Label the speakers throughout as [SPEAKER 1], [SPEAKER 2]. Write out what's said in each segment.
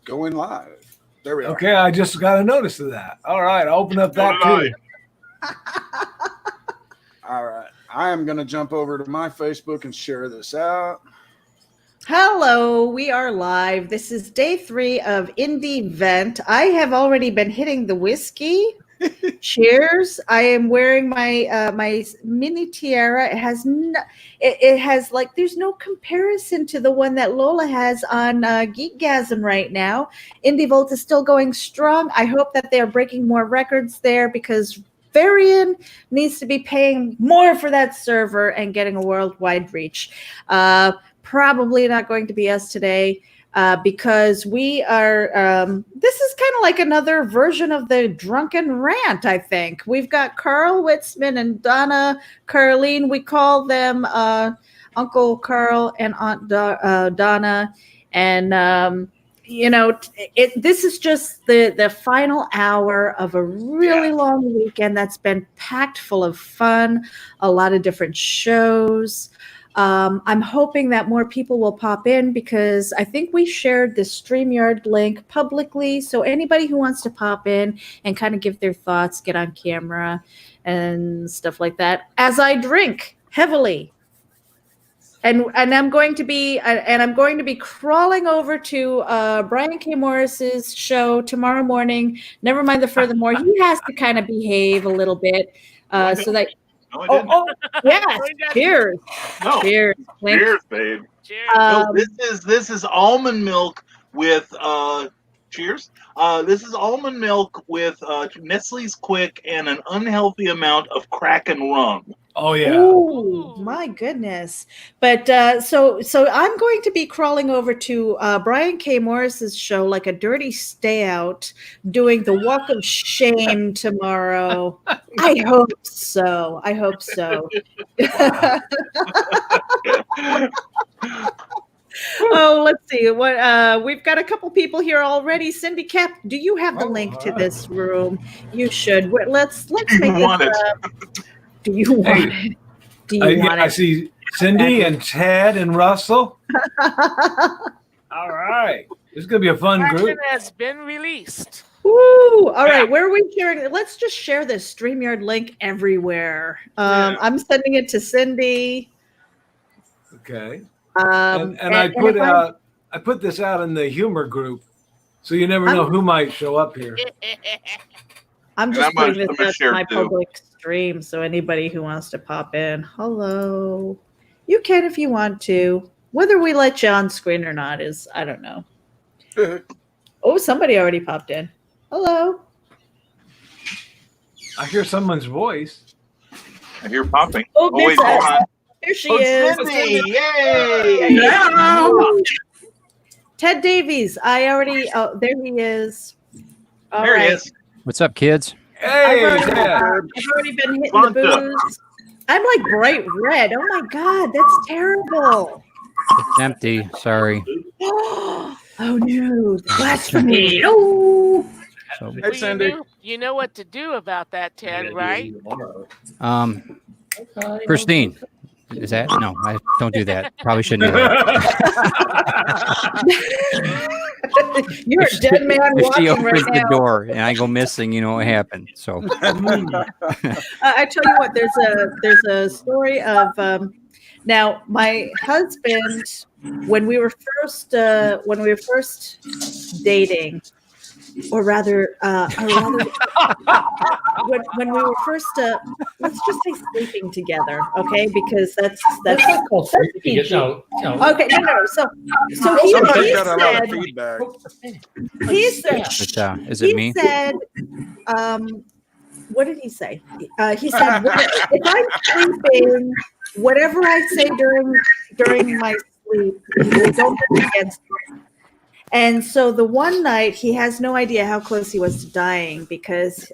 [SPEAKER 1] going live. There we are.
[SPEAKER 2] Okay, I just got a notice of that. All right, I'll open up that too.
[SPEAKER 1] All right. I am going to jump over to my Facebook and share this out.
[SPEAKER 3] Hello, we are live. This is day 3 of iNDEE Vent. I have already been hitting the whiskey. Cheers. I am wearing my my mini tiara. It has there's no comparison to the one that Lola has on Geekgasm right now. iNDEE Volt is still going strong. I hope that they're breaking more records there because Varian needs to be paying more for that server and getting a worldwide reach. Probably not going to be us today because we are, this is kind of like another version of the drunken rant, I think. We've got Carl Witzman and Donna Carleen. We call them Uncle Carl and Aunt Donna. And, this is just the final hour of a really long weekend that's been packed full of fun, a lot of different shows. I'm hoping that more people will pop in because I think we shared the StreamYard link publicly. So anybody who wants to pop in and kind of give their thoughts, get on camera and stuff like that as I drink heavily. And I'm going to be crawling over to Brian K. Morris's show tomorrow morning. Never mind the furthermore. He has to kind of behave a little bit so that.
[SPEAKER 4] No,
[SPEAKER 3] yes. Cheers.
[SPEAKER 4] No.
[SPEAKER 3] Cheers.
[SPEAKER 4] Cheers, babe.
[SPEAKER 5] Cheers.
[SPEAKER 4] No, this is almond milk with cheers. This is almond milk with Nestle's Quick and an unhealthy amount of Kraken rum.
[SPEAKER 2] Oh yeah.
[SPEAKER 3] Oh my goodness. But so I'm going to be crawling over to Brian K. Morris's show like a dirty stay out, doing the walk of shame tomorrow. I hope so. Oh, let's see. What we've got a couple people here already. Cindy Cap, do you have the link to this room? You should. Let's make it. Do you want it? Do you want it?
[SPEAKER 2] I see Cindy and Ted and Russell. All right. This is going to be a fun group.
[SPEAKER 5] Action has been released.
[SPEAKER 3] Woo! All right. Where are we sharing? Let's just share this StreamYard link everywhere. I'm sending it to Cindy.
[SPEAKER 2] Okay. I put this out in the humor group, so you never know who might show up here.
[SPEAKER 3] I'm just putting this out to my public stream, so anybody who wants to pop in, hello. You can if you want to. Whether we let you on screen or not is, I don't know. Oh, somebody already popped in. Hello.
[SPEAKER 2] I hear someone's voice.
[SPEAKER 4] I hear popping.
[SPEAKER 3] Oh,
[SPEAKER 4] wait, hold on.
[SPEAKER 3] Here she is.
[SPEAKER 4] Cindy. Yay!
[SPEAKER 3] Ted Davies. There he is. All
[SPEAKER 4] There
[SPEAKER 3] right.
[SPEAKER 4] he is.
[SPEAKER 6] What's up, kids?
[SPEAKER 2] Hey,
[SPEAKER 3] I've already been hitting the booze. I'm like bright red. Oh my God, that's terrible.
[SPEAKER 6] It's empty. Sorry.
[SPEAKER 3] Oh no, blasphemy. Oh.
[SPEAKER 6] So,
[SPEAKER 1] Hey, Cindy.
[SPEAKER 5] You know what to do about that, Ted, right?
[SPEAKER 6] Christine, is that? No, I don't do that. Probably shouldn't do that.
[SPEAKER 3] You're a dead man
[SPEAKER 6] If she
[SPEAKER 3] walking
[SPEAKER 6] opens
[SPEAKER 3] right
[SPEAKER 6] the
[SPEAKER 3] now.
[SPEAKER 6] door and I go missing, you know what happened. So
[SPEAKER 3] I tell you what, there's a story of now my husband when we were first dating, or rather when we were first let's just say sleeping together, okay? Because that's PG.
[SPEAKER 7] No.
[SPEAKER 3] Okay, no. So
[SPEAKER 1] Somebody's got a lot of feedback.
[SPEAKER 3] he said
[SPEAKER 6] is it me?
[SPEAKER 3] He said, what did he say? He said, if I'm sleeping, whatever I say during my sleep, don't go against me. And so the one night, he has no idea how close he was to dying because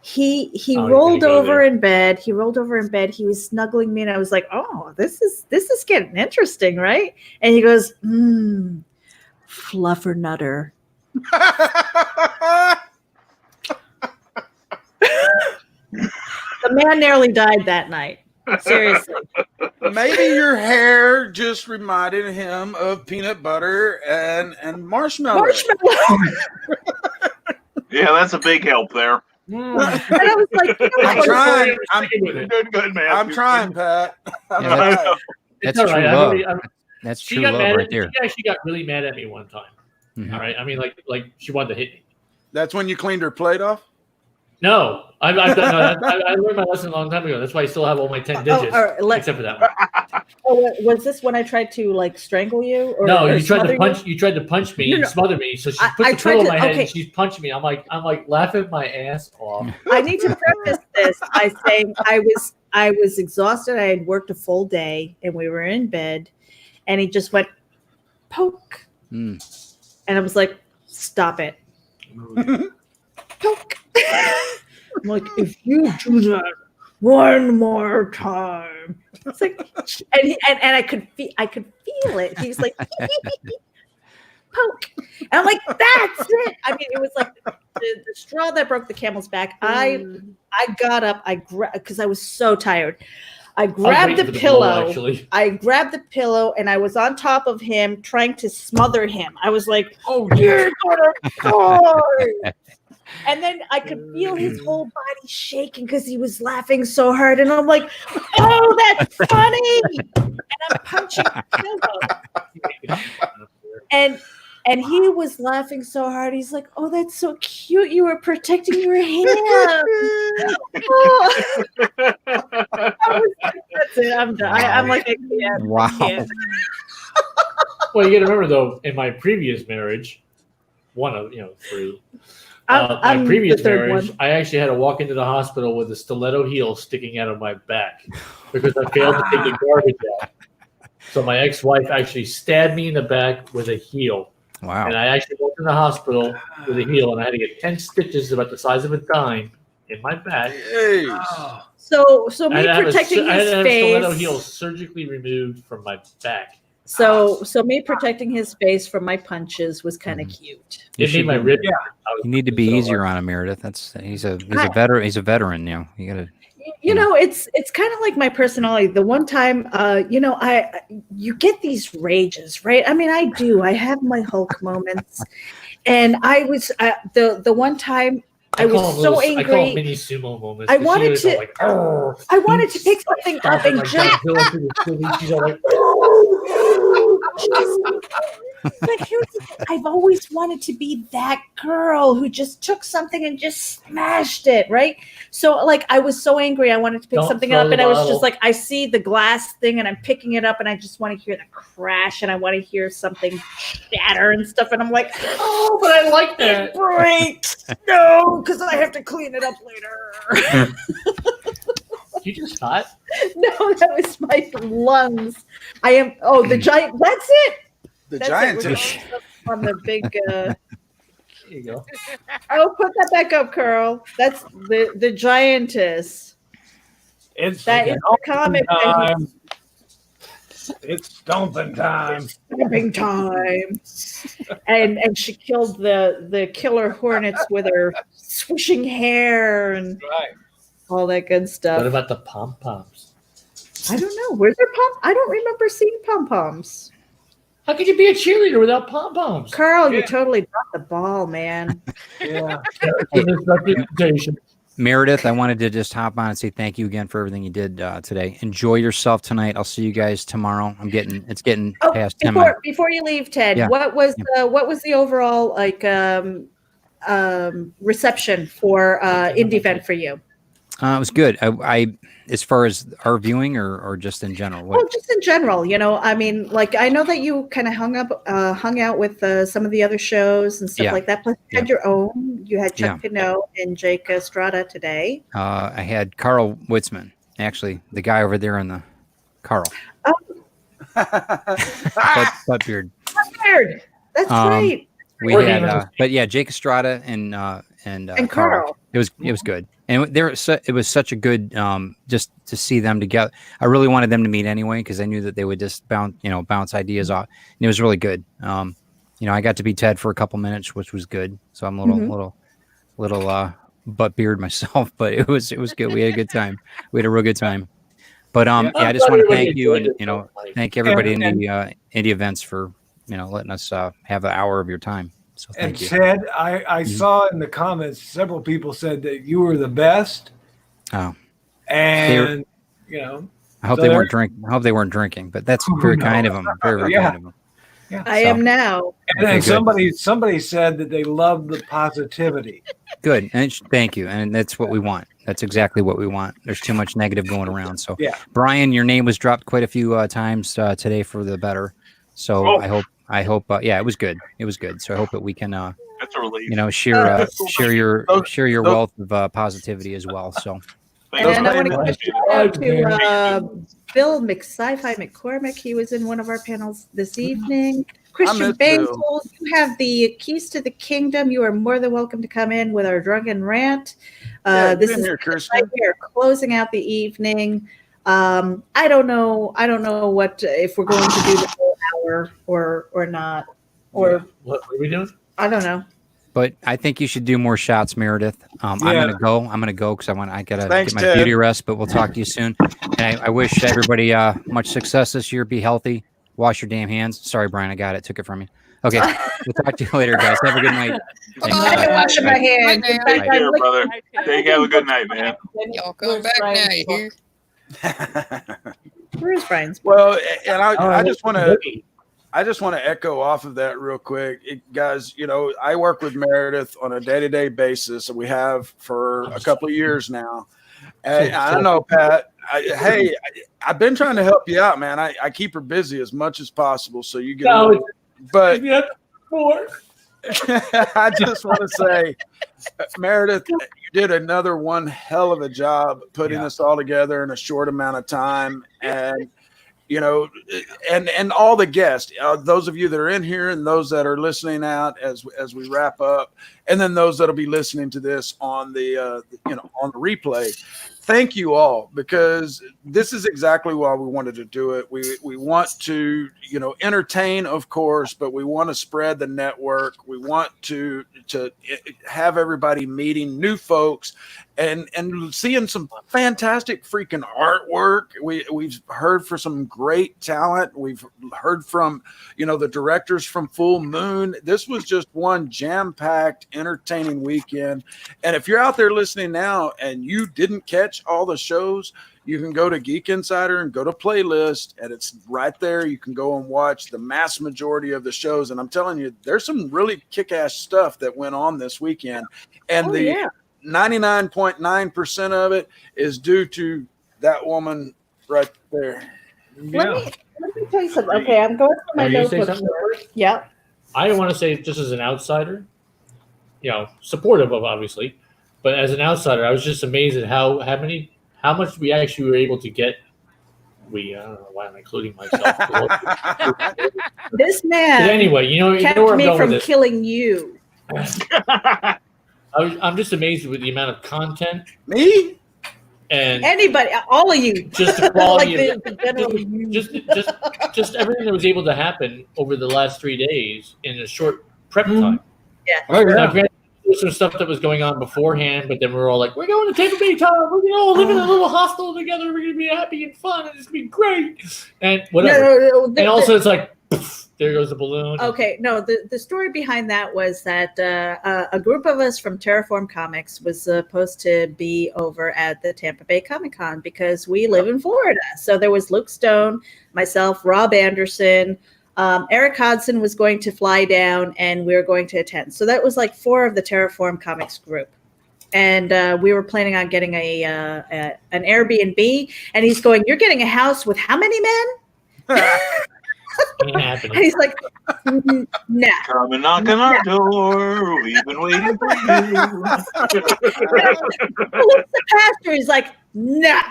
[SPEAKER 3] he rolled over in bed. He rolled over in bed. He was snuggling me, and I was like, "Oh, this is getting interesting, right?" And he goes, "Fluffernutter." The man nearly died that night. Seriously.
[SPEAKER 1] Maybe your hair just reminded him of peanut butter and marshmallow.
[SPEAKER 3] Marshmallow.
[SPEAKER 4] Yeah, that's a big help there.
[SPEAKER 3] And I was like,
[SPEAKER 1] I'm trying.
[SPEAKER 4] You're doing good, man.
[SPEAKER 1] I'm trying, Pat. I'm
[SPEAKER 6] Yeah,
[SPEAKER 1] trying.
[SPEAKER 6] That's
[SPEAKER 7] all
[SPEAKER 6] true
[SPEAKER 7] right.
[SPEAKER 6] love. That's
[SPEAKER 7] She
[SPEAKER 6] true
[SPEAKER 7] got
[SPEAKER 6] love
[SPEAKER 7] mad
[SPEAKER 6] right
[SPEAKER 7] at
[SPEAKER 6] there.
[SPEAKER 7] She actually got really mad at me one time.
[SPEAKER 6] Mhm.
[SPEAKER 7] All right. I mean, like she wanted to hit me.
[SPEAKER 1] That's when you cleaned her plate off?
[SPEAKER 7] No, I've done that. I learned my lesson a long time ago. That's why I still have all my 10 digits,
[SPEAKER 3] all right,
[SPEAKER 7] except for that one.
[SPEAKER 3] was this when I tried to like strangle you? Or,
[SPEAKER 7] No,
[SPEAKER 3] or
[SPEAKER 7] you tried to
[SPEAKER 3] smother
[SPEAKER 7] punch. You tried to punch me and smother me. So she puts
[SPEAKER 3] I
[SPEAKER 7] the pillow in
[SPEAKER 3] tried
[SPEAKER 7] my
[SPEAKER 3] to-
[SPEAKER 7] head
[SPEAKER 3] okay.
[SPEAKER 7] and she's punching me. I'm like laughing my ass off.
[SPEAKER 3] I need to preface this by saying I was exhausted. I had worked a full day and we were in bed, and he just went poke,
[SPEAKER 6] Mm.
[SPEAKER 3] and I was like, "Stop it, poke." I'm like, "If you do that one more time," it's like, and I could feel it. He was like, poke, and I'm like, "That's it." I mean, it was like the straw that broke the camel's back. I got up. Because I was so tired. I grabbed the pillow. I grabbed the pillow and I was on top of him trying to smother him. I was like, "Oh, you're gonna die." And then I could feel his whole body shaking because he was laughing so hard. And I'm like, "Oh, that's funny." And I'm punching the pillow. And he was laughing so hard. He's like, "Oh, that's so cute. You were protecting your hand." Oh. That's it. I'm done. I'm like, I can't.
[SPEAKER 6] Wow.
[SPEAKER 3] I can't.
[SPEAKER 7] Well, you got to remember though, in my previous marriage, one of three. My
[SPEAKER 3] I'm
[SPEAKER 7] previous
[SPEAKER 3] the third
[SPEAKER 7] marriage,
[SPEAKER 3] one.
[SPEAKER 7] I actually had to walk into the hospital with a stiletto heel sticking out of my back because I failed to take the garbage out. So my ex-wife actually stabbed me in the back with a heel.
[SPEAKER 6] Wow.
[SPEAKER 7] And I actually went to the hospital with a heel, and I had to get 10 stitches about the size of a dime in my back.
[SPEAKER 1] Jeez.
[SPEAKER 3] So me
[SPEAKER 7] I had to have
[SPEAKER 3] protecting
[SPEAKER 7] I had
[SPEAKER 3] his
[SPEAKER 7] to have stiletto
[SPEAKER 3] face.
[SPEAKER 7] heel surgically removed from my back.
[SPEAKER 3] So me protecting his face from my punches was kind of cute.
[SPEAKER 6] You
[SPEAKER 7] It made my
[SPEAKER 6] should-
[SPEAKER 7] rib.
[SPEAKER 6] You need to be easier on him, Meredith. He's a veteran. He's a veteran. You gotta.
[SPEAKER 3] You know, it's kind of like my personality. The one time, you get these rages, right? I mean, I do. I have my Hulk moments, and I was the one time I was so
[SPEAKER 7] I call them
[SPEAKER 3] angry.
[SPEAKER 7] mini sumo moments.
[SPEAKER 3] I
[SPEAKER 7] 'cause
[SPEAKER 3] wanted
[SPEAKER 7] she
[SPEAKER 3] to-
[SPEAKER 7] was like, "Arr."
[SPEAKER 3] I wanted to pick something up and
[SPEAKER 7] Like
[SPEAKER 3] just.
[SPEAKER 7] Godzilla through the city. She's all like,
[SPEAKER 3] But here's the thing. I've always wanted to be that girl who just took something and just smashed it, right? So, like, I was so angry. I wanted to pick
[SPEAKER 7] Don't
[SPEAKER 3] something
[SPEAKER 7] throw
[SPEAKER 3] up,
[SPEAKER 7] the
[SPEAKER 3] and I was
[SPEAKER 7] bottle.
[SPEAKER 3] just like, I see the glass thing, and I'm picking it up, and I just want to hear the crash, and I want to hear something shatter and stuff, and I'm like, oh, but I like that breaks. No, because I have to clean it up later.
[SPEAKER 7] you just hot?
[SPEAKER 3] No, that was my lungs. I am. Oh, the giant. That's it.
[SPEAKER 1] The
[SPEAKER 3] That's
[SPEAKER 1] giant
[SPEAKER 3] it. We're
[SPEAKER 1] fish.
[SPEAKER 3] on the big.
[SPEAKER 7] There you go.
[SPEAKER 3] Oh, put that back up, Carl. That's the giantess.
[SPEAKER 2] It's
[SPEAKER 3] That is the comic.
[SPEAKER 2] time. It's stomping time.
[SPEAKER 3] Stomping time. And she killed the killer hornets with her swishing hair and
[SPEAKER 2] Right.
[SPEAKER 3] all that good
[SPEAKER 7] What
[SPEAKER 3] stuff.
[SPEAKER 7] about the pom poms?
[SPEAKER 3] I don't know. Where's their pom? I don't remember seeing pom poms.
[SPEAKER 7] How could you be a cheerleader without pom poms?
[SPEAKER 3] Carl, you
[SPEAKER 2] Yeah.
[SPEAKER 3] totally dropped the ball, man.
[SPEAKER 2] Yeah.
[SPEAKER 7] Reputation.
[SPEAKER 6] Meredith, I wanted to just hop on and say thank you again for everything you did today. Enjoy yourself tonight. I'll see you guys tomorrow. It's getting
[SPEAKER 3] Oh,
[SPEAKER 6] past 10 minutes.
[SPEAKER 3] before you leave, Ted,
[SPEAKER 6] Yeah.
[SPEAKER 3] what was the overall reception for Indie Event for you?
[SPEAKER 6] It was good. I as far as our viewing or just in general.
[SPEAKER 3] Well, just in general, I mean, like I know that you kind of hung out with some of the other shows and stuff
[SPEAKER 6] Yeah.
[SPEAKER 3] like that. Plus, you had your own. You had Chuck
[SPEAKER 6] Yeah.
[SPEAKER 3] Pinot and Jake Estrada today.
[SPEAKER 6] I had Carl Witzman, actually, the guy over there in the Carl. Butt beard.
[SPEAKER 3] Weird. That's right.
[SPEAKER 6] We had, but yeah, Jake Estrada and
[SPEAKER 3] Carl.
[SPEAKER 6] It was good, and it was such a good just to see them together. I really wanted them to meet anyway because I knew that they would just bounce ideas off, and it was really good. I got to be Ted for a couple minutes, which was good. So I'm a little butt beard myself, but it was good. We had a good time. We had a real good time. But
[SPEAKER 2] Yeah.
[SPEAKER 6] I just want to thank you,
[SPEAKER 7] enjoyed
[SPEAKER 6] and
[SPEAKER 7] it.
[SPEAKER 6] thank everybody in
[SPEAKER 2] And-
[SPEAKER 6] the indie events for letting us have an hour of your time. So
[SPEAKER 2] And
[SPEAKER 6] thank you.
[SPEAKER 2] Ted, I saw in the comments several people said that you were the best,
[SPEAKER 6] Oh,
[SPEAKER 2] and
[SPEAKER 6] I hope
[SPEAKER 2] So
[SPEAKER 6] they
[SPEAKER 2] there-
[SPEAKER 6] weren't drinking. I hope they weren't drinking, but that's
[SPEAKER 2] Who
[SPEAKER 6] very
[SPEAKER 2] knows?
[SPEAKER 6] kind of them. Very, very
[SPEAKER 2] Yeah.
[SPEAKER 6] kind of them.
[SPEAKER 2] yeah.
[SPEAKER 3] I am now.
[SPEAKER 2] And
[SPEAKER 6] Okay,
[SPEAKER 2] then
[SPEAKER 6] good.
[SPEAKER 2] somebody said that they love the positivity.
[SPEAKER 6] Good, and thank you, and that's what we want. That's exactly what we want. There's too much negative going around. So,
[SPEAKER 2] Yeah.
[SPEAKER 6] Brian, your name was dropped quite a few times today for the better. So
[SPEAKER 4] Oh.
[SPEAKER 6] I hope, yeah, it was good. It was good. So I hope that we can,
[SPEAKER 4] That's a relief.
[SPEAKER 6] share your
[SPEAKER 1] those-
[SPEAKER 6] wealth of positivity as well. So,
[SPEAKER 4] Thank
[SPEAKER 3] And
[SPEAKER 4] you.
[SPEAKER 3] I want to give a
[SPEAKER 4] Appreciate
[SPEAKER 3] shout out
[SPEAKER 7] it.
[SPEAKER 3] to Bill Sci-Fi McCormick. He was in one of our panels this evening. Christian
[SPEAKER 1] miss Bill.
[SPEAKER 3] Basil, you have the keys to the kingdom. You are more than welcome to come in with our drunken rant.
[SPEAKER 1] Yeah,
[SPEAKER 3] This
[SPEAKER 1] get in
[SPEAKER 3] is
[SPEAKER 1] here,
[SPEAKER 3] right
[SPEAKER 1] Christian.
[SPEAKER 3] here, closing out the evening. I don't know what if we're going to do the whole hour or not, or
[SPEAKER 7] What are we doing?
[SPEAKER 3] I don't know.
[SPEAKER 6] but I think you should do more shots, Meredith. I'm
[SPEAKER 2] Yeah.
[SPEAKER 6] gonna go. I'm gonna go because I gotta
[SPEAKER 1] Thanks,
[SPEAKER 6] get my
[SPEAKER 1] Ted.
[SPEAKER 6] beauty rest. But we'll talk to you soon. And I wish everybody much success this year. Be healthy. Wash your damn hands. Sorry, Brian, I got it. Took it from you. Okay, we'll talk to you later, guys. Have a good night. Thanks.
[SPEAKER 3] I
[SPEAKER 8] Bye.
[SPEAKER 3] don't wash my hands. In
[SPEAKER 8] Bye.
[SPEAKER 3] fact,
[SPEAKER 4] Take care,
[SPEAKER 3] I'm
[SPEAKER 4] brother.
[SPEAKER 5] Hi, Ted.
[SPEAKER 4] Take have a good night, man.
[SPEAKER 8] Y'all come back now, you hear?
[SPEAKER 3] Where's Brian's?
[SPEAKER 1] Well, and
[SPEAKER 7] Oh,
[SPEAKER 1] I just want to
[SPEAKER 7] Boogie.
[SPEAKER 1] I just want to echo off of that real quick. Guys, I work with Meredith on a day-to-day basis, and we have for a couple of years now. And I don't know, Pat. I've been trying to help you out, man. I keep her busy as much as possible, so you get. But
[SPEAKER 7] Yeah, more.
[SPEAKER 1] I just want to say, Meredith, you did another one hell of a job putting this all together in a short amount of time, and and all the guests, those of you that are in here and those that are listening out as we wrap up, and then those that'll be listening to this on the on the replay. Thank you all, because this is exactly why we wanted to do it. We want to entertain, of course, but we want to spread the network. We want to have everybody meeting new folks and seeing some fantastic freaking artwork. We've heard from some great talent. We've heard from the directors from Full Moon. This was just one jam-packed, entertaining weekend. And if you're out there listening now and you didn't catch all the shows, you can go to Geek Insider and go to playlist, and it's right there. You can go and watch the mass majority of the shows. And I'm telling you, there's some really kick-ass stuff that went on this weekend. And 99.9% of it is due to that woman right there.
[SPEAKER 3] Let me tell you something. Okay, I'm going through my
[SPEAKER 7] Are you say
[SPEAKER 3] notebook
[SPEAKER 7] something
[SPEAKER 3] here.
[SPEAKER 7] first?
[SPEAKER 3] Yep.
[SPEAKER 7] I want to say, just as an outsider, supportive of obviously, but as an outsider, I was just amazed at how much we actually were able to get. I don't know why I'm including myself.
[SPEAKER 3] This
[SPEAKER 7] But
[SPEAKER 3] man
[SPEAKER 7] anyway, you know
[SPEAKER 3] kept
[SPEAKER 7] where I'm
[SPEAKER 3] me
[SPEAKER 7] going
[SPEAKER 3] from
[SPEAKER 7] with this.
[SPEAKER 3] killing you.
[SPEAKER 7] I'm just amazed with the amount of content
[SPEAKER 1] Me?
[SPEAKER 7] and
[SPEAKER 3] Anybody, all of you.
[SPEAKER 7] just the quality
[SPEAKER 3] Like
[SPEAKER 7] of
[SPEAKER 3] the general you.
[SPEAKER 7] just everything that was able to happen over the last 3 days in a short prep time.
[SPEAKER 2] Oh,
[SPEAKER 7] Now,
[SPEAKER 2] yeah.
[SPEAKER 7] granted, there's some stuff that was going on beforehand, but then we were all like, we're going to Tampa Bay, Tom. We're going to all live in a little hostel together. We're going to be happy and fun, and it's going to be great. And whatever.
[SPEAKER 3] No,
[SPEAKER 7] And also, it's like, poof, there goes the balloon.
[SPEAKER 3] okay, no, the story behind that was that a group of us from Terraform Comics was supposed to be over at the Tampa Bay Comic Con because we live in Florida. So there was Luke Stone, myself, Rob Anderson, Eric Hodson was going to fly down, and we were going to attend. So that was like 4 of the Terraform Comics group. And we were planning on getting an Airbnb. And he's going, "You're getting a house with how many men?"
[SPEAKER 7] Ain't happening.
[SPEAKER 3] And he's like, "Nah."
[SPEAKER 4] Come and knock on our door. We've been waiting for you.
[SPEAKER 3] The pastor is like, "Nah."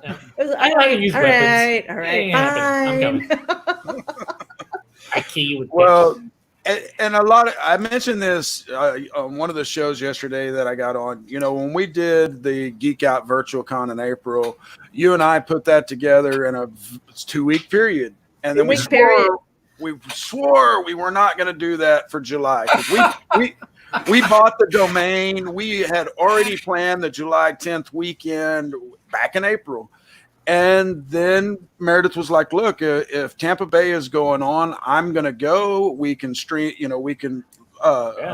[SPEAKER 7] I know how to use
[SPEAKER 3] all
[SPEAKER 7] weapons.
[SPEAKER 3] right, all right,
[SPEAKER 7] Ain't happening. I'm
[SPEAKER 3] fine.
[SPEAKER 7] I key you with
[SPEAKER 1] Well, and a lot of, I mentioned this on one of the shows yesterday that I got on. When we did the Geek Out Virtual Con in April, you and I put that together in a 2-week period, and then we swore we were not going to do that for July. 'Cause We bought the domain. We had already planned the July 10th weekend back in April. And then Meredith was like, look, if Tampa Bay is going on, I'm going to go. We can stream, we can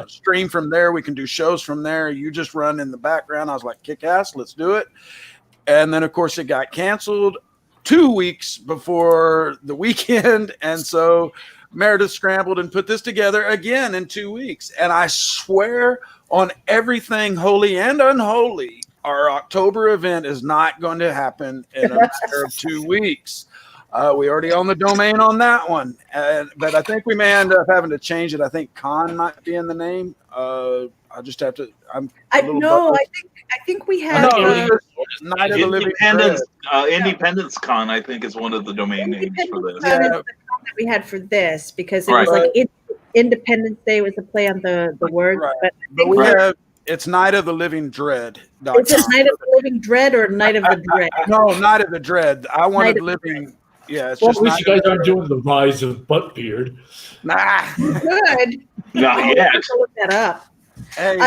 [SPEAKER 1] stream from there. We can do shows from there. You just run in the background. I was like, kick ass, let's do it. And then, of course, it got canceled 2 weeks before the weekend. And so Meredith scrambled and put this together again in 2 weeks. And I swear on everything holy and unholy, our October event is not going to happen in a matter of 2 weeks. We already own the domain on that one. But I think we may end up having to change it. I think Con might be in the name. I just have to.
[SPEAKER 3] I think we have
[SPEAKER 1] Night of the Living Dead.
[SPEAKER 4] Independence Con, I think, is one of the domain names for this.
[SPEAKER 3] Yeah. That we had for this because it was like Independence Day was a play on the word.
[SPEAKER 1] Right.
[SPEAKER 3] But
[SPEAKER 1] we have it's Night of the Living Dread.
[SPEAKER 3] Is it Night of the Living Dread or Night of the Dread?
[SPEAKER 1] No, Night of the Dread. I wanted living. Yeah, it's just.
[SPEAKER 7] At least you guys aren't doing the rise of Buttbeard.
[SPEAKER 1] Nah.
[SPEAKER 3] Good.
[SPEAKER 4] Not yet.
[SPEAKER 3] Look that up.
[SPEAKER 1] Hey,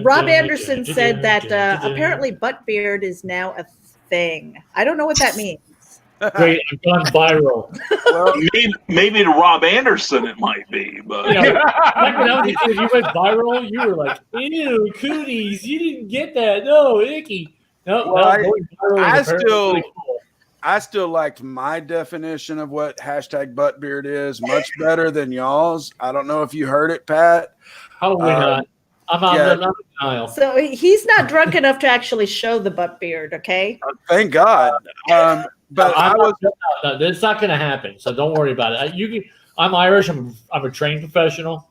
[SPEAKER 3] Rob Anderson said that apparently Buttbeard is now a thing. I don't know what that means.
[SPEAKER 7] Great, I've gone viral.
[SPEAKER 1] well,
[SPEAKER 4] maybe to Rob Anderson it might be, but
[SPEAKER 7] you went viral. You were like, "Ew, cooties! You didn't get that. No, icky." No,
[SPEAKER 1] well, I still liked my definition of what #Buttbeard is much better than y'all's. I don't know if you heard it, Pat.
[SPEAKER 7] Probably not. I'm on the denial.
[SPEAKER 3] So he's not drunk enough to actually show the butt beard, okay?
[SPEAKER 1] Thank God. But
[SPEAKER 7] it's not going to happen. So don't worry about it. I'm Irish. I'm a trained professional.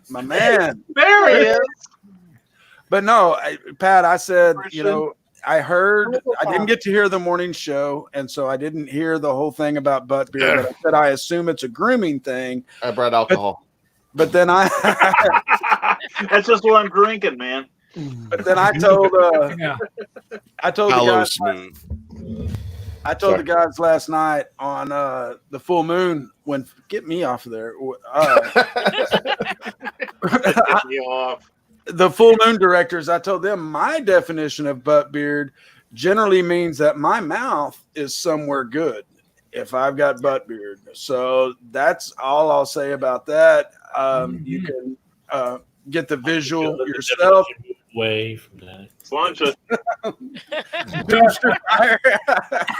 [SPEAKER 1] My man.
[SPEAKER 4] There he is.
[SPEAKER 1] But no, Pat, I said, I heard, I didn't get to hear the morning show, and so I didn't hear the whole thing about butt beard. But I said I assume it's a grooming thing.
[SPEAKER 9] I brought alcohol.
[SPEAKER 1] But then
[SPEAKER 4] that's just what I'm drinking, man.
[SPEAKER 1] But then I told the guys last night on the full moon get me off of there.
[SPEAKER 4] Get me off.
[SPEAKER 1] The full moon directors, I told them my definition of butt beard generally means that my mouth is somewhere good if I've got butt beard. So that's all I'll say about that. You can get the visual yourself.
[SPEAKER 7] Away from that.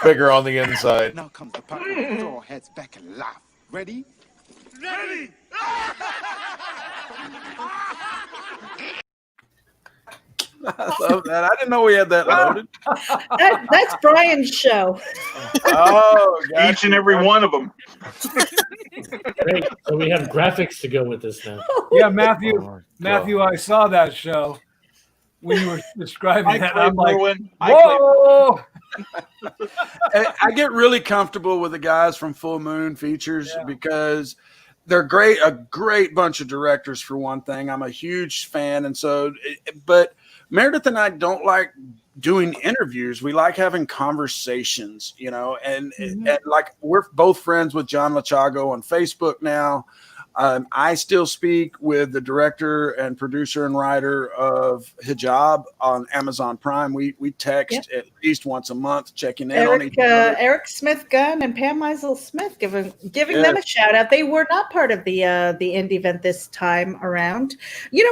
[SPEAKER 9] Bigger on the inside.
[SPEAKER 10] Now comes the part where we throw our heads back and laugh. Ready? Ready!
[SPEAKER 1] I love that. I didn't know we had that loaded.
[SPEAKER 3] That's Brian's show.
[SPEAKER 1] Oh, gotcha.
[SPEAKER 4] Each and every one of them.
[SPEAKER 7] Great. So we have graphics to go with this now.
[SPEAKER 2] Yeah, Matthew, I saw that show when you were describing that. I'm like, whoa!
[SPEAKER 1] I get really comfortable with the guys from Full Moon Features because they're great. A great bunch of directors for one thing. I'm a huge fan, and so, but Meredith and I don't like doing interviews. We like having conversations, and like we're both friends with John Lachago on Facebook now. I still speak with the director and producer and writer of Hijab on Amazon Prime. We text at least once a month, checking in on each other.
[SPEAKER 3] Eric Smith Gunn and Pam Meisel Smith, giving them a shout out. They were not part of the indie event this time around. We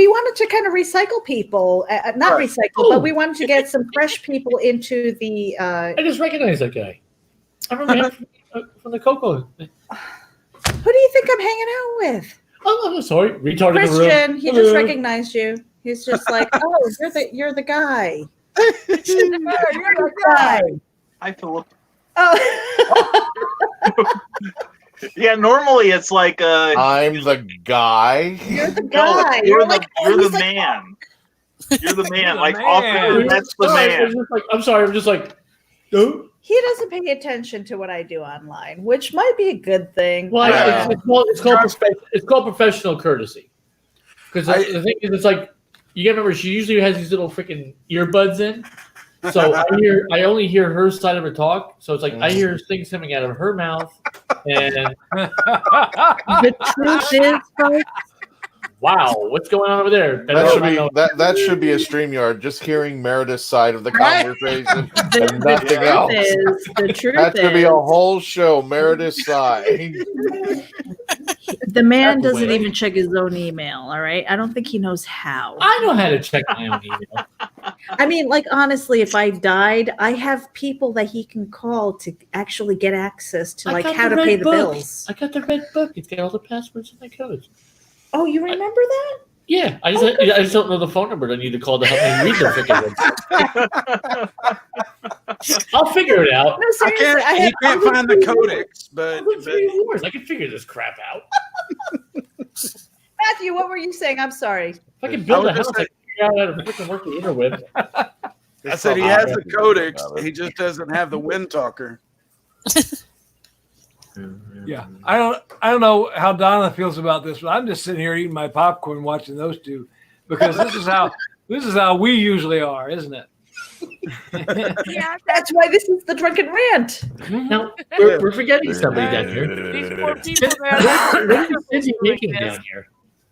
[SPEAKER 3] wanted to kind of recycle people, but we wanted to get some fresh people into the.
[SPEAKER 7] I just recognize that guy. I remember him from the Coco.
[SPEAKER 3] Who do you think I'm hanging out with?
[SPEAKER 7] Oh, I'm sorry. Retarded
[SPEAKER 3] Christian, he just recognized you. He's just like, oh, you're the guy. You're the guy.
[SPEAKER 4] Hi, Philip.
[SPEAKER 3] Oh.
[SPEAKER 4] Yeah, normally it's like
[SPEAKER 9] I'm the guy.
[SPEAKER 3] You're the guy.
[SPEAKER 4] You're the man. You're the man. Like often that's the man.
[SPEAKER 7] I'm sorry. I'm just like, no.
[SPEAKER 3] He doesn't pay attention to what I do online, which might be a good thing.
[SPEAKER 7] Well, it's called professional courtesy. Because the thing is, it's like you gotta remember, she usually has these little freaking earbuds in. So I only hear her side of her talk. So it's like I hear things coming out of her mouth And
[SPEAKER 3] The truth is, folks,
[SPEAKER 7] wow, what's going on over there?
[SPEAKER 9] That should be a StreamYard. Just hearing Meredith's side of the conversation and nothing else.
[SPEAKER 3] The truth
[SPEAKER 9] That should be a
[SPEAKER 3] is,
[SPEAKER 9] whole show. Meredith's side.
[SPEAKER 3] the man doesn't even check his own email. All right, I don't think he knows how.
[SPEAKER 7] I know how to check my own email.
[SPEAKER 3] I mean, like, honestly, if I died, I have people that he can call to actually get access to, like, how to pay the bills.
[SPEAKER 7] I got the red book. It's got all the passwords and my codes.
[SPEAKER 3] Oh, you remember that?
[SPEAKER 7] Yeah, I just don't know the phone number that I need to call to help me read the freaking website. I'll figure it out.
[SPEAKER 3] No, seriously,
[SPEAKER 1] He can't find the codex, but
[SPEAKER 7] I can figure this crap out.
[SPEAKER 3] Matthew, what were you saying? I'm sorry.
[SPEAKER 7] If I can build a house, I can figure out how to freaking work the interweb.
[SPEAKER 1] I said he has the codex. He just doesn't have the wind talker.
[SPEAKER 2] Yeah, I don't know how Donna feels about this, but I'm just sitting here eating my popcorn, watching those two, because this is how we usually are, isn't it?
[SPEAKER 3] Yeah, that's why this is the drunken rant.
[SPEAKER 7] Now we're forgetting somebody down here.
[SPEAKER 5] These poor people
[SPEAKER 7] What is Cindy making down here?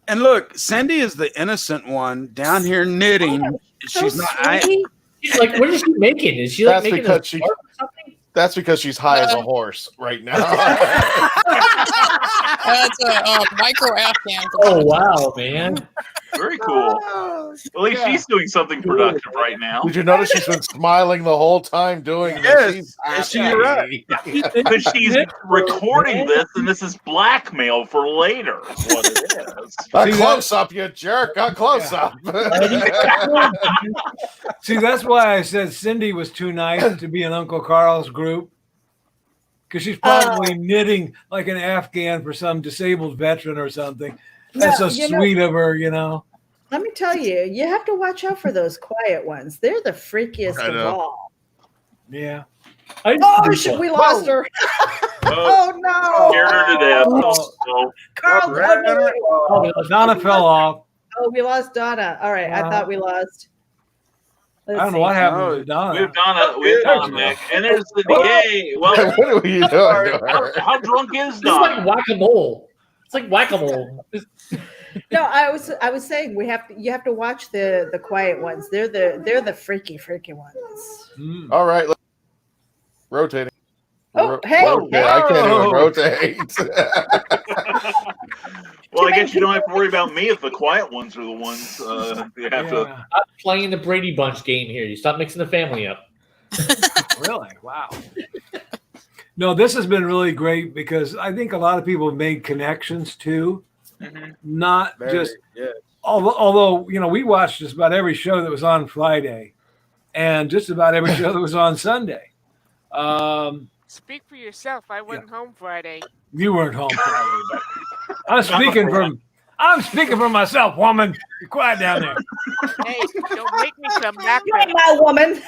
[SPEAKER 1] And look, Cindy is the innocent one down here knitting. She's not.
[SPEAKER 7] She's like, what is she making? Is she like making a scarf or something?
[SPEAKER 9] That's because she's high as a horse right now.
[SPEAKER 8] That's a micro Afghan.
[SPEAKER 7] Oh wow, man!
[SPEAKER 4] Very cool. At least she's doing something productive right now.
[SPEAKER 9] Did you notice she's been smiling the whole time doing
[SPEAKER 1] Yes,
[SPEAKER 9] this?
[SPEAKER 1] you're right.
[SPEAKER 4] Because she's recording this, and this is blackmail for later. Is what it is.
[SPEAKER 9] A close up, you jerk! A close up.
[SPEAKER 2] See, that's why I said Cindy was too nice to be in Uncle Carl's group, because she's probably knitting like an Afghan for some disabled veteran or something. That's so sweet of her, you know.
[SPEAKER 3] Let me tell you, you have to watch out for those quiet ones. They're the freakiest of all.
[SPEAKER 2] Yeah.
[SPEAKER 3] We lost her. Oh no!
[SPEAKER 4] Scared her to death. Oh,
[SPEAKER 3] Carl,
[SPEAKER 2] Donna fell off.
[SPEAKER 3] Oh, we lost Donna. All right, I thought we lost.
[SPEAKER 2] I don't know what happened to Donna.
[SPEAKER 4] We have Donna, Nick. And there's the DA. Well,
[SPEAKER 9] what are you doing?
[SPEAKER 4] How drunk is
[SPEAKER 7] This is
[SPEAKER 4] Donna?
[SPEAKER 7] like whack-a-mole. It's like whack-a-mole.
[SPEAKER 3] No, I was saying you have to watch the quiet ones. They're the freaky ones.
[SPEAKER 9] All right, rotating.
[SPEAKER 3] Oh, hey!
[SPEAKER 9] Rotate. I can't even rotate.
[SPEAKER 4] Well, I guess you don't have to worry about me if the quiet ones are the ones you have to.
[SPEAKER 7] I'm playing the Brady Bunch game here. You stop mixing the family up.
[SPEAKER 2] Really? Wow. No, this has been really great because I think a lot of people have made connections too. Not just although you know, we watched just about every show that was on Friday and just about every show that was on Sunday.
[SPEAKER 5] Speak for yourself. I wasn't home Friday.
[SPEAKER 2] You weren't home Friday, but I'm speaking for myself, woman. Be quiet down there.
[SPEAKER 5] Hey, don't make me come back.
[SPEAKER 3] You ain't my woman.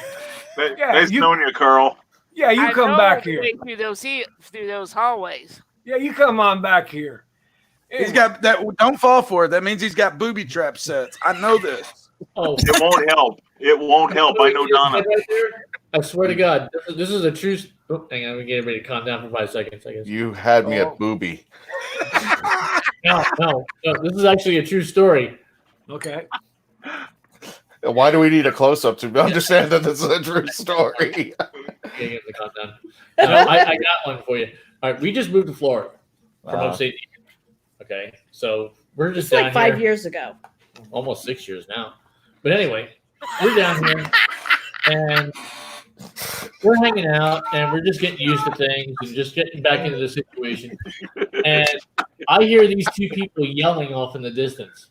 [SPEAKER 4] Nice knowing you, Carl.
[SPEAKER 2] Yeah, you come back here.
[SPEAKER 5] Through those hallways.
[SPEAKER 2] Yeah, you come on back here.
[SPEAKER 1] He's got that. Don't fall for it. That means he's got booby trap sets. I know this.
[SPEAKER 7] Oh,
[SPEAKER 4] it won't help. It won't help. I know Donna.
[SPEAKER 7] I swear to God, this is a true. Oh, hang on, let me get everybody to calm down for 5 seconds. I guess
[SPEAKER 9] You had me at booby.
[SPEAKER 7] No, this is actually a true story.
[SPEAKER 2] Okay.
[SPEAKER 9] Why do we need a close up to understand that this is a true story?
[SPEAKER 7] Get the calm down. I got one for you. All right, we just moved to Florida from upstate. Okay, so we're just down
[SPEAKER 3] like 5
[SPEAKER 7] here,
[SPEAKER 3] years ago.
[SPEAKER 7] almost 6 years now. But anyway, we're down here and we're hanging out and we're just getting used to things and just getting back into the situation. And I hear these two people yelling off in the distance.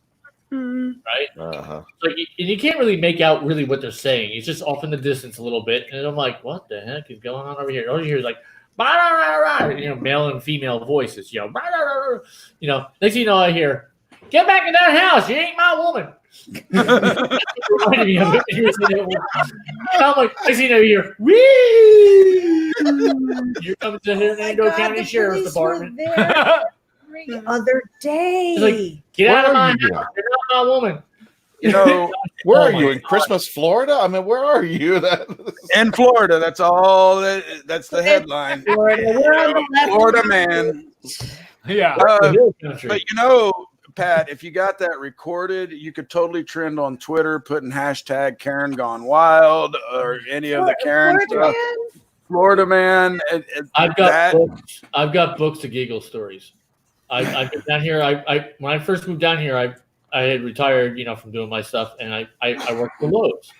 [SPEAKER 7] Right? Like, and you can't really make out really what they're saying. It's just off in the distance a little bit. And I'm like, what the heck is going on over here? All you hear is like, you know, male and female voices, you know, next thing you know, I hear, get back in that house. You ain't my woman. Reminded me of it. I'm like, next thing you know, you hear, wee! You're coming to the Hernando County Sheriff's Department.
[SPEAKER 3] The other day.
[SPEAKER 7] It's like, get out of my house. You're not my woman.
[SPEAKER 1] You know,
[SPEAKER 9] Where are you in Christmas, Florida? I mean, where are you?
[SPEAKER 1] In Florida. That's all. That's the headline. Florida man.
[SPEAKER 2] Yeah.
[SPEAKER 1] But Pat, if you got that recorded, you could totally trend on Twitter putting hashtag Karen Gone Wild or any of the Karen stuff. Florida man.
[SPEAKER 7] I've got books to giggle stories. I've been down here. When I first moved down here, I had retired, from doing my stuff, and I worked for Lowe's.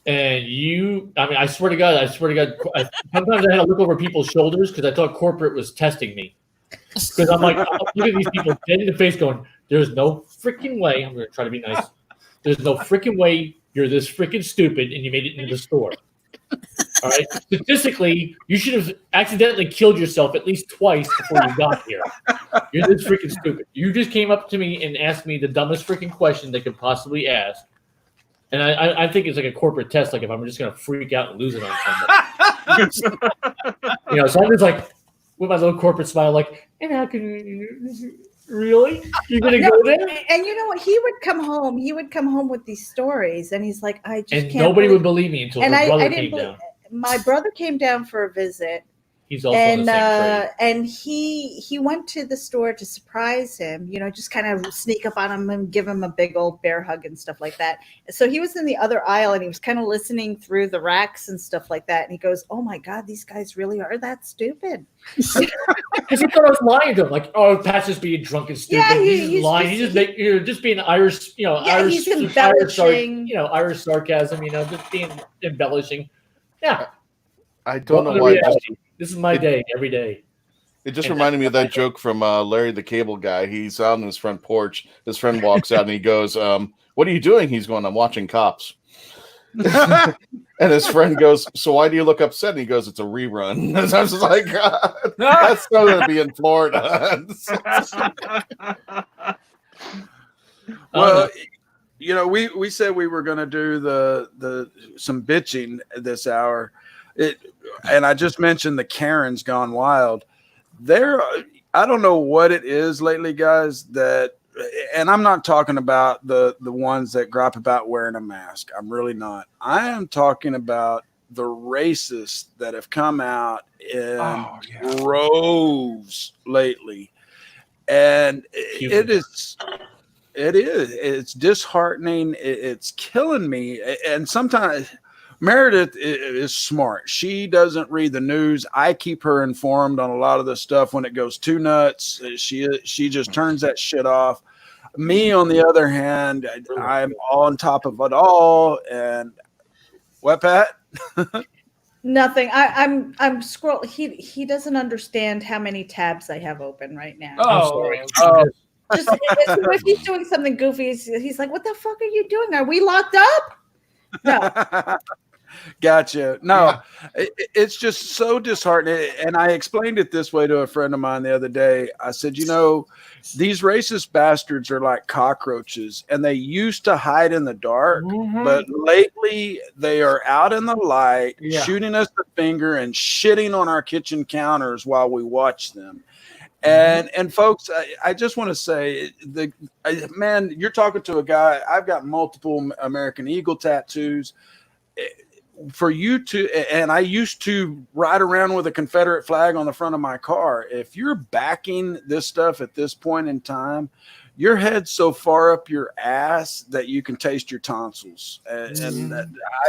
[SPEAKER 7] And I swear to God, sometimes I had to look over people's shoulders because I thought corporate was testing me. Because I'm like, look at these people dead in the face going, there's no freaking way. I'm going to try to be nice. There's no freaking way you're this freaking stupid and you made it into the store. All right. Statistically, you should have accidentally killed yourself at least twice before you got here. You're this freaking stupid. You just came up to me and asked me the dumbest freaking question they could possibly ask. And I think it's like a corporate test, like if I'm just going to freak out and lose it on somebody. So I'm just like, with my little corporate smile, like, and how can you really? You're going to go there?
[SPEAKER 3] And you know what? He would come home with these stories, and he's like, I just
[SPEAKER 7] and
[SPEAKER 3] can't.
[SPEAKER 7] Nobody would believe me until my brother came down.
[SPEAKER 3] My brother came down for a visit.
[SPEAKER 7] He's also in the same trade.
[SPEAKER 3] And he went to the store to surprise him, just kind of sneak up on him and give him a big old bear hug and stuff like that. So he was in the other aisle and he was kind of listening through the racks and stuff like that. And he goes, "Oh my God, these guys really are that stupid."
[SPEAKER 7] Because he thought I was lying to him, like, "Oh, Pat's just being drunk and stupid." Yeah, he's lying. He's just being Irish, Irish,
[SPEAKER 3] he's embellishing.
[SPEAKER 7] Irish sarcasm, just being embellishing. Yeah.
[SPEAKER 9] I don't know why.
[SPEAKER 7] This is my day every day.
[SPEAKER 9] It just reminded me of that joke from Larry the Cable Guy. He's out on his front porch. His friend walks out and he goes, "What are you doing?" He's going, "I'm watching Cops." And his friend goes, "So why do you look upset?" And he goes, "It's a rerun." And I was just like, God, that's still going to be in Florida.
[SPEAKER 1] Well, we said we were going to do the some bitching this hour. And I just mentioned the Karen's Gone Wild. I don't know what it is lately, guys, and I'm not talking about the ones that gripe about wearing a mask. I'm really not. I am talking about the racists that have come out in droves lately. And it's disheartening. It's killing me. And sometimes Meredith is smart. She doesn't read the news. I keep her informed on a lot of the stuff when it goes too nuts. She just turns that shit off. Me, on the other hand, I'm on top of it all. And what, Pat?
[SPEAKER 3] Nothing. I'm scrolling. He doesn't understand how many tabs I have open right now. Just if he's doing something goofy, he's like, "What the fuck are you doing? Are we locked up?" No.
[SPEAKER 1] Gotcha. No, it's just so disheartening. And I explained it this way to a friend of mine the other day. I said, these racist bastards are like cockroaches and they used to hide in the dark, but lately they are out in the light, shooting us the finger and shitting on our kitchen counters while we watch them. And folks, I just want to say, man, you're talking to a guy. I've got multiple American Eagle tattoos. For you to, and I used to ride around with a Confederate flag on the front of my car. If you're backing this stuff at this point in time, your head's so far up your ass that you can taste your tonsils. And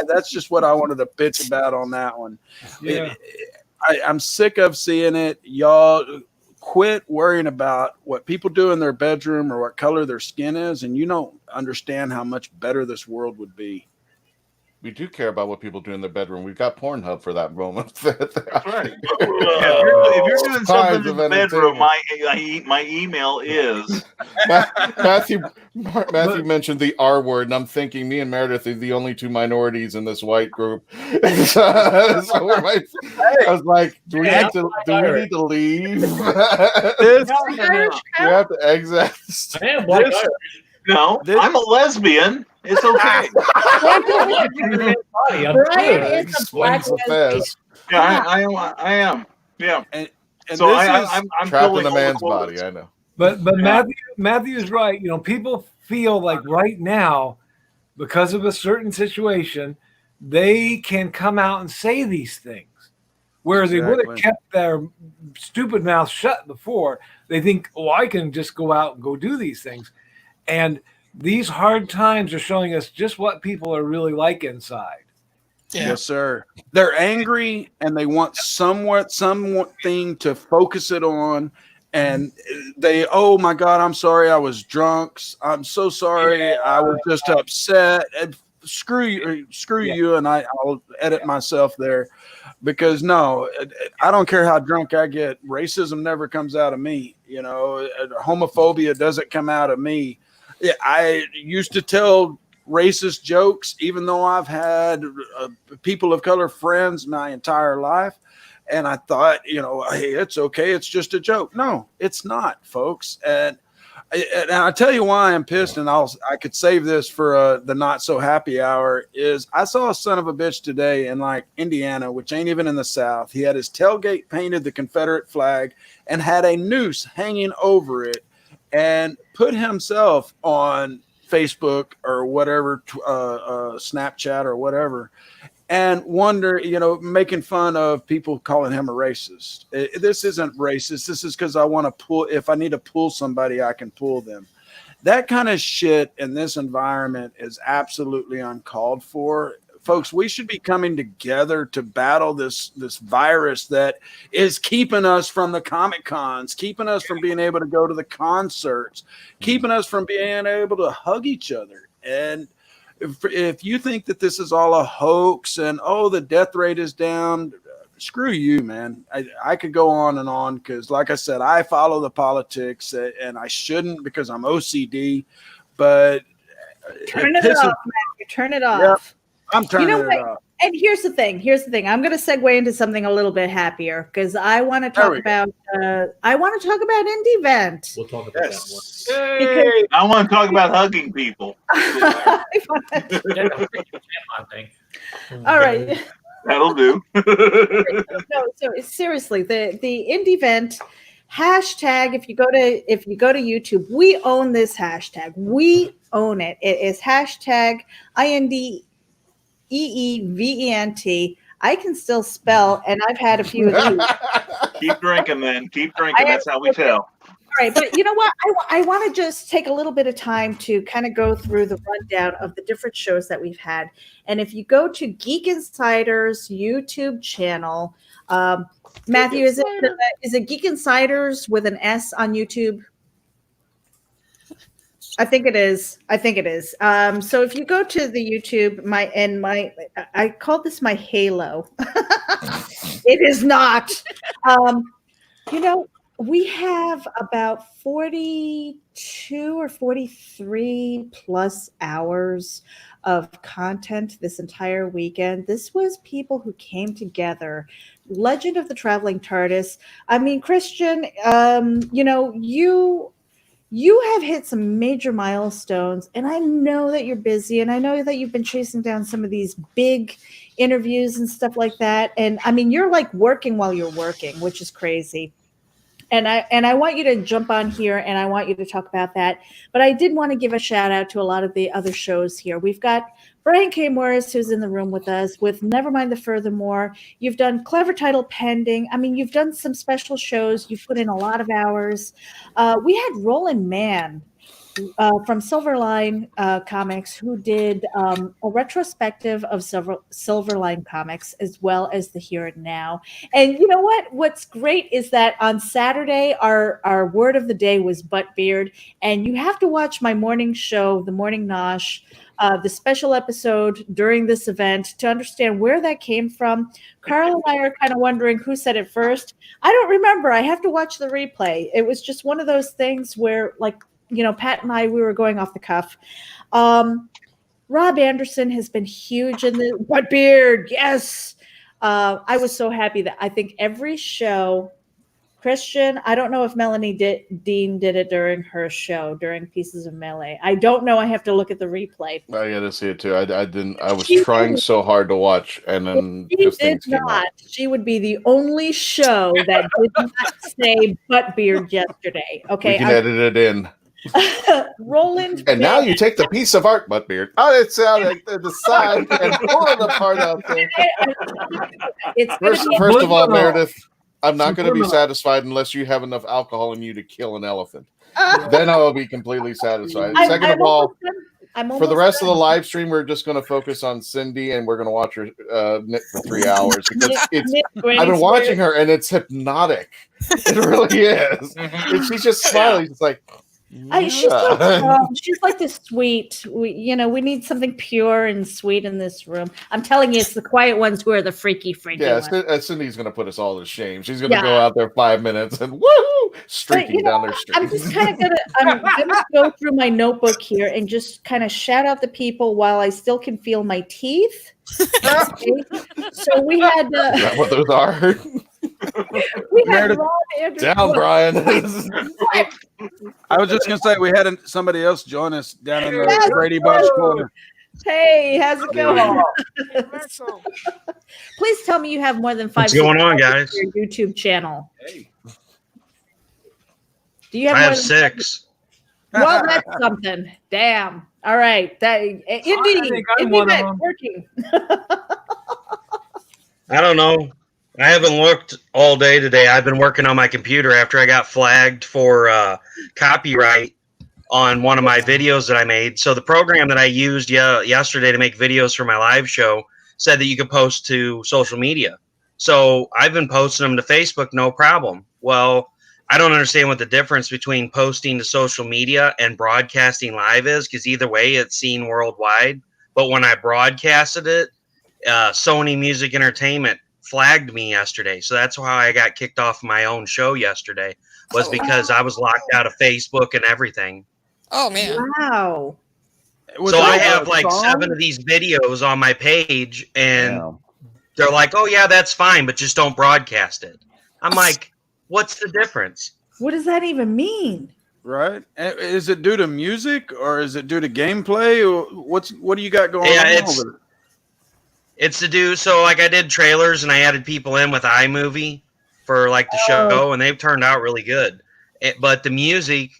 [SPEAKER 1] that's just what I wanted to bitch about on that one. Yeah. I'm sick of seeing it. Y'all quit worrying about what people do in their bedroom or what color their skin is, and you don't understand how much better this world would be.
[SPEAKER 9] We do care about what people do in their bedroom. We've got Pornhub for that moment. That's
[SPEAKER 4] right. If you're doing something in the bedroom, my email is
[SPEAKER 9] Matthew mentioned the R word, and I'm thinking me and Meredith are the only two minorities in this white group. So I was like, do we need to leave? We have to exit.
[SPEAKER 7] I am black.
[SPEAKER 4] No, I'm a lesbian. It's okay.
[SPEAKER 3] Brian is a black lesbian.
[SPEAKER 4] Yeah, I am. Yeah.
[SPEAKER 1] And
[SPEAKER 4] so
[SPEAKER 9] I'm trapped in a man's body. I know.
[SPEAKER 2] But Matthew's right. People feel like right now because of a certain situation, they can come out and say these things. Where they would have kept their stupid mouth shut before. They think, oh, I can just go out and go do these things. And these hard times are showing us just what people are really like inside.
[SPEAKER 1] Yeah. Yes, sir. They're angry and they want something to focus it on. And they, oh my God, I'm sorry I was drunk. I'm so sorry. I was just upset. And screw you. And I'll edit myself there. Because no, I don't care how drunk I get. Racism never comes out of me. You know, homophobia doesn't come out of me. I used to tell racist jokes, even though I've had people of color friends my entire life. And I thought, you know, hey, it's okay. It's just a joke. No, it's not, folks. And I'll tell you why I'm pissed, and I could save this for the not so happy hour. Is I saw a son of a bitch today in like Indiana, which ain't even in the South. He had his tailgate painted the Confederate flag and had a noose hanging over it, and put himself on Facebook or whatever, Snapchat or whatever, and wonder, you know, making fun of people calling him a racist. This isn't racist. This is because I want to pull. If I need to pull somebody, I can pull them. That kind of shit in this environment is absolutely uncalled for. Folks, we should be coming together to battle this virus that is keeping us from the Comic Cons, keeping us from being able to go to the concerts, keeping us from being able to hug each other. And if you think that this is all a hoax and, oh, the death rate is down, screw you, man. I could go on because, like I said, I follow the politics and I shouldn't because I'm OCD. But
[SPEAKER 3] turn it off, Matthew. Turn it off.
[SPEAKER 1] Yep, I'm turning it off.
[SPEAKER 3] And here's the thing. I'm going to segue into something a little bit happier because I want to talk about. I want to talk about Indie Event.
[SPEAKER 7] We'll talk about that more.
[SPEAKER 4] Hey, I want to talk about hugging people.
[SPEAKER 3] All right.
[SPEAKER 4] That'll do.
[SPEAKER 3] No, so seriously, the Indie Event hashtag. If you go to YouTube, we own this hashtag. We own it. It is hashtag iNDEE. EEVENT. I can still spell, and I've had a few of these.
[SPEAKER 4] Keep drinking, then. Keep drinking. That's how we tell.
[SPEAKER 3] All right, but you know what? I want to just take a little bit of time to kind of go through the rundown of the different shows that we've had. And if you go to Geek Insider's YouTube channel, Matthew, is it Geek Insiders with an S on YouTube? I think it is. So if you go to the YouTube, I called this my halo. It is not. You know, we have about 42 or 43 plus hours of content this entire weekend. This was people who came together. Legend of the Traveling TARDIS. I mean, Christian, you know, you have hit some major milestones, and I know that you're busy, and I know that you've been chasing down some of these big interviews and stuff like that. And I mean, you're like working while you're working, which is crazy. And I want you to jump on here, and I want you to talk about that. But I did want to give a shout out to a lot of the other shows here. We've got Brian K. Morris, who's in the room with us, with Nevermind the Furthermore. You've done Clever Title Pending. I mean, you've done some special shows. You've put in a lot of hours. We had Roland Mann from Silverline Comics, who did a retrospective of Silverline Comics, as well as the Here and Now. And you know what? What's great is that on Saturday, our word of the day was Buttbeard. And you have to watch my morning show, The Morning Nosh, the special episode during this event to understand where that came from. Carl and I are kind of wondering who said it first. I don't remember. I have to watch the replay. It was just one of those things where, like, you know, Pat and I, we were going off the cuff. Rob Anderson has been huge in the Buttbeard. Yes. I was so happy that I think every show, Christian, I don't know if Melanie Dean did it during her show, during Pieces of Melee. I don't know. I have to look at the replay.
[SPEAKER 9] I got to see it too. I didn't. I was trying so hard to watch, and then just things came out.
[SPEAKER 3] She would be the only show that did not say Buttbeard yesterday. Okay,
[SPEAKER 9] we can edit it in.
[SPEAKER 3] Roland.
[SPEAKER 9] And now you take the piece of art, Buttbeard. Oh, it's out at the side and pull it apart out there. First of all, Meredith, I'm not going to be satisfied unless you have enough alcohol in you to kill an elephant. Then I will be completely satisfied. Second of all, for the rest of the live stream, we're just going to focus on Cindy, and we're going to watch her knit for 3 hours. Because I've been watching her, and it's hypnotic. It really is. And she's just smiling. It's like,
[SPEAKER 3] she's like this sweet. We need something pure and sweet in this room. I'm telling you, it's the quiet ones who are the freaky ones.
[SPEAKER 9] Cindy's going to put us all to shame. She's going to go out there 5 minutes and woo, streaking down their street.
[SPEAKER 3] I'm just kind of gonna go through my notebook here and just kind of shout out the people while I still can feel my teeth. Okay. So we had.
[SPEAKER 9] Is that what those are?
[SPEAKER 3] We had
[SPEAKER 9] down, Brian.
[SPEAKER 1] I was just gonna say we had somebody else join us down in the Brady Bunch corner.
[SPEAKER 3] Hey, how's it going? Please tell me you have more than 5.
[SPEAKER 11] What's going on, guys?
[SPEAKER 3] Your YouTube channel.
[SPEAKER 1] Hey.
[SPEAKER 3] Do you have?
[SPEAKER 11] I have 6.
[SPEAKER 3] Well, that's something. Damn. All right. Indeed, working.
[SPEAKER 11] I don't know. I haven't looked all day today. I've been working on my computer after I got flagged for copyright on one of my videos that I made. So the program that I used yesterday to make videos for my live show said that you could post to social media. So I've been posting them to Facebook, no problem. Well, I don't understand what the difference between posting to social media and broadcasting live is, because either way it's seen worldwide. But when I broadcasted it, Sony Music Entertainment flagged me yesterday. So that's how I got kicked off my own show yesterday, was because I was locked out of Facebook and everything.
[SPEAKER 8] Oh, man.
[SPEAKER 3] Wow.
[SPEAKER 11] So I have like 7 of these videos on my page, and they're like, oh, yeah, that's fine, but just don't broadcast it. I'm like, what's the difference?
[SPEAKER 3] What does that even mean?
[SPEAKER 1] Right? Is it due to music or is it due to gameplay? Or what do you got going on over there?
[SPEAKER 11] It's to do, so like I did trailers and I added people in with iMovie for like the show, and they've turned out really good. But the music,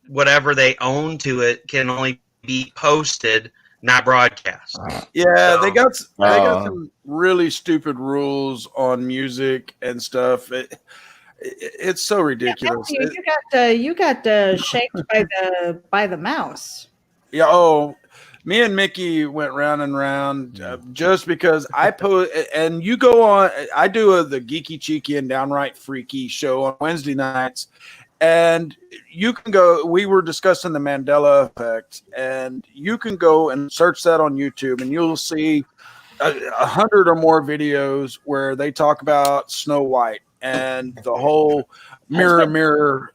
[SPEAKER 11] whatever they own to it can only be posted, not broadcast.
[SPEAKER 1] Yeah, they got some really stupid rules on music and stuff. It's so ridiculous.
[SPEAKER 3] You got shanked by the mouse.
[SPEAKER 1] Yeah. Oh, me and Mickey went round and round just because I and you go on. I do the Geeky Cheeky and Downright Freaky show on Wednesday nights, and you can go. We were discussing the Mandela effect, and you can go and search that on YouTube, and you'll see 100 or more videos where they talk about Snow White and the whole mirror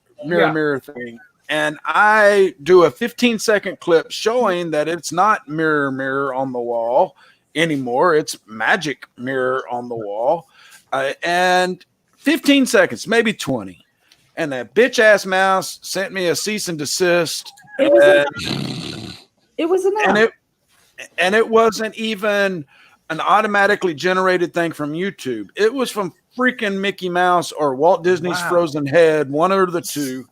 [SPEAKER 1] thing. And I do a 15-second clip showing that it's not mirror on the wall anymore. It's magic mirror on the wall. And 15 seconds, maybe 20. And that bitch-ass mouse sent me a cease and desist.
[SPEAKER 3] It was enough. And it wasn't even an automatically generated thing from YouTube. It was from freaking Mickey Mouse or Walt Disney's Frozen Head, one or the two.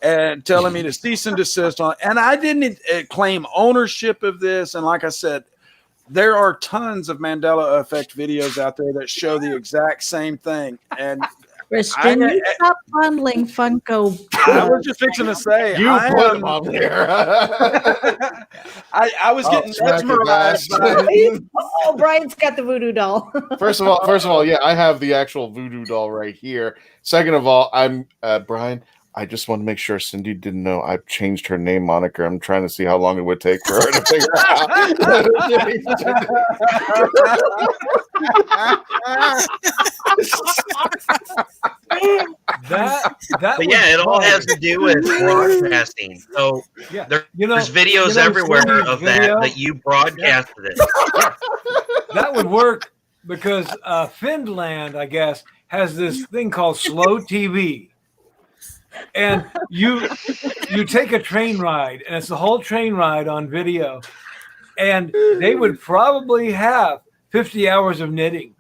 [SPEAKER 3] And telling me to cease and desist on, and I didn't claim ownership of this. And like I said, there are tons of Mandela Effect videos out there that show the exact same thing. And Christian, you stop bundling Funko.
[SPEAKER 1] I was just fixing to say,
[SPEAKER 9] you put them up there.
[SPEAKER 1] I was getting mesmerized.
[SPEAKER 3] Oh, Brian's got the voodoo doll.
[SPEAKER 9] First of all, yeah, I have the actual voodoo doll right here. Second of all, I'm Brian. I just want to make sure Cindy didn't know I've changed her name moniker. I'm trying to see how long it would take for her to figure out.
[SPEAKER 11] It all has to do with broadcasting. So there's videos everywhere of that you broadcasted it.
[SPEAKER 2] That would work because Finland, I guess, has this thing called slow TV. And you take a train ride, and it's the whole train ride on video, and they would probably have 50 hours of knitting.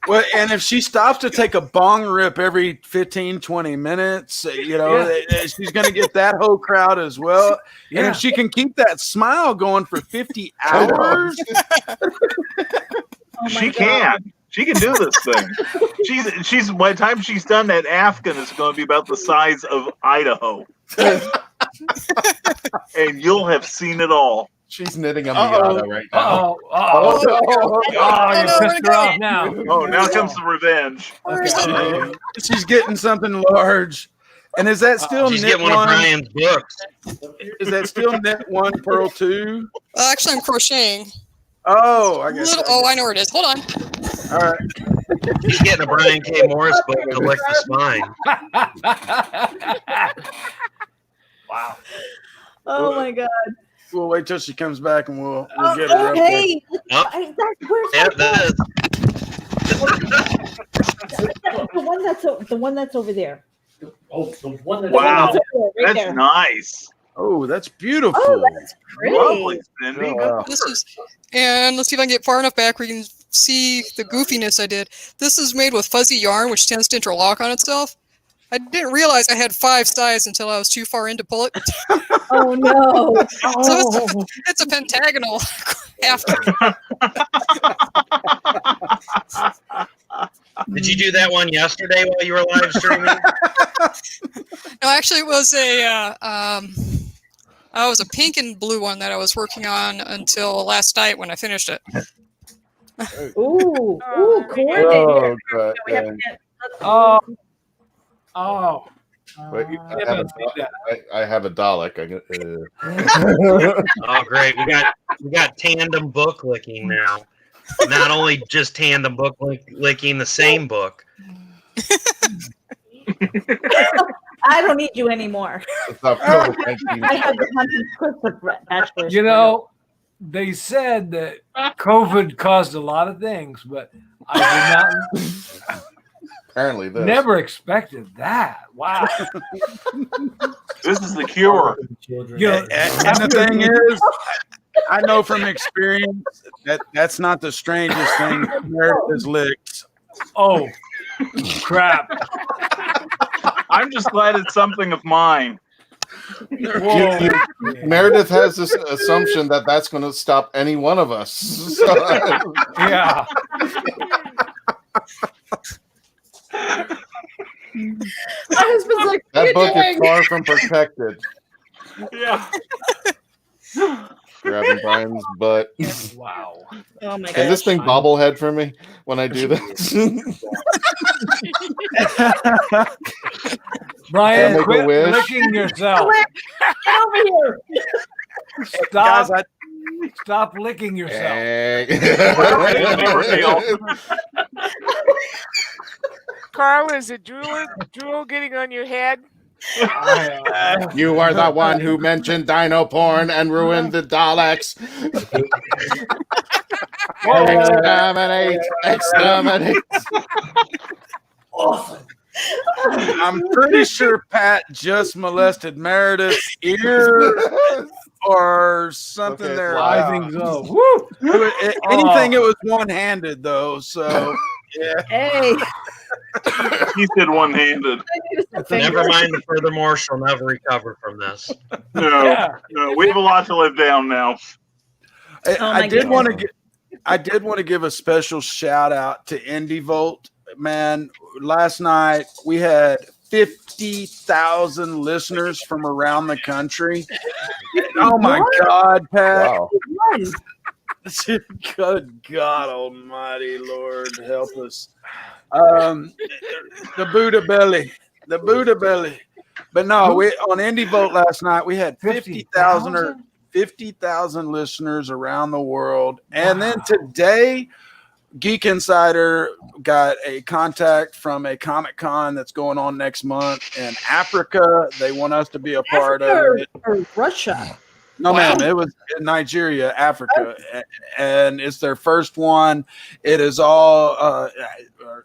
[SPEAKER 1] Well, and if she stops to take a bong rip every 15, 20 minutes, she's going to get that whole crowd as well. Yeah. And if she can keep that smile going for 50 hours,
[SPEAKER 4] she can. She can do this thing. She's by the time she's done, that Afghan is going to be about the size of Idaho. And you'll have seen it all.
[SPEAKER 9] She's knitting a Miata right now.
[SPEAKER 2] You pissed her off now.
[SPEAKER 4] Oh, now comes the revenge.
[SPEAKER 1] Okay. She's getting something large. And is that still
[SPEAKER 11] She's
[SPEAKER 1] knit
[SPEAKER 11] getting one of Brian's books.
[SPEAKER 1] Is that still knit 1, purl 2?
[SPEAKER 8] Actually, I'm crocheting.
[SPEAKER 1] Oh, I guess.
[SPEAKER 8] I know where it is. Hold on.
[SPEAKER 1] All right.
[SPEAKER 11] He's getting a Brian K. Morris book to lick the spine.
[SPEAKER 2] Wow.
[SPEAKER 3] Oh my God.
[SPEAKER 1] We'll wait till she comes back and we'll get her up
[SPEAKER 3] hey,
[SPEAKER 11] Oh.
[SPEAKER 3] where's the one that's over there?
[SPEAKER 7] Oh, the one that.
[SPEAKER 4] Wow,
[SPEAKER 3] Right
[SPEAKER 4] that's
[SPEAKER 3] there.
[SPEAKER 4] nice.
[SPEAKER 1] Oh, that's beautiful.
[SPEAKER 3] Oh, that's pretty.
[SPEAKER 4] Lovely, Cindy.
[SPEAKER 8] This is, and let's see if I can get far enough back where you can see the goofiness I did. This is made with fuzzy yarn, which tends to interlock on itself. I didn't realize I had 5 sides until I was too far in to pull it.
[SPEAKER 3] Oh no!
[SPEAKER 8] So it's a pentagonal after.
[SPEAKER 11] Did you do that one yesterday while you were live streaming?
[SPEAKER 8] No, actually, it was a pink and blue one that I was working on until last night when I finished it.
[SPEAKER 3] Ooh,
[SPEAKER 9] Oh,
[SPEAKER 3] coordinated.
[SPEAKER 9] good. Wait, I have a Dalek.
[SPEAKER 11] Oh, great! We got tandem book licking now. Not only just tandem book licking the same book.
[SPEAKER 3] I don't need you anymore. I have the hunting
[SPEAKER 2] they said that COVID caused a lot of things, but I did not.
[SPEAKER 9] Apparently,
[SPEAKER 2] never expected that. Wow.
[SPEAKER 4] This is the cure.
[SPEAKER 1] And the thing is, I know from experience that that's not the strangest thing Meredith has licked.
[SPEAKER 2] Oh, crap.
[SPEAKER 4] I'm just glad it's something of mine.
[SPEAKER 9] Meredith has this assumption that that's going to stop any one of us. So,
[SPEAKER 2] yeah.
[SPEAKER 3] My husband's like,
[SPEAKER 9] that book is far from protected.
[SPEAKER 4] Yeah.
[SPEAKER 9] Grabbing Brian's butt.
[SPEAKER 2] Wow.
[SPEAKER 3] Oh my god.
[SPEAKER 9] Can this thing bobblehead for me when I do this?
[SPEAKER 2] Brian, quit licking yourself.
[SPEAKER 3] Get over here.
[SPEAKER 2] Stop. Stop licking yourself.
[SPEAKER 5] Carl, is it drool getting on your head?
[SPEAKER 9] You are the one who mentioned dino porn and ruined the Daleks. Exterminate.
[SPEAKER 3] Awesome.
[SPEAKER 1] I'm pretty sure Pat just molested Meredith's ear or something there.
[SPEAKER 2] I think so. Woo!
[SPEAKER 1] Anything, it was one-handed though, so yeah.
[SPEAKER 3] Hey.
[SPEAKER 4] He said one-handed.
[SPEAKER 11] Never mind the furthermore, she'll never recover from this.
[SPEAKER 4] No, we have a lot to live down now.
[SPEAKER 1] I did want to give a special shout out to Indie Volt. Man, last night we had 50,000 listeners from around the country. Oh my God, Pat.
[SPEAKER 9] Wow.
[SPEAKER 1] Good God Almighty, Lord help us. The Buddha belly. But no, on Indie Vote last night we had 50,000 listeners around the world. And then today, Geek Insider got a contact from a Comic-Con that's going on next month in Africa. They want us to be a part of it.
[SPEAKER 3] Or Russia.
[SPEAKER 1] No, ma'am. It was in Nigeria, Africa, and it's their first one. It is all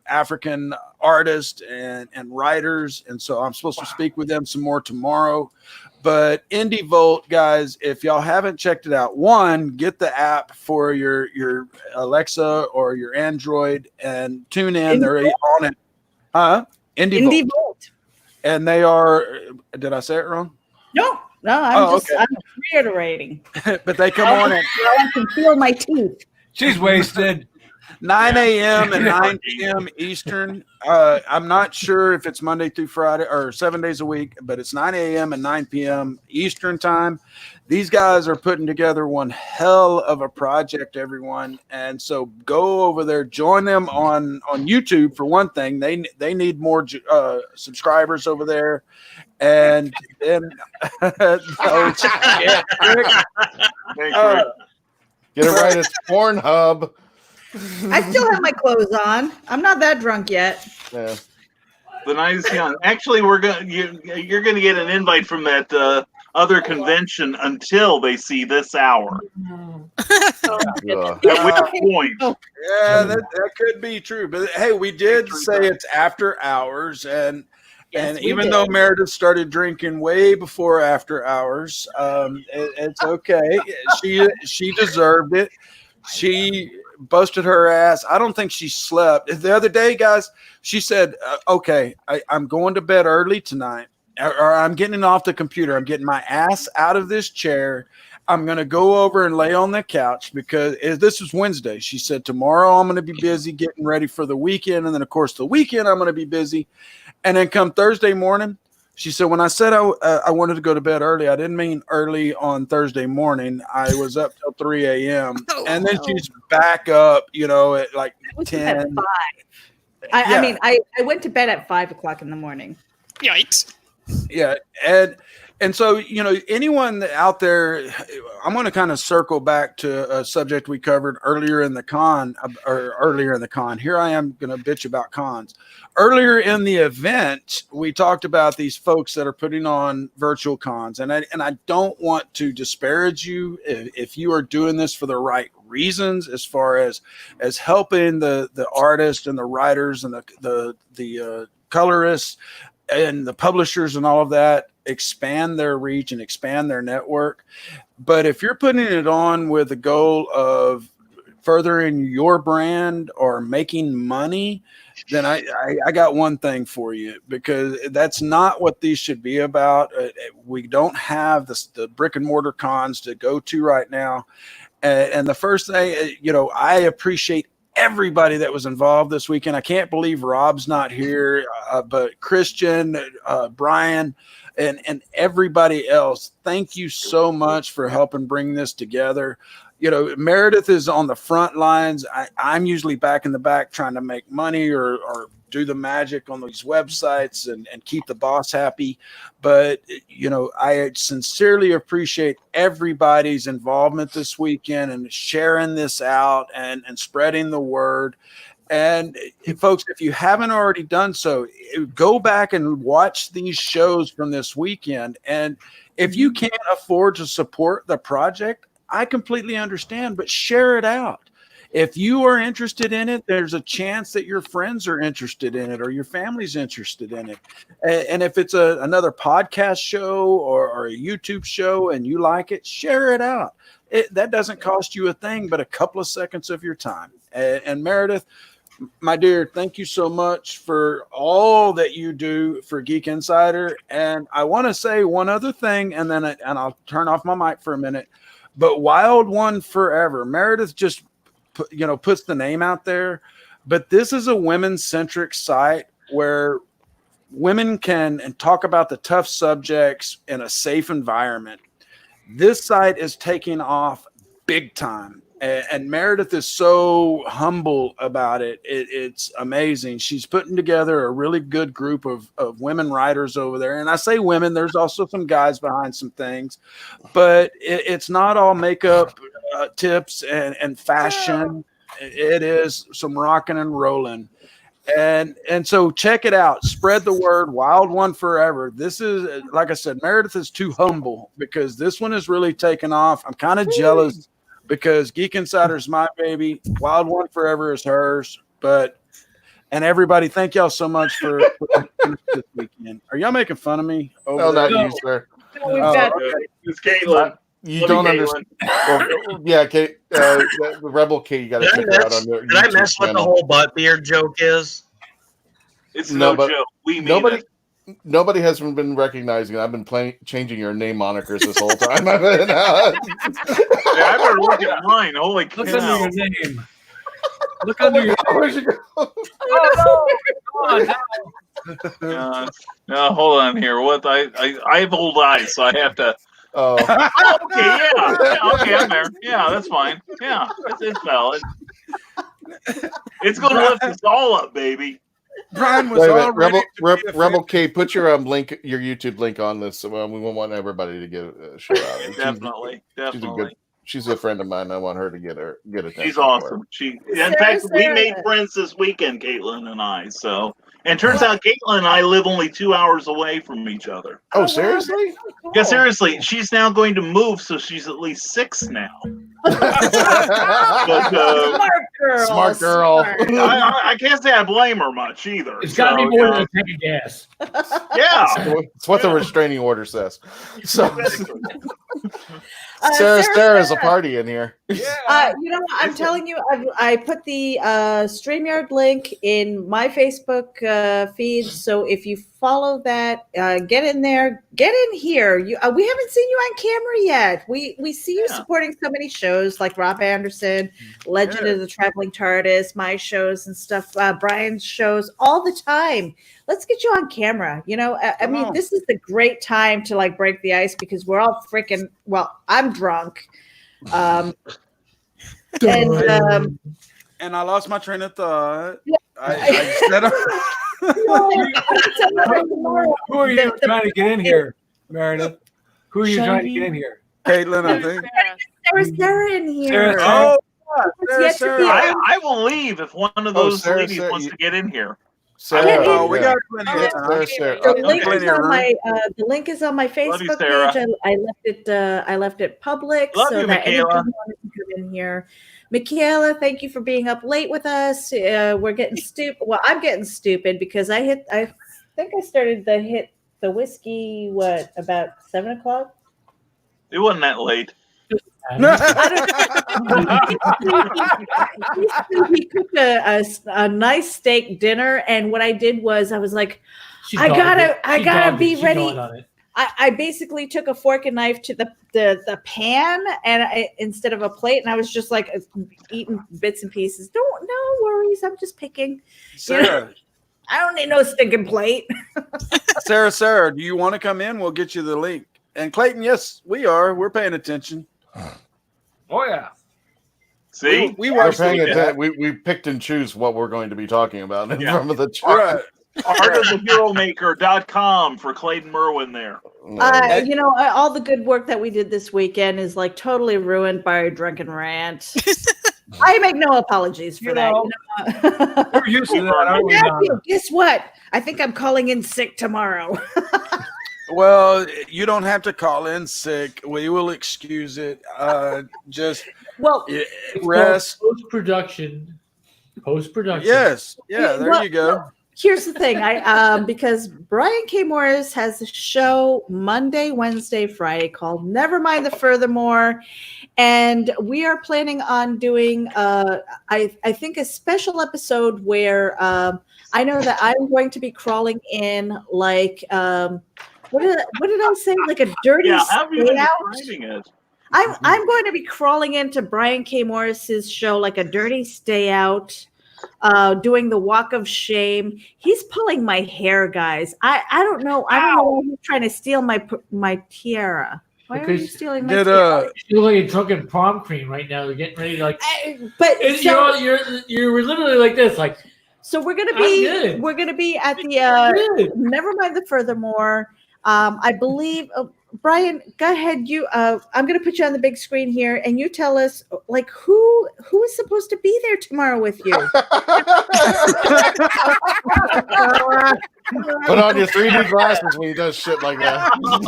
[SPEAKER 1] African artists and writers, and so I'm supposed to speak with them some more tomorrow. But Indie Volt, guys, if y'all haven't checked it out, one, get the app for your Alexa or your Android and tune in. They're on it. Indie Volt. And they are, did I say it wrong?
[SPEAKER 3] No, I'm reiterating.
[SPEAKER 1] But they come on at
[SPEAKER 3] I can feel my teeth.
[SPEAKER 2] She's wasted.
[SPEAKER 1] 9 a.m. and 9 p.m. Eastern. I'm not sure if it's Monday through Friday or 7 days a week, but it's 9 a.m. and 9 p.m. Eastern time. These guys are putting together one hell of a project, everyone. And so go over there, join them on YouTube for one thing. They need more subscribers over there. And then
[SPEAKER 9] Get it right. It's Pornhub.
[SPEAKER 3] I still have my clothes on. I'm not that drunk yet.
[SPEAKER 9] Yeah.
[SPEAKER 4] The night is young. Actually, you're gonna get an invite from that other convention until they see this hour. At which point?
[SPEAKER 1] Yeah, that could be true. But hey, we did say it's after hours, and even though Meredith started drinking way before after hours, it's okay. She deserved it. She busted her ass. I don't think she slept. The other day, guys, she said, okay, I'm going to bed early tonight, or I'm getting off the computer. I'm getting my ass out of this chair. I'm going to go over and lay on the couch because this was Wednesday. She said, tomorrow I'm going to be busy getting ready for the weekend. And then, of course, the weekend I'm going to be busy. And then come Thursday morning, she said, when I said I wanted to go to bed early, I didn't mean early on Thursday morning. I was up till 3 a.m. And then she's back up, at like 10.
[SPEAKER 3] At 5. I went to bed at 5 o'clock in the morning.
[SPEAKER 8] Yikes.
[SPEAKER 1] Yeah. And so, anyone out there, I'm going to kind of circle back to a subject we covered earlier in the con. Here I am going to bitch about cons. Earlier in the event, we talked about these folks that are putting on virtual cons. And I don't want to disparage you if you are doing this for the right reasons, as far as helping the artists and the writers and the colorists and the publishers and all of that expand their reach and expand their network. But if you're putting it on with the goal of furthering your brand or making money, then I got one thing for you, because that's not what these should be about. We don't have the brick and mortar cons to go to right now. And the first thing, I appreciate everybody that was involved this weekend. I can't believe Rob's not here, but Christian, Brian, and everybody else, thank you so much for helping bring this together. Meredith is on the front lines. I'm usually back in the back trying to make money or do the magic on these websites and keep the boss happy. But, I sincerely appreciate everybody's involvement this weekend and sharing this out and spreading the word. And folks, if you haven't already done so, go back and watch these shows from this weekend. And if you can't afford to support the project, I completely understand, but share it out. If you are interested in it, there's a chance that your friends are interested in it or your family's interested in it. And if it's another podcast show or a YouTube show and you like it, share it out. That doesn't cost you a thing but a couple of seconds of your time. And Meredith, my dear, thank you so much for all that you do for Geek Insider. And I want to say one other thing, and I'll turn off my mic for a minute. But Wild One Forever, Meredith just puts the name out there, but this is a women-centric site where women can talk about the tough subjects in a safe environment. This site is taking off big time. And Meredith is so humble about it. It's amazing. She's putting together a really good group of women writers over there. And I say women, there's also some guys behind some things, but it's not all makeup tips and fashion. It is some rocking and rolling. And so check it out. Spread the word. Wild One Forever. This is, like I said, Meredith is too humble because this one is really taking off. I'm kind of jealous, because Geek Insider is my baby. Wild One Forever is hers. And everybody, thank y'all so much for this weekend. Are y'all making fun of me?
[SPEAKER 9] No, not you, sir.
[SPEAKER 3] We've got
[SPEAKER 4] it's Caitlin.
[SPEAKER 9] You don't understand. Well, yeah, Kate, the Rebel Kate, you got to check her out on their
[SPEAKER 11] Did I
[SPEAKER 9] YouTube
[SPEAKER 11] miss what the
[SPEAKER 9] channel.
[SPEAKER 11] whole butt beard joke is?
[SPEAKER 4] It's no joke. We mean it.
[SPEAKER 9] Nobody has been recognizing it. I've been changing your name monikers this whole time.
[SPEAKER 4] Yeah, I better look at mine. Holy cow.
[SPEAKER 2] Look under your name. Look under your name.
[SPEAKER 9] Where'd you go?
[SPEAKER 2] Oh,
[SPEAKER 4] no, hold on here. What I have old eyes, so I have to.
[SPEAKER 9] Oh.
[SPEAKER 4] Okay, yeah. Okay, I'm there. Yeah, that's fine. Yeah, it's valid. It's going to lift us all up, baby.
[SPEAKER 1] Brian was all ready.
[SPEAKER 9] Rebel K, put your link, your YouTube link on this. We want everybody to get a shout out.
[SPEAKER 4] Definitely.
[SPEAKER 9] She's a friend of mine. I want her to get attention.
[SPEAKER 4] She's awesome. In fact, we made friends this weekend, Caitlin and I. So, and turns out Caitlin and I live only 2 hours away from each other.
[SPEAKER 9] Oh, seriously?
[SPEAKER 4] Yeah, seriously. She's now going to move, so she's at least 6 now.
[SPEAKER 9] Smart girl.
[SPEAKER 4] I can't say I blame her much either.
[SPEAKER 7] It's got to be more than a tank of gas.
[SPEAKER 4] Yeah.
[SPEAKER 9] It's what the restraining order says. So, Sarah's a party in here.
[SPEAKER 3] You know what? I'm telling you, I put the StreamYard link in my Facebook feed. So if you follow that, get in there, get in here. We haven't seen you on camera yet. We see you supporting so many shows like Rob Anderson, Legend of the Traveling TARDIS, my shows and stuff, Brian's shows all the time. Let's get you on camera. You know, I mean, this is the great time to like break the ice because we're all freaking, well, I'm drunk. And
[SPEAKER 1] I lost my train of thought.
[SPEAKER 2] Who are you trying to get in here, Meredith? Who are you trying to get in here?
[SPEAKER 1] Caitlin, I think.
[SPEAKER 3] There's Sarah in here.
[SPEAKER 1] Sarah.
[SPEAKER 4] I will leave if one of those ladies wants to get in here.
[SPEAKER 9] Sarah,
[SPEAKER 1] we got
[SPEAKER 3] the link is on my Facebook page. I left it public so that anyone who wanted to come in here. Michaela, thank you for being up late with us. We're getting stupid. Well, I'm getting stupid because I think I started to hit the whiskey about 7 o'clock.
[SPEAKER 4] It wasn't that late.
[SPEAKER 3] He cooked a nice steak dinner, and what I did was I was like, I gotta be ready. I basically took a fork and knife to the pan and instead of a plate, and I was just like eating bits and pieces. No worries, I'm just picking.
[SPEAKER 1] Sarah,
[SPEAKER 3] you know, I don't need no stinking plate.
[SPEAKER 1] Sarah, do you want to come in? We'll get you the link. And Clayton, yes, we are. We're paying attention.
[SPEAKER 2] Oh yeah.
[SPEAKER 4] See,
[SPEAKER 9] we're paying attention. We picked and choose what we're going to be talking about in front of the chat.
[SPEAKER 4] Right. ArtofTheHeroMaker.com for Clayton Merwin there.
[SPEAKER 3] You know, all the good work that we did this weekend is like totally ruined by a drunken rant. I make no apologies for that.
[SPEAKER 2] We're used to that.
[SPEAKER 3] Guess what? I think I'm calling in sick tomorrow.
[SPEAKER 1] Well, you don't have to call in sick. We will excuse it. Just rest.
[SPEAKER 7] Post-production.
[SPEAKER 1] Yes. Yeah, there you go.
[SPEAKER 3] Here's the thing. Because Brian K. Morris has a show Monday, Wednesday, Friday called Never Mind the Furthermore. And we are planning on doing, I think, a special episode where I know that I'm going to be crawling in like, what did I say? Like a dirty stay out? I'm going to be crawling into Brian K. Morris's show like a dirty stay out. Doing the walk of shame. He's pulling my hair, guys. I don't know. I don't know why he's trying to steal my tiara. Why are you stealing my tiara?
[SPEAKER 7] You're like a drunken prom queen right now. You're getting ready to like. You're literally like this, like.
[SPEAKER 3] So we're gonna be at the Never Mind the Furthermore. I believe. Brian, go ahead. I'm going to put you on the big screen here, and you tell us, like, who is supposed to be there tomorrow with you?
[SPEAKER 9] Put on your 3D glasses when he does shit like that.
[SPEAKER 4] No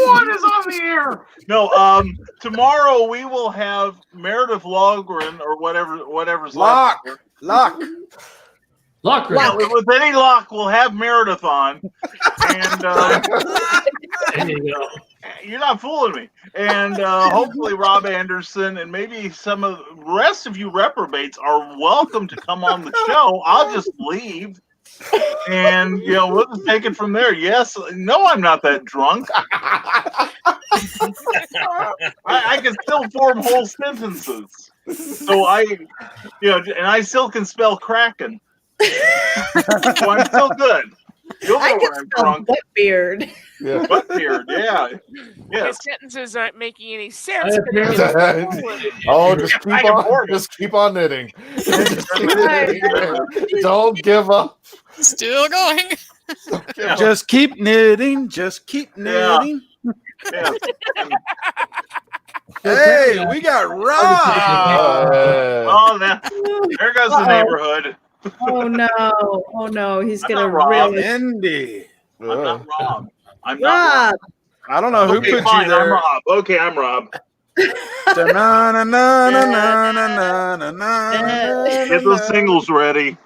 [SPEAKER 4] one is on the air. No, tomorrow we will have Meredith Loughran or whatever's
[SPEAKER 1] Lock.
[SPEAKER 4] Yeah, with any luck, we'll have Meredith on. And
[SPEAKER 7] There you go.
[SPEAKER 4] you're not fooling me. And hopefully Rob Anderson and maybe some of the rest of you reprobates are welcome to come on the show. I'll just leave. And we'll just take it from there. Yes, no, I'm not that drunk. I can still form whole sentences. So and I still can spell Kraken. So I'm still good. You'll know when I'm drunk.
[SPEAKER 3] Butt beard.
[SPEAKER 9] Yeah.
[SPEAKER 4] Butt beard, yeah.
[SPEAKER 5] His sentences aren't making any sense.
[SPEAKER 9] Oh, just keep on knitting. Don't give up.
[SPEAKER 8] Still going.
[SPEAKER 1] Just keep knitting. Just keep knitting.
[SPEAKER 4] Yeah.
[SPEAKER 1] Hey, we got Rob.
[SPEAKER 4] Oh, there goes the neighborhood.
[SPEAKER 3] Oh no! He's gonna
[SPEAKER 4] Rob.
[SPEAKER 3] really.
[SPEAKER 1] Indy.
[SPEAKER 4] I'm not Rob. I'm
[SPEAKER 3] Rob.
[SPEAKER 4] not Rob.
[SPEAKER 1] I don't know who
[SPEAKER 4] Okay,
[SPEAKER 1] put
[SPEAKER 4] fine,
[SPEAKER 1] you there.
[SPEAKER 4] I'm Rob. Okay, I'm Rob. Get those singles ready.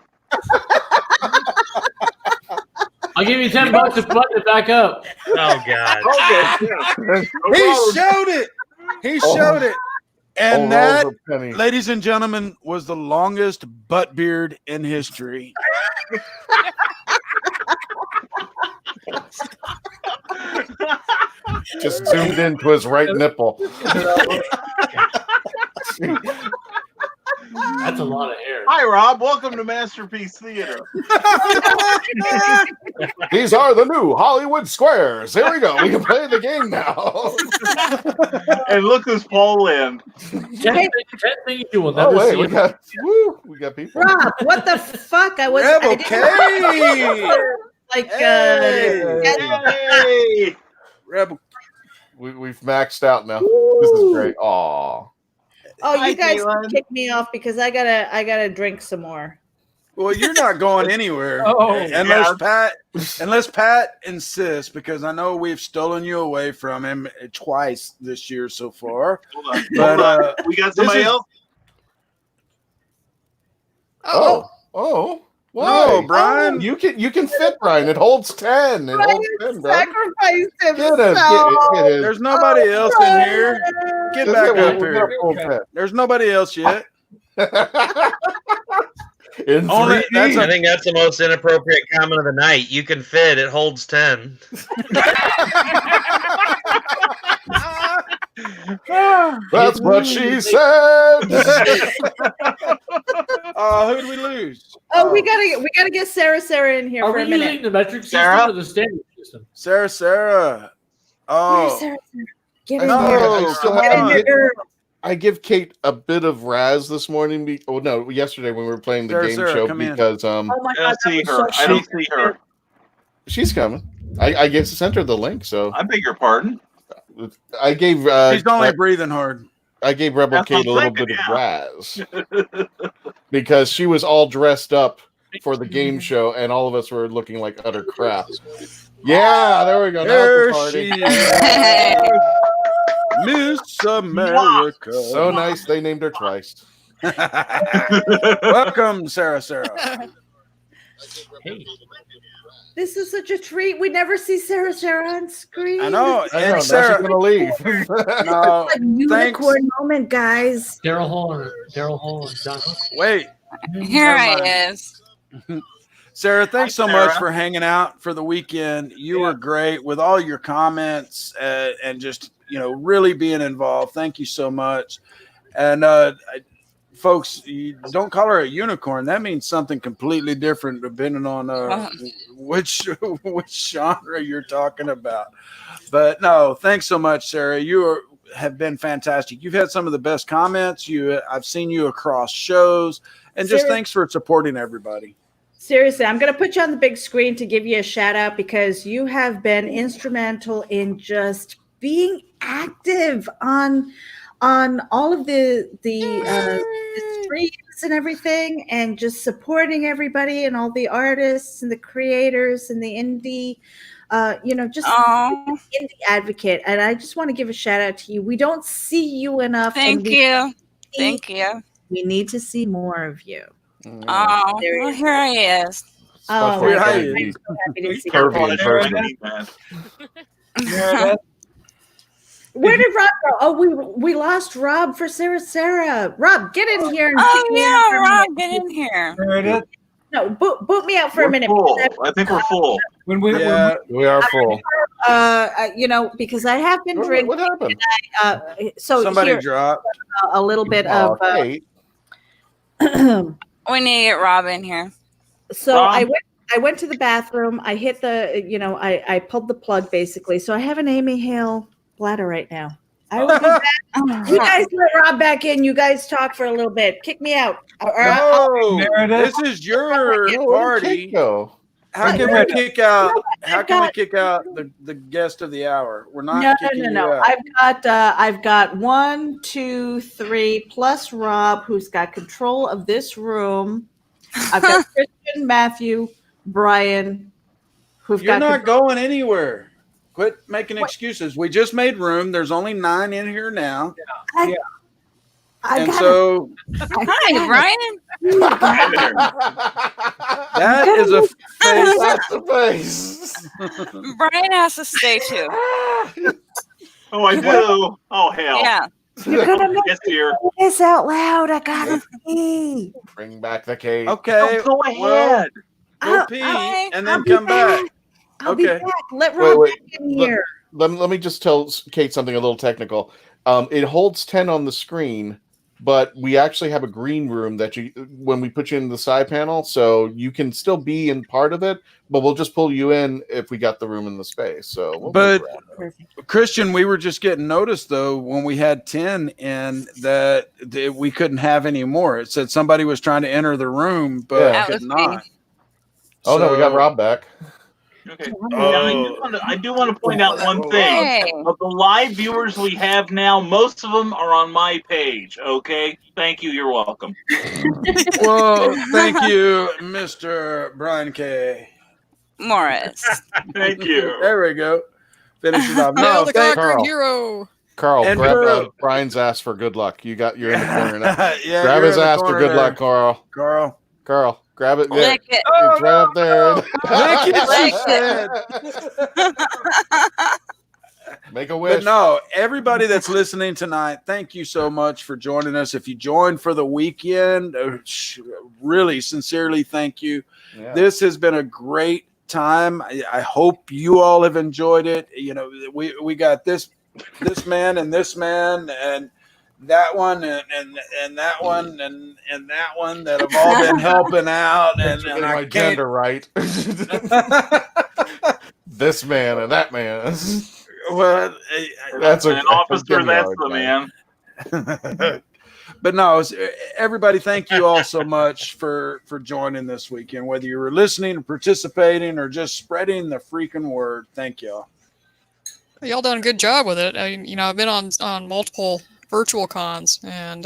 [SPEAKER 7] I'll give you $10 to button it back up.
[SPEAKER 11] Oh God.
[SPEAKER 4] Okay. Yeah.
[SPEAKER 1] He showed it. He showed it. And that,
[SPEAKER 9] Rolls a penny.
[SPEAKER 1] ladies and gentlemen, was the longest butt beard in history.
[SPEAKER 9] Just zoomed into his right nipple.
[SPEAKER 7] That's a lot of hair.
[SPEAKER 4] Hi, Rob. Welcome to Masterpiece Theater.
[SPEAKER 9] These are the new Hollywood squares. Here we go. We can play the game now.
[SPEAKER 4] And look who's Paul in.
[SPEAKER 7] 10 things you will never
[SPEAKER 9] Oh wait,
[SPEAKER 7] see.
[SPEAKER 9] we got people.
[SPEAKER 3] Rob, what the fuck? I was
[SPEAKER 1] Rebel
[SPEAKER 3] I didn't
[SPEAKER 1] K.
[SPEAKER 3] like
[SPEAKER 4] Hey.
[SPEAKER 1] Rebel.
[SPEAKER 9] We've maxed out now. This is great. Aw.
[SPEAKER 3] Oh,
[SPEAKER 4] Hi,
[SPEAKER 3] you guys
[SPEAKER 4] Caitlin.
[SPEAKER 3] kick me off because I gotta drink some more.
[SPEAKER 1] Well, you're not going anywhere unless Pat insists, because I know we've stolen you away from him twice this year so far.
[SPEAKER 4] Hold on.
[SPEAKER 1] But
[SPEAKER 4] We got somebody else?
[SPEAKER 9] Oh. Why?
[SPEAKER 1] no, Brian.
[SPEAKER 9] You can fit Brian. It holds 10. It holds 10, bro.
[SPEAKER 3] Sacrificed
[SPEAKER 9] Get
[SPEAKER 3] himself.
[SPEAKER 9] him. Get him.
[SPEAKER 1] There's nobody else in here. Get
[SPEAKER 9] Just
[SPEAKER 1] back
[SPEAKER 9] get
[SPEAKER 1] up
[SPEAKER 9] a
[SPEAKER 1] here.
[SPEAKER 9] full pet.
[SPEAKER 1] There's nobody else yet.
[SPEAKER 9] In
[SPEAKER 1] Only
[SPEAKER 9] 3D.
[SPEAKER 1] that's
[SPEAKER 11] I think that's the most inappropriate comment of the night. You can fit. It holds 10.
[SPEAKER 9] That's what she said.
[SPEAKER 1] Who'd we lose?
[SPEAKER 3] Oh, we gotta get Sarah in here
[SPEAKER 7] Are
[SPEAKER 3] for
[SPEAKER 7] we
[SPEAKER 3] a minute.
[SPEAKER 7] using the metric system
[SPEAKER 4] Sarah?
[SPEAKER 7] or the standard system?
[SPEAKER 1] Sarah.
[SPEAKER 3] Where's
[SPEAKER 1] Oh,
[SPEAKER 3] Sarah? Get in
[SPEAKER 1] No,
[SPEAKER 3] there.
[SPEAKER 9] I still
[SPEAKER 1] come
[SPEAKER 3] Get in
[SPEAKER 1] on.
[SPEAKER 3] there, girl.
[SPEAKER 9] I give Kate a bit of Raz this morning. Yesterday when we were playing the game
[SPEAKER 1] Sarah,
[SPEAKER 9] show
[SPEAKER 1] come in.
[SPEAKER 9] because
[SPEAKER 3] Oh my
[SPEAKER 4] I
[SPEAKER 3] god,
[SPEAKER 4] don't see
[SPEAKER 3] that
[SPEAKER 4] her.
[SPEAKER 3] was so
[SPEAKER 4] I don't
[SPEAKER 3] sweet.
[SPEAKER 4] see her.
[SPEAKER 9] she's coming. I guess sent her the link, so
[SPEAKER 4] I beg your pardon.
[SPEAKER 9] I gave
[SPEAKER 1] he's only breathing hard.
[SPEAKER 9] I gave Rebel
[SPEAKER 4] That's
[SPEAKER 9] Kate a
[SPEAKER 4] what I'm
[SPEAKER 9] little bit
[SPEAKER 4] thinking,
[SPEAKER 9] of Raz because she was all dressed up for the game show, and all of us were looking like utter crap. Yeah, there we go. Now
[SPEAKER 1] There
[SPEAKER 9] it's a party.
[SPEAKER 1] she is. Miss America.
[SPEAKER 9] So nice, they named her twice.
[SPEAKER 1] Welcome, Sarah.
[SPEAKER 7] Hey.
[SPEAKER 3] This is such a treat. We never see Sarah on screen.
[SPEAKER 1] I know.
[SPEAKER 9] I know.
[SPEAKER 1] And
[SPEAKER 9] Now
[SPEAKER 1] Sarah,
[SPEAKER 9] she's gonna leave.
[SPEAKER 1] no,
[SPEAKER 3] It's a unicorn moment, guys.
[SPEAKER 7] Daryl Hall and John Hook.
[SPEAKER 1] wait.
[SPEAKER 12] Here
[SPEAKER 1] Never mind.
[SPEAKER 12] I is.
[SPEAKER 1] Sarah, thanks so
[SPEAKER 4] Sarah.
[SPEAKER 1] much for hanging out for the weekend. You were great with all your comments and just, really being involved. Thank you so much. And folks, you don't call her a unicorn. That means something completely different depending on which genre you're talking about. But no, thanks so much, Sarah. Have been fantastic. You've had some of the best comments. I've seen you across shows, and just thanks for supporting everybody.
[SPEAKER 3] Seriously, I'm going to put you on the big screen to give you a shout out because you have been instrumental in just being active on all of the streams and everything, and just supporting everybody and all the artists and the creators and the indie, just indie advocate. And I just want to give a shout out to you. We don't see you enough.
[SPEAKER 12] Thank you. Thank you.
[SPEAKER 3] We need to see more of you.
[SPEAKER 12] Oh, well, here he is.
[SPEAKER 3] Oh,
[SPEAKER 1] We're
[SPEAKER 3] my God.
[SPEAKER 1] hiding.
[SPEAKER 3] I'm so happy to see
[SPEAKER 4] Our
[SPEAKER 3] you.
[SPEAKER 4] pleasure. I need that.
[SPEAKER 3] Where did Rob go? Oh, we lost Rob for Sarah. Rob, get in here and kick me out for a minute.
[SPEAKER 12] Rob, get in here.
[SPEAKER 2] Meredith,
[SPEAKER 3] No, boot me out for a
[SPEAKER 4] We're
[SPEAKER 3] minute.
[SPEAKER 4] full. I think we're full.
[SPEAKER 2] when we
[SPEAKER 9] We are full.
[SPEAKER 3] Because I have been drinking.
[SPEAKER 9] What happened?
[SPEAKER 3] So
[SPEAKER 1] Somebody
[SPEAKER 3] here,
[SPEAKER 1] dropped.
[SPEAKER 3] a little bit
[SPEAKER 9] Oh,
[SPEAKER 3] of.
[SPEAKER 9] Kate.
[SPEAKER 12] We need to get Rob in here.
[SPEAKER 3] So
[SPEAKER 4] Rob?
[SPEAKER 3] I went to the bathroom. I hit the, I pulled the plug basically. So I have an Amy Hale bladder right now. I will be back. You guys let Rob back in. You guys talk for a little bit. Kick me out.
[SPEAKER 1] No,
[SPEAKER 2] Meredith.
[SPEAKER 1] this is your
[SPEAKER 9] Where did
[SPEAKER 1] party.
[SPEAKER 9] Kate go?
[SPEAKER 1] How can we kick out? How can we kick out the guest of the hour? We're not kicking you out.
[SPEAKER 3] I've got 1, 2, 3 plus Rob, who's got control of this room. I've got Christian, Matthew, Brian, who've
[SPEAKER 1] You're
[SPEAKER 3] got
[SPEAKER 1] not going anywhere. Quit making excuses. We just made room. There's only 9 in here now.
[SPEAKER 3] I
[SPEAKER 1] And
[SPEAKER 3] got
[SPEAKER 1] so
[SPEAKER 12] Hi, Brian.
[SPEAKER 1] that is a face.
[SPEAKER 9] That's the face.
[SPEAKER 12] Brian has to stay too.
[SPEAKER 4] Oh, I do. Oh, hell.
[SPEAKER 12] Yeah.
[SPEAKER 3] You're gonna make
[SPEAKER 4] Yes, dear.
[SPEAKER 3] this out loud. I gotta pee.
[SPEAKER 9] Bring back the Kate.
[SPEAKER 1] Okay.
[SPEAKER 4] Go ahead.
[SPEAKER 1] Go pee
[SPEAKER 12] okay.
[SPEAKER 1] and
[SPEAKER 3] I'll
[SPEAKER 1] then
[SPEAKER 3] be
[SPEAKER 1] come back.
[SPEAKER 3] I'll be
[SPEAKER 1] Okay.
[SPEAKER 3] back. Let Rob
[SPEAKER 9] Wait.
[SPEAKER 3] back in here.
[SPEAKER 9] Let me just tell Kate something a little technical. It holds 10 on the screen, but we actually have a green room that when we put you in the side panel, so you can still be in part of it, but we'll just pull you in if we got the room in the space. So,
[SPEAKER 1] But Christian, we were just getting noticed though when we had 10 and that we couldn't have any more. It said somebody was trying to enter the room, but
[SPEAKER 12] That
[SPEAKER 1] could
[SPEAKER 12] was me.
[SPEAKER 1] not.
[SPEAKER 9] Oh no, we got
[SPEAKER 1] So-
[SPEAKER 9] Rob back.
[SPEAKER 4] Okay. Now, I do want to point out one thing.
[SPEAKER 12] Hey.
[SPEAKER 4] Of the live viewers we have now, most of them are on my page. Okay. Thank you. You're welcome.
[SPEAKER 1] Well, thank you, Mr. Brian K.
[SPEAKER 12] Morris.
[SPEAKER 4] Thank you.
[SPEAKER 1] There we go. Finish it off.
[SPEAKER 8] Hail
[SPEAKER 1] No,
[SPEAKER 8] the
[SPEAKER 1] thank
[SPEAKER 8] conquering hero.
[SPEAKER 9] Carl,
[SPEAKER 1] And
[SPEAKER 9] grab
[SPEAKER 1] for-
[SPEAKER 9] Brian's ass for good luck. You're in the corner now.
[SPEAKER 1] Yeah,
[SPEAKER 9] Grab
[SPEAKER 1] you're
[SPEAKER 9] his
[SPEAKER 1] in the
[SPEAKER 9] ass for
[SPEAKER 1] corner
[SPEAKER 9] good
[SPEAKER 1] there.
[SPEAKER 9] luck, Carl.
[SPEAKER 1] Carl.
[SPEAKER 9] Grab it.
[SPEAKER 12] Lick it.
[SPEAKER 9] It's right up there.
[SPEAKER 1] Lick it,
[SPEAKER 9] Make a wish.
[SPEAKER 1] But no, everybody that's listening tonight, thank you so much for joining us. If you joined for the weekend, really sincerely thank you.
[SPEAKER 9] Yeah.
[SPEAKER 1] This has been a great time. I hope you all have enjoyed it. You know, we got this man and this man and that one and that one and that one that have all been helping out and
[SPEAKER 9] Getting
[SPEAKER 1] I
[SPEAKER 9] my
[SPEAKER 1] can't
[SPEAKER 9] gender right. This man and that man.
[SPEAKER 1] well
[SPEAKER 9] That's
[SPEAKER 4] an officer. That's the man.
[SPEAKER 1] But no, everybody, thank you all so much for joining this weekend, whether you were listening, participating, or just spreading the freaking word. Thank y'all.
[SPEAKER 8] Y'all done a good job with it. I've been on multiple virtual cons, and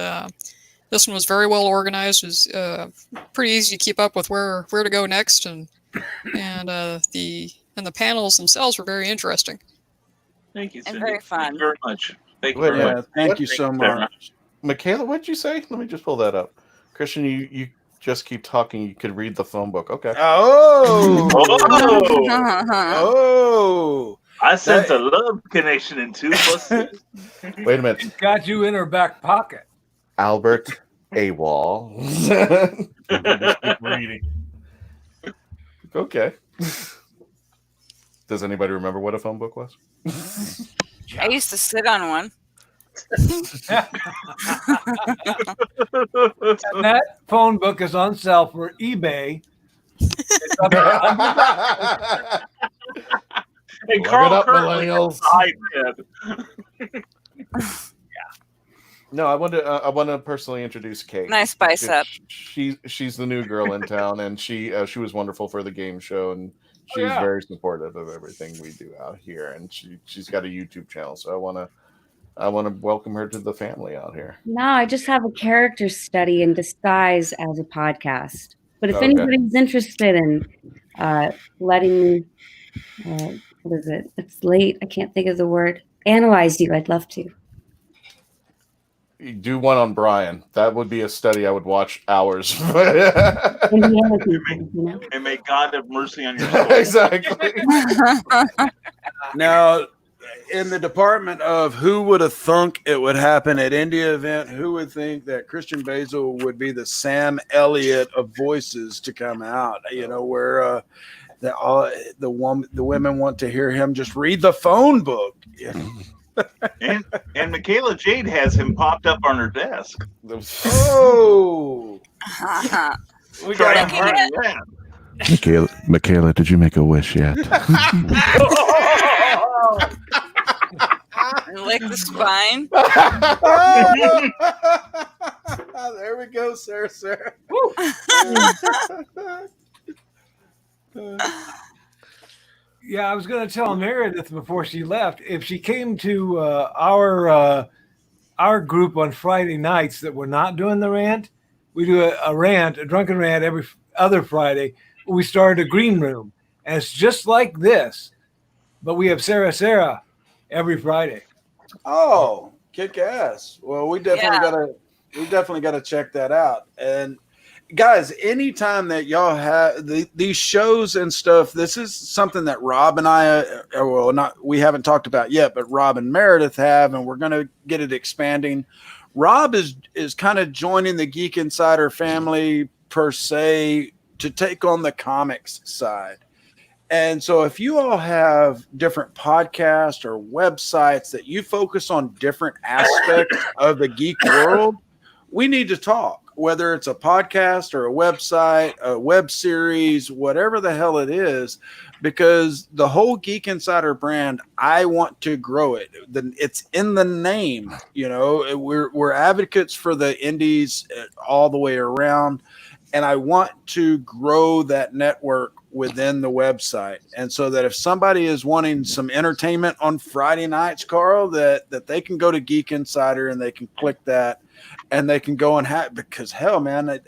[SPEAKER 8] this one was very well organized. It was pretty easy to keep up with where to go next, and the panels themselves were very interesting.
[SPEAKER 4] Thank you.
[SPEAKER 12] And
[SPEAKER 4] Cindy.
[SPEAKER 12] very fun.
[SPEAKER 4] Thank you very much. Thank you
[SPEAKER 9] Wait,
[SPEAKER 4] very much.
[SPEAKER 1] Thank you so much.
[SPEAKER 9] Michaela, what'd you say? Let me just pull that up. Christian, you just keep talking. You could read the phone book. Okay.
[SPEAKER 1] Oh.
[SPEAKER 4] Oh. I sense a love connection in 2 + 6.
[SPEAKER 9] Wait a minute.
[SPEAKER 2] She's got you in her back pocket.
[SPEAKER 9] Albert AWOL. Just keep reading. Okay. Does anybody remember what a phone book was?
[SPEAKER 12] I used to sit on one.
[SPEAKER 2] That phone book is on sale for eBay. It's up to
[SPEAKER 4] Hey,
[SPEAKER 9] Look
[SPEAKER 4] Carl
[SPEAKER 9] it up,
[SPEAKER 4] Curtin
[SPEAKER 9] millennials.
[SPEAKER 4] iPad.
[SPEAKER 9] No, I want to personally introduce Kate.
[SPEAKER 12] Nice bicep.
[SPEAKER 9] She's the new girl in town, and she was wonderful for the game show, and she's very supportive of everything we do out here, and she's got a YouTube channel. So I want to welcome her to the family out here.
[SPEAKER 13] No, I just have a character study in disguise as a podcast. But if anybody's interested in letting me, what is it? It's late. I can't think of the word. Analyze you. I'd love to.
[SPEAKER 9] You do one on Brian. That would be a study I would watch hours.
[SPEAKER 4] And may God have mercy on your soul.
[SPEAKER 9] Exactly.
[SPEAKER 1] Now, in the department of who would have thunk it would happen at India event, who would think that Christian Basil would be the Sam Elliott of voices to come out? You know, where the women want to hear him just read the phone book. You know?
[SPEAKER 4] And Michaela Jade has him popped up on her desk.
[SPEAKER 1] Oh, we got
[SPEAKER 9] Michaela, did you make a wish yet?
[SPEAKER 12] Lick the spine.
[SPEAKER 1] There we go, Sarah.
[SPEAKER 2] Yeah, I was going to tell Meredith before she left, if she came to our group on Friday nights that we're not doing the rant, we do a drunken rant every other Friday. We started a green room, and it's just like this, but we have Sarah every Friday.
[SPEAKER 1] Oh, kick ass! Well, we definitely gotta check that out. And guys, anytime that y'all have these shows and stuff, this is something that Rob and I, we haven't talked about yet, but Rob and Meredith have, and we're going to get it expanding. Rob is kind of joining the Geek Insider family per se to take on the comics side. And so if you all have different podcasts or websites that you focus on different aspects of the geek world, we need to talk. Whether it's a podcast or a website, a web series, whatever the hell it is, because the whole Geek Insider brand, I want to grow it. It's in the name, you know. We're advocates for the indies all the way around, and I want to grow that network within the website. And so that if somebody is wanting some entertainment on Friday nights, Carl, that they can go to Geek Insider and they can click that. And they can go and have, because hell, man,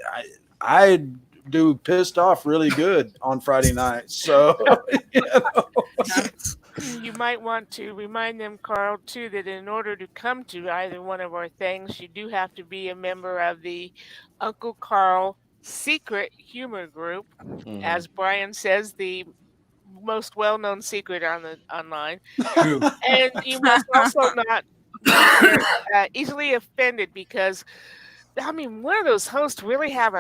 [SPEAKER 1] I do pissed off really good on Friday nights. So, you know.
[SPEAKER 5] You might want to remind them, Carl, too, that in order to come to either one of our things, you do have to be a member of the Uncle Carl Secret Humor Group. Mm-hmm. As Brian says, the most well-known secret online. And you must also not easily offended, because I mean, one of those hosts really have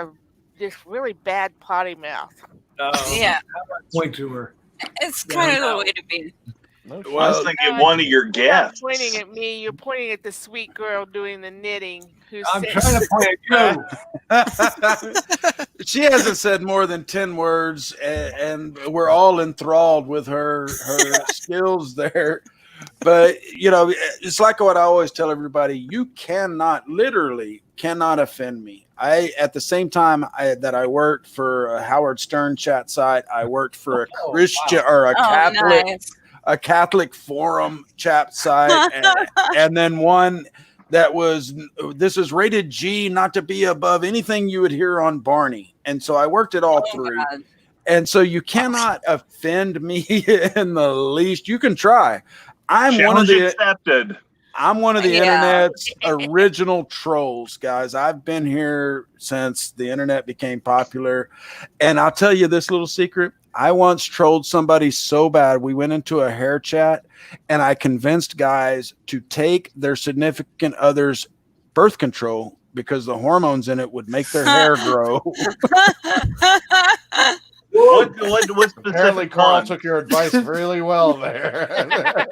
[SPEAKER 5] this really bad potty mouth.
[SPEAKER 12] Yeah,
[SPEAKER 2] point to her.
[SPEAKER 12] It's kind of the way to be.
[SPEAKER 4] Well, I was thinking one of your guests.
[SPEAKER 5] You're not pointing at me. You're pointing at the sweet girl doing the knitting.
[SPEAKER 2] I'm trying to point at you.
[SPEAKER 1] She hasn't said more than 10 words, and we're all enthralled with her skills there. But, you know, it's like what I always tell everybody. You literally cannot offend me. At the same time that I worked for a Howard Stern chat site, I worked for a Christian or a Catholic, a Catholic forum chat site, and then one that this is rated G, not to be above anything you would hear on Barney. And so I worked at all three. God. And so you cannot offend me in the least. You can try. I'm one of the internet's original trolls, guys. I've been here since the internet became popular. And I'll tell you this little secret. I once trolled somebody so bad. We went into a hair chat and I convinced guys to take their significant other's birth control because the hormones in it would make their hair grow.
[SPEAKER 4] What
[SPEAKER 9] Apparently Carl took your advice really well there.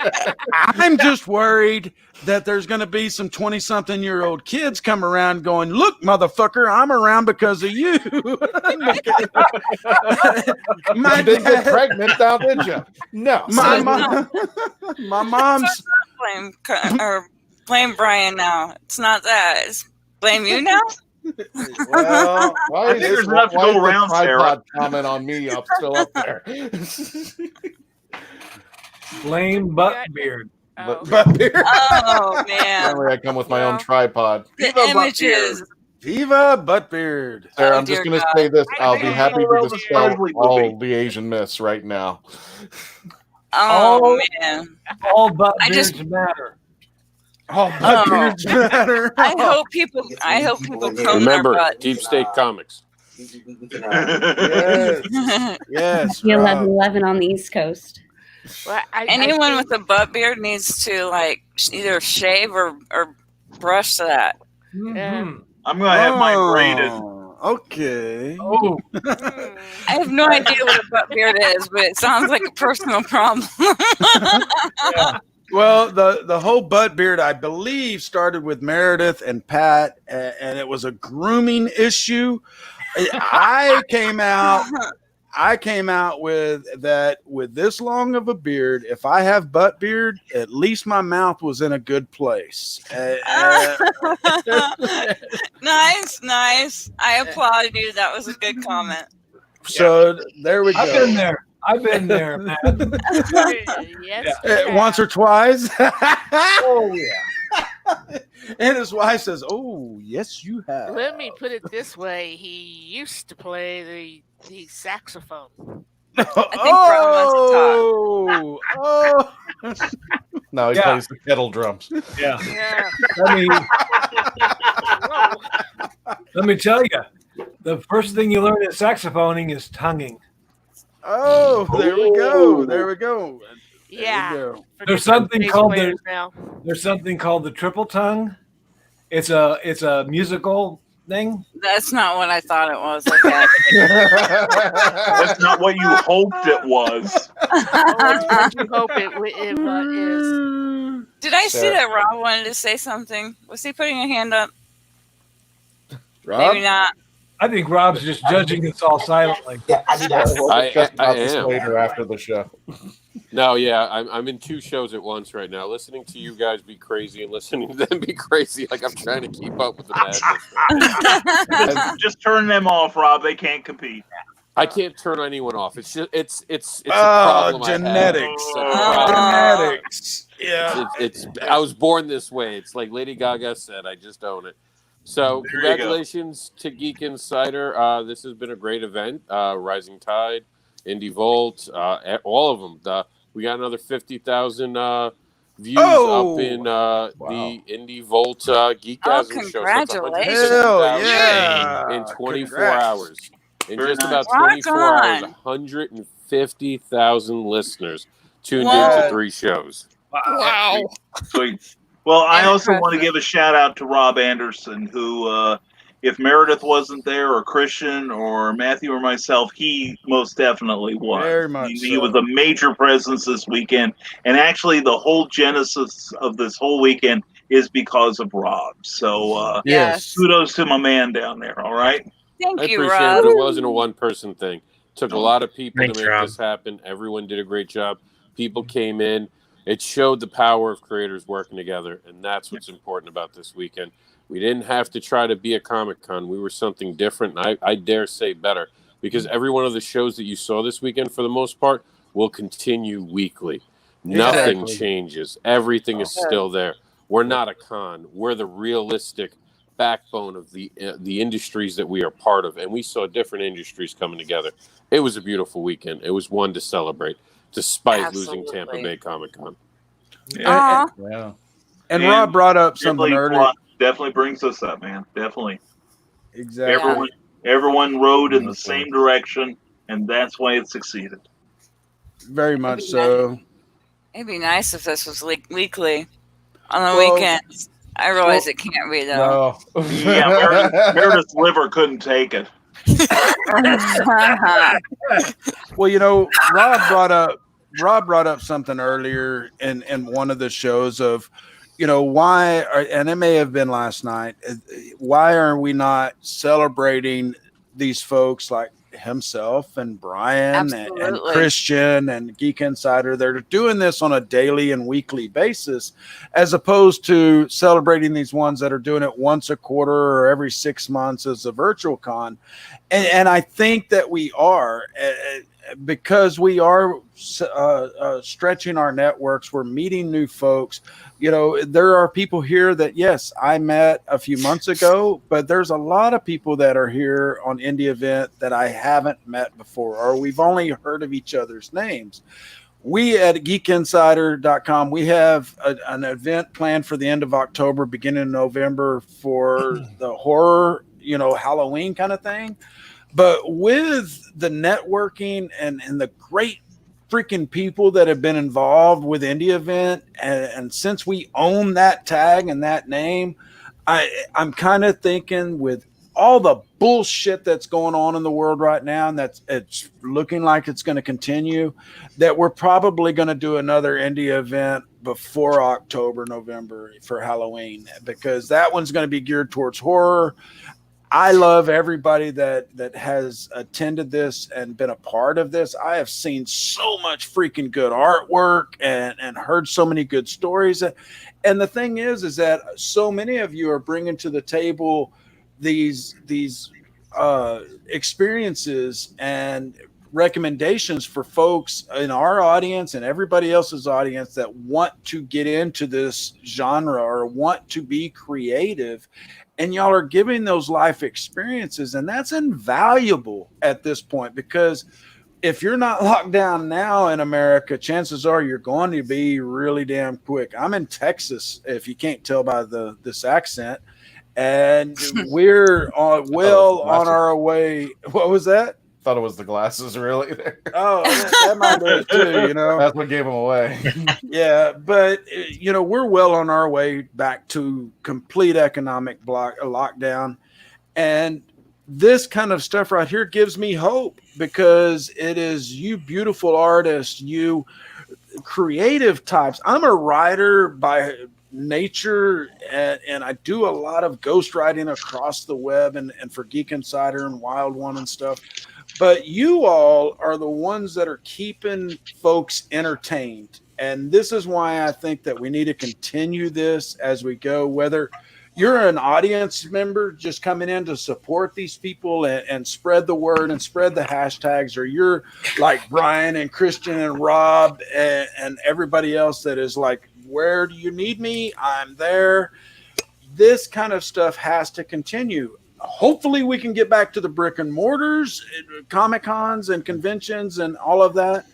[SPEAKER 1] I'm just worried that there's going to be some 20-something-year-old kids come around going, look, motherfucker, I'm around because of you.
[SPEAKER 9] You didn't get pregnant now, did you? No.
[SPEAKER 1] My mom's...
[SPEAKER 12] Blame Brian now. It's not that. It's blame you now?
[SPEAKER 9] Well,
[SPEAKER 4] I think there's enough to go around, Sarah.
[SPEAKER 9] Comment on me still up there.
[SPEAKER 2] Blame Buttbeard.
[SPEAKER 1] Buttbeard.
[SPEAKER 12] Oh, man.
[SPEAKER 9] Apparently I come with my own tripod.
[SPEAKER 12] The images.
[SPEAKER 1] Viva Buttbeard.
[SPEAKER 9] Sarah, I'm just going to say this. I'll be happy to dispel all the Asian myths right now.
[SPEAKER 12] Oh, man.
[SPEAKER 2] All Buttbeards matter.
[SPEAKER 1] All butt beards matter.
[SPEAKER 12] I hope people comb their
[SPEAKER 14] Remember,
[SPEAKER 12] butts.
[SPEAKER 14] Deep State Comics.
[SPEAKER 1] Yes.
[SPEAKER 13] The
[SPEAKER 1] Rob.
[SPEAKER 13] 11 on the East Coast.
[SPEAKER 5] Well,
[SPEAKER 12] Anyone with a butt beard needs to like either shave or brush that.
[SPEAKER 2] Mm-hmm.
[SPEAKER 4] I'm gonna have mine braided.
[SPEAKER 1] Okay.
[SPEAKER 2] Oh,
[SPEAKER 12] I have no idea what a butt beard is, but it sounds like a personal problem.
[SPEAKER 1] Well, the whole butt beard, I believe, started with Meredith and Pat, and it was a grooming issue. I came out with that with this long of a beard. If I have butt beard, at least my mouth was in a good place.
[SPEAKER 12] Nice. I applaud you. That was a good comment.
[SPEAKER 1] So there we go.
[SPEAKER 2] I've been there, man.
[SPEAKER 5] Yes.
[SPEAKER 1] Once or twice.
[SPEAKER 2] Oh yeah.
[SPEAKER 1] And his wife says, "Oh, yes, you have."
[SPEAKER 5] Let me put it this way: he used to play the saxophone.
[SPEAKER 12] I think Ron wants to talk.
[SPEAKER 9] Now he plays the kettle drums.
[SPEAKER 2] Yeah. Let me tell you, the first thing you learn at saxophoning is tonguing.
[SPEAKER 1] Oh, there we go. There we go.
[SPEAKER 5] Yeah.
[SPEAKER 2] There's something called the triple tongue. It's a musical thing.
[SPEAKER 12] That's not what I thought it was. Okay.
[SPEAKER 4] That's not what you hoped it was.
[SPEAKER 5] What you hope it is.
[SPEAKER 12] Did I see that Rob wanted to say something? Was he putting a hand up?
[SPEAKER 1] Rob?
[SPEAKER 12] Maybe not.
[SPEAKER 2] I think Rob's just judging us all silently.
[SPEAKER 9] Yeah,
[SPEAKER 14] I am.
[SPEAKER 9] Later after the show.
[SPEAKER 14] No, yeah, I'm in two shows at once right now. Listening to you guys be crazy and listening to them be crazy, like I'm trying to keep up with the madness.
[SPEAKER 4] Just turn them off, Rob. They can't compete.
[SPEAKER 14] I can't turn anyone off. It's just it's a problem.
[SPEAKER 1] Genetics.
[SPEAKER 14] Genetics.
[SPEAKER 1] Yeah.
[SPEAKER 14] I was born this way. It's like Lady Gaga said. I just own it. So congratulations to Geek Insider. This has been a great event. Rising Tide, Indie Volt, all of them. We got another 50,000 views up in the Indie Volt Geekgasm show.
[SPEAKER 12] Congratulations.
[SPEAKER 1] Hell yeah.
[SPEAKER 14] In 24
[SPEAKER 1] Congrats.
[SPEAKER 14] hours. In
[SPEAKER 4] Very
[SPEAKER 14] just
[SPEAKER 4] nice.
[SPEAKER 14] about 24 hours, 150,000 listeners tuned into 3 shows.
[SPEAKER 8] Wow.
[SPEAKER 4] Sweet. Well, I also want to give a shout out to Rob Anderson, who, if Meredith wasn't there, or Christian, or Matthew, or myself, he most definitely was.
[SPEAKER 1] Very much
[SPEAKER 4] He was a major presence this weekend, and actually, the whole genesis of this whole weekend is because of Rob. So,
[SPEAKER 1] Yes.
[SPEAKER 4] kudos to my man down there. All right.
[SPEAKER 12] Thank
[SPEAKER 14] I
[SPEAKER 12] you,
[SPEAKER 14] appreciate
[SPEAKER 12] Rob.
[SPEAKER 14] it. It wasn't a one-person thing. It took a lot of people
[SPEAKER 11] Thanks,
[SPEAKER 14] to make
[SPEAKER 11] Rob.
[SPEAKER 14] this happen. Everyone did a great job. People came in. It showed the power of creators working together, and that's what's important about this weekend. We didn't have to try to be a Comic-Con. We were something different, and I dare say better, because every one of the shows that you saw this weekend, for the most part, will continue weekly. Nothing changes. Everything is still there. We're not a con. We're the realistic backbone of the industries that we are part of, and we saw different industries coming together. It was a beautiful weekend. It was one to celebrate, despite losing Tampa Bay Comic-Con.
[SPEAKER 4] Yeah.
[SPEAKER 1] And Rob brought up something earlier.
[SPEAKER 4] Definitely brings us up, man. Definitely.
[SPEAKER 1] Exactly.
[SPEAKER 4] Everyone rode in the same direction, and that's why it succeeded.
[SPEAKER 1] Very much so.
[SPEAKER 12] It'd be nice if this was weekly on the weekends. I realize it can't be, though.
[SPEAKER 9] No.
[SPEAKER 4] Yeah, Meredith's liver couldn't take it.
[SPEAKER 1] Well, you know, Rob brought up something earlier in one of the shows of, you know, why, and it may have been last night, why are we not celebrating these folks like himself and Brian and Christian and Geek Insider? They're doing this on a daily and weekly basis, as opposed to celebrating these ones that are doing it once a quarter or every 6 months as a virtual con. And I think that we are, because we are stretching our networks. We're meeting new folks. You know, there are people here that, yes, I met a few months ago, but there's a lot of people that are here on Indie Event that I haven't met before, or we've only heard of each other's names. we at geekinsider.com, we have an event planned for the end of October, beginning of November for the horror, Halloween kind of thing. But with the networking and the great freaking people that have been involved with Indie Event, and since we own that tag and that name, I'm kind of thinking with all the bullshit that's going on in the world right now, and it's looking like it's going to continue, that we're probably going to do another Indie event before October, November for Halloween, because that one's going to be geared towards horror. I love everybody that has attended this and been a part of this. I have seen so much freaking good artwork and heard so many good stories. And the thing is that so many of you are bringing to the table these experiences and recommendations for folks in our audience and everybody else's audience that want to get into this genre or want to be creative. And y'all are giving those life experiences, and that's invaluable at this point, because if you're not locked down now in America, chances are you're going to be really damn quick. I'm in Texas, if you can't tell by this accent, and we're on our way. What was that?
[SPEAKER 9] Thought it was the glasses, really.
[SPEAKER 1] Oh, that might be it too,
[SPEAKER 9] That's what gave them away.
[SPEAKER 1] Yeah, but we're well on our way back to complete economic lockdown, and this kind of stuff right here gives me hope, because it is you beautiful artists, you creative types. I'm a writer by nature, and I do a lot of ghostwriting across the web and for Geek Insider and Wild One and stuff. But you all are the ones that are keeping folks entertained. And this is why I think that we need to continue this as we go, whether you're an audience member just coming in to support these people and spread the word and spread the hashtags, or you're like Brian and Christian and Rob and everybody else that is like, where do you need me? I'm there. This kind of stuff has to continue. Hopefully we can get back to the brick and mortars, Comic-Cons and conventions and all of that.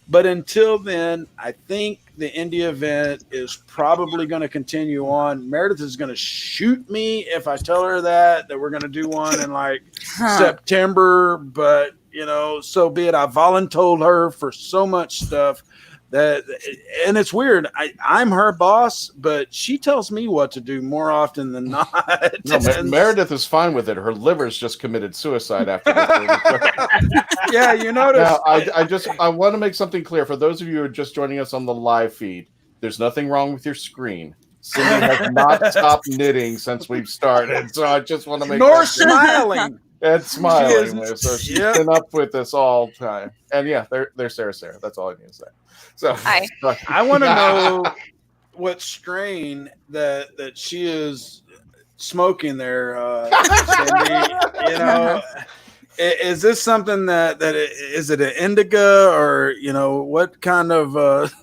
[SPEAKER 1] But until then, I think the Indie event is probably going to continue on. Meredith is going to shoot me if I tell her that we're going to do one in like September. But, so be it. I voluntold her for so much stuff. And it's weird. I'm her boss, but she tells me what to do more often than not.
[SPEAKER 9] No, Meredith is fine with it. Her liver's just committed suicide after this.
[SPEAKER 1] Yeah, you notice.
[SPEAKER 9] Now, I want to make something clear for those of you who are just joining us on the live feed. There's nothing wrong with your screen. Cindy has not stopped knitting since we've started, so I just want to make
[SPEAKER 1] nor smiling.
[SPEAKER 9] And smiling, so she's been up with us all time. And yeah, there's Sarah. That's all I need to say. So
[SPEAKER 1] I want to know what strain that she is smoking there, Cindy. Is this something that is it an indica, or what kind of?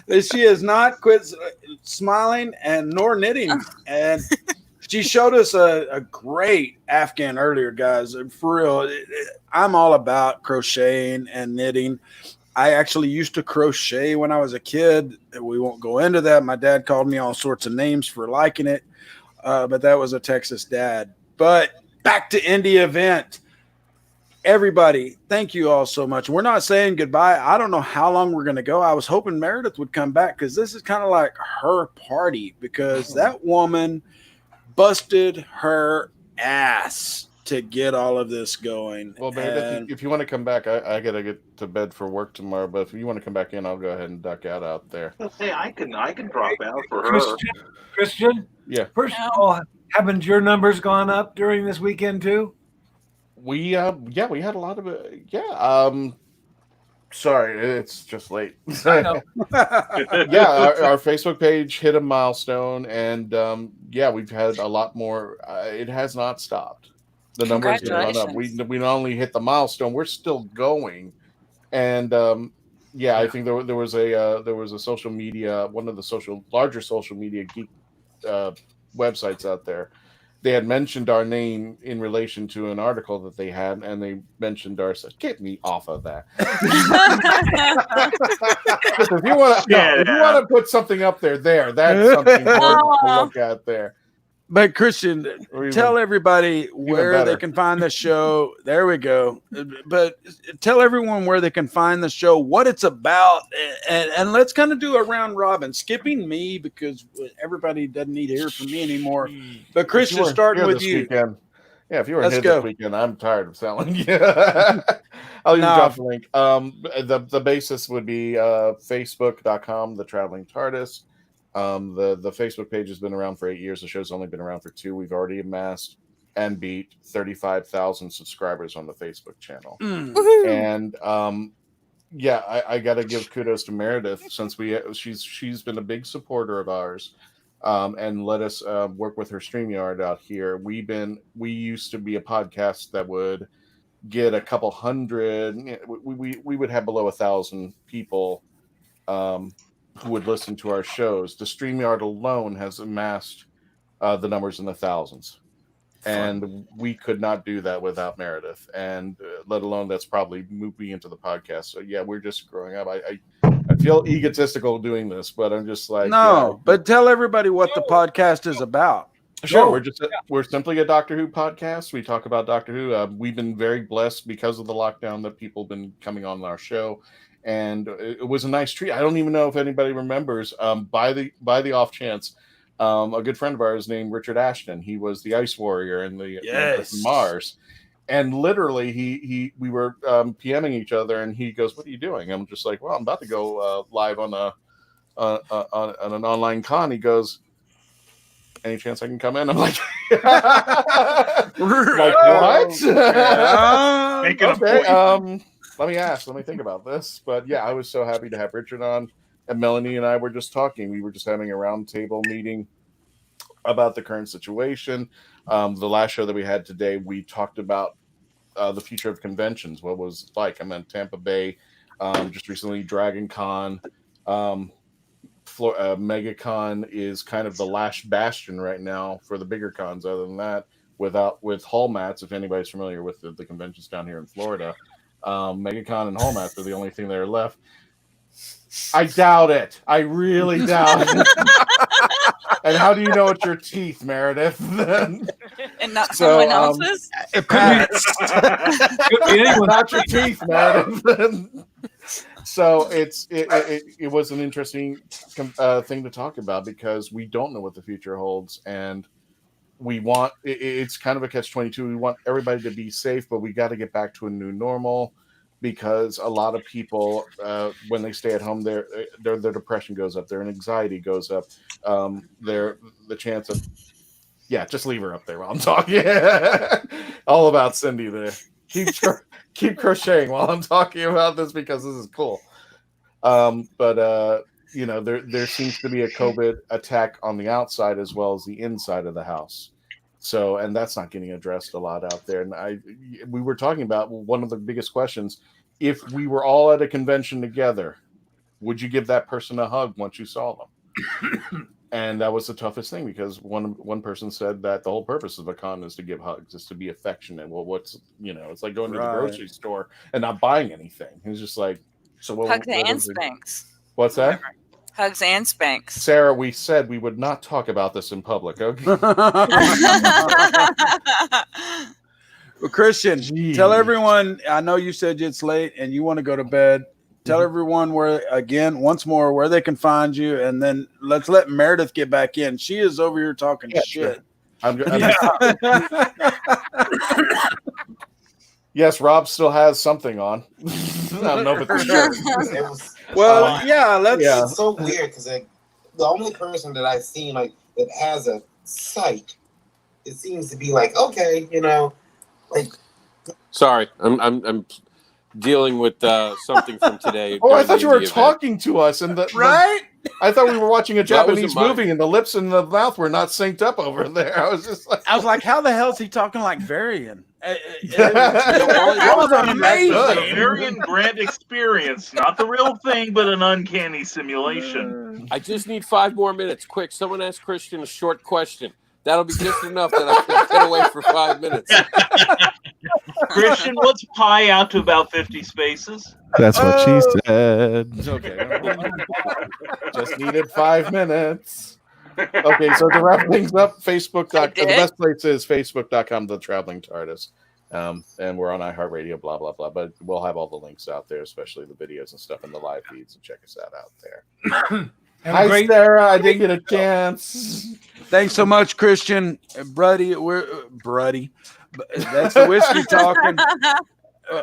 [SPEAKER 1] She has not quit smiling and nor knitting, and she showed us a great Afghan earlier, guys. For real, I'm all about crocheting and knitting. I actually used to crochet when I was a kid. We won't go into that. My dad called me all sorts of names for liking it, but that was a Texas dad. But back to Indie event. Everybody, thank you all so much. We're not saying goodbye. I don't know how long we're going to go. I was hoping Meredith would come back, because this is kind of like her party, because that woman busted her ass to get all of this going.
[SPEAKER 9] Well, Meredith, if you want to come back, I gotta get to bed for work tomorrow. But if you want to come back in, I'll go ahead and duck out there.
[SPEAKER 4] Hey, I can drop out for her.
[SPEAKER 2] Christian.
[SPEAKER 9] Yeah.
[SPEAKER 2] First of all, haven't your numbers gone up during this weekend too?
[SPEAKER 9] We had a lot of it. Yeah. Sorry, it's just late.
[SPEAKER 2] I know.
[SPEAKER 9] Yeah, our Facebook page hit a milestone, and we've had a lot more. It has not stopped. The numbers have gone up. We not only hit the milestone, we're still going, and I think there was a social media, one of the larger social media geek websites out there, they had mentioned our name in relation to an article that they had, and they mentioned our. Get me off of that. If you want to put something up there, that's something important to look at there.
[SPEAKER 1] But Christian, tell everybody where they can find the show. There we go. But tell everyone where they can find the show, what it's about, and let's kind of do a round robin, skipping me because everybody doesn't need to hear from me anymore. But Christian, starting with you.
[SPEAKER 9] Weekend. Yeah, if you were here this weekend, I'm tired of selling you. I'll even drop the link. The basis would be facebook.com, The Traveling TARDIS. The Facebook page has been around for 8 years. The show's only been around for 2. We've already amassed and beat 35,000 subscribers on the Facebook channel. And I got to give kudos to Meredith since she's been a big supporter of ours, and let us work with her StreamYard out here. We used to be a podcast that would get a couple hundred. We would have below 1,000 people. Who would listen to our shows. The StreamYard alone has amassed the numbers in the thousands. And we could not do that without Meredith. And let alone that's probably moving into the podcast. So yeah, we're just growing up. I feel egotistical doing this, but I'm just like...
[SPEAKER 1] No, but tell everybody what the podcast is about.
[SPEAKER 9] Sure, we're simply a Doctor Who podcast. We talk about Doctor Who. We've been very blessed because of the lockdown that people have been coming on our show. And it was a nice treat. I don't even know if anybody remembers. By the off chance, a good friend of ours named Richard Ashton. He was the Ice Warrior in the Mars, and literally we were PMing each other, and he goes, "What are you doing?" I'm just like, "Well, I'm about to go live on an online con." He goes, "Any chance I can come in?" I'm like, "What?"
[SPEAKER 4] Making a point.
[SPEAKER 9] Let me think about this. But yeah, I was so happy to have Richard on, and Melanie and I were just talking. We were just having a roundtable meeting about the current situation. The last show that we had today, we talked about the future of conventions. What was it like? I'm in Tampa Bay, just recently. Dragon Con, MegaCon is kind of the last bastion right now for the bigger cons. Other than that, with Hall Mats, if anybody's familiar with the conventions down here in Florida. MegaCon and Hallmats are the only thing that are left. I doubt it. I really doubt it. And how do you know it's your teeth, Meredith?
[SPEAKER 12] And not someone else's?
[SPEAKER 2] It could be anyone.
[SPEAKER 9] Not your teeth, Meredith. So it was an interesting thing to talk about because we don't know what the future holds, and it's kind of a catch-22. We want everybody to be safe, but we got to get back to a new normal because a lot of people, when they stay at home, their depression goes up, their anxiety goes up, the chance of, just leave her up there while I'm talking. All about Cindy there. Keep crocheting while I'm talking about this because this is cool. But there seems to be a COVID attack on the outside as well as the inside of the house. So, and that's not getting addressed a lot out there. And we were talking about one of the biggest questions. If we were all at a convention together, would you give that person a hug once you saw them? And that was the toughest thing because one person said that the whole purpose of a con is to give hugs, is to be affectionate. Well, it's like going to the grocery store and not buying anything. It's just like, so
[SPEAKER 12] hugs and spanks.
[SPEAKER 9] What's that?
[SPEAKER 12] Hugs and spanks.
[SPEAKER 9] Sarah, we said we would not talk about this in public, okay?
[SPEAKER 1] Well, Christian, tell everyone, I know you said it's late and you want to go to bed. Tell everyone once more, where they can find you, and then let's let Meredith get back in. She is over here talking shit.
[SPEAKER 9] Sure. Yes, Rob still has something on. I don't know if it's sure.
[SPEAKER 15] It's so weird because the only person that I've seen that has a sight, it seems to be okay,
[SPEAKER 14] Sorry, I'm dealing with something from today.
[SPEAKER 9] Oh, I thought you were talking to us, and
[SPEAKER 1] right?
[SPEAKER 9] I thought we were watching a Japanese movie, and the lips and the mouth were not synced up over there. I was like,
[SPEAKER 1] how the hell is he talking like Varian?
[SPEAKER 4] That was amazing. A Varian Grant experience, not the real thing, but an uncanny simulation.
[SPEAKER 14] I just need 5 more minutes. Quick, someone ask Christian a short question. That'll be just enough that I can get away for 5 minutes.
[SPEAKER 4] Christian, what's pi out to about 50 spaces?
[SPEAKER 9] That's what she said. Okay. Just needed 5 minutes. Okay, so to wrap things up, Facebook.com. The best place is Facebook.com, The Traveling TARDIS. And we're on iHeartRadio, blah, blah, blah. But we'll have all the links out there, especially the videos and stuff in the live feeds. And check us out there. Hi, Sarah. I didn't get a chance.
[SPEAKER 1] Thanks so much, Christian. Bruddy, that's the whiskey talking.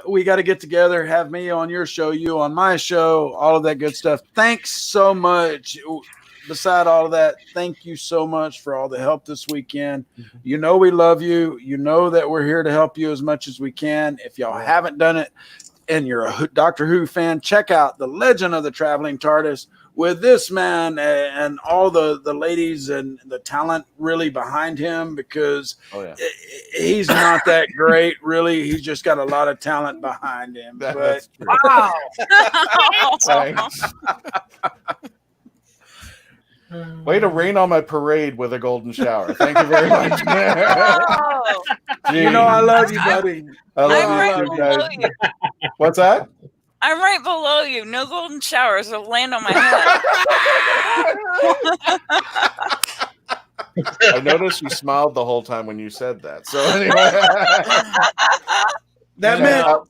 [SPEAKER 1] We got to get together, have me on your show, you on my show, all of that good stuff. Thanks so much. Beside all of that, thank you so much for all the help this weekend. You know we love you. You know that we're here to help you as much as we can. If y'all haven't done it and you're a Doctor Who fan, check out The Legend of the Traveling TARDIS with this man and all the ladies and the talent really behind him, because he's not that great, really. He's just got a lot of talent behind him.
[SPEAKER 9] That's true.
[SPEAKER 1] Wow.
[SPEAKER 9] Way to rain on my parade with a golden shower. Thank you very much.
[SPEAKER 1] You know I love you, buddy.
[SPEAKER 9] I love you too, guys. What's that?
[SPEAKER 12] I'm right below you. No golden showers will land on my head.
[SPEAKER 9] I noticed you smiled the whole time when you said that. So anyway,
[SPEAKER 2] that meant how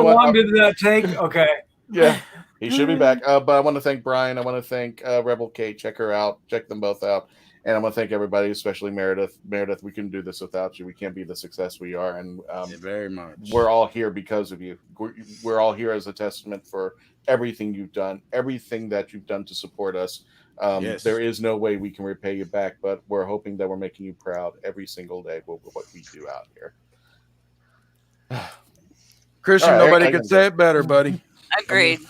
[SPEAKER 2] long did that take? Okay.
[SPEAKER 9] Yeah, he should be back. But I want to thank Brian. I want to thank Rebel Kate. Check her out. Check them both out. And I want to thank everybody, especially Meredith. Meredith, we couldn't do this without you. We can't be the success we are. And
[SPEAKER 1] very much.
[SPEAKER 9] We're all here because of you. We're all here as a testament for everything you've done, everything that you've done to support us.
[SPEAKER 1] Yes.
[SPEAKER 9] There is no way we can repay you back, but we're hoping that we're making you proud every single day with what we do out here.
[SPEAKER 1] Christian,
[SPEAKER 9] All right,
[SPEAKER 1] nobody could say it better, buddy.
[SPEAKER 12] Agreed.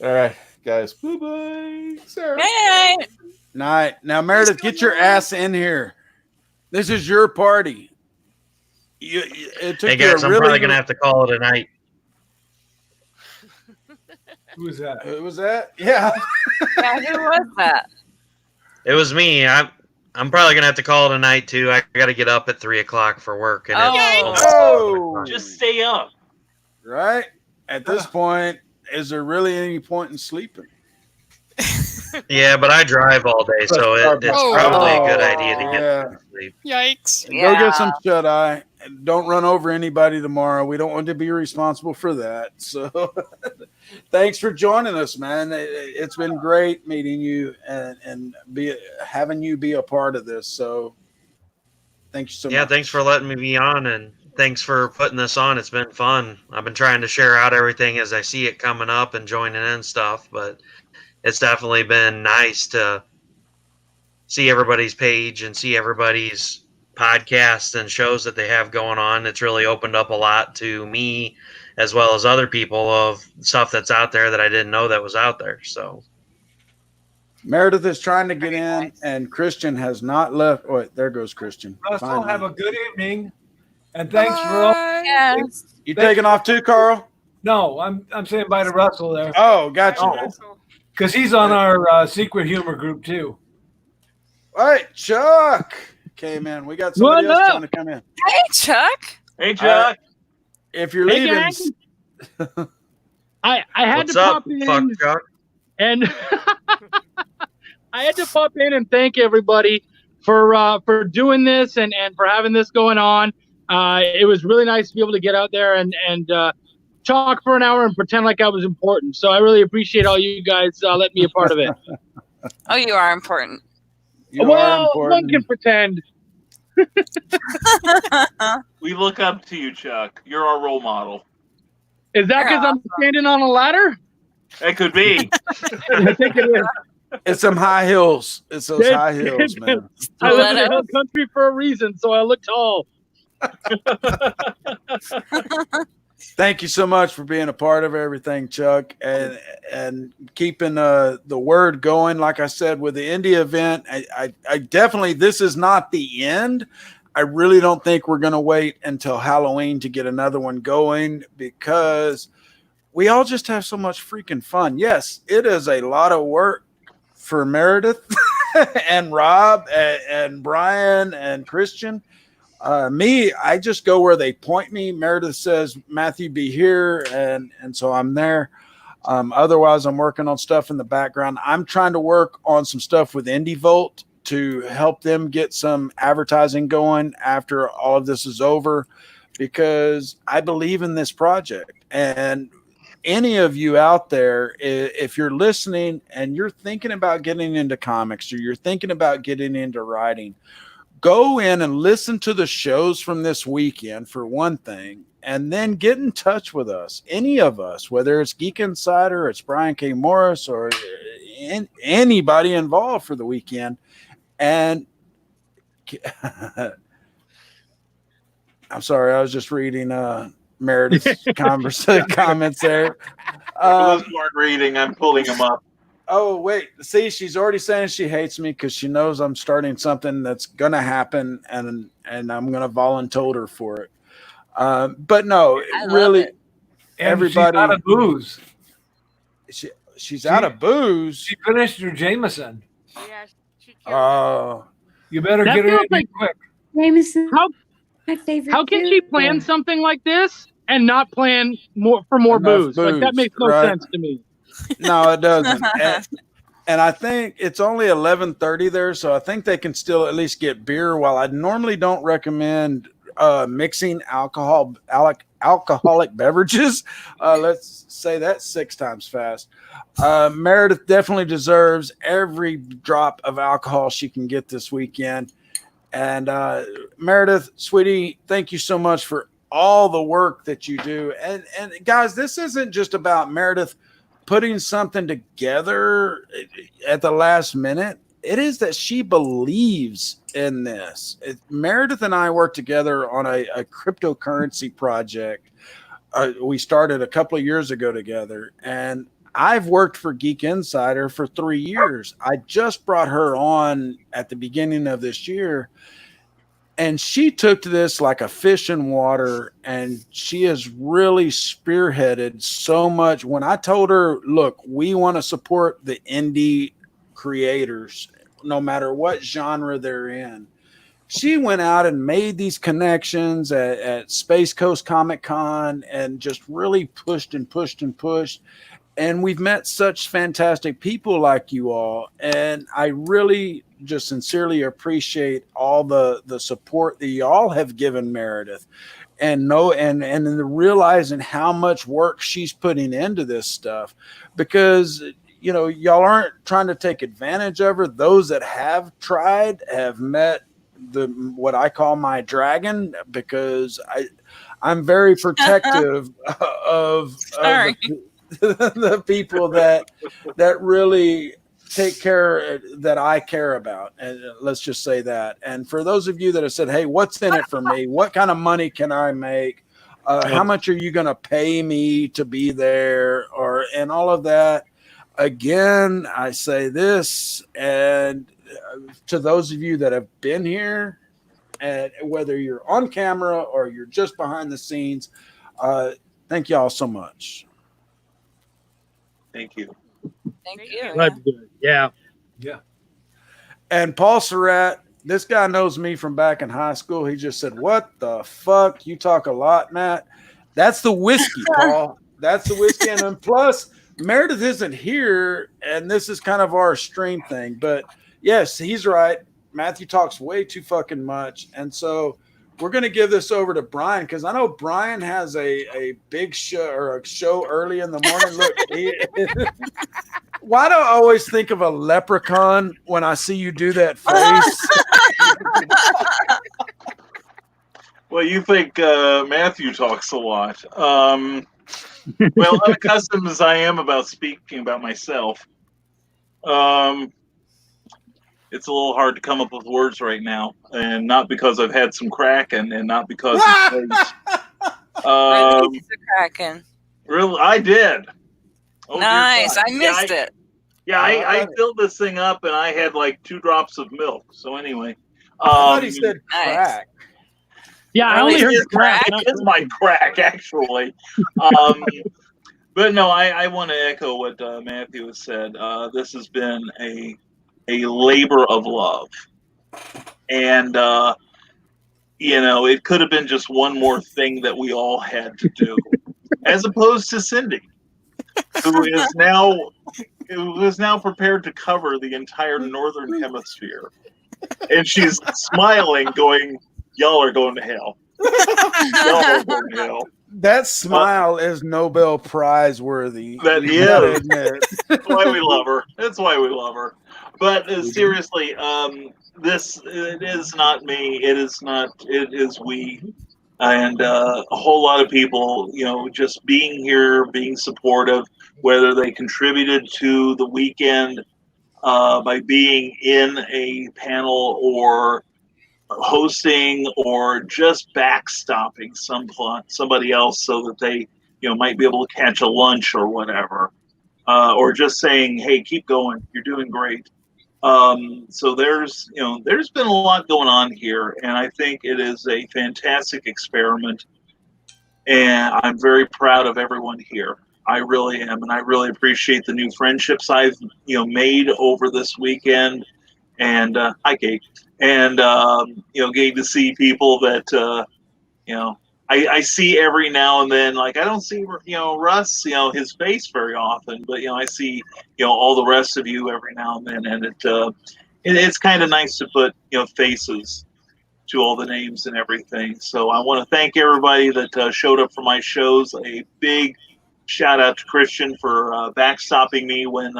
[SPEAKER 9] All right, guys. Bye-bye. Sarah.
[SPEAKER 12] Hey.
[SPEAKER 1] Night. Now, Meredith, get your ass in here. This is your party. It took
[SPEAKER 11] Hey guys, I'm probably gonna have to call it a night.
[SPEAKER 2] Who was that?
[SPEAKER 1] Who was that? Yeah.
[SPEAKER 12] Yeah, who was that?
[SPEAKER 11] It was me. I'm probably gonna have to call it a night too. I got to get up at 3 o'clock for work. And
[SPEAKER 4] just stay up.
[SPEAKER 1] Right. At this point, is there really any point in sleeping?
[SPEAKER 11] Yeah, but I drive all day, so it's probably a good idea to get some sleep.
[SPEAKER 8] Yikes.
[SPEAKER 1] Go get some shut eye. Don't run over anybody tomorrow. We don't want to be responsible for that. So thanks for joining us, man. It's been great meeting you and having you be a part of this. So thank you so much.
[SPEAKER 11] Yeah, thanks for letting me be on, and thanks for putting this on. It's been fun. I've been trying to share out everything as I see it coming up and joining in stuff, but it's definitely been nice to see everybody's page and see everybody's podcasts and shows that they have going on. It's really opened up a lot to me as well as other people of stuff that's out there that I didn't know that was out there. So
[SPEAKER 1] Meredith is trying to get in, and Christian has not left. Oh, wait, there goes Christian.
[SPEAKER 2] Russell, have a good evening, and thanks for all.
[SPEAKER 12] Yes.
[SPEAKER 1] You taking off too, Carl?
[SPEAKER 2] No, I'm saying bye to Russell there.
[SPEAKER 1] Oh, gotcha.
[SPEAKER 2] Because he's on our secret humor group too.
[SPEAKER 1] All right, Chuck came in. We got somebody else trying to come in.
[SPEAKER 12] Hey, Chuck.
[SPEAKER 4] Hey, Chuck.
[SPEAKER 1] If you're leaving,
[SPEAKER 16] I had
[SPEAKER 11] what's
[SPEAKER 16] to
[SPEAKER 11] up,
[SPEAKER 16] pop in,
[SPEAKER 11] fuck Chuck?
[SPEAKER 16] and I had to pop in and thank everybody for doing this and for having this going on. It was really nice to be able to get out there and talk for an hour and pretend like I was important. So I really appreciate all you guys letting me a part of it.
[SPEAKER 12] Oh, you are important.
[SPEAKER 16] One can pretend.
[SPEAKER 4] We look up to you, Chuck. You're our role model.
[SPEAKER 16] Is that because I'm standing on a ladder?
[SPEAKER 4] That could be.
[SPEAKER 16] I think it is.
[SPEAKER 1] It's some high hills. It's those high hills, man.
[SPEAKER 16] I live in a hill country for a reason, so I look tall.
[SPEAKER 1] Thank you so much for being a part of everything, Chuck, and keeping the word going. Like I said, with the indie event, I definitely, this is not the end. I really don't think we're going to wait until Halloween to get another one going, because we all just have so much freaking fun. Yes, it is a lot of work for Meredith and Rob and Brian and Christian. Me, I just go where they point me. Meredith says, Matthew, be here. And so I'm there. Otherwise, I'm working on stuff in the background. I'm trying to work on some stuff with IndieVolt to help them get some advertising going after all of this is over, because I believe in this project. And any of you out there, if you're listening and you're thinking about getting into comics or you're thinking about getting into writing, go in and listen to the shows from this weekend for one thing, and then get in touch with us, any of us, whether it's Geek Insider, it's Brian K. Morris, or anybody involved for the weekend. And I'm sorry, I was just reading Meredith's comments there.
[SPEAKER 4] For those who aren't reading, I'm pulling them up.
[SPEAKER 1] Oh, wait. See, she's already saying she hates me because she knows I'm starting something that's going to happen, and I'm going to volunteer for it. But no, really, everybody.
[SPEAKER 2] She's out of booze.
[SPEAKER 1] She's out of booze.
[SPEAKER 2] She finished her Jameson.
[SPEAKER 5] Yeah,
[SPEAKER 1] Oh.
[SPEAKER 2] You better
[SPEAKER 16] That
[SPEAKER 2] get her
[SPEAKER 16] feels
[SPEAKER 2] in
[SPEAKER 16] like-
[SPEAKER 2] quick.
[SPEAKER 13] Jameson,
[SPEAKER 16] How
[SPEAKER 13] my favorite.
[SPEAKER 16] how can she plan something like this and not plan more
[SPEAKER 1] Enough
[SPEAKER 16] booze? Like that
[SPEAKER 1] booze,
[SPEAKER 16] makes no
[SPEAKER 1] right?
[SPEAKER 16] sense to me.
[SPEAKER 1] No, it doesn't. And I think it's only 11:30 there, so I think they can still at least get beer. While I normally don't recommend mixing alcoholic beverages, let's say that 6 times fast. Meredith definitely deserves every drop of alcohol she can get this weekend. And Meredith, sweetie, thank you so much for all the work that you do. And guys, this isn't just about Meredith putting something together at the last minute. It is that she believes in this. Meredith and I worked together on a cryptocurrency project. We started a couple of years ago together, and I've worked for Geek Insider for 3 years. I just brought her on at the beginning of this year, and she took to this like a fish in water, and she has really spearheaded so much. When I told her, look, we want to support the indie creators, no matter what genre they're in, she went out and made these connections at Space Coast Comic Con and just really pushed and pushed and pushed. And we've met such fantastic people like you all. And I really just sincerely appreciate all the support that y'all have given Meredith, and realizing how much work she's putting into this stuff, because y'all aren't trying to take advantage of her. Those that have tried have met what I call my dragon, because I'm very protective of the people that really take care, that I care about. And let's just say that. And for those of you that have said, hey, what's in it for me? What kind of money can I make? How much are you going to pay me to be there? And all of that. Again, I say this, and to those of you that have been here, and whether you're on camera or you're just behind the scenes, thank you all so much.
[SPEAKER 4] Thank you.
[SPEAKER 12] Thank you.
[SPEAKER 16] That's good. Yeah.
[SPEAKER 2] Yeah.
[SPEAKER 1] And Paul Surratt, this guy knows me from back in high school. He just said, what the fuck? You talk a lot, Matt. That's the whiskey, Paul. That's the whiskey. And then plus, Meredith isn't here, and this is kind of our stream thing. But yes, he's right. Matthew talks way too fucking much. And so we're going to give this over to Brian, because I know Brian has a big show, or a show early in the morning. Look, why do I always think of a leprechaun when I see you do that face?
[SPEAKER 4] Well, you think Matthew talks a lot. Well, unaccustomed as I am about speaking about myself, it's a little hard to come up with words right now, and not because I've had some Kraken, and not because
[SPEAKER 12] Release the Kraken.
[SPEAKER 4] Really, I did. Oh,
[SPEAKER 12] nice. I missed it.
[SPEAKER 4] Yeah, I filled this thing up, and I had like 2 drops of milk. So anyway,
[SPEAKER 1] I thought he said crack.
[SPEAKER 16] Yeah, I only heard crack.
[SPEAKER 4] It is my crack, actually. But no, I want to echo what Matthew has said. This has been a a labor of love. And, it could have been just one more thing that we all had to do, as opposed to Cindy, who is now prepared to cover the entire Northern Hemisphere. And she's smiling, going, "Y'all are going to hell. Y'all are going to hell."
[SPEAKER 1] That smile is Nobel Prize worthy.
[SPEAKER 4] That
[SPEAKER 1] You gotta
[SPEAKER 4] is.
[SPEAKER 1] admit.
[SPEAKER 4] That's why we love her. That's why we love her. But seriously, it is not me. It is we. And a whole lot of people, just being here, being supportive, whether they contributed to the weekend by being in a panel or hosting or just backstopping somebody else so that they might be able to catch a lunch or whatever, or just saying, "Hey, keep going, you're doing great." So there's been a lot going on here, and I think it is a fantastic experiment, and I'm very proud of everyone here. I really am, and I really appreciate the new friendships I've made over this weekend. And hi, Kate. And getting to see people that I see every now and then. Like, I don't see Russ, his face very often, but I see all the rest of you every now and then, and it's kind of nice to put faces to all the names and everything. So I want to thank everybody that showed up for my shows. A big shout out to Christian for backstopping me when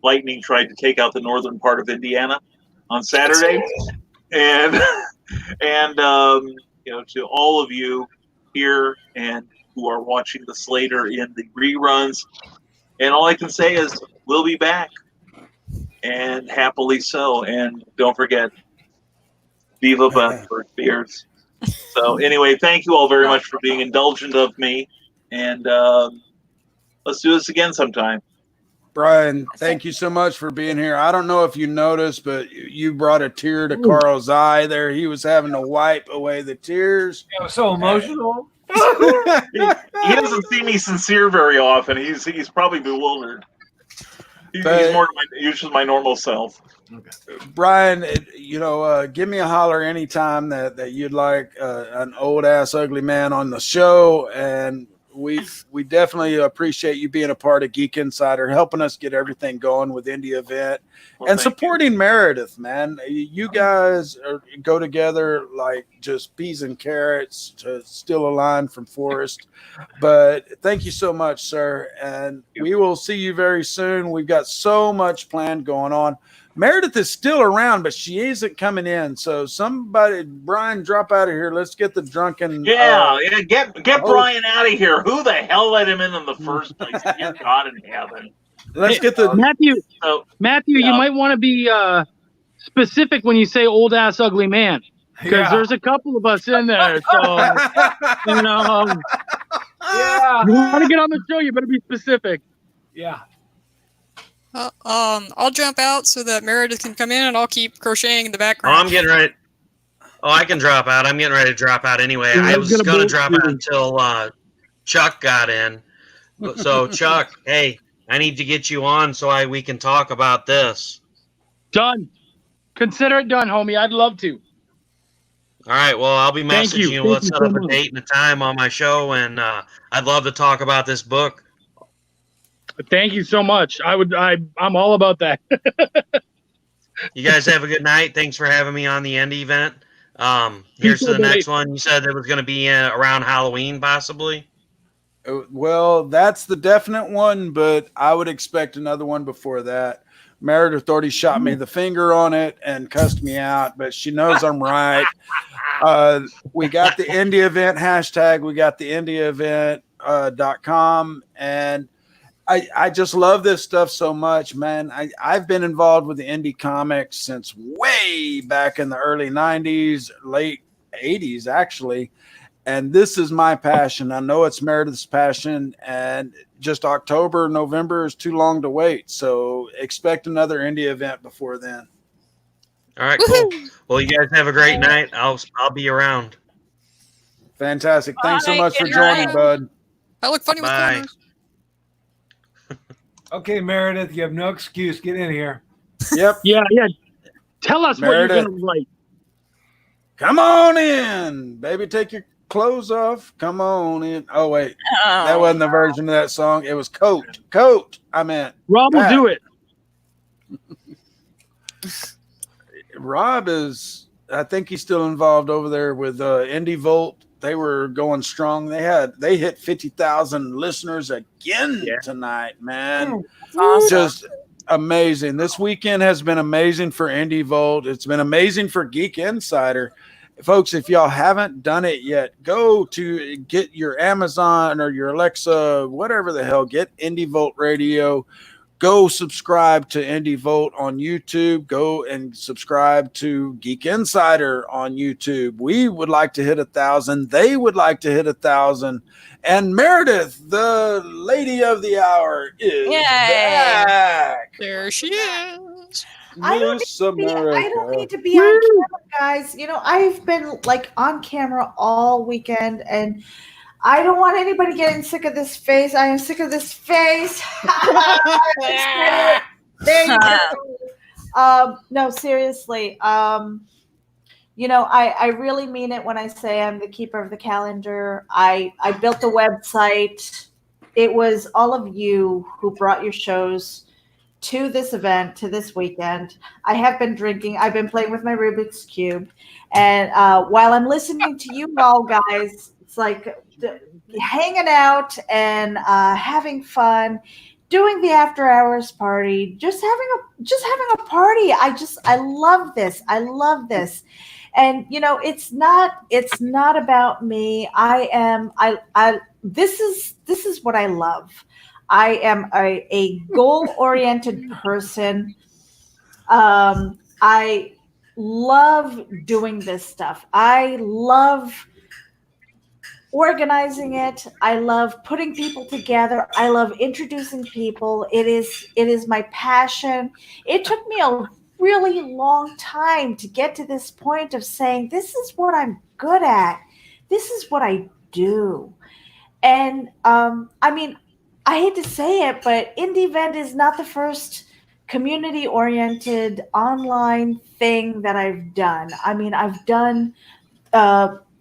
[SPEAKER 4] lightning tried to take out the northern part of Indiana on Saturday, and to all of you here and who are watching this later in the reruns. And all I can say is we'll be back, and happily so. And don't forget, Viva Butterford Beards. So anyway, thank you all very much for being indulgent of me, and let's do this again sometime.
[SPEAKER 1] Brian, thank you so much for being here. I don't know if you noticed, but you brought a tear to Carl's eye there. He was having to wipe away the tears.
[SPEAKER 2] It was so emotional.
[SPEAKER 4] He doesn't see me sincere very often. He's probably bewildered. He's usually my normal self.
[SPEAKER 1] Okay. Brian, give me a holler anytime that you'd like an old ass ugly man on the show, and we definitely appreciate you being a part of Geek Insider, helping us get everything going with Indie Event, and supporting Meredith, man. You guys go together like just peas and carrots, to steal a line from Forrest. But thank you so much, sir, and we will see you very soon. We've got so much planned going on. Meredith is still around, but she isn't coming in. So somebody, Brian, drop out of here. Let's get the drunken.
[SPEAKER 4] Get Brian out of here. Who the hell let him in the first place? Dear God in heaven.
[SPEAKER 1] Let's get the
[SPEAKER 16] Matthew. You might want to be specific when you say old ass ugly man, because there's a couple of us in there. So you want to get on the show, you better be specific.
[SPEAKER 2] Yeah.
[SPEAKER 8] I'll jump out so that Meredith can come in, and I'll keep crocheting in the
[SPEAKER 11] Oh,
[SPEAKER 8] background.
[SPEAKER 11] I'm getting ready. Oh, I can drop out. I'm getting ready to drop out anyway. I was going to drop out until Chuck got in. So, Chuck, hey, I need to get you on so we can talk about this.
[SPEAKER 16] Done. Consider it done, homie. I'd love to.
[SPEAKER 11] All right. Well, I'll be messaging you. Let's set up a date and a time on my show, and I'd love to talk about this book.
[SPEAKER 16] Thank you so much. I'm all about that.
[SPEAKER 11] You guys have a good night. Thanks for having me on the Indie event. Here's to the next one. You said it was going to be around Halloween, possibly.
[SPEAKER 1] Well, that's the definite one, but I would expect another one before that. Meredith already shot me the finger on it and cussed me out, but she knows I'm right. We got the Indie event hashtag. We got the Indie event.com, and I just love this stuff so much, man. I've been involved with the indie comics since way back in the early 90s, late 80s, actually. And this is my passion. I know it's Meredith's passion, and just October, November is too long to wait. So expect another indie event before then.
[SPEAKER 11] All right, cool. Well, you guys have a great night. I'll be around.
[SPEAKER 1] Fantastic. Thanks so much for joining, bud.
[SPEAKER 8] I look funny with corners.
[SPEAKER 2] Okay, Meredith, you have no excuse. Get in here.
[SPEAKER 1] Yep.
[SPEAKER 16] Yeah. Tell us
[SPEAKER 1] Meredith.
[SPEAKER 16] what you're going to write.
[SPEAKER 1] Come on in, baby. Take your clothes off. Come on in. Oh, wait. That wasn't the version of that song. It was Coat. Coat. I meant.
[SPEAKER 16] Rob will do it.
[SPEAKER 1] Rob is, I think he's still involved over there with Indie Volt. They were going strong. They hit 50,000 listeners again tonight, man.
[SPEAKER 12] Awesome.
[SPEAKER 1] Just amazing. This weekend has been amazing for Indie Volt. It's been amazing for Geek Insider. Folks, if y'all haven't done it yet, go to get your Amazon or your Alexa, whatever the hell, get Indie Volt Radio. Go subscribe to Indie Volt on YouTube. Go and subscribe to Geek Insider on YouTube. We would like to hit 1,000. They would like to hit 1,000. And Meredith, the lady of the hour, is back.
[SPEAKER 8] There she is.
[SPEAKER 3] I don't need to be on camera, guys. You know, I've been like on camera all weekend, and I don't want anybody getting sick of this face. I am sick of this face. There you go. No, seriously. You know, I really mean it when I say I'm the keeper of the calendar. I built the website. It was all of you who brought your shows to this event, to this weekend. I have been drinking. I've been playing with my Rubik's Cube. And while I'm listening to you all guys, it's like hanging out and having fun, doing the after hours party, just having a party. I love this. I love this. And you know, it's not about me. This is what I love. I am a goal-oriented person. I love doing this stuff. I love organizing it. I love putting people together. I love introducing people. It is my passion. It took me a really long time to get to this point of saying, this is what I'm good at. This is what I do. And I mean, I hate to say it, but Indie Vent is not the first community-oriented online thing that I've done. I mean, I've done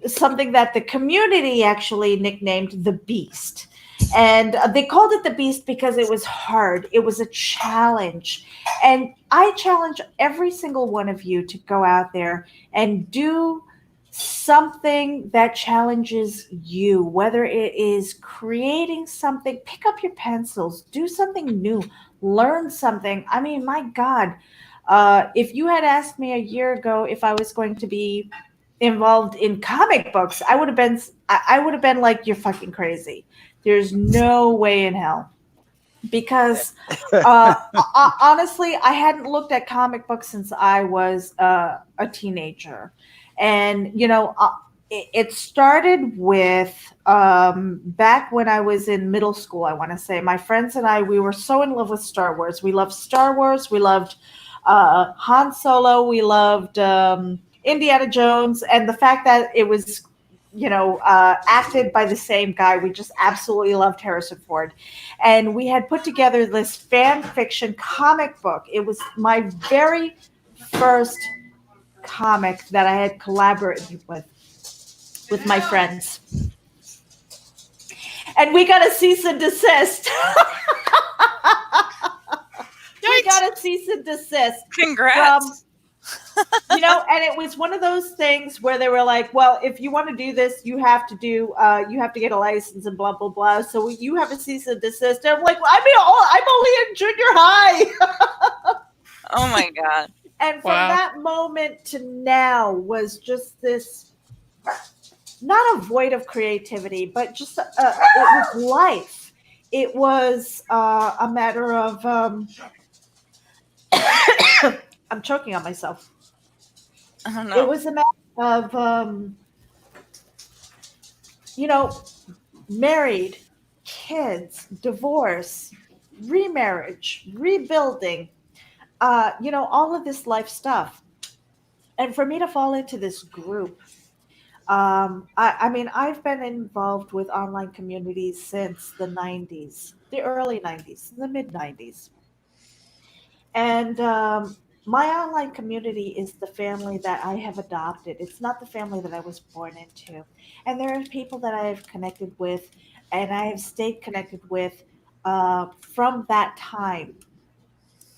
[SPEAKER 3] something that the community actually nicknamed the Beast. And they called it the Beast because it was hard. It was a challenge. And I challenge every single one of you to go out there and do something that challenges you, whether it is creating something, pick up your pencils, do something new, learn something. I mean, my God, if you had asked me a year ago if I was going to be involved in comic books, I would have been like, you're fucking crazy. There's no way in hell. Because honestly, I hadn't looked at comic books since I was a teenager. And, you know, it started with back when I was in middle school, I want to say. My friends and I, we were so in love with Star Wars. We loved Star Wars. We loved Han Solo. We loved Indiana Jones. And the fact that it was, you know, acted by the same guy. We just absolutely loved Harrison Ford. And we had put together this fan fiction comic book. It was my very first comic that I had collaborated with my friends. And we got a cease and desist. We got a cease and desist.
[SPEAKER 12] Congrats.
[SPEAKER 3] You know, and it was one of those things where they were like, well, if you want to do this, you have to get a license and blah, blah, blah. So you have a cease and desist. And I'm like, well, I'm only in junior high.
[SPEAKER 12] Oh my God.
[SPEAKER 3] And from that moment to now was just this, not a void of creativity, but just it was life. It was a matter of, I'm choking on myself.
[SPEAKER 12] Oh, no.
[SPEAKER 3] It was a matter of, you know, married, kids, divorce, remarriage, rebuilding, you know, all of this life stuff. And for me to fall into this group, I mean, I've been involved with online communities since the 90s, the early 90s, the mid 90s. And my online community is the family that I have adopted. It's not the family that I was born into. And there are people that I have connected with and I have stayed connected with from that time.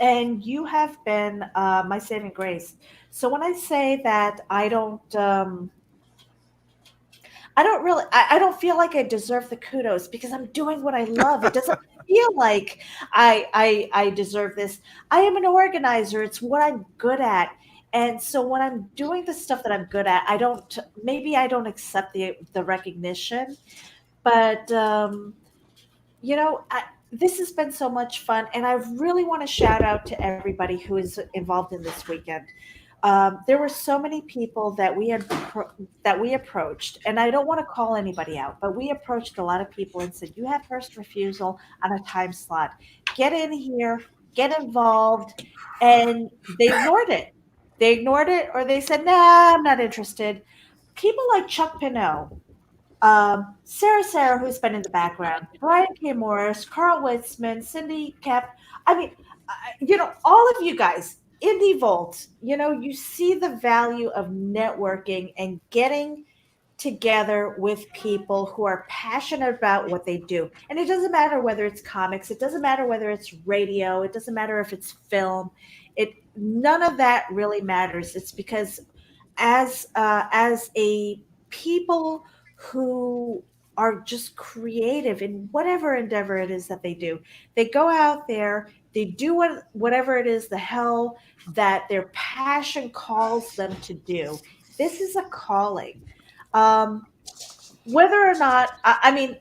[SPEAKER 3] And you have been my saving grace. So when I say that I don't feel like I deserve the kudos because I'm doing what I love. It doesn't feel like I deserve this. I am an organizer. It's what I'm good at. And so when I'm doing the stuff that I'm good at, maybe I don't accept the recognition, but this has been so much fun, and I really want to shout out to everybody who is involved in this weekend. There were so many people that we approached, and I don't want to call anybody out, but we approached a lot of people and said, "You have first refusal on a time slot. Get in here, get involved," and they ignored it. They ignored it, or they said, "Nah, I'm not interested." People like Chuck Pinot, Sarah, who's been in the background, Brian K. Morris, Carl Witzman, Cindy Kep. I mean, all of you guys, Indie Volt, you see the value of networking and getting together with people who are passionate about what they do. And it doesn't matter whether it's comics, it doesn't matter whether it's radio, it doesn't matter if it's film. None of that really matters. It's because as a people who are just creative in whatever endeavor it is that they do. They go out there, they do whatever it is the hell that their passion calls them to do. This is a calling. Whether or not, I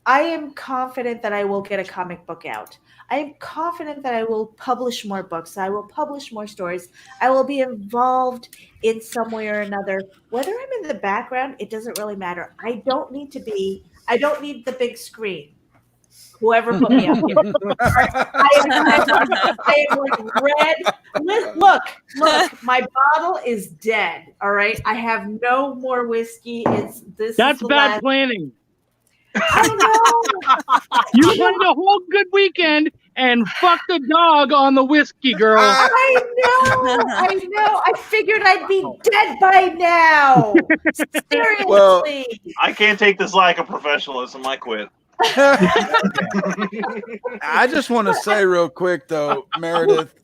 [SPEAKER 3] am confident that I will get a comic book out. I am confident that I will publish more books. I will publish more stories. I will be involved in some way or another. Whether I'm in the background, it doesn't really matter. I don't need the big screen. Whoever put me up here. I am like red. Look, my bottle is dead. All right. I have no more whiskey.
[SPEAKER 16] That's bad planning.
[SPEAKER 3] I know.
[SPEAKER 16] You played a whole good weekend and fucked the dog on the whiskey, girl.
[SPEAKER 3] I know. I figured I'd be dead by now. Seriously.
[SPEAKER 4] Well, I can't take this lack of professionalism. I quit.
[SPEAKER 1] I just want to say real quick, though, Meredith,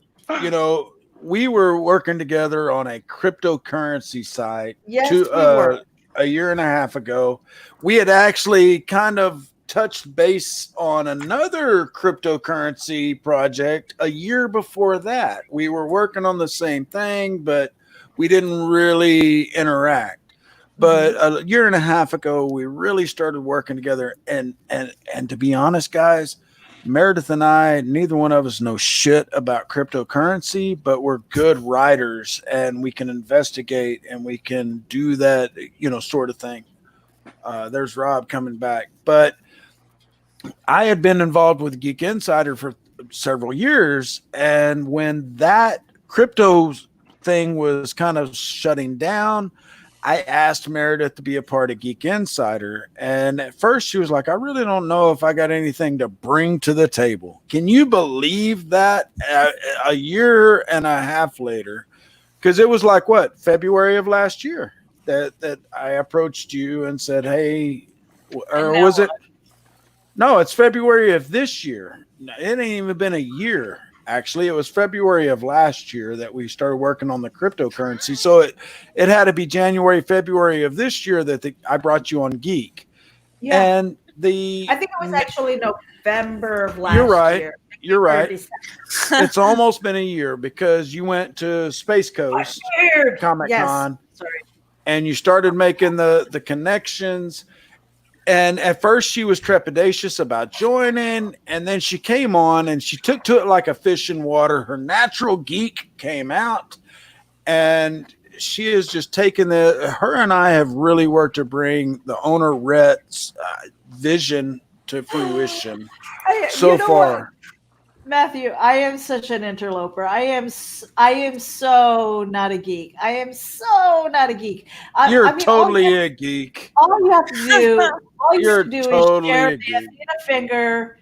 [SPEAKER 1] we were working together on a cryptocurrency site.
[SPEAKER 3] Yes, we were.
[SPEAKER 1] A year and a half ago. We had actually kind of touched base on another cryptocurrency project a year before that. We were working on the same thing, but we didn't really interact. But a year and a half ago, we really started working together. And to be honest, guys, Meredith and I, neither one of us know shit about cryptocurrency, but we're good writers and we can investigate and we can do that, sort of thing. There's Rob coming back. But I had been involved with Geek Insider for several years. And when that crypto thing was kind of shutting down, I asked Meredith to be a part of Geek Insider. And at first she was like, I really don't know if I got anything to bring to the table. Can you believe that a year and a half later? Because it was like, February of last year that I approached you and said, hey, or was it? No, it's February of this year. It ain't even been a year. Actually, it was February of last year that we started working on the cryptocurrency. So it had to be January, February of this year that I brought you on Geek.
[SPEAKER 3] Yeah.
[SPEAKER 1] And
[SPEAKER 3] I think it was actually November of last year.
[SPEAKER 1] You're right. It's almost been a year because you went to Space Coast Comic-Con.
[SPEAKER 3] Sorry.
[SPEAKER 1] And you started making the connections. And at first she was trepidatious about joining, and then she came on and she took to it like a fish in water. Her natural geek came out, and she has just taken her and I have really worked to bring the owner Rhett's vision to fruition so far.
[SPEAKER 3] Matthew, I am such an interloper. I am so not a geek. I am so not a geek.
[SPEAKER 1] You're totally a geek.
[SPEAKER 3] All you have to do,
[SPEAKER 1] You're
[SPEAKER 3] is
[SPEAKER 1] totally
[SPEAKER 3] share
[SPEAKER 1] a geek.
[SPEAKER 3] a finger,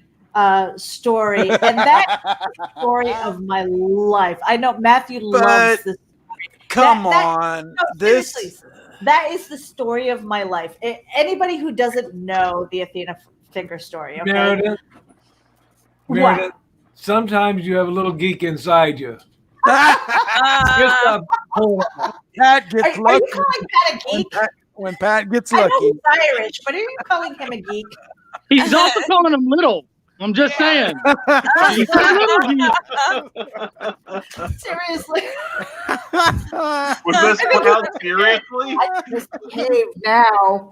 [SPEAKER 3] story, and that's the story of my life. I know Matthew loves this.
[SPEAKER 1] Come on,
[SPEAKER 3] seriously, that is the story of my life. Anybody who doesn't know the Athena Finger story, okay?
[SPEAKER 2] Meredith, sometimes you have a little geek inside you.
[SPEAKER 1] Pat gets lucky.
[SPEAKER 3] Are you calling Pat a geek?
[SPEAKER 1] When Pat gets
[SPEAKER 3] I know
[SPEAKER 1] lucky.
[SPEAKER 3] he's Irish, but are you calling him a geek?
[SPEAKER 16] He's also calling him little. I'm just saying. He's a little geek.
[SPEAKER 3] Seriously.
[SPEAKER 4] Was this pronounced seriously?
[SPEAKER 3] I just behave now.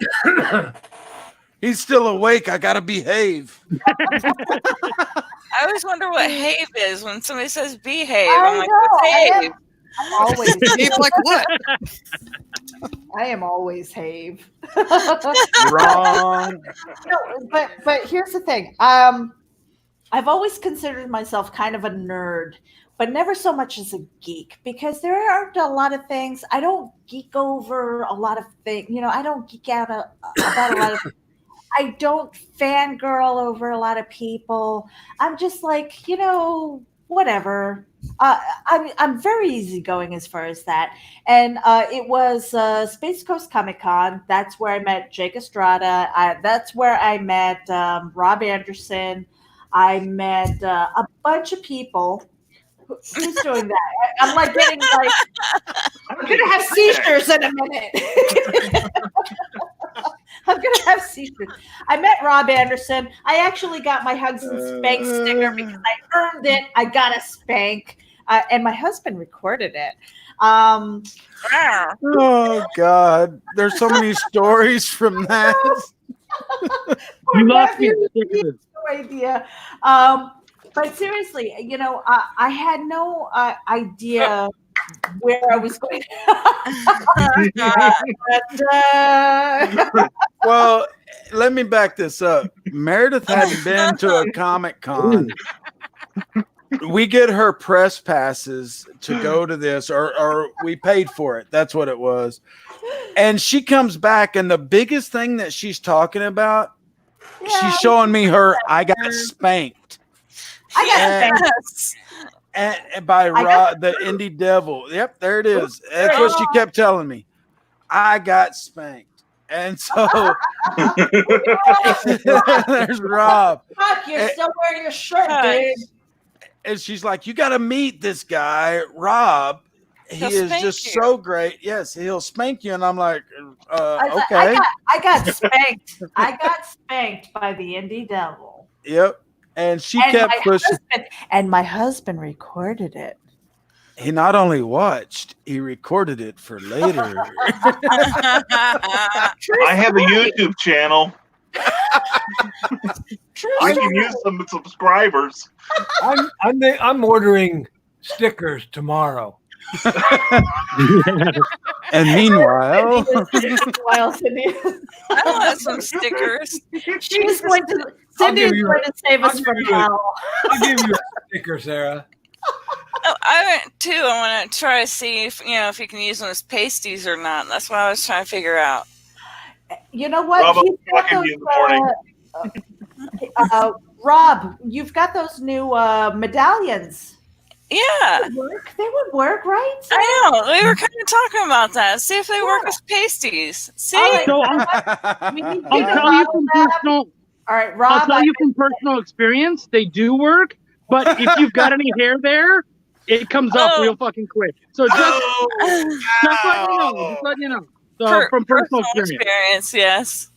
[SPEAKER 1] He's still awake. I gotta behave.
[SPEAKER 12] I always wonder what have is when somebody says behave.
[SPEAKER 3] I
[SPEAKER 12] I'm like,
[SPEAKER 3] know,
[SPEAKER 12] what's have?
[SPEAKER 3] I'm always
[SPEAKER 8] Behave like what?
[SPEAKER 3] I am always have.
[SPEAKER 1] Wrong.
[SPEAKER 3] No, but here's the thing. I've always considered myself kind of a nerd, but never so much as a geek, because there aren't a lot of things. I don't geek over a lot of things. You know, I don't geek out about a lot of. I don't fangirl over a lot of people. I'm just like, you know, whatever. I'm very easygoing as far as that. And it was Space Coast Comic Con. That's where I met Jake Estrada. That's where I met Rob Anderson. I met a bunch of people. Who's doing that? I'm like getting like, I'm going to have seizures in a minute. I'm going to have seizures. I met Rob Anderson. I actually got my Hugs and Spank sticker because I earned it. I got a spank. And my husband recorded it.
[SPEAKER 1] Oh, God. There's so many stories from that.
[SPEAKER 16] You lost me.
[SPEAKER 3] No idea. But seriously, you know, I had no idea where I was going.
[SPEAKER 1] Well, let me back this up. Meredith hadn't been to a Comic Con. We get her press passes to go to this, or we paid for it. That's what it was. And she comes back, and the biggest thing that she's talking about, she's showing me I got spanked.
[SPEAKER 3] I got spanked.
[SPEAKER 1] And by the Indie Devil. Yep, there it is. That's what she kept telling me. I got spanked. And so there's Rob.
[SPEAKER 3] Fuck, you're still wearing your shirt, dude.
[SPEAKER 1] And she's like, you got to meet this guy, Rob. He is just so great. Yes, he'll spank you. And I'm like, okay.
[SPEAKER 3] I got spanked. I got spanked by the Indie Devil.
[SPEAKER 1] Yep. And she kept pushing.
[SPEAKER 3] And my husband recorded it.
[SPEAKER 1] He not only watched, he recorded it for later.
[SPEAKER 4] I have a YouTube channel. I can use some subscribers.
[SPEAKER 2] I'm ordering stickers tomorrow.
[SPEAKER 1] And meanwhile,
[SPEAKER 12] I want some stickers.
[SPEAKER 3] She's going to. Cindy's going to save us from hell.
[SPEAKER 2] I'll give you a sticker, Sarah.
[SPEAKER 12] Oh, I went too. I want to try to see if if you can use them as pasties or not. That's what I was trying to figure out.
[SPEAKER 3] You know what? Rob, you've got those new medallions.
[SPEAKER 12] Yeah,
[SPEAKER 3] they would work, right?
[SPEAKER 12] I know. We were kind of talking about that. See if they work as pasties. See,
[SPEAKER 16] So I'll tell you from personal.
[SPEAKER 3] All right, Rob.
[SPEAKER 16] I'll tell you from personal experience, they do work. But if you've got any hair there, it comes up real fucking quick. So just let you know. So from personal experience,
[SPEAKER 12] yes.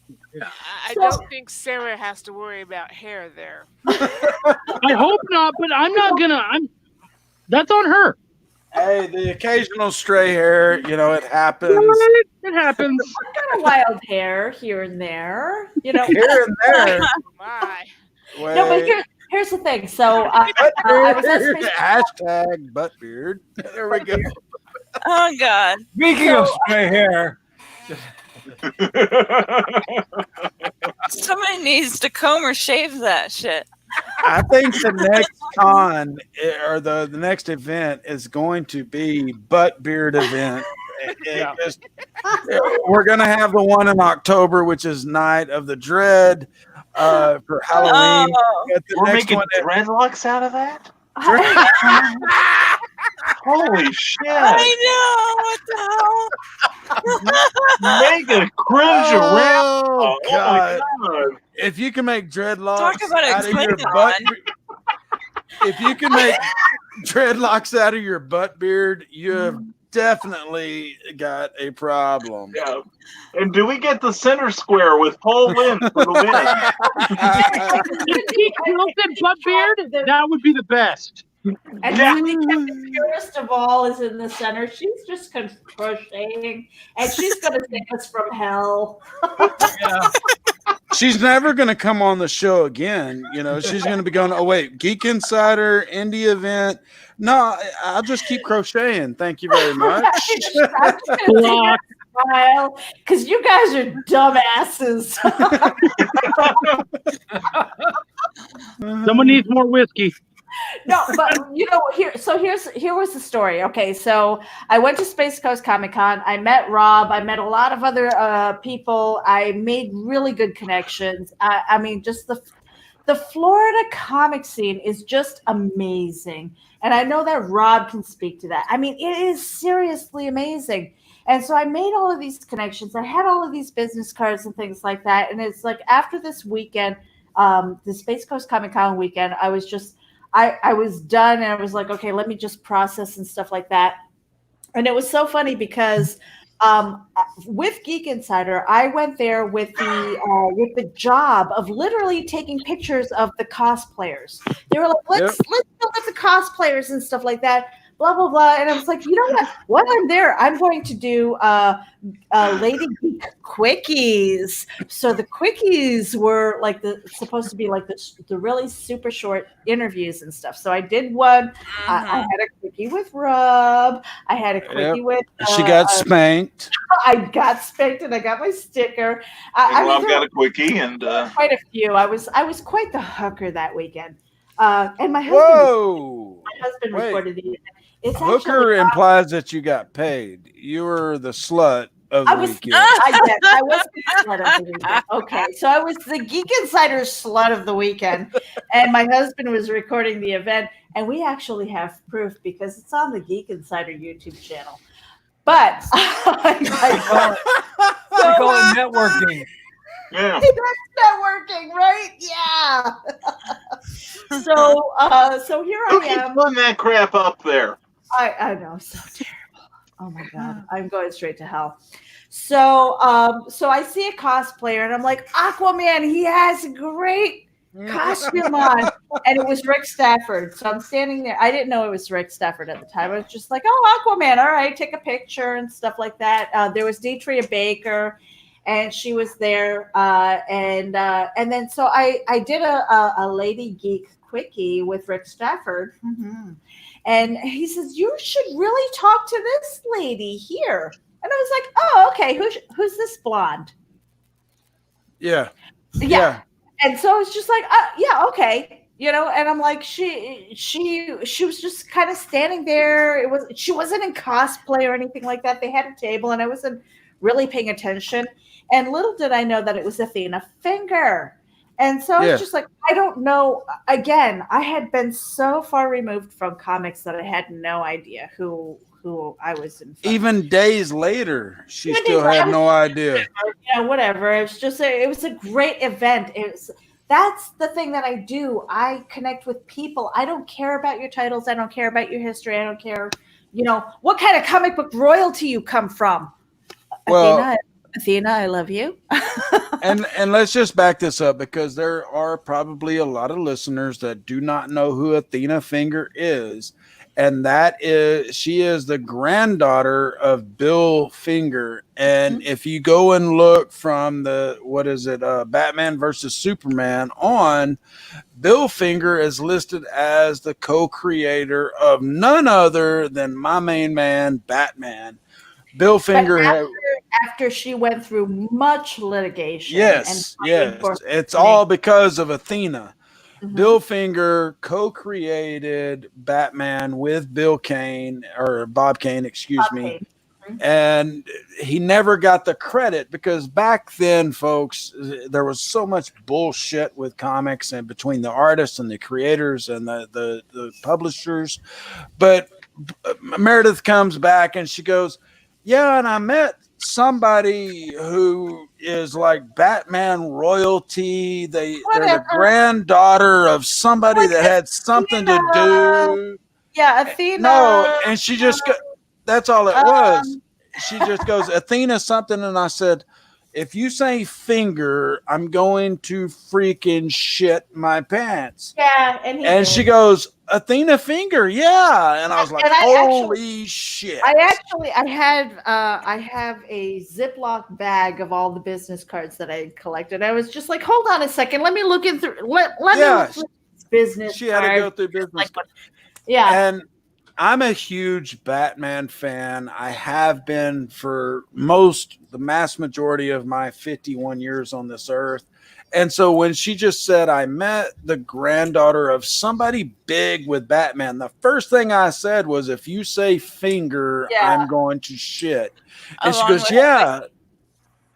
[SPEAKER 5] I don't think Sarah has to worry about hair there.
[SPEAKER 16] I hope not, but I'm not gonna. That's on her.
[SPEAKER 1] Hey, the occasional stray hair, it happens.
[SPEAKER 16] It happens.
[SPEAKER 3] I've got a wild hair here and there.
[SPEAKER 1] Here and there.
[SPEAKER 5] My.
[SPEAKER 3] No, but here's the thing. So I was
[SPEAKER 1] hashtag buttbeard. There we go.
[SPEAKER 12] Oh God.
[SPEAKER 2] Speaking of stray hair.
[SPEAKER 12] Somebody needs to comb or shave that shit.
[SPEAKER 1] I think the next con or the next event is going to be Butt Beard event. We're going to have the one in October, which is Night of the Dread. for Halloween. But the
[SPEAKER 4] We're
[SPEAKER 1] next
[SPEAKER 4] making
[SPEAKER 1] one
[SPEAKER 4] dreadlocks out of that? Holy shit.
[SPEAKER 12] I know. What the hell?
[SPEAKER 4] Make a cringe around.
[SPEAKER 1] Oh,
[SPEAKER 4] Oh my
[SPEAKER 1] God.
[SPEAKER 4] God.
[SPEAKER 1] If you can make dreadlocks
[SPEAKER 12] Talk about
[SPEAKER 1] out of your
[SPEAKER 12] explaining
[SPEAKER 1] butt,
[SPEAKER 12] one.
[SPEAKER 1] if you can make dreadlocks out of your butt beard, you have definitely got a problem.
[SPEAKER 4] Yeah. And do we get the center square with Paul Lynn for the win?
[SPEAKER 16] If he quilted butt beard, that would be the best.
[SPEAKER 3] And the purest of all is in the center. She's just crocheting, and she's going to save us from hell.
[SPEAKER 1] She's never going to come on the show again. You know, she's going to be going, oh, wait, Geek Insider, indie event. No, I'll just keep crocheting. Thank you very much.
[SPEAKER 3] Because you guys are dumbasses.
[SPEAKER 16] Someone needs more whiskey.
[SPEAKER 3] No, but here was the story. Okay, so I went to Space Coast Comic Con. I met Rob. I met a lot of other people. I made really good connections. I mean, just the Florida comic scene is just amazing, and I know that Rob can speak to that. I mean, it is seriously amazing. And so I made all of these connections. I had all of these business cards and things like that. And it's like after this weekend, the Space Coast Comic Con weekend, I was done, and I was like, okay, let me just process and stuff like that. And it was so funny because with Geek Insider, I went there with the job of literally taking pictures of the cosplayers. They were like, let's look at the cosplayers and stuff like that. Blah blah blah, and I was like, you know what? While I'm there, I'm going to do Lady Geek quickies. So the quickies were like supposed to be like the really super short interviews and stuff. So I did one. I had a quickie with Rob. I had a quickie with.
[SPEAKER 1] She got spanked.
[SPEAKER 3] I got spanked, and I got my sticker.
[SPEAKER 4] Rob got a quickie, and
[SPEAKER 3] quite a few. I was quite the hooker that weekend. And my husband recorded the event. It's
[SPEAKER 1] hooker implies that you got paid. You were the slut of the weekend.
[SPEAKER 3] I was the slut of the weekend. Okay, so I was the Geek Insider slut of the weekend, and my husband was recording the event, and we actually have proof because it's on the Geek Insider YouTube channel. But I
[SPEAKER 2] call it networking.
[SPEAKER 4] Yeah.
[SPEAKER 3] That's networking, right? Yeah. So here I am.
[SPEAKER 4] Putting that crap up there.
[SPEAKER 3] I know, so terrible. Oh my God, I'm going straight to hell. So I see a cosplayer, and I'm like, Aquaman, he has a great costume on, and it was Rick Stafford. So I'm standing there. I didn't know it was Rick Stafford at the time. I was just like, oh, Aquaman, all right, take a picture and stuff like that. There was Deetria Baker, and she was there, and then so I did a Lady Geek quickie with Rick Stafford. Mm-hmm. And he says, you should really talk to this lady here. And I was like, oh, okay. Who's this blonde?
[SPEAKER 1] Yeah.
[SPEAKER 3] And so it's just like, yeah, okay. You know, and I'm like, she was just kind of standing there. She wasn't in cosplay or anything like that. They had a table, and I wasn't really paying attention. And little did I know that it was Athena Finger. And so it's just like, I don't know. Again, I had been so far removed from comics that I had no idea who I was in.
[SPEAKER 1] Even days later, she still had no idea.
[SPEAKER 3] Yeah, whatever. It was a great event. That's the thing that I do. I connect with people. I don't care about your titles. I don't care about your history. I don't care, what kind of comic book royalty you come from.
[SPEAKER 1] Well,
[SPEAKER 3] Athena, I love you.
[SPEAKER 1] and let's just back this up, because there are probably a lot of listeners that do not know who Athena Finger is. And she is the granddaughter of Bill Finger. And if you go and look from Batman versus Superman on, Bill Finger is listed as the co-creator of none other than my main man, Batman. Bill Finger
[SPEAKER 3] after she went through much litigation.
[SPEAKER 1] Yes. It's all because of Athena. Mm-hmm. Bill Finger co-created Batman with Bob Kane, excuse me. And he never got the credit because back then, folks, there was so much bullshit with comics and between the artists and the creators and the publishers. But Meredith comes back and she goes, yeah, and I met somebody who is like Batman royalty. They're the granddaughter of somebody that had something to do.
[SPEAKER 3] Yeah, Athena.
[SPEAKER 1] No, and she just that's all it was. She just goes, Athena something, and I said, if you say finger, I'm going to freaking shit my pants.
[SPEAKER 3] Yeah,
[SPEAKER 1] and she goes, Athena finger, yeah. And I was like, holy shit.
[SPEAKER 3] I have a Ziploc bag of all the business cards that I had collected. I was just like, hold on a second, let me look in through let me look through this business.
[SPEAKER 1] She had to go through business.
[SPEAKER 3] Yeah.
[SPEAKER 1] And I'm a huge Batman fan. I have been for the mass majority of my 51 years on this earth. And so when she just said, I met the granddaughter of somebody big with Batman, the first thing I said was, if you say finger, I'm going to shit. And she goes, yeah.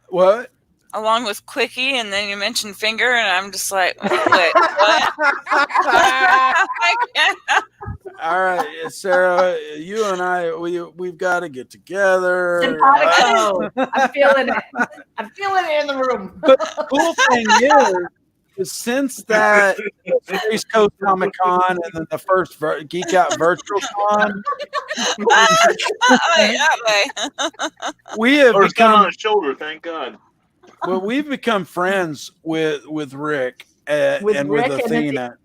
[SPEAKER 1] What?
[SPEAKER 12] Along with Quickie, and then you mentioned finger, and I'm just like, wait, what?
[SPEAKER 1] All right, Sarah, you and I, we've got to get together.
[SPEAKER 3] Simpatico. I'm feeling it. I'm feeling it in the room.
[SPEAKER 1] But the cool thing is since that East Coast Comic Con and then the first Geek Out Virtual Con, we have become
[SPEAKER 4] on his shoulder. Thank God.
[SPEAKER 1] Well, we've become friends with Rick and with Athena.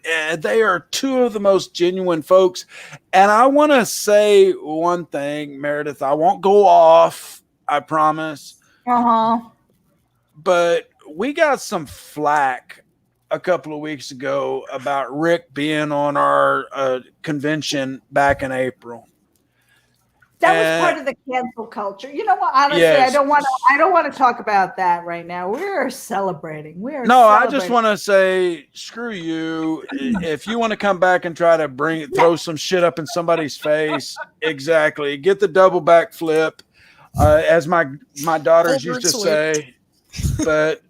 [SPEAKER 1] And they are two of the most genuine folks. And I want to say one thing, Meredith. I won't go off, I promise. But we got some flack a couple of weeks ago about Rick being on our convention back in April.
[SPEAKER 3] That was part of the cancel culture. You know what? Honestly, I don't want to talk about that right now. We're celebrating.
[SPEAKER 1] I just want to say, screw you. If you want to come back and try to throw some shit up in somebody's face, exactly. Get the double back flip, as my daughters used to say. But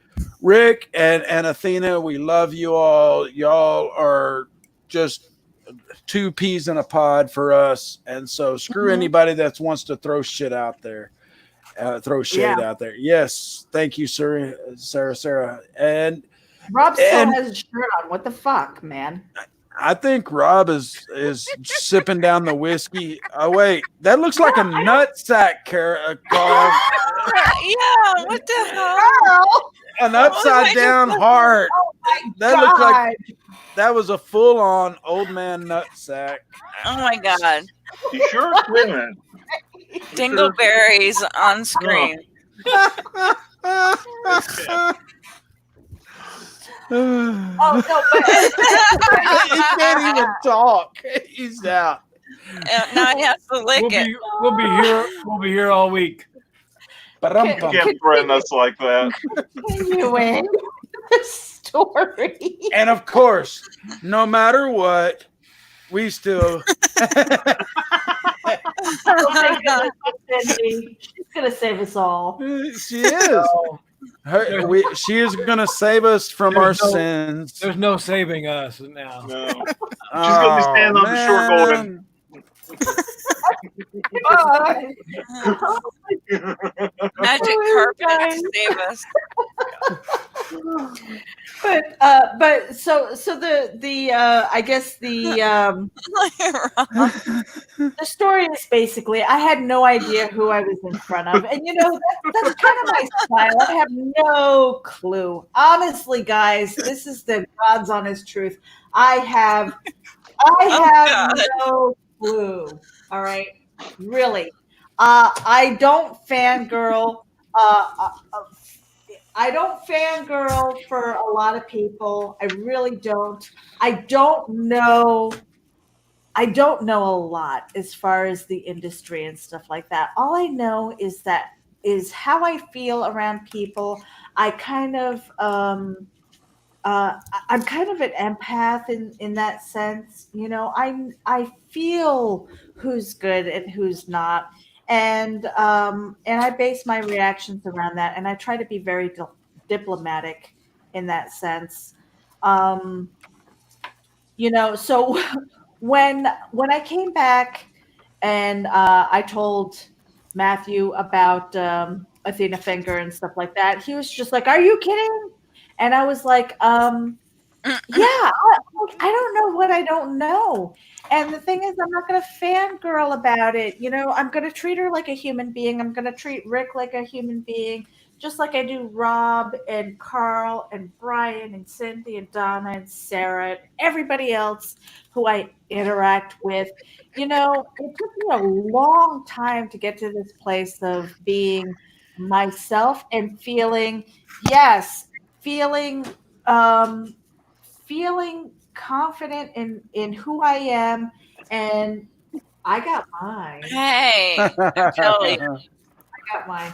[SPEAKER 1] Rick and Athena, we love you all. Y'all are just two peas in a pod for us, and so screw anybody that wants to throw shit out there, throw shade out there. Yes, thank you, Sarah. And
[SPEAKER 3] Rob still has a shirt on. What the fuck, man?
[SPEAKER 1] I think Rob is sipping down the whiskey. Oh wait, that looks like a nutsack, Carl.
[SPEAKER 12] Yeah, what the hell?
[SPEAKER 1] An upside down heart. That looked like that was a full-on old man nutsack.
[SPEAKER 12] Oh my God!
[SPEAKER 4] You sure? Wait a minute.
[SPEAKER 12] Dingleberries on screen.
[SPEAKER 3] Oh no!
[SPEAKER 1] He can't even talk. He's out.
[SPEAKER 12] Now he has to lick it.
[SPEAKER 2] We'll be here all week.
[SPEAKER 4] You can't threaten us like that.
[SPEAKER 3] Continuing the story.
[SPEAKER 1] And of course, no matter what, we still.
[SPEAKER 3] She's gonna save us all.
[SPEAKER 1] She is. She is gonna save us from our sins.
[SPEAKER 2] There's no saving us now.
[SPEAKER 4] No. She's gonna be standing on the shore going.
[SPEAKER 12] Magic carpet to save us.
[SPEAKER 3] But so the I guess the story is basically I had no idea who I was in front of, and that's kind of my style. I have no clue, honestly, guys. This is the God's honest truth. I have no clue. All right, really. I don't fangirl. I don't fangirl for a lot of people. I really don't. I don't know a lot as far as the industry and stuff like that. All I know is how I feel around people. I kind of I'm kind of an empath in that sense. I feel who's good and who's not. and I base my reactions around that, and I try to be very diplomatic in that sense. So when I came back and I told Matthew about Athena Finger and stuff like that, he was just like, "Are you kidding?" And I was like, "Yeah, I don't know what I don't know." And the thing is, I'm not going to fangirl about it. I'm going to treat her like a human being. I'm going to treat Rick like a human being, just like I do Rob and Carl and Brian and Cindy and Donna and Sarah and everybody else who I interact with. It took me a long time to get to this place of being myself and feeling um, feeling confident in who I am, and I got mine.
[SPEAKER 12] Hey, I'm telling you.
[SPEAKER 3] I got mine.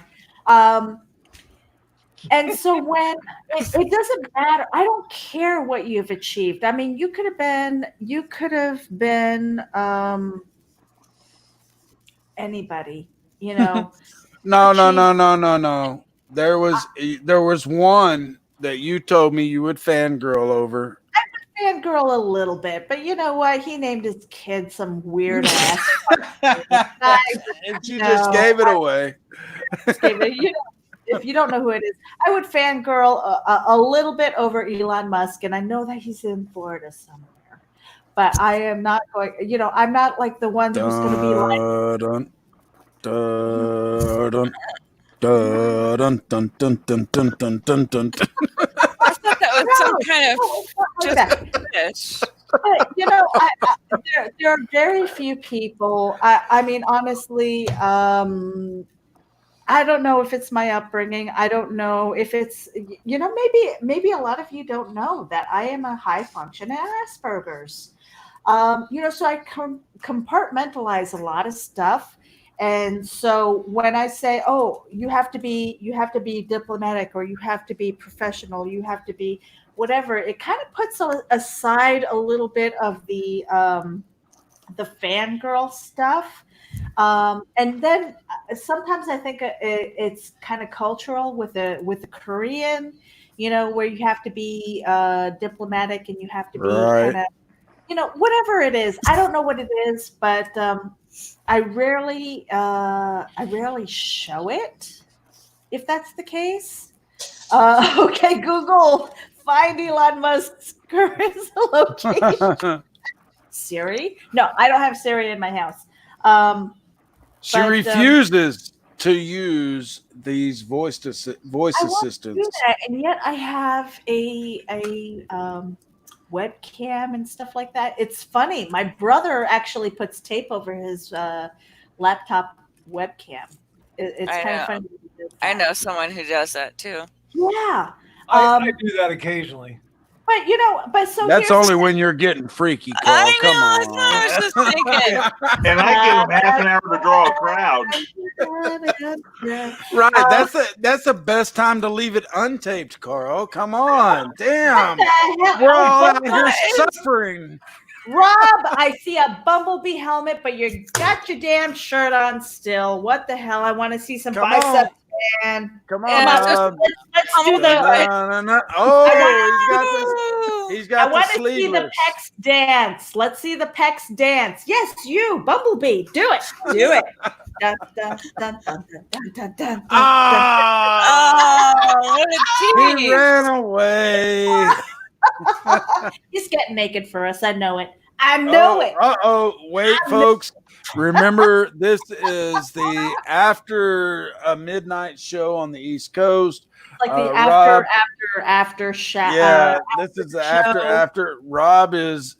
[SPEAKER 3] And so when it doesn't matter, I don't care what you've achieved. I mean, you could have been anybody,
[SPEAKER 1] No. There was one that you told me you would fangirl over.
[SPEAKER 3] I would fangirl a little bit, but you know what? He named his kid some weird ass.
[SPEAKER 1] And you just gave it away.
[SPEAKER 3] If you don't know who it is, I would fangirl a little bit over Elon Musk, and I know that he's in Florida somewhere, but I am not going. I'm not like the one who's going to be like.
[SPEAKER 1] Dun, dun, dun, dun, dun, dun, dun, dun, dun, dun.
[SPEAKER 12] I thought that was some kind of just fish.
[SPEAKER 3] But, there are very few people. I mean, honestly, I don't know if it's my upbringing. I don't know if it's, maybe a lot of you don't know that I am a high function at Asperger's. So I compartmentalize a lot of stuff. And so when I say, "Oh, you have to be diplomatic, or you have to be professional, you have to be whatever," it kind of puts aside a little bit of the fangirl stuff. And then sometimes I think it's kind of cultural with the Korean, where you have to be diplomatic and you have to be kind of, whatever it is. I don't know what it is, but I rarely show it, if that's the case. Okay, Google, find Elon Musk's current location. Siri? No, I don't have Siri in my house.
[SPEAKER 1] She refuses to use these voice assistants.
[SPEAKER 3] Do that, and yet I have a webcam and stuff like that. It's funny. My brother actually puts tape over his laptop webcam. It's kind of funny.
[SPEAKER 12] I know someone who does that too.
[SPEAKER 3] Yeah,
[SPEAKER 2] I do that occasionally.
[SPEAKER 3] But
[SPEAKER 1] that's only when you're getting freaky, Carl. Come on.
[SPEAKER 12] I was just thinking.
[SPEAKER 4] And I give him half an hour to draw a crowd.
[SPEAKER 1] Right. That's the best time to leave it untaped, Carl. Come on. Damn. We're all out here suffering.
[SPEAKER 3] Rob, I see a Bumblebee helmet, but you got your damn shirt on still. What the hell? I want to see some biceps. Man.
[SPEAKER 1] Come on, Rob.
[SPEAKER 3] Let's do the.
[SPEAKER 1] He's got
[SPEAKER 3] I want
[SPEAKER 1] the
[SPEAKER 3] to see the pecs dance. Let's see the pecs dance. Yes, you, Bumblebee, do it. Do it. Dun, dun, dun, dun, dun, dun, dun,
[SPEAKER 12] what a
[SPEAKER 1] he ran away.
[SPEAKER 3] He's getting naked for us. I know it. I know it.
[SPEAKER 1] Wait, folks. Remember, this is the after a midnight show on the East Coast.
[SPEAKER 3] Like the after show.
[SPEAKER 1] Yeah, this is the after. Rob is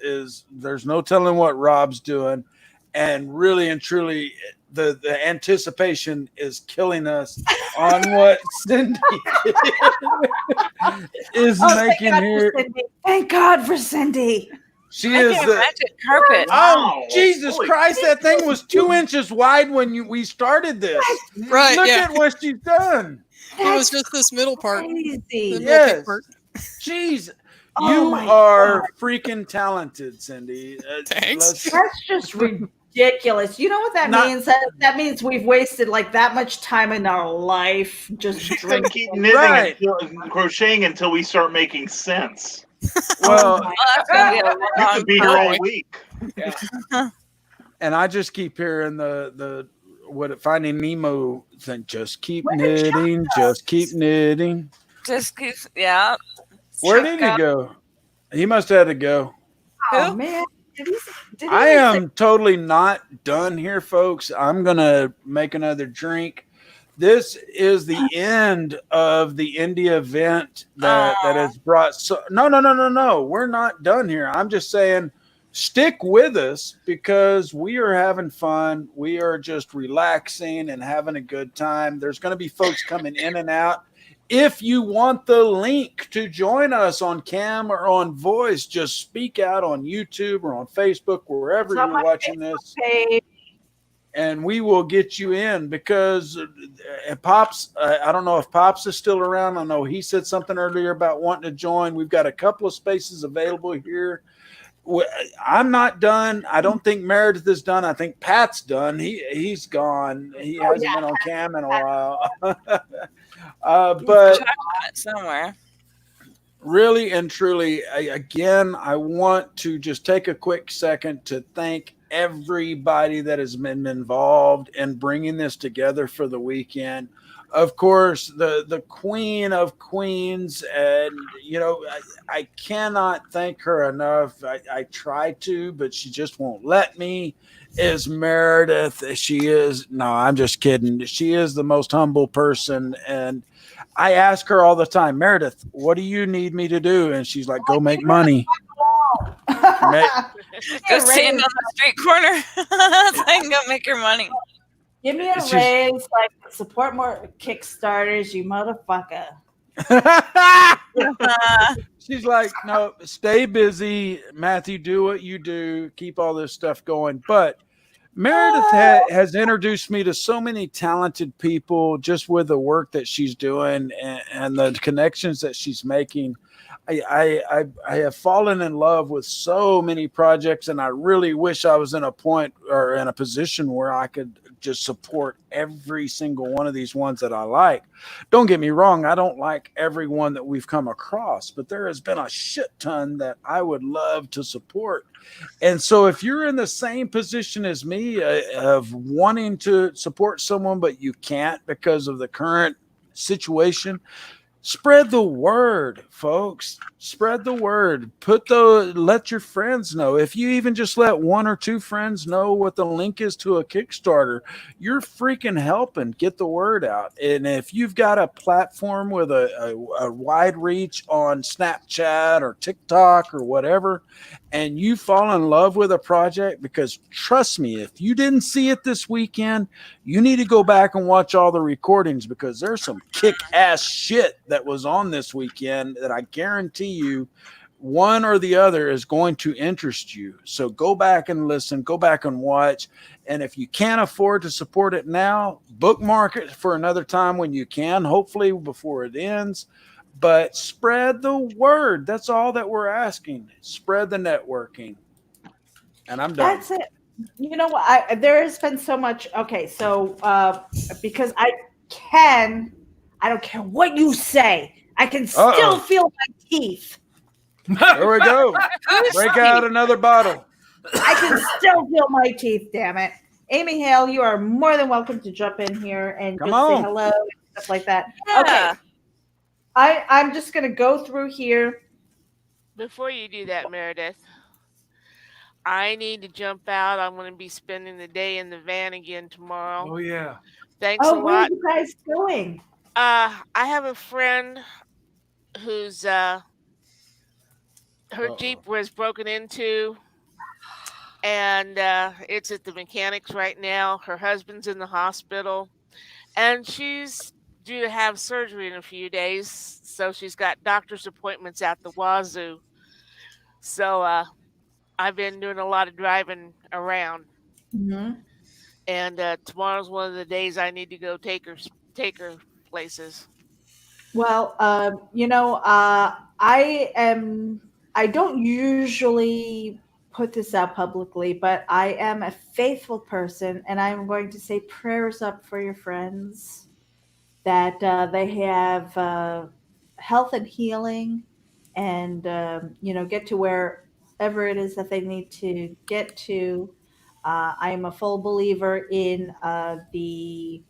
[SPEAKER 1] there's no telling what Rob's doing, and really and truly, the anticipation is killing us on what Cindy is making here.
[SPEAKER 3] Thank God for Cindy.
[SPEAKER 1] She is the
[SPEAKER 12] magic carpet.
[SPEAKER 1] Oh, Jesus Christ! That thing was 2 inches wide when we started this.
[SPEAKER 8] Right?
[SPEAKER 1] Look at what she's done.
[SPEAKER 8] It was just this middle part.
[SPEAKER 1] Yes. Jeez, you are freaking talented, Cindy.
[SPEAKER 8] Thanks.
[SPEAKER 3] That's just ridiculous. ridiculous. You know what that means? That means we've wasted like that much time in our life just
[SPEAKER 4] She's
[SPEAKER 3] drinking.
[SPEAKER 4] gonna keep knitting and crocheting until we start making sense.
[SPEAKER 1] Well,
[SPEAKER 12] that's gonna be a
[SPEAKER 4] you
[SPEAKER 12] long
[SPEAKER 4] could be here all
[SPEAKER 12] time.
[SPEAKER 4] week.
[SPEAKER 1] and I just keep hearing the Finding Nemo thing. Just keep knitting, just keep knitting.
[SPEAKER 12] Just keep, yeah.
[SPEAKER 1] Where did he go? He must have had to go.
[SPEAKER 3] Oh man, did he
[SPEAKER 1] I am totally not done here, folks. I'm gonna make another drink. This is the end of the indie event that has brought. No. We're not done here. I'm just saying, stick with us because we are having fun. We are just relaxing and having a good time. There's going to be folks coming in and out. If you want the link to join us on cam or on voice, just speak out on YouTube or on Facebook, wherever you're watching this. And we will get you in because Pops, I don't know if Pops is still around. I know he said something earlier about wanting to join. We've got a couple of spaces available here. I'm not done. I don't think Meredith is done. I think Pat's done. He's gone. He hasn't been on cam in a while. But
[SPEAKER 12] somewhere.
[SPEAKER 1] Really and truly, again, I want to just take a quick second to thank everybody that has been involved in bringing this together for the weekend. Of course, the queen of queens, and I cannot thank her enough. I try to, but she just won't let me. Is Meredith. I'm just kidding. She is the most humble person, and I ask her all the time, Meredith, what do you need me to do? And she's like, go make money.
[SPEAKER 12] Go stand on the street corner. So I can go make your money.
[SPEAKER 3] Give me a raise, like support more Kickstarters, you motherfucker.
[SPEAKER 1] She's like, no, stay busy, Matthew. Do what you do. Keep all this stuff going. But Meredith has introduced me to so many talented people just with the work that she's doing and the connections that she's making. I have fallen in love with so many projects, and I really wish I was in a point or in a position where I could just support every single one of these ones that I like. Don't get me wrong, I don't like every one that we've come across, but there has been a shit ton that I would love to support. And so if you're in the same position as me of wanting to support someone, but you can't because of the current situation, spread the word, folks. Spread the word. Let your friends know. If you even just let one or two friends know what the link is to a Kickstarter, you're freaking helping get the word out. And if you've got a platform with a wide reach on Snapchat or TikTok or whatever, and you fall in love with a project, because trust me, if you didn't see it this weekend, you need to go back and watch all the recordings, because there's some kick-ass shit that was on this weekend that I guarantee you one or the other is going to interest you. So go back and listen, go back and watch. And if you can't afford to support it now, bookmark it for another time when you can, hopefully before it ends. But spread the word. That's all that we're asking. Spread the networking. And I'm done.
[SPEAKER 3] That's it. You know what? There has been so much. Okay, so because I don't care what you say, I can still feel my teeth.
[SPEAKER 1] There we go. Break out another bottle.
[SPEAKER 3] I can still feel my teeth, damn it. Amy Hale, you are more than welcome to jump in here and just say hello and stuff like that.
[SPEAKER 12] Yeah.
[SPEAKER 3] Okay. I'm just going to go through here.
[SPEAKER 5] Before you do that, Meredith, I need to jump out. I'm going to be spending the day in the van again tomorrow.
[SPEAKER 2] Oh, yeah.
[SPEAKER 5] Thanks a lot.
[SPEAKER 3] Where are you guys going?
[SPEAKER 5] I have a friend whose her Jeep was broken into, and it's at the mechanics right now. Her husband's in the hospital, and she's due to have surgery in a few days, so she's got doctor's appointments at the wazoo. So I've been doing a lot of driving around, and tomorrow's one of the days I need to go take her places.
[SPEAKER 3] Well, I don't usually put this out publicly, but I am a faithful person, and I'm going to say prayers up for your friends that they have health and healing, and get to wherever it is that they need to get to. I am a full believer in the.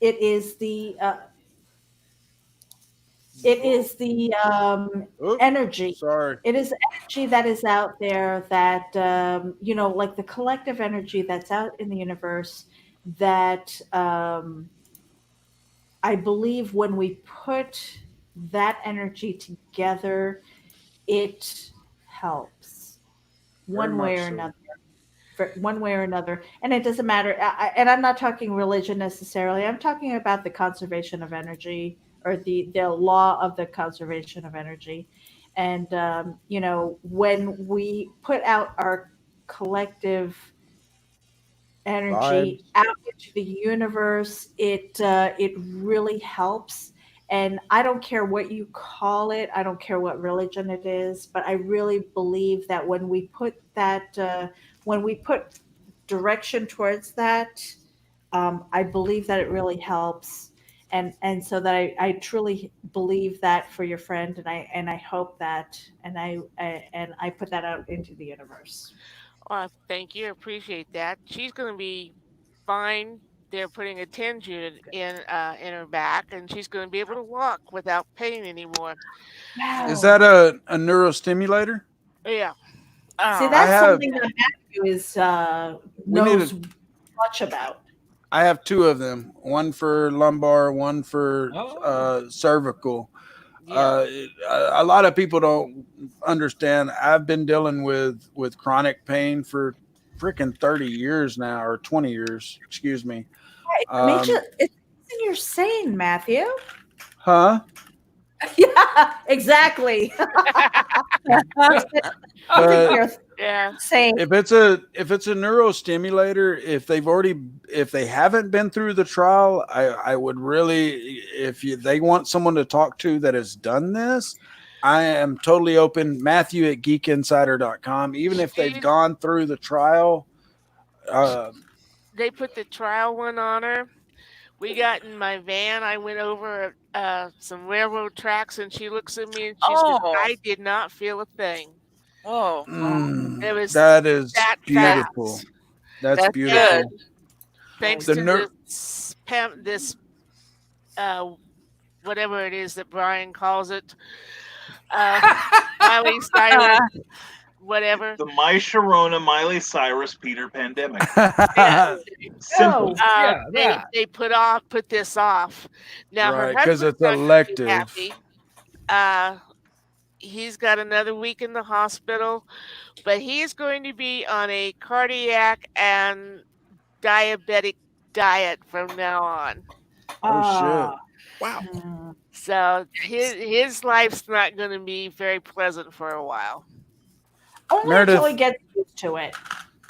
[SPEAKER 3] It is the. It is the energy.
[SPEAKER 1] Sorry.
[SPEAKER 3] It is energy that is out there that, like the collective energy that's out in the universe that I believe when we put that energy together, it helps one way or another. One way or another, and it doesn't matter. And I'm not talking religion necessarily. I'm talking about the conservation of energy, or the law of the conservation of energy. And when we put out our collective energy out into the universe, it really helps. And I don't care what you call it. I don't care what religion it is, but I really believe that when we put direction towards that, I believe that it really helps. And so that I truly believe that for your friend, and I hope that, and I put that out into the universe.
[SPEAKER 5] Thank you. Appreciate that. She's going to be fine. They're putting a TENS unit in her back, and she's going to be able to walk without pain anymore.
[SPEAKER 1] Is that a neurostimulator?
[SPEAKER 5] Yeah.
[SPEAKER 3] See, that's something that Matthew knows much about.
[SPEAKER 1] I have two of them, one for lumbar, one for cervical. A lot of people don't understand. I've been dealing with chronic pain for freaking 30 years now, or 20 years, excuse me.
[SPEAKER 3] It's something you're saying, Matthew.
[SPEAKER 1] Huh?
[SPEAKER 3] Yeah, exactly.
[SPEAKER 5] Yeah.
[SPEAKER 3] Saying
[SPEAKER 1] if it's a neurostimulator, if they haven't been through the trial, I would really, they want someone to talk to that has done this, I am totally open. Matthew at geekinsider.com. Even if they've gone through the trial,
[SPEAKER 5] they put the trial one on her. We got in my van. I went over some railroad tracks, and she looks at me and she said, "I did not feel a thing."
[SPEAKER 12] Oh,
[SPEAKER 5] it was
[SPEAKER 1] that is
[SPEAKER 5] that
[SPEAKER 1] beautiful.
[SPEAKER 5] fast.
[SPEAKER 1] That's beautiful.
[SPEAKER 5] Good. Thanks to this whatever it is that Brian calls it, Miley Cyrus, whatever.
[SPEAKER 4] The My Sharona, Miley Cyrus, Peter pandemic.
[SPEAKER 5] Simple. They put this off. Now
[SPEAKER 1] right,
[SPEAKER 5] her
[SPEAKER 1] because
[SPEAKER 5] husband's
[SPEAKER 1] it's
[SPEAKER 5] not gonna be
[SPEAKER 1] elective.
[SPEAKER 5] happy. He's got another week in the hospital, but he is going to be on a cardiac and diabetic diet from now on.
[SPEAKER 1] Oh shit! Wow.
[SPEAKER 5] So his life's not going to be very pleasant for a while.
[SPEAKER 3] Only until he gets used to it.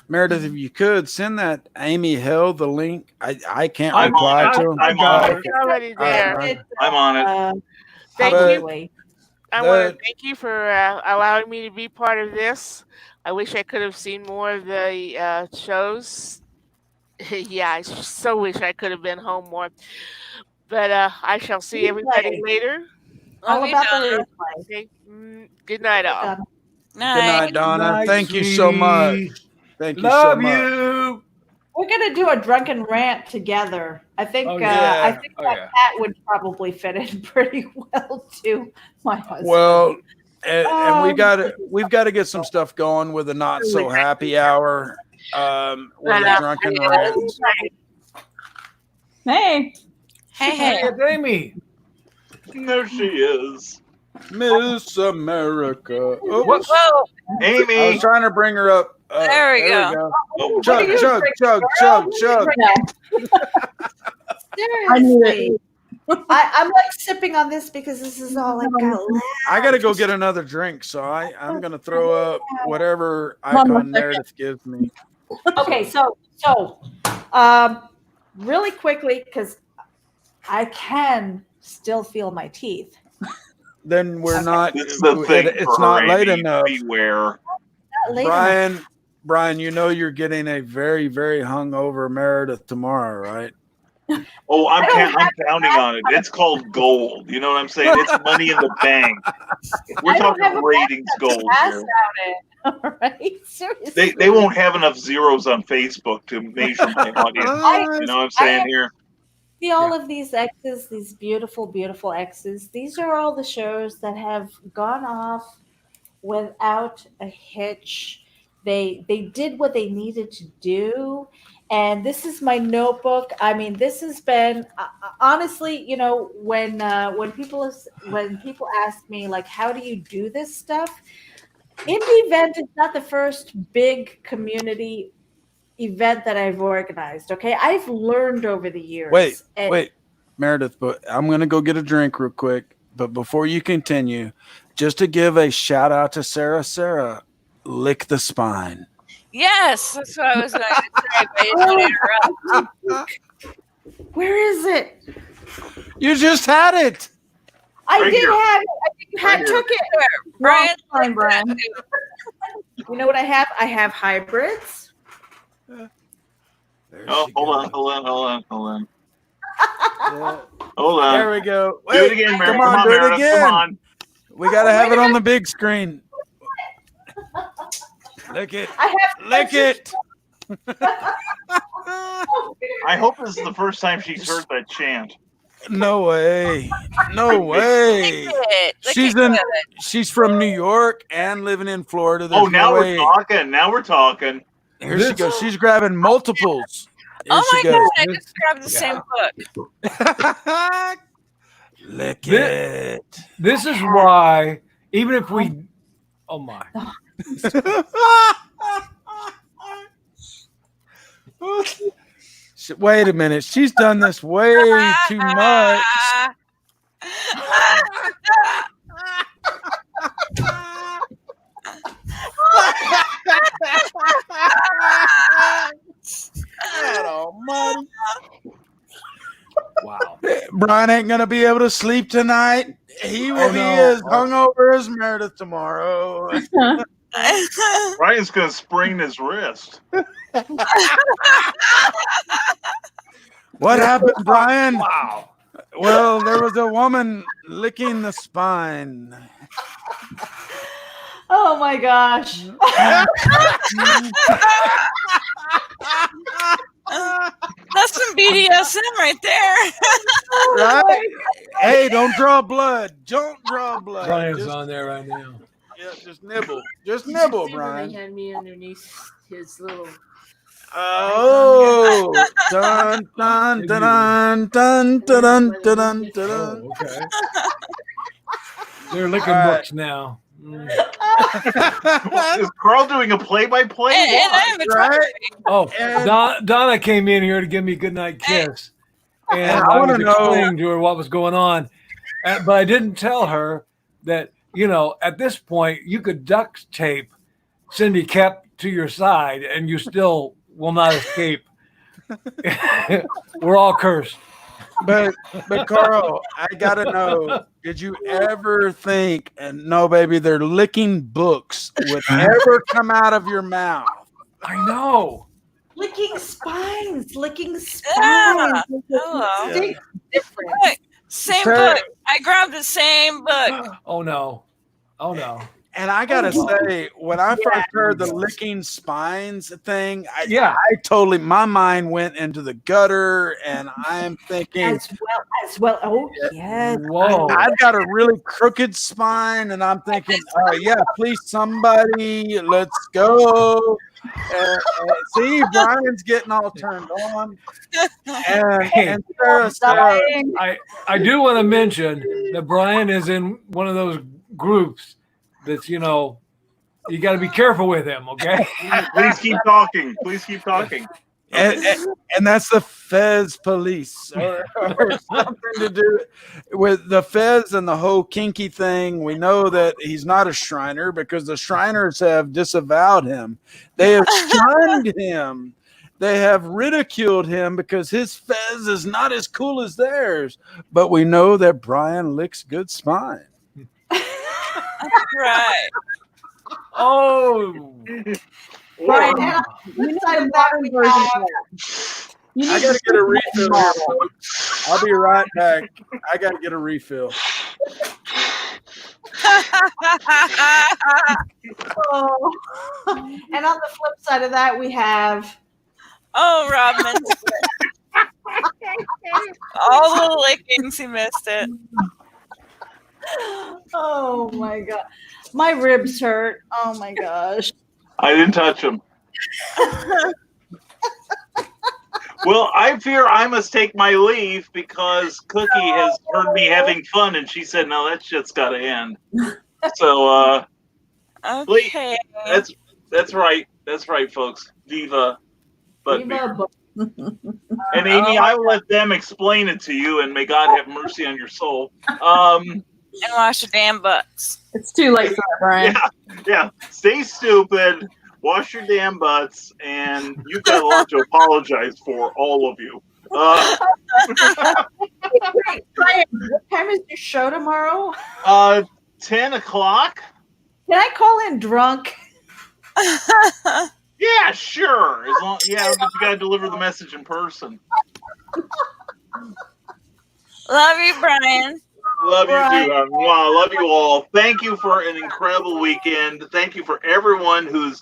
[SPEAKER 1] Meredith, if you could send that Amy Hill the link. I can't
[SPEAKER 4] I'm
[SPEAKER 1] reply
[SPEAKER 4] on it.
[SPEAKER 1] to him.
[SPEAKER 4] I'm on it.
[SPEAKER 5] It's already there.
[SPEAKER 4] I'm on it.
[SPEAKER 5] Thank you. I want to thank you for allowing me to be part of this. I wish I could have seen more of the shows. Yeah, I so wish I could have been home more. But I shall see everybody later.
[SPEAKER 3] All about the replay.
[SPEAKER 5] Okay. Good night, all.
[SPEAKER 1] Good night, Donna. Thank you so much. Thank you so much.
[SPEAKER 2] Love you.
[SPEAKER 3] We're gonna do a drunken rant together. I think that Pat would probably fit in pretty well to my husband.
[SPEAKER 1] Well, and we've got to get some stuff going with a not so happy hour. With a drunken rant.
[SPEAKER 13] Hey.
[SPEAKER 2] It's Amy.
[SPEAKER 4] There she is.
[SPEAKER 1] Miss America.
[SPEAKER 12] Whoa.
[SPEAKER 4] Amy.
[SPEAKER 1] I was trying to bring her up.
[SPEAKER 12] There we go.
[SPEAKER 4] Oh,
[SPEAKER 1] chug.
[SPEAKER 3] Seriously. I'm like sipping on this because this is all I've got left.
[SPEAKER 1] I got to go get another drink, so I'm going to throw up whatever icon Meredith gives me.
[SPEAKER 3] Okay, so really quickly, because I can still feel my teeth.
[SPEAKER 1] then we're not.
[SPEAKER 4] This is the thing
[SPEAKER 1] It's
[SPEAKER 4] for
[SPEAKER 1] not
[SPEAKER 4] her,
[SPEAKER 1] late
[SPEAKER 4] Amy.
[SPEAKER 1] enough.
[SPEAKER 4] Beware.
[SPEAKER 1] Brian, you know you're getting a very, very hungover Meredith tomorrow, right?
[SPEAKER 4] Oh, I'm counting on it. It's called gold. You know what I'm saying? It's money in the bank. We're talking ratings gold here.
[SPEAKER 3] All right, seriously.
[SPEAKER 4] They won't have enough zeros on Facebook to measure my audience. You know what I'm saying here?
[SPEAKER 3] See all of these X's, these beautiful, beautiful X's. These are all the shows that have gone off without a hitch. They did what they needed to do. And this is my notebook. I mean, this has been honestly, you know, when people ask me like, how do you do this stuff? Indie Event is not the first big community event that I've organized. Okay, I've learned over the years.
[SPEAKER 1] Wait, Meredith, but I'm gonna go get a drink real quick. But before you continue, just to give a shout out to Sarah. Sarah, lick the spine.
[SPEAKER 12] Yes, that's what I was going to say. But I didn't interrupt.
[SPEAKER 3] Where is it?
[SPEAKER 1] You just had it.
[SPEAKER 3] I
[SPEAKER 4] Right
[SPEAKER 3] did
[SPEAKER 4] here.
[SPEAKER 3] have it. I think took it.
[SPEAKER 12] Brian,
[SPEAKER 3] Wrong, Brian. You know what I have? I have hybrids.
[SPEAKER 4] Oh, hold on.
[SPEAKER 1] Yeah.
[SPEAKER 4] Hold on.
[SPEAKER 1] There we go.
[SPEAKER 4] Do it again, Meredith.
[SPEAKER 1] Come on, do it
[SPEAKER 4] Meredith.
[SPEAKER 1] again.
[SPEAKER 4] Come on.
[SPEAKER 1] We gotta have it on the big screen. Lick it. Lick it.
[SPEAKER 4] I hope this is the first time she's heard that chant.
[SPEAKER 1] No way. No way. She's from New York and living in Florida. There's
[SPEAKER 4] Now
[SPEAKER 1] no way.
[SPEAKER 4] we're talking.
[SPEAKER 1] Here she goes. She's grabbing multiples. Here
[SPEAKER 12] Oh
[SPEAKER 1] she
[SPEAKER 12] my
[SPEAKER 1] goes.
[SPEAKER 12] God, I just grabbed the same book.
[SPEAKER 1] Lick it.
[SPEAKER 2] This is why, even if we, oh my.
[SPEAKER 1] Wait a minute. She's done this way too much. God almighty.
[SPEAKER 2] Wow.
[SPEAKER 1] Brian ain't gonna be able to sleep tonight. He will be as hungover as Meredith tomorrow.
[SPEAKER 4] Brian's gonna sprain his wrist.
[SPEAKER 1] What happened, Brian?
[SPEAKER 2] Wow.
[SPEAKER 1] Well, there was a woman licking the spine.
[SPEAKER 3] Oh my gosh.
[SPEAKER 12] That's some BDSM right there.
[SPEAKER 1] Right? Hey, don't draw blood. Don't draw blood.
[SPEAKER 2] Brian's on there right now.
[SPEAKER 1] Yeah, just nibble. Just nibble,
[SPEAKER 17] They
[SPEAKER 1] Brian.
[SPEAKER 17] had me underneath his little.
[SPEAKER 1] Oh, dun dun dun dun dun dun dun dun.
[SPEAKER 2] Okay. They're licking
[SPEAKER 1] All right.
[SPEAKER 2] books now.
[SPEAKER 4] Is Carl doing a play-by-play?
[SPEAKER 2] Oh, Donna came in here to give me a goodnight kiss, and
[SPEAKER 1] I
[SPEAKER 2] I
[SPEAKER 1] wanna
[SPEAKER 2] was
[SPEAKER 1] know-
[SPEAKER 2] explaining to her what was going on, but I didn't tell her that at this point you could duct tape Cindy Kep to your side, and you still will not escape. We're all cursed.
[SPEAKER 1] But Carl, I gotta know, did you ever think, and no, baby, they're licking books would ever come out of your mouth?
[SPEAKER 2] I know.
[SPEAKER 3] Licking spines.
[SPEAKER 12] Yeah. Hello.
[SPEAKER 3] Big difference.
[SPEAKER 12] Look, same book. I grabbed the same book.
[SPEAKER 2] Oh no.
[SPEAKER 1] And I gotta say, when I first heard the licking spines thing, my mind went into the gutter, and I'm thinking,
[SPEAKER 3] as well. Oh yes.
[SPEAKER 2] Whoa.
[SPEAKER 1] I've got a really crooked spine, and I'm thinking, please somebody, let's go. See, Brian's getting all turned on. And Sarah,
[SPEAKER 2] I do want to mention that Brian is in one of those groups that's you got to be careful with him, okay?
[SPEAKER 4] Please keep talking.
[SPEAKER 1] And that's the Fez police or something to do with the Fez and the whole kinky thing. We know that he's not a Shriner because the Shriners have disavowed him. They have shunned him. They have ridiculed him because his Fez is not as cool as theirs. But we know that Brian licks good spine.
[SPEAKER 12] Right.
[SPEAKER 2] Oh.
[SPEAKER 3] Brian, you know the modern version of that. You
[SPEAKER 1] I
[SPEAKER 3] need
[SPEAKER 1] gotta
[SPEAKER 3] to
[SPEAKER 1] get a
[SPEAKER 3] see
[SPEAKER 1] refill
[SPEAKER 3] that
[SPEAKER 1] here,
[SPEAKER 3] model.
[SPEAKER 1] folks. I'll be right back. I gotta get a refill.
[SPEAKER 3] Oh. And on the flip side of that, we have.
[SPEAKER 12] Oh, Rob missed it. All the lickings, he missed it.
[SPEAKER 3] Oh my god, my ribs hurt. Oh my gosh.
[SPEAKER 4] I didn't touch them. Well, I fear I must take my leave because Cookie has heard me having fun, and she said, "No, that shit's got to end." So,
[SPEAKER 12] Okay.
[SPEAKER 4] that's right. That's right, folks. Viva Buttbeard. And Amy,
[SPEAKER 12] Oh.
[SPEAKER 4] I will let them explain it to you, and may God have mercy on your soul.
[SPEAKER 12] And wash your damn butts.
[SPEAKER 3] It's too late for that, Brian.
[SPEAKER 4] Yeah. Stay stupid. Wash your damn butts, and you've got a lot to apologize for, all of you.
[SPEAKER 3] Wait, Brian, what time is your show tomorrow?
[SPEAKER 4] 10 o'clock?
[SPEAKER 3] Can I call in drunk?
[SPEAKER 4] Yeah, sure. As long, but you gotta deliver the message in person.
[SPEAKER 12] Love you, Brian.
[SPEAKER 4] Love you too. Wow, love you all. Thank you for an incredible weekend. Thank you for everyone who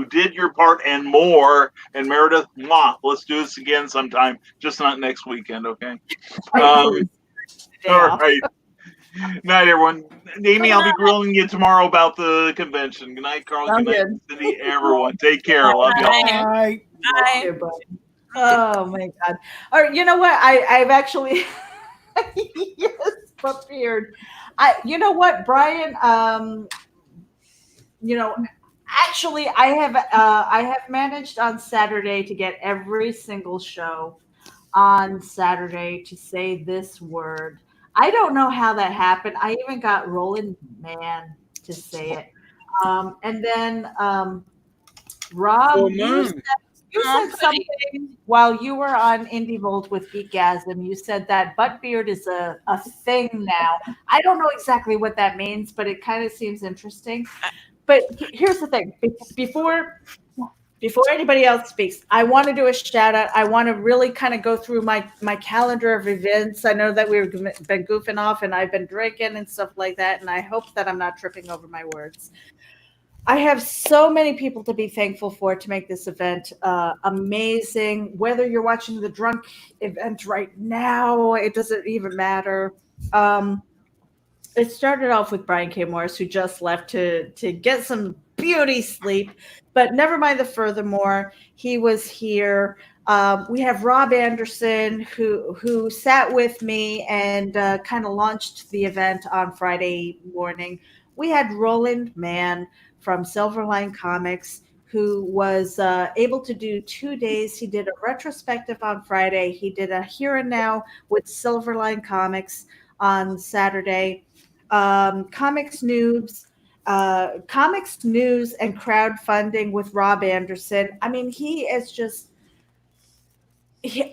[SPEAKER 4] did your part and more. And Meredith, let's do this again sometime. Just not next weekend, okay? All right. Night, everyone. Amy, I'll be grilling you tomorrow about the convention. Good night, Carl. Good night, Cindy. Everyone, take care. Love you all.
[SPEAKER 2] Bye.
[SPEAKER 3] Bye. Oh my god. All right, you know what? I've actually yes, prepared. You know what, Brian? Actually, I have managed on Saturday to get every single show on Saturday to say this word. I don't know how that happened. I even got Roland Mann to say it. And then Rob, you said something while you were on Indie Volt with Geekgasm. You said that Buttbeard is a thing now. I don't know exactly what that means, but it kind of seems interesting. But here's the thing. Before anybody else speaks, I want to do a shout out. I want to really kind of go through my calendar of events. I know that we've been goofing off and I've been drinking and stuff like that. And I hope that I'm not tripping over my words. I have so many people to be thankful for to make this event amazing. Whether you're watching the drunk event right now, it doesn't even matter. It started off with Brian K. Morris, who just left to get some beauty sleep. But never mind the furthermore. He was here. We have Rob Anderson, who sat with me and kind of launched the event on Friday morning. We had Roland Mann from Silverline Comics, who was able to do 2 days. He did a retrospective on Friday. He did a Here and Now with Silverline Comics on Saturday. Comics News and crowdfunding with Rob Anderson. I mean, he is just,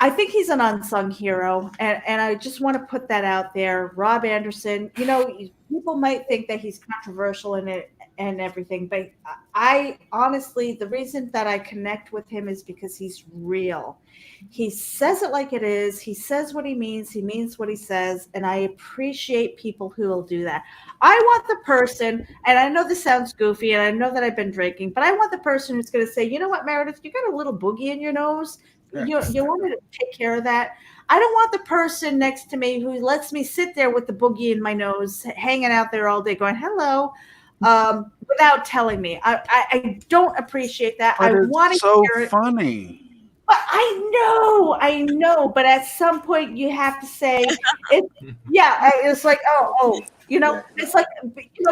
[SPEAKER 3] I think he's an unsung hero. And I just want to put that out there. Rob Anderson, people might think that he's controversial in it and everything, but I honestly, the reason that I connect with him is because he's real. He says it like it is. He says what he means what he says. And I appreciate people who will do that. I want the person, and I know this sounds goofy, and I know that I've been drinking, but I want the person who's going to say, you know what, Meredith, you got a little boogie in your nose. You want to take care of that. I don't want the person next to me who lets me sit there with the boogie in my nose, hanging out there all day going, hello, without telling me. I don't appreciate that.
[SPEAKER 1] But
[SPEAKER 3] I want to hear it.
[SPEAKER 1] Funny.
[SPEAKER 3] But I know. But at some point you have to say, it's like, it's like,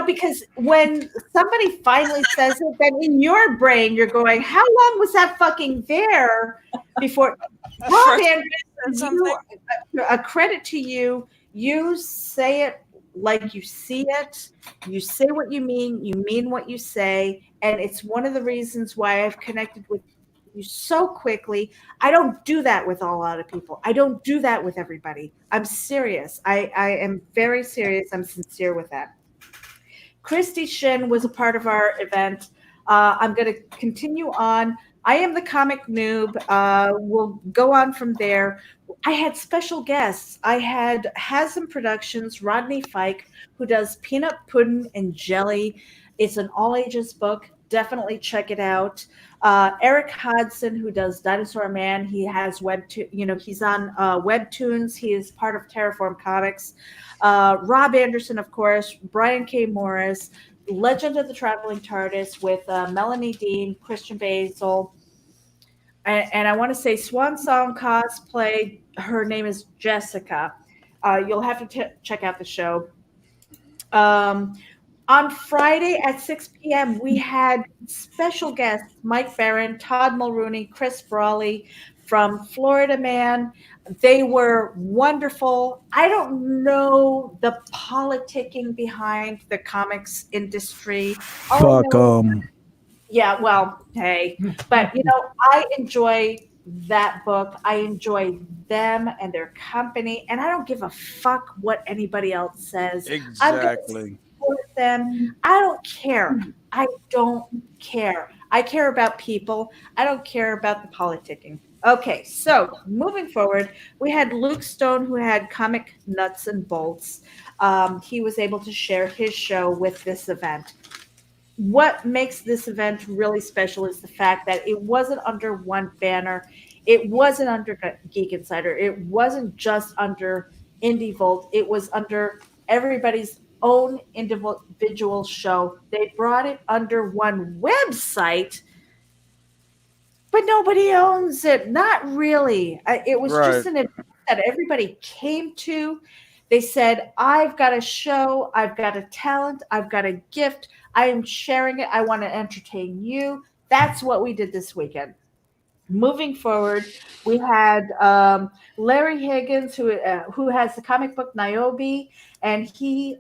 [SPEAKER 3] because when somebody finally says it, then in your brain you're going, how long was that fucking there before? Rob Anderson, a credit to you. You say it like you see it. You say what you mean what you say. And it's one of the reasons why I've connected with you so quickly. I don't do that with a lot of people. I don't do that with everybody. I'm serious. I am very serious. I'm sincere with that. Christy Shin was a part of our event. I'm going to continue on. I am the comic noob. We'll go on from there. I had special guests. I had Hasm Productions, Rodney Fike, who does Peanut Pudding and Jelly. It's an all ages book. Definitely check it out. Eric Hodson, who does Dinosaur Man, he has he's on Webtoons. He is part of Terraform Comics. Rob Anderson, of course, Brian K. Morris, Legend of the Traveling TARDIS with Melanie Dean, Christian Basil, and I want to say Swan Song Cosplay. Her name is Jessica. You'll have to check out the show. On Friday at 6 p.m., we had special guests Mike Barron, Todd Mulrooney, Chris Brawley from Florida Man. They were wonderful. I don't know the politicking behind the comics industry.
[SPEAKER 1] Fuck them.
[SPEAKER 3] Yeah, well, hey, but I enjoy that book. I enjoy them and their company, and I don't give a fuck what anybody else says.
[SPEAKER 1] Exactly.
[SPEAKER 3] Support them. I don't care. I don't care. I care about people. I don't care about the politicking. Okay, so moving forward, we had Luke Stone, who had Comic Nuts and Bolts. He was able to share his show with this event. What makes this event really special is the fact that it wasn't under one banner. It wasn't under Geek Insider. It wasn't just under Indie Vault. It was under everybody's own individual show. They brought it under one website, but nobody owns it. Not really. It was just an event that everybody came to. They said, I've got a show, I've got a talent, I've got a gift, I am sharing it, I want to entertain you. That's what we did this weekend. Moving forward, we had Larry Higgins, who has the comic book Niobe, and he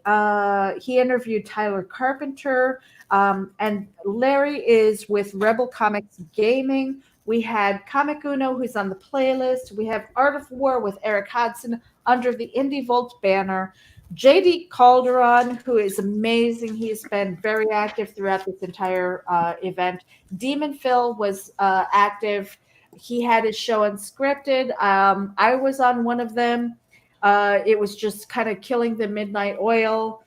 [SPEAKER 3] interviewed Tyler Carpenter, and Larry is with Rebel Comics Gaming. We had Comic Uno, who's on the playlist. We have Art of War with Eric Hodson under the Indie Vault banner. JD Calderon, who is amazing. He's been very active throughout this entire event. Demon Phil was active. He had his show Unscripted. I was on one of them. It was just kind of killing the midnight oil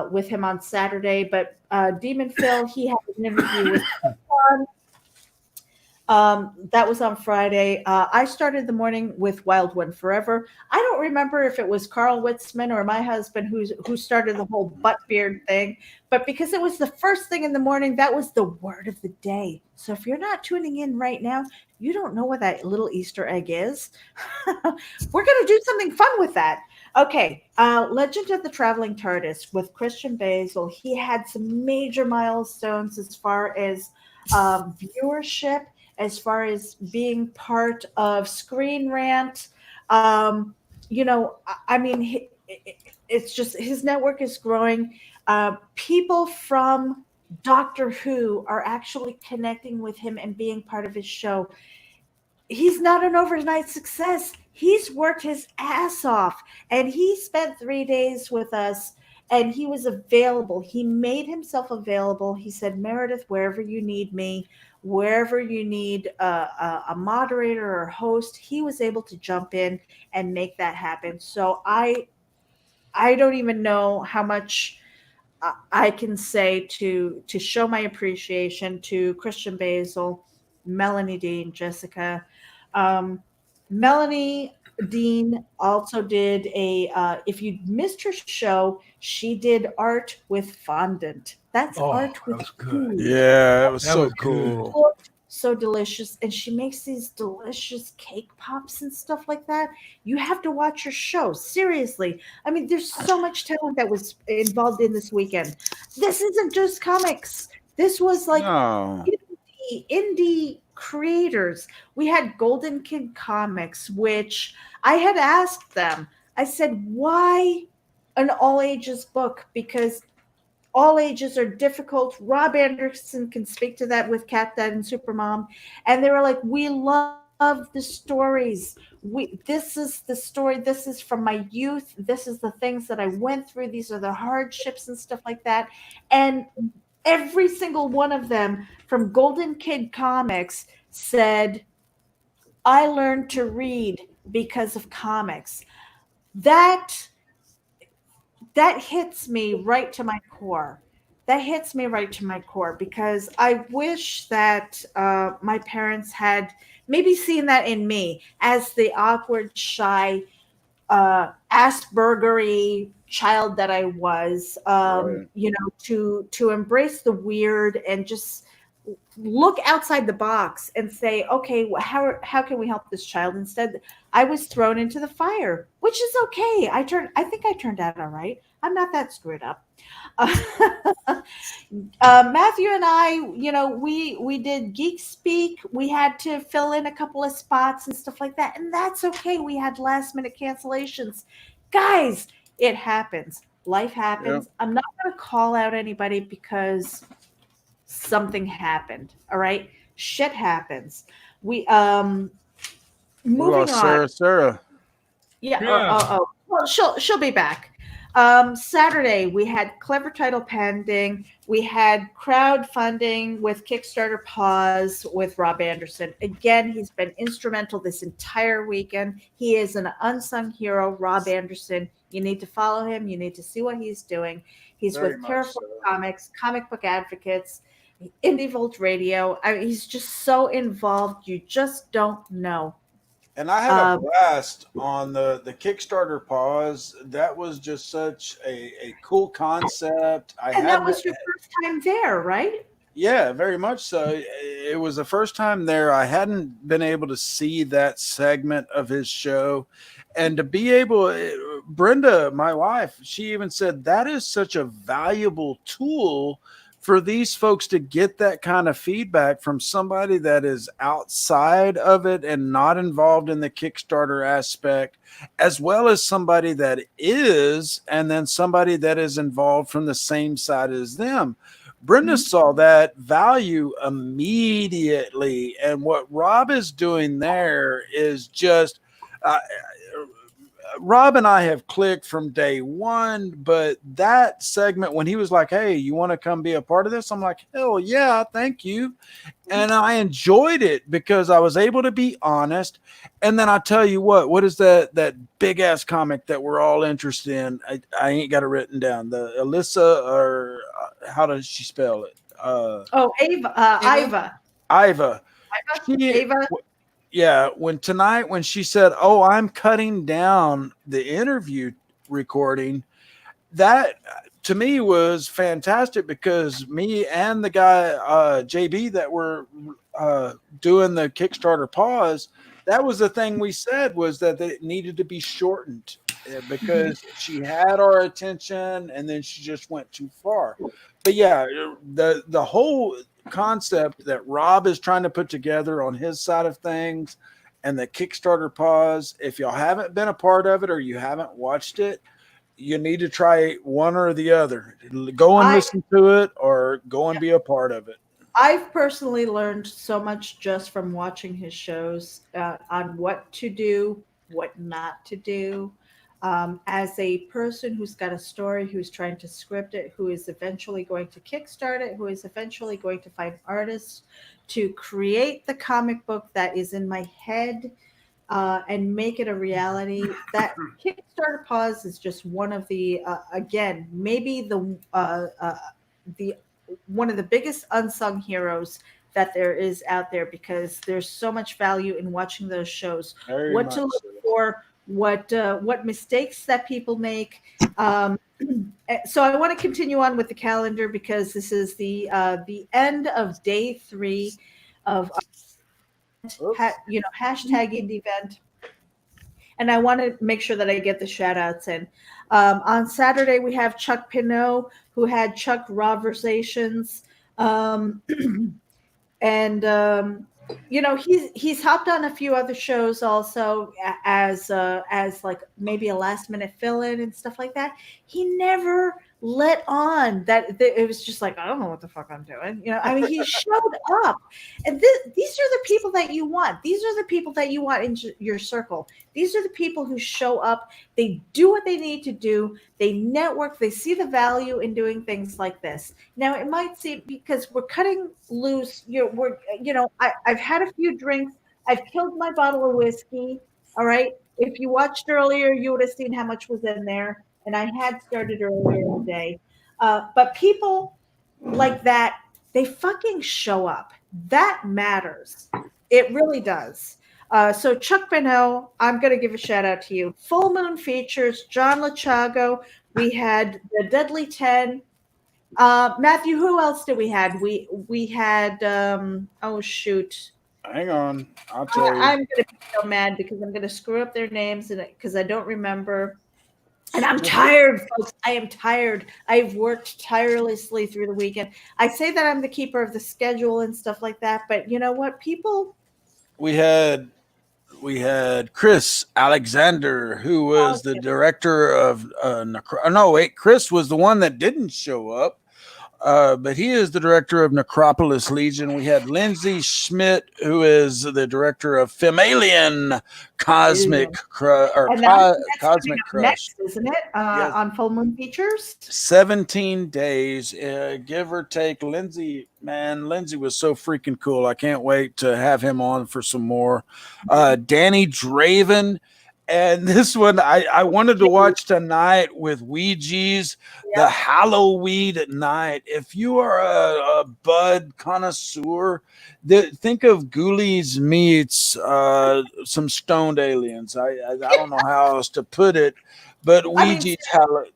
[SPEAKER 3] with him on Saturday. But Demon Phil, he had an interview with that was on Friday. I started the morning with Wild One Forever. I don't remember if it was Carl Witzman or my husband who started the whole butt beard thing, but because it was the first thing in the morning, that was the word of the day. So if you're not tuning in right now, you don't know what that little Easter egg is. We're going to do something fun with that. Okay, Legend of the Traveling TARDIS with Christian Basil. He had some major milestones as far as viewership, as far as being part of Screen Rant. I mean, it's just his network is growing. People from Doctor Who are actually connecting with him and being part of his show. He's not an overnight success. He's worked his ass off, and he spent 3 days with us, and he was available. He made himself available. He said, Meredith, wherever you need me, wherever you need a moderator or host, he was able to jump in and make that happen. So I don't even know how much I can say to show my appreciation to Christian Basil, Melanie Dean, Jessica. Melanie Dean also did if you missed her show, she did art with fondant. That's art with food.
[SPEAKER 1] Yeah, it was so cool.
[SPEAKER 3] So delicious. And she makes these delicious cake pops and stuff like that. You have to watch her show. Seriously. I mean, there's so much talent that was involved in this weekend. This isn't just comics. This was like indie creators. We had Golden Kid Comics, which I had asked them. I said, why an all ages book? Because all ages are difficult. Rob Anderson can speak to that with Cat Dad and Supermom. And they were like, we love the stories. this is the story. This is from my youth. This is the things that I went through. These are the hardships and stuff like that. And every single one of them from Golden Kid Comics said, I learned to read because of comics. That hits me right to my core. That hits me right to my core because I wish that my parents had maybe seen that in me as the awkward, shy, Aspergery child that I was.
[SPEAKER 1] Right.
[SPEAKER 3] You know, to embrace the weird and just look outside the box and say, okay, how can we help this child? Instead, I was thrown into the fire, which is okay. I think I turned out all right. I'm not that screwed up. Matthew and I, you know, we did Geek Speak. We had to fill in a couple of spots and stuff like that, and that's okay. We had last minute cancellations, guys. It happens. Life happens.
[SPEAKER 1] Yep.
[SPEAKER 3] I'm not going to call out anybody because something happened. All right, shit happens. We moving on.
[SPEAKER 1] Sarah.
[SPEAKER 3] Yeah. Well, she'll be back. Saturday we had Clever Title pending. We had crowdfunding with Kickstarter pause with Rob Anderson. Again, he's been instrumental this entire weekend. He is an unsung hero, Rob Anderson. You need to follow him. You need to see what he's doing. He's
[SPEAKER 1] Very
[SPEAKER 3] with
[SPEAKER 1] much
[SPEAKER 3] Paraform
[SPEAKER 1] so.
[SPEAKER 3] Comics, Comic Book Advocates, Indie Volt Radio. I mean, he's just so involved. You just don't know.
[SPEAKER 1] And I had a blast on the Kickstarter pause. That was just such a cool concept.
[SPEAKER 3] That was your first time there, right?
[SPEAKER 1] Yeah, very much so. It was the first time there. I hadn't been able to see that segment of his show. And to be able, Brenda, my wife, she even said that is such a valuable tool for these folks to get that kind of feedback from somebody that is outside of it and not involved in the Kickstarter aspect, as well as somebody that is, and then somebody that is involved from the same side as them. Brenda saw that value immediately. And what Rob is doing there is just, Rob and I have clicked from day one, but that segment when he was like, hey, you want to come be a part of this? I'm like, hell yeah, thank you. And I enjoyed it because I was able to be honest. And then I tell you what is that big ass comic that we're all interested in? I ain't got it written down. The Alyssa, or how does she spell it?
[SPEAKER 3] Iva.
[SPEAKER 1] Iva.
[SPEAKER 3] Ava.
[SPEAKER 1] Yeah, when she said, "Oh, I'm cutting down the interview recording," that to me was fantastic because me and the guy JB that were doing the Kickstarter pause, that was the thing we said was that it needed to be shortened because she had our attention and then she just went too far. But yeah, the whole concept that Rob is trying to put together on his side of things and the Kickstarter pause, if y'all haven't been a part of it or you haven't watched it, you need to try one or the other. Go and listen to it or go and be a part of it.
[SPEAKER 3] I've personally learned so much just from watching his shows on what to do, what not to do. As a person who's got a story, who's trying to script it, who is eventually going to kickstart it, who is eventually going to find artists to create the comic book that is in my head and make it a reality. That Kickstarter pause is just one of the, again, maybe the one of the biggest unsung heroes that there is out there because there's so much value in watching those shows. What to look for, what mistakes that people make. So I want to continue on with the calendar because this is the end of day 3 of hashtag indie event. And I want to make sure that I get the shout outs in. On Saturday, we have Chuck Pinot, who had Chuck Raversations. He's hopped on a few other shows also as like maybe a last minute fill in and stuff like that. He never let on that it was just like, I don't know what the fuck I'm doing. I mean, he showed up. And these are the people that you want. These are the people that you want in your circle. These are the people who show up. They do what they need to do. They network. They see the value in doing things like this. Now, it might seem, because we're cutting loose, I've had a few drinks. I've killed my bottle of whiskey. All right. If you watched earlier, you would have seen how much was in there. And I had started earlier in the day. But people like that, they fucking show up. That matters. It really does. So Chuck Beno, I'm going to give a shout out to you. Full Moon Features, John Lachago. We had the Deadly 10. Matthew, who else did we had? We had, oh, shoot.
[SPEAKER 1] Hang on. I'll tell you.
[SPEAKER 3] I'm going to be so mad because I'm going to screw up their names because I don't remember. And I'm tired, folks. I am tired. I've worked tirelessly through the weekend. I say that I'm the keeper of the schedule and stuff like that, but you know what? People.
[SPEAKER 1] We had Chris Alexander, who was the director of Chris was the one that didn't show up. But he is the director of Necropolis Legion. We had Lindsay Schmidt, who is the director of Femalien Cosmic Crush.
[SPEAKER 3] Cosmic Crush. Next, isn't it? Yes. On Full Moon Features?
[SPEAKER 1] 17 days, give or take. Lindsay was so freaking cool. I can't wait to have him on for some more. Danny Draven. And this one I wanted to watch tonight with Ouija's, the Halloween night. If you are a bud connoisseur, think of Ghoulies meets some stoned aliens. I don't know how else to put it, but Ouija's Halloween.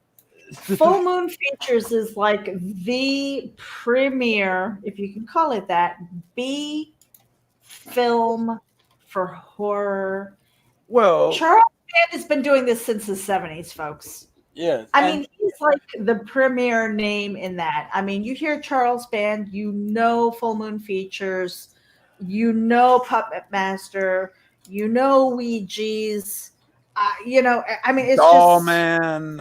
[SPEAKER 3] Full Moon Features is like the premier, if you can call it that, B film for horror.
[SPEAKER 1] Well,
[SPEAKER 3] Charles Band has been doing this since the 70s, folks.
[SPEAKER 1] Yeah.
[SPEAKER 3] I mean, he's like the premier name in that. I mean, you hear Charles Band, you know Full Moon Features, you know Puppet Master, you know Ouija's. I mean, it's
[SPEAKER 1] Doll
[SPEAKER 3] just
[SPEAKER 1] Man,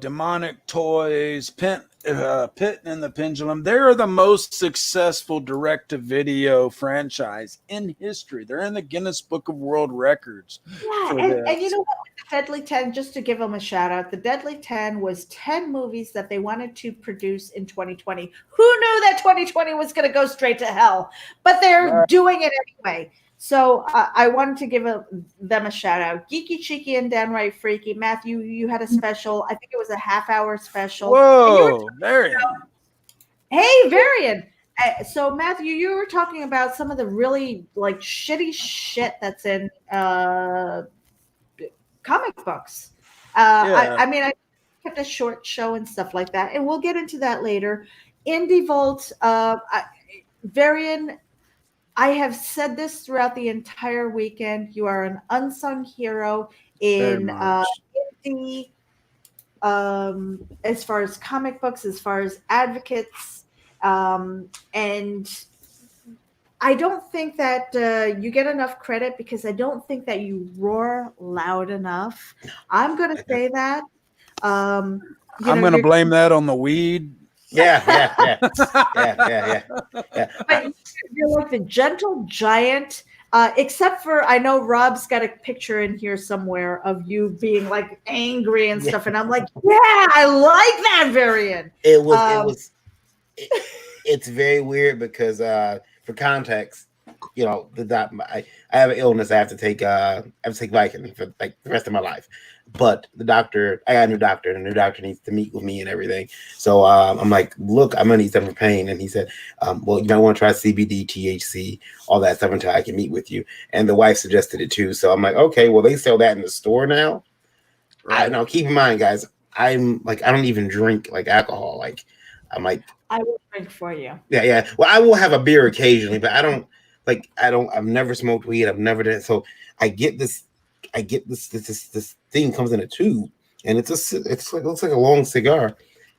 [SPEAKER 1] Demonic Toys, Pit and the Pendulum. They're the most successful direct-to-video franchise in history. They're in the Guinness Book of World Records.
[SPEAKER 3] Yeah, and you know what? The Deadly 10, just to give them a shout out, the Deadly 10 was 10 movies that they wanted to produce in 2020. Who knew that 2020 was going to go straight to hell? But they're doing it anyway. So I wanted to give them a shout out. Geeky Cheeky and Downright Freaky. Matthew, you had a special. I think it was a half-hour special.
[SPEAKER 1] Whoa, Varian.
[SPEAKER 3] Hey, Varian. So Matthew, you were talking about some of the really like shitty shit that's in comic books. I mean, I kept a short show and stuff like that, and we'll get into that later. Indie Vault, Varian. I have said this throughout the entire weekend. You are an unsung hero in indie, as far as comic books, as far as advocates. And I don't think that you get enough credit because I don't think that you roar loud enough. I'm going to say that.
[SPEAKER 1] I'm going to blame that on the weed.
[SPEAKER 3] Yeah. But you're like the gentle giant, except for I know Rob's got a picture in here somewhere of you being like angry and stuff, and I'm like, yeah, I like that Variant.
[SPEAKER 15] It's very weird because for context, I have an illness. I have to take Vicodin for like the rest of my life. But I got a new doctor, and the new doctor needs to meet with me and everything. So I'm like, look, I'm gonna need something for pain. And he said, well, you might want to try CBD, THC, all that stuff until I can meet with you. And the wife suggested it too. So I'm like, okay, well, they sell that in the store now. Right. Now keep in mind, guys, I'm like, I don't even drink like alcohol. Like, I'm like,
[SPEAKER 3] I will drink for you.
[SPEAKER 15] Yeah. Well, I will have a beer occasionally, but I've never smoked weed. I've never done it. So I get this thing comes in a tube, and it looks like a long cigar,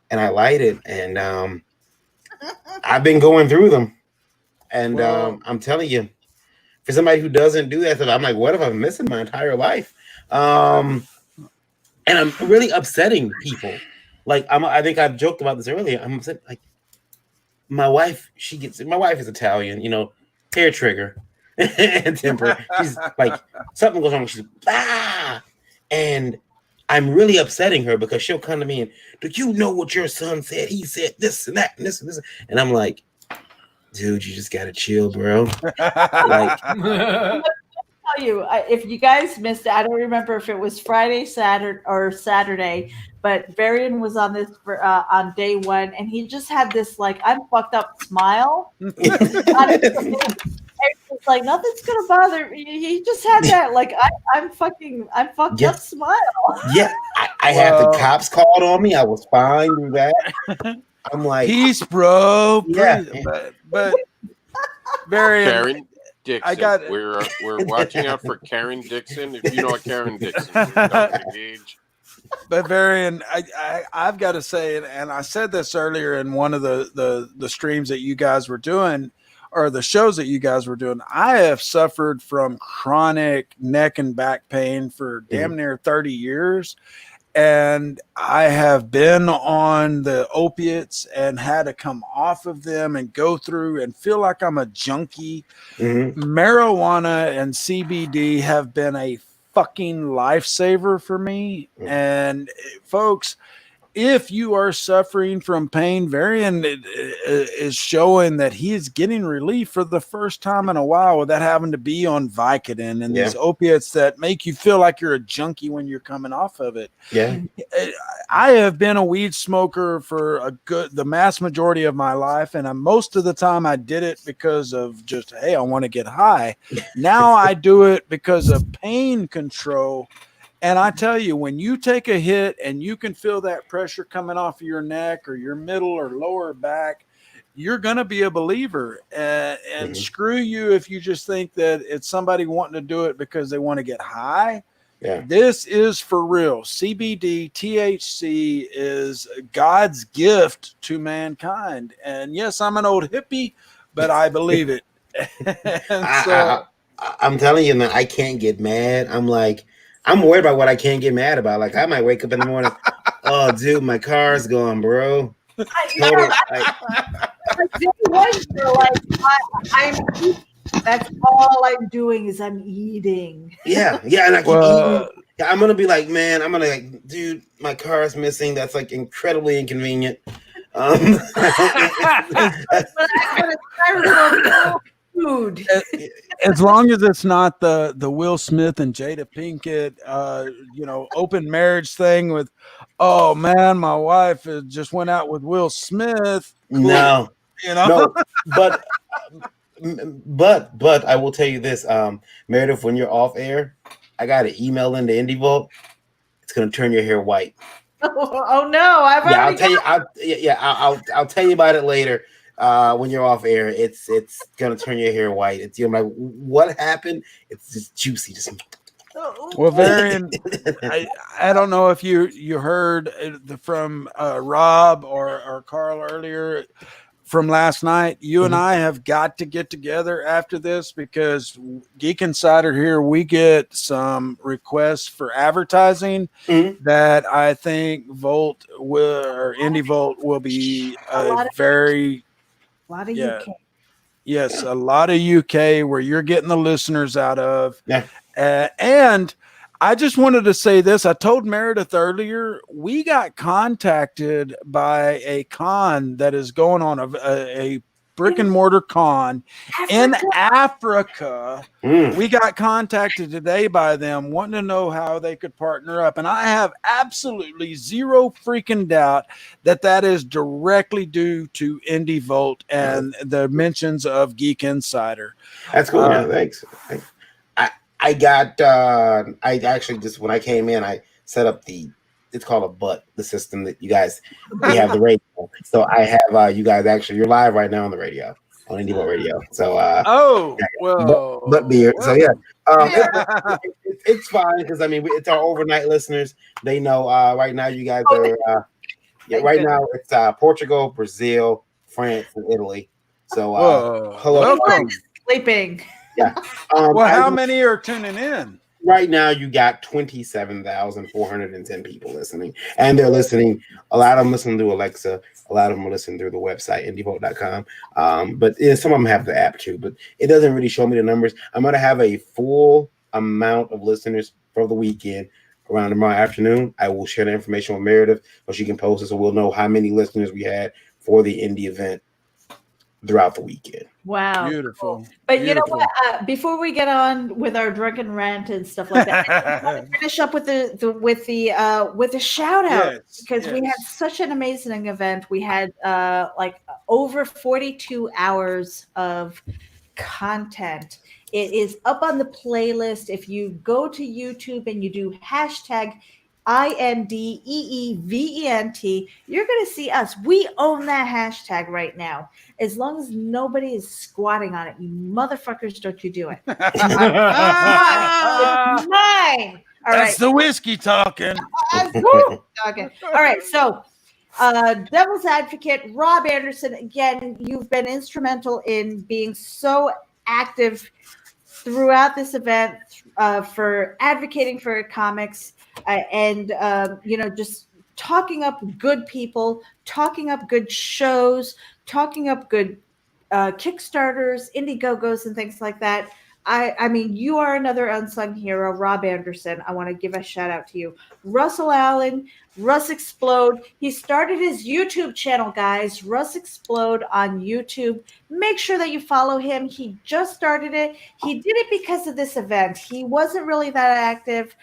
[SPEAKER 15] and I light it, and I've been going through them, and I'm telling you, for somebody who doesn't do that stuff, I'm like, what if I'm missing my entire life? And I'm really upsetting people Like I think I've joked about this earlier. I'm upset, like my wife is Italian, you know, hair trigger and temper. She's like something goes on, she's and I'm really upsetting her because she'll come to me and, do you know what your son said? He said this and that and this and this. And I'm like, dude, you just gotta chill, bro. Like,
[SPEAKER 3] tell you, if you guys missed it, I don't remember if it was Friday, Saturday, but Varian was on this on day one, and he just had this like I'm fucked up smile. It's like nothing's gonna bother me. He just had that like I'm fucked up smile.
[SPEAKER 15] Yeah, I had the cops called on me. I was fine with that. I'm like,
[SPEAKER 1] peace, bro.
[SPEAKER 15] Yeah,
[SPEAKER 1] but Varian.
[SPEAKER 14] Karen Dixon. We're watching out for Karen Dixon. If you know what Karen Dixon is, don't engage.
[SPEAKER 1] But Varian, I've got to say, and I said this earlier in one of the streams that you guys were doing, or the shows that you guys were doing. I have suffered from chronic neck and back pain for damn near 30 years. And I have been on the opiates and had to come off of them and go through and feel like I'm a junkie. Marijuana and CBD have been a fucking lifesaver for me. And folks, if you are suffering from pain, Varian is showing that he is getting relief for the first time in a while without having to be on Vicodin and these opiates that make you feel like you're a junkie when you're coming off of it.
[SPEAKER 15] Yeah.
[SPEAKER 1] I have been a weed smoker for the mass majority of my life. And most of the time I did it because of just, hey, I want to get high. Now I do it because of pain control. And I tell you, when you take a hit and you can feel that pressure coming off of your neck or your middle or lower back, you're going to be a believer. And screw you if you just think that it's somebody wanting to do it because they want to get high.
[SPEAKER 15] Yeah.
[SPEAKER 1] This is for real. CBD, THC is God's gift to mankind. And yes, I'm an old hippie, but I believe it.
[SPEAKER 15] I'm telling you, man, I can't get mad. I'm worried about what I can't get mad about. Like I might wake up in the morning, oh, dude, my car's gone, bro.
[SPEAKER 3] That's all I'm doing is I'm eating.
[SPEAKER 15] Yeah, and I keep eating. Yeah, I'm gonna be like, man, I'm gonna like, dude, my car is missing. That's like incredibly inconvenient.
[SPEAKER 3] Food.
[SPEAKER 1] As long as it's not the Will Smith and Jada Pinkett, open marriage thing with, oh man, my wife just went out with Will Smith. Cool.
[SPEAKER 15] No, but I will tell you this, Meredith, when you're off air, I got an email into Indie Vault. It's gonna turn your hair white.
[SPEAKER 3] Oh no!
[SPEAKER 15] I'll tell you about it later. When you're off air, it's gonna turn your hair white. You're like, what happened? It's just juicy.
[SPEAKER 1] Well, Varian, I don't know if you heard from Rob or Carl earlier from last night. You and I have got to get together after this because Geek Insider here, we get some requests for advertising that I think Indie Volt will be very.
[SPEAKER 3] A lot of UK.
[SPEAKER 1] Yes, a lot of UK where you're getting the listeners out of.
[SPEAKER 15] Yeah.
[SPEAKER 1] And I just wanted to say this. I told Meredith earlier, we got contacted by a con that is going on, a brick and mortar con in Africa. We got contacted today by them wanting to know how they could partner up. And I have absolutely zero freaking doubt that is directly due to Indie Volt and the mentions of Geek Insider.
[SPEAKER 15] That's cool. Thanks. I got, I actually just, when I came in, I set up it's called a butt, the system that we have the radio. So I have you guys you're live right now on the radio, on Indie Vault Radio. So butt beer. So yeah, it's fine because I mean it's our overnight listeners. They know right now you guys are right now it's Portugal, Brazil, France, and Italy. So hello,
[SPEAKER 3] sleeping.
[SPEAKER 15] Yeah.
[SPEAKER 1] How many are tuning in?
[SPEAKER 15] right now you got 27,410 people listening, and they're listening. A lot of them listen through Alexa. A lot of them are listening through the website indievolt.com. But some of them have the app too, but it doesn't really show me the numbers. I'm going to have a full amount of listeners for the weekend around tomorrow afternoon. I will share the information with Meredith, so she can post it, so we'll know how many listeners we had for the indie event throughout the weekend.
[SPEAKER 3] Wow.
[SPEAKER 1] Beautiful.
[SPEAKER 3] Cool. But
[SPEAKER 1] Beautiful.
[SPEAKER 3] you know what? Before we get on with our drunken rant and stuff like that, I just want to finish up with the shout out, because we had such an amazing event. We had like over 42 hours of content. It is up on the playlist. If you go to YouTube and you do hashtag INDEEVENT, you're going to see us. We own that hashtag right now. As long as nobody is squatting on it, you motherfuckers, don't you do it. It's mine. All right.
[SPEAKER 1] That's the whiskey talking.
[SPEAKER 3] Woo! Okay. All right. So, Devil's Advocate, Rob Anderson, again, you've been instrumental in being so active throughout this event, for advocating for comics, and just talking up good people, talking up good shows, talking up good Kickstarters, Indiegogos, and things like that. I mean, you are another unsung hero, Rob Anderson. I want to give a shout out to you. Russell Allen, Russ Explode. He started his YouTube channel, guys. Russ Explode on YouTube. Make sure that you follow him. He just started it. He did it because of this event. He wasn't really that active.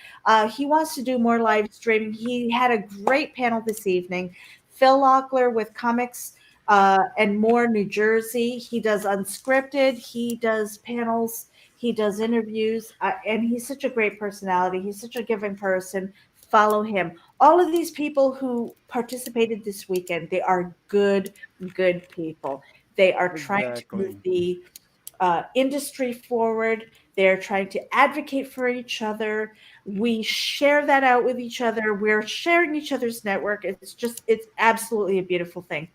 [SPEAKER 3] He wants to do more live streaming. He had a great panel this evening. Phil Locklear with Comics and More New Jersey. He does unscripted. He does panels. He does interviews, and he's such a great personality. He's such a giving person. Follow him. All of these people who participated this weekend, they are good people. They are trying to move the industry forward. They're trying to advocate for each other. We share that out with each other. We're sharing each other's network. It's absolutely a beautiful thing.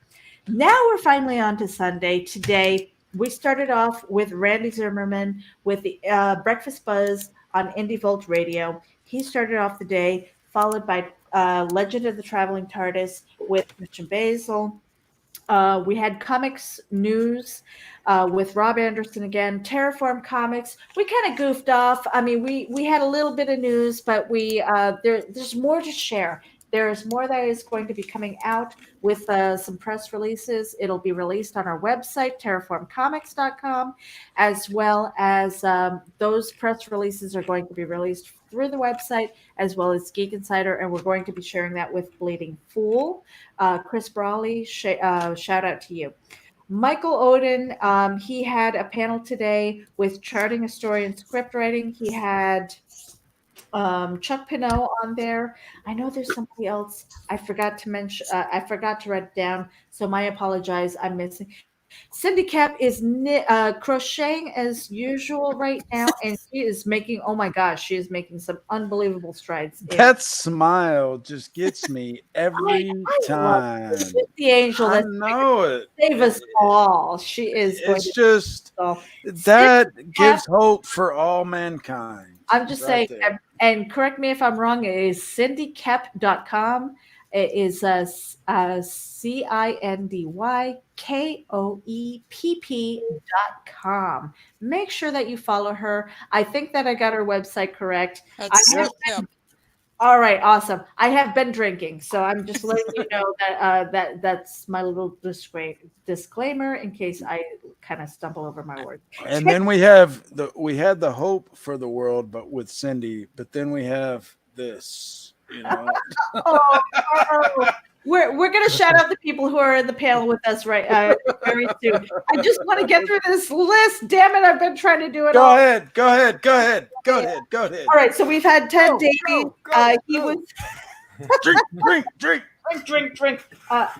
[SPEAKER 3] Now we're finally on to Sunday. Today, we started off with Randy Zimmerman with the Breakfast Buzz on Indie Volt Radio. He started off the day, followed by Legend of the Traveling TARDIS with Christian Basil. We had comics news with Rob Anderson again. Terraform Comics. We kind of goofed off. I mean, we had a little bit of news, but there's more to share. There's more that is going to be coming out with some press releases. It'll be released on our website, terraformcomics.com, as well as those press releases are going to be released through the website, as well as Geek Insider, and we're going to be sharing that with Bleeding Fool. Chris Brawley, shout out to you. Michael Oden, he had a panel today with charting a story and script writing. He had Chuck Pinot on there. I know there's somebody else I forgot to mention. I forgot to write it down, so my apologize. I'm missing. Cindy Cap is crocheting as usual right now, and she is making, oh my gosh, she is making some unbelievable strides.
[SPEAKER 1] That smile just gets me every time.
[SPEAKER 3] She's the angel
[SPEAKER 1] I
[SPEAKER 3] that
[SPEAKER 1] know it.
[SPEAKER 3] Save us all. She is.
[SPEAKER 1] It's just that gives hope for all mankind.
[SPEAKER 3] I'm just saying, and correct me if I'm wrong, it is cindykep.com. It is CINDYKOEPP.com. Make sure that you follow her. I think that I got her website correct. All right, awesome. I have been drinking, so I'm just letting you know that that's my little disclaimer in case I kind of stumble over my words.
[SPEAKER 1] And then we had the hope for the world, but with Cindy. But then we have this, you know.
[SPEAKER 3] We're gonna shout out the people who are in the panel with us very soon. I just want to get through this list. Damn it, I've been trying to do it.
[SPEAKER 1] Go ahead. All
[SPEAKER 3] right, so we've had Ted Davies. He was drink.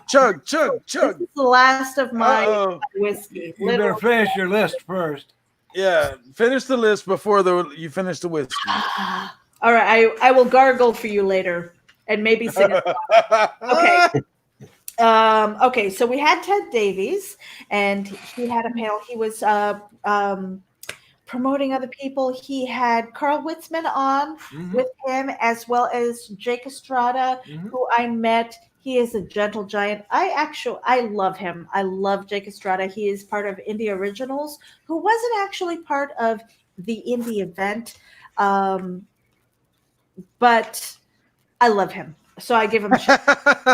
[SPEAKER 1] Chug.
[SPEAKER 3] This is the last of my whiskey.
[SPEAKER 2] You better finish your list first.
[SPEAKER 1] Yeah, finish the list before you finish the whiskey.
[SPEAKER 3] All right, I will gargle for you later and maybe sing a song. Okay. Okay, so we had Ted Davies, and he had a panel. He was promoting other people. He had Carl Witzman on with him, as well as Jake Estrada, who I met. He is a gentle giant. I love him. I love Jake Estrada. He is part of Indie Originals, who wasn't actually part of the indie event, but I love him. So I give him a shout.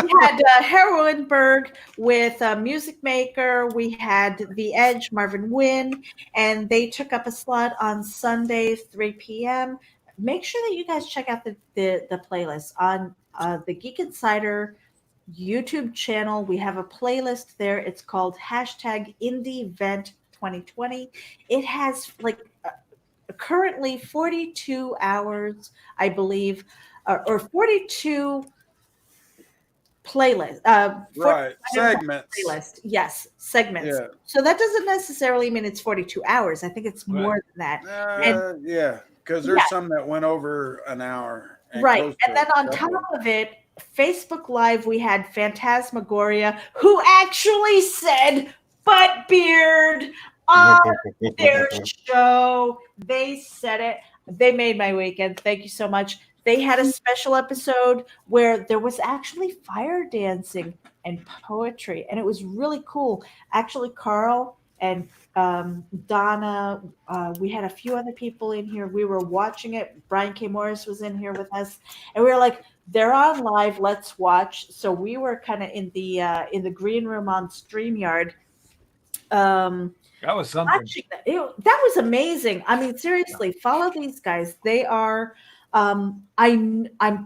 [SPEAKER 3] We had Heroinberg with Music Maker. We had The Edge, Marvin Wynn, and they took up a slot on Sunday, 3 p.m. Make sure that you guys check out the playlist on the Geek Insider YouTube channel. We have a playlist there. It's called #IndieVent2020. It has currently 42 hours, I believe, or 42 playlist,
[SPEAKER 1] right, segments.
[SPEAKER 3] Playlist. Yes, segments.
[SPEAKER 1] Yeah.
[SPEAKER 3] So that doesn't necessarily mean it's 42 hours. I think it's more than that.
[SPEAKER 1] Yeah, because there's some that went over an hour.
[SPEAKER 3] Right. And then on top of it, Facebook Live, we had Phantasmagoria, who actually said Buttbeard on their show. They said it. They made my weekend. Thank you so much. They had a special episode where there was actually fire dancing and poetry, and it was really cool. Actually, Carl and Donna, we had a few other people in here. We were watching it. Brian K. Morris was in here with us, and we were like, they're on live, let's watch. So we were kind of in the green room on StreamYard.
[SPEAKER 2] That was something.
[SPEAKER 3] That was amazing. I mean, seriously, follow these guys. They are I'm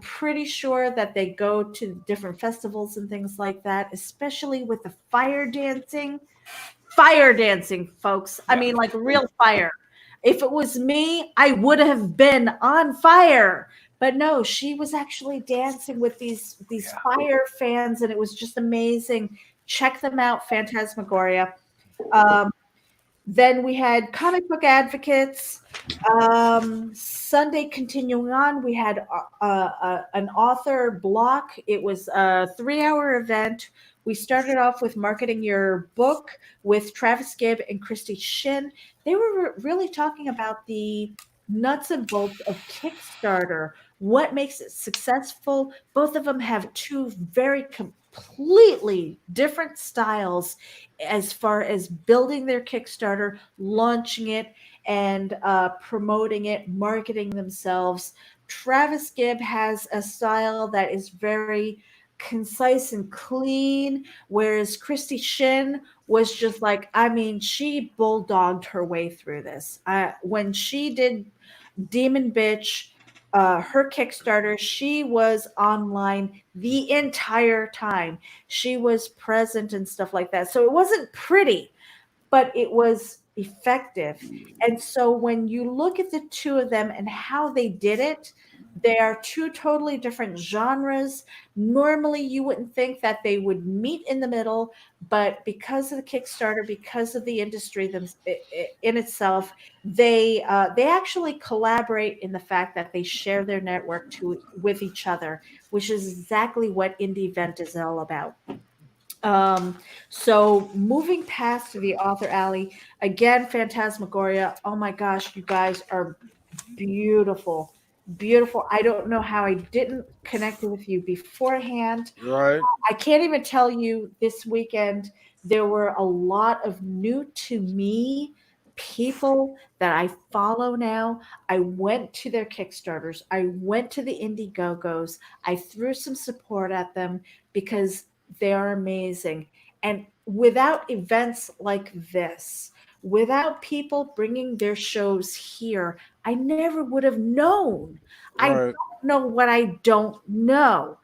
[SPEAKER 3] pretty sure that they go to different festivals and things like that, especially with the fire dancing. Fire dancing, folks. I mean, like real fire. If it was me, I would have been on fire. But no, she was actually dancing with these fire fans, and it was just amazing. Check them out, Phantasmagoria. Then we had Comic Book Advocates. Sunday, continuing on, we had an author block. It was a 3-hour event. We started off with marketing your book with Travis Gibb and Christy Shin. They were really talking about the nuts and bolts of Kickstarter, what makes it successful. Both of them have two very completely different styles as far as building their Kickstarter, launching it, and promoting it, marketing themselves. Travis Gibb has a style that is very concise and clean, whereas Christy Shin was just like, I mean, she bulldogged her way through this. When she did Demon Bitch, her Kickstarter, she was online the entire time. She was present and stuff like that. So it wasn't pretty, but it was effective. And so when you look at the two of them and how they did it, they are two totally different genres. Normally, you wouldn't think that they would meet in the middle, but because of the Kickstarter, because of the industry in itself, they actually collaborate in the fact that they share their network with each other, which is exactly what Indie Event is all about. So moving past to the author alley, again, Phantasmagoria. Oh my gosh, you guys are beautiful. Beautiful. I don't know how I didn't connect with you beforehand.
[SPEAKER 1] Right.
[SPEAKER 3] I can't even tell you, this weekend there were a lot of new to me people that I follow now. I went to their Kickstarters. I went to the Indiegogos. I threw some support at them because they are amazing. And without events like this, without people bringing their shows here, I never would have known.
[SPEAKER 1] Right.
[SPEAKER 3] I don't know what I don't know.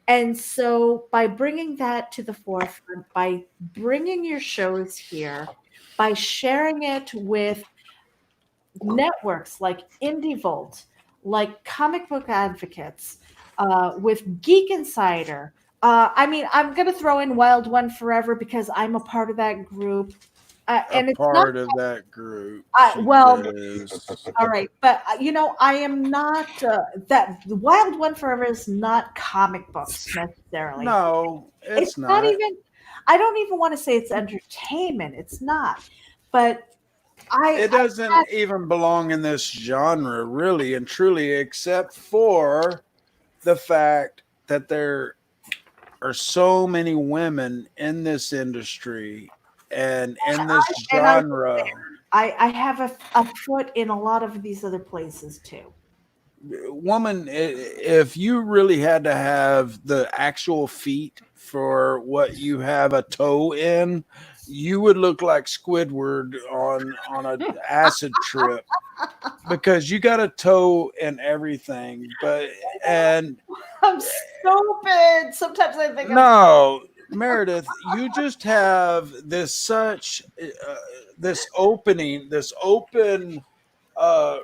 [SPEAKER 3] And so by bringing that to the forefront, by bringing your shows here, by sharing it with networks like IndieVolt, like Comic Book Advocates, with Geek Insider. I mean, I'm going to throw in Wild One Forever because I'm a part of that group. And it's
[SPEAKER 1] part
[SPEAKER 3] not
[SPEAKER 1] of that group.
[SPEAKER 3] well, all right, but I am not that the Wild One Forever is not comic books necessarily.
[SPEAKER 1] No, it's
[SPEAKER 3] not even. I don't even want to say it's entertainment. It's not, but
[SPEAKER 1] it doesn't even belong in this genre, really and truly, except for the fact that there are so many women in this industry and in this genre.
[SPEAKER 3] I have a foot in a lot of these other places too.
[SPEAKER 1] Woman, if you really had to have the actual feet for what you have a toe in, you would look like Squidward on an acid trip, because you got a toe in everything. And
[SPEAKER 3] I'm stupid. Sometimes I think
[SPEAKER 1] no, Meredith, you just have this open,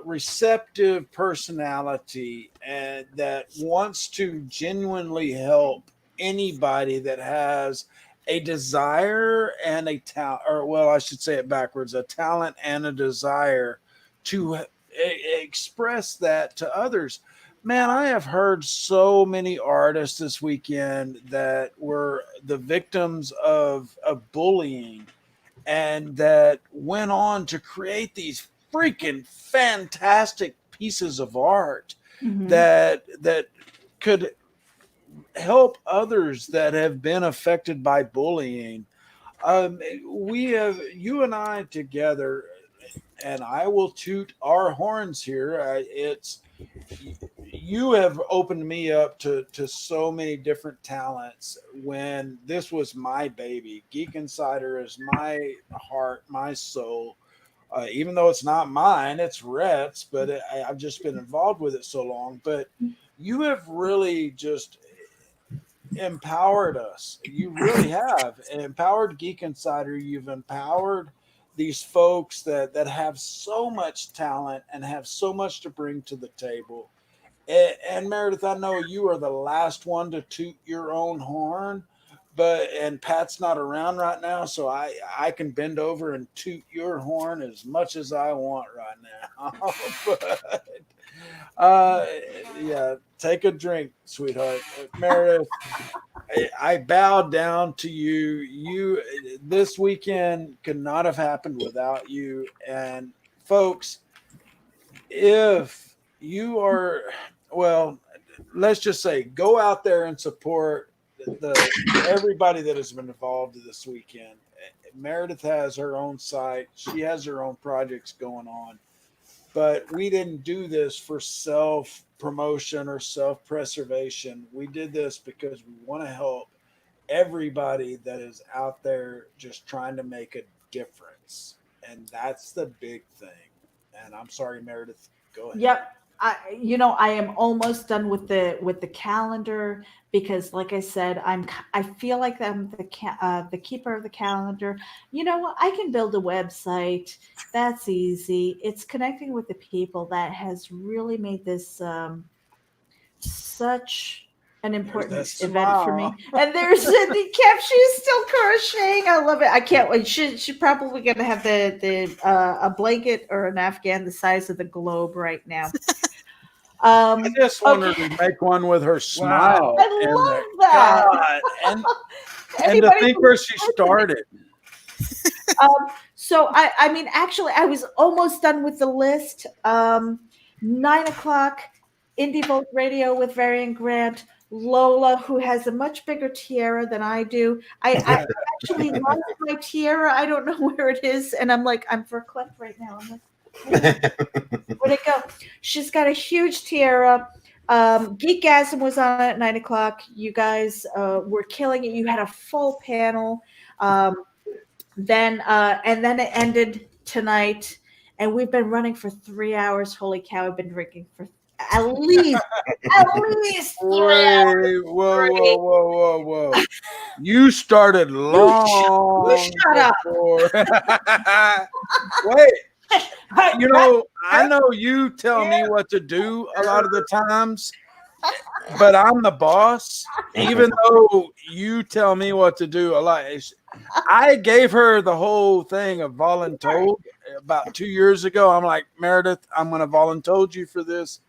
[SPEAKER 1] receptive personality, and that wants to genuinely help anybody that has a desire and a talent, or well, I should say it backwards, a talent and a desire to express that to others. Man, I have heard so many artists this weekend that were the victims of bullying, and that went on to create these freaking fantastic pieces of art that could help others that have been affected by bullying. We have, you and I together, and I will toot our horns here. It's you have opened me up to so many different talents when this was my baby. Geek Insider is my heart, my soul. Even though it's not mine, it's Rhett's, but I've just been involved with it so long. But you have really just empowered us. You really have empowered Geek Insider. You've empowered these folks that have so much talent and have so much to bring to the table. And Meredith, I know you are the last one to toot your own horn, and Pat's not around right now, so I can bend over and toot your horn as much as I want right now. Yeah, take a drink, sweetheart. Meredith, I bow down to you. This weekend could not have happened without you. And folks, if you are, well, let's just say, go out there and support everybody that has been involved this weekend. Meredith has her own site. She has her own projects going on. But we didn't do this for self-promotion or self-preservation. We did this because we want to help everybody that is out there just trying to make a difference. And that's the big thing. And I'm sorry, Meredith, go ahead.
[SPEAKER 3] Yep. I am almost done with the calendar, because like I said, I feel like I'm the keeper of the calendar. I can build a website. That's easy. It's connecting with the people that has really made this such an important event for me. And there's Cindy Kemp. She's still crocheting. I love it. I can't wait. She probably gonna have a blanket or an Afghan the size of the globe right now.
[SPEAKER 1] I just wanted to make one with her smile.
[SPEAKER 3] I love that.
[SPEAKER 1] God, and to think where she started.
[SPEAKER 3] So I mean, actually, I was almost done with the list. 9 o'clock, Indie Volt Radio with Varian Grant. Lola, who has a much bigger tiara than I do. I actually lost my tiara. I don't know where it is, and I'm verklempt right now. I'm like, where'd it go? She's got a huge tiara. Geekgasm was on at 9 o'clock. You guys were killing it. You had a full panel. Then it ended tonight, and we've been running for 3 hours. Holy cow! I've been drinking for at least 3 hours.
[SPEAKER 1] Whoa. You started long.
[SPEAKER 3] You shut up.
[SPEAKER 1] Wait. I know you tell me what to do a lot of the times, but I'm the boss, even though you tell me what to do a lot. I gave her the whole thing of voluntold about 2 years ago. I'm like, Meredith, I'm going to voluntold you for this.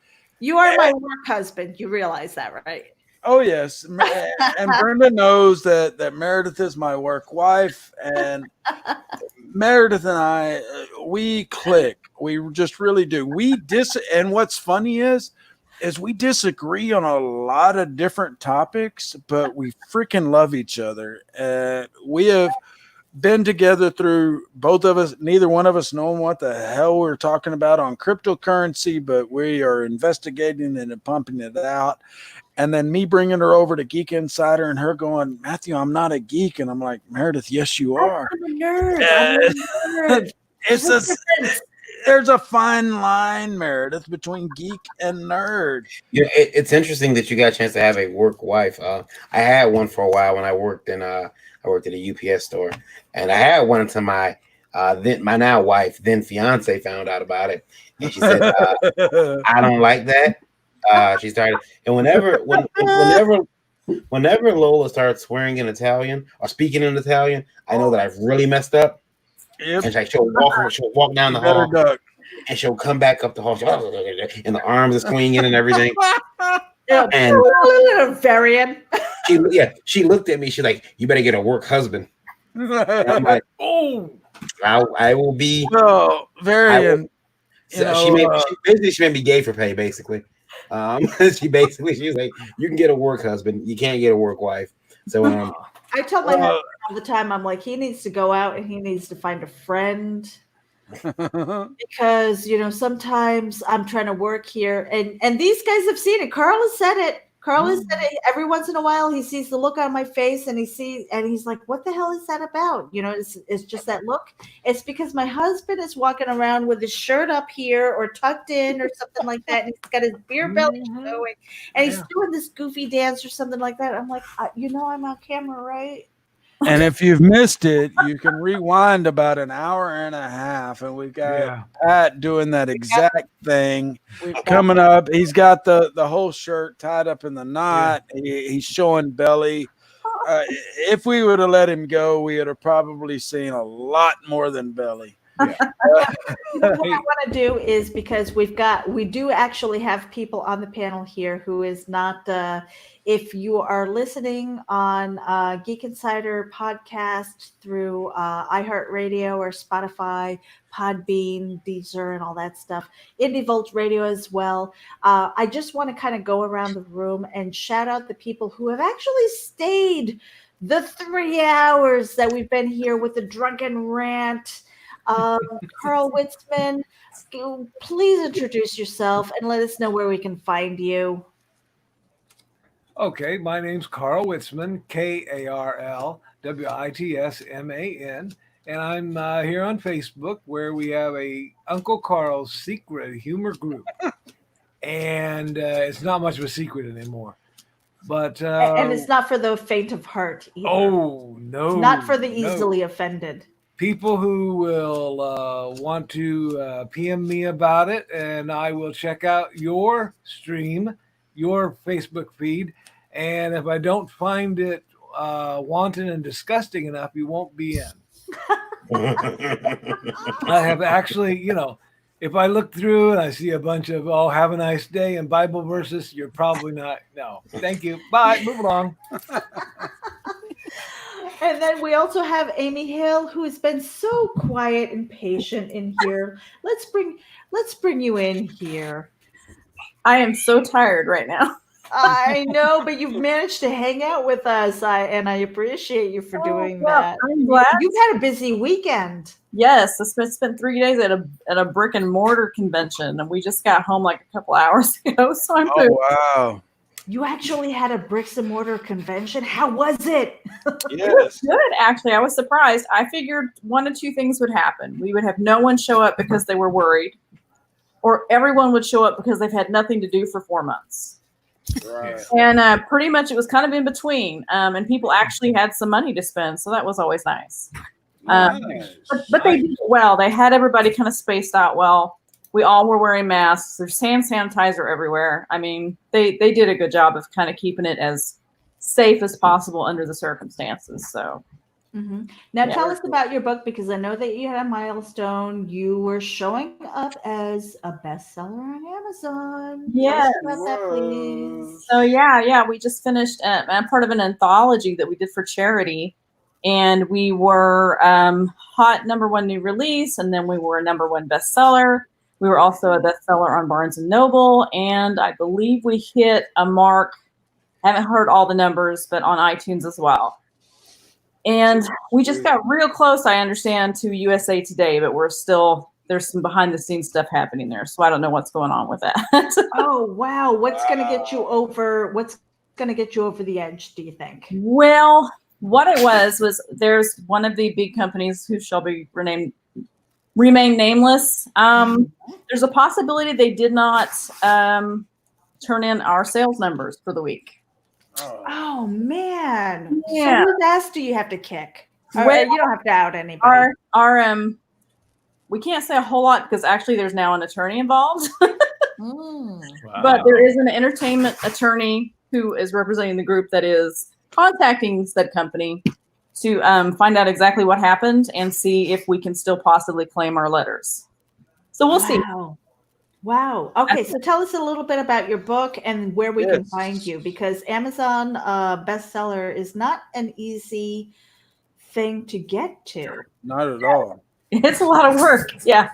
[SPEAKER 3] You are my work husband. You realize that, right?
[SPEAKER 1] Oh yes, and Brenda knows that Meredith is my work wife, and Meredith and I, we click. We just really do. And what's funny is we disagree on a lot of different topics, but we freaking love each other. We have been together through, both of us, neither one of us knowing what the hell we're talking about on cryptocurrency, but we are investigating it and pumping it out. And then me bringing her over to Geek Insider and her going, Matthew, I'm not a geek. And I'm like, Meredith, yes, you are.
[SPEAKER 3] I'm a nerd. I'm a nerd.
[SPEAKER 1] There's a fine line, Meredith, between geek and nerd.
[SPEAKER 15] Yeah, it's interesting that you got a chance to have a work wife. I had one for a while when I worked at a UPS store, and I had one until my my now wife, then fiance, found out about it, and she said, "I don't like that." She started, and whenever Lola starts swearing in Italian or speaking in Italian, I know that I've really messed up. Yep. And she'll walk down the hall, and she'll come back up the hall, and the arms is swinging and everything.
[SPEAKER 3] Yeah, and variant.
[SPEAKER 15] She looked at me. She's like, "You better get a work husband." And I'm like,
[SPEAKER 1] "Oh,
[SPEAKER 15] I will be."
[SPEAKER 1] No, variant.
[SPEAKER 15] She made me gay for pay, basically. She was like, "You can get a work husband. You can't get a work wife." So
[SPEAKER 3] I tell my husband all the time, I'm like, he needs to go out and he needs to find a friend. Because, sometimes I'm trying to work here and these guys have seen it. Carl has said it. Every once in a while he sees the look on my face and he's like, what the hell is that about? It's just that look. It's because my husband is walking around with his shirt up here or tucked in or something like that. And he's got his beer belly showing and he's doing this goofy dance or something like that. I'm like, I'm on camera, right?
[SPEAKER 1] And if you've missed it, you can rewind about an hour and a half, and we've got Pat doing that exact thing coming up. He's got the whole shirt tied up in the knot. He's showing belly. If we would have let him go, we would have probably seen a lot more than belly.
[SPEAKER 3] What I want to do is, because we do actually have people on the panel here who is not, if you are listening on Geek Insider podcast through iHeartRadio or Spotify, Podbean, Deezer, and all that stuff, Indie Volt Radio as well. I just want to kind of go around the room and shout out the people who have actually stayed the 3 hours that we've been here with the drunken rant. Carl Witzman, please introduce yourself and let us know where we can find you.
[SPEAKER 2] Okay, my name's Carl Witzman, KarlWitsman, and I'm here on Facebook, where we have a Uncle Carl's Secret Humor Group, and it's not much of a secret anymore. But
[SPEAKER 3] and it's not for the faint of heart either.
[SPEAKER 2] Oh no,
[SPEAKER 3] it's not for the easily offended.
[SPEAKER 2] People who will want to PM me about it, and I will check out your stream, your Facebook feed, and if I don't find it wanton and disgusting enough, you won't be in. I have actually, if I look through and I see a bunch of, have a nice day and Bible verses, you're probably not. No, thank you. Bye. Move along.
[SPEAKER 3] And then we also have Amy Hill, who has been so quiet and patient in here. Let's bring you in here.
[SPEAKER 18] I am so tired right now.
[SPEAKER 3] I know, but you've managed to hang out with us, and I appreciate you for doing that.
[SPEAKER 18] I'm glad.
[SPEAKER 3] You've had a busy weekend.
[SPEAKER 18] Yes, I spent 3 days at a brick and mortar convention, and we just got home like a couple hours ago. So I'm
[SPEAKER 1] wow.
[SPEAKER 3] You actually had a bricks and mortar convention? How was it?
[SPEAKER 1] Yes.
[SPEAKER 18] It was good, actually. I was surprised. I figured one of two things would happen. We would have no one show up because they were worried, or everyone would show up because they've had nothing to do for 4 months.
[SPEAKER 1] Right.
[SPEAKER 18] And pretty much it was kind of in between. And people actually had some money to spend, so that was always nice.
[SPEAKER 1] Nice.
[SPEAKER 18] But they did well. They had everybody kind of spaced out well. We all were wearing masks. There's hand sanitizer everywhere. I mean, they did a good job of kind of keeping it as safe as possible under the circumstances. So
[SPEAKER 3] Mm-hmm. Now
[SPEAKER 12] Yeah.
[SPEAKER 3] tell us about your book, because I know that you had a milestone. You were showing up as a bestseller on Amazon.
[SPEAKER 18] Yes.
[SPEAKER 3] Tell us about that, please.
[SPEAKER 18] So yeah, we just finished part of an anthology that we did for charity, and we were hot #1 new release, and then we were a #1 bestseller. We were also a bestseller on Barnes and Noble, and I believe we hit a mark. Haven't heard all the numbers, but on iTunes as well. And we just got real close, I understand, to USA Today, but there's some behind the scenes stuff happening there. So I don't know what's going on with that.
[SPEAKER 3] Oh, wow. What's going to get you over the edge, do you think?
[SPEAKER 18] Well, what it was there's one of the big companies who shall be remain nameless. There's a possibility they did not turn in our sales numbers for the week.
[SPEAKER 3] Oh man!
[SPEAKER 18] Yeah.
[SPEAKER 3] So whose ass do you have to kick?
[SPEAKER 18] Well,
[SPEAKER 3] you don't have to out anybody.
[SPEAKER 18] Our we can't say a whole lot because actually there's now an attorney involved. But there is an entertainment attorney who is representing the group that is contacting said company to find out exactly what happened and see if we can still possibly claim our letters. So we'll see.
[SPEAKER 3] Wow. Okay, so tell us a little bit about your book and where we can find you, because Amazon bestseller is not an easy thing to get to.
[SPEAKER 1] Not at all.
[SPEAKER 18] It's a lot of work. Yeah.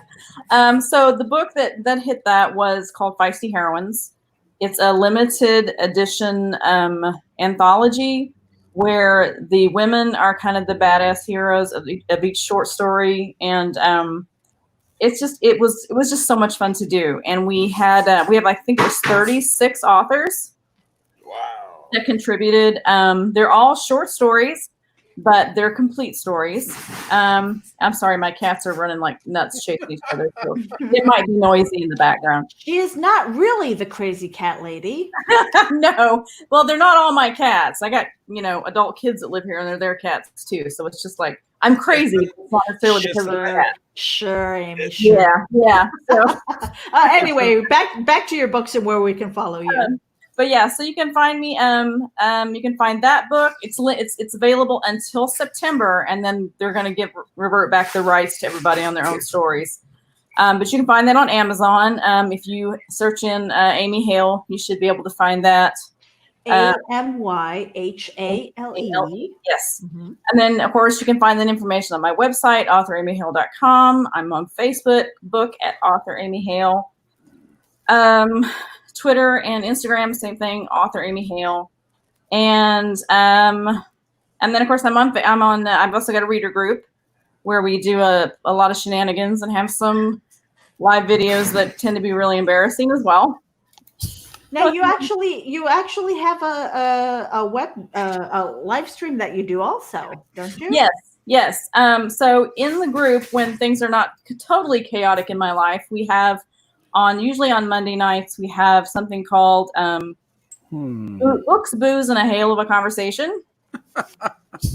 [SPEAKER 18] So the book that hit that was called Feisty Heroines. It's a limited edition anthology where the women are kind of the badass heroes of each short story, and it was just so much fun to do. And we have I think there's 36 authors that contributed. They're all short stories, but they're complete stories. I'm sorry, my cats are running like nuts chasing each other, so it might be noisy in the background.
[SPEAKER 3] She is not really the crazy cat lady.
[SPEAKER 18] No, well, they're not all my cats. I got adult kids that live here, and they're their cats too. So it's just like I'm crazy. It's not necessarily because of my cat.
[SPEAKER 3] Sure, Amy. Sure.
[SPEAKER 18] Yeah. So
[SPEAKER 3] anyway, back to your books and where we can follow you.
[SPEAKER 18] But yeah, so you can find me. You can find that book. It's available until September, and then they're going to revert back the rights to everybody on their own stories. But you can find that on Amazon. If you search in Amy Hale, you should be able to find that.
[SPEAKER 3] AMYHALE.
[SPEAKER 18] Yes. Mm-hmm. And then, of course, you can find that information on my website, authoramyhale.com. I'm on Facebook at Author Amy Hale. Twitter and Instagram, same thing, Author Amy Hale. And then, of course, I've also got a reader group where we do a lot of shenanigans and have some live videos that tend to be really embarrassing as well.
[SPEAKER 3] Now you actually have a live stream that you do also, don't you?
[SPEAKER 18] Yes. So in the group, when things are not totally chaotic in my life, we have usually on Monday nights we have something called Books, Booze, and a Hail of a Conversation.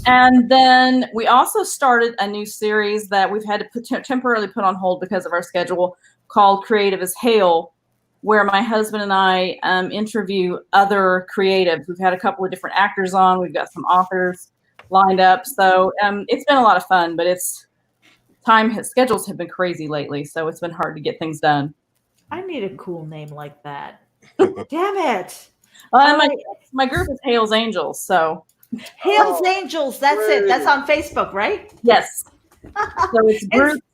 [SPEAKER 18] And then we also started a new series that we've had to temporarily put on hold because of our schedule, called Creative as Hail, where my husband and I interview other creatives. We've had a couple of different actors on. We've got some authors lined up. So it's been a lot of fun, but schedules have been crazy lately, so it's been hard to get things done.
[SPEAKER 3] I need a cool name like that. Damn it.
[SPEAKER 18] My group is Hale's Angels, so.
[SPEAKER 3] Hale's Angels, that's it. That's on Facebook, right?
[SPEAKER 18] Yes. So it's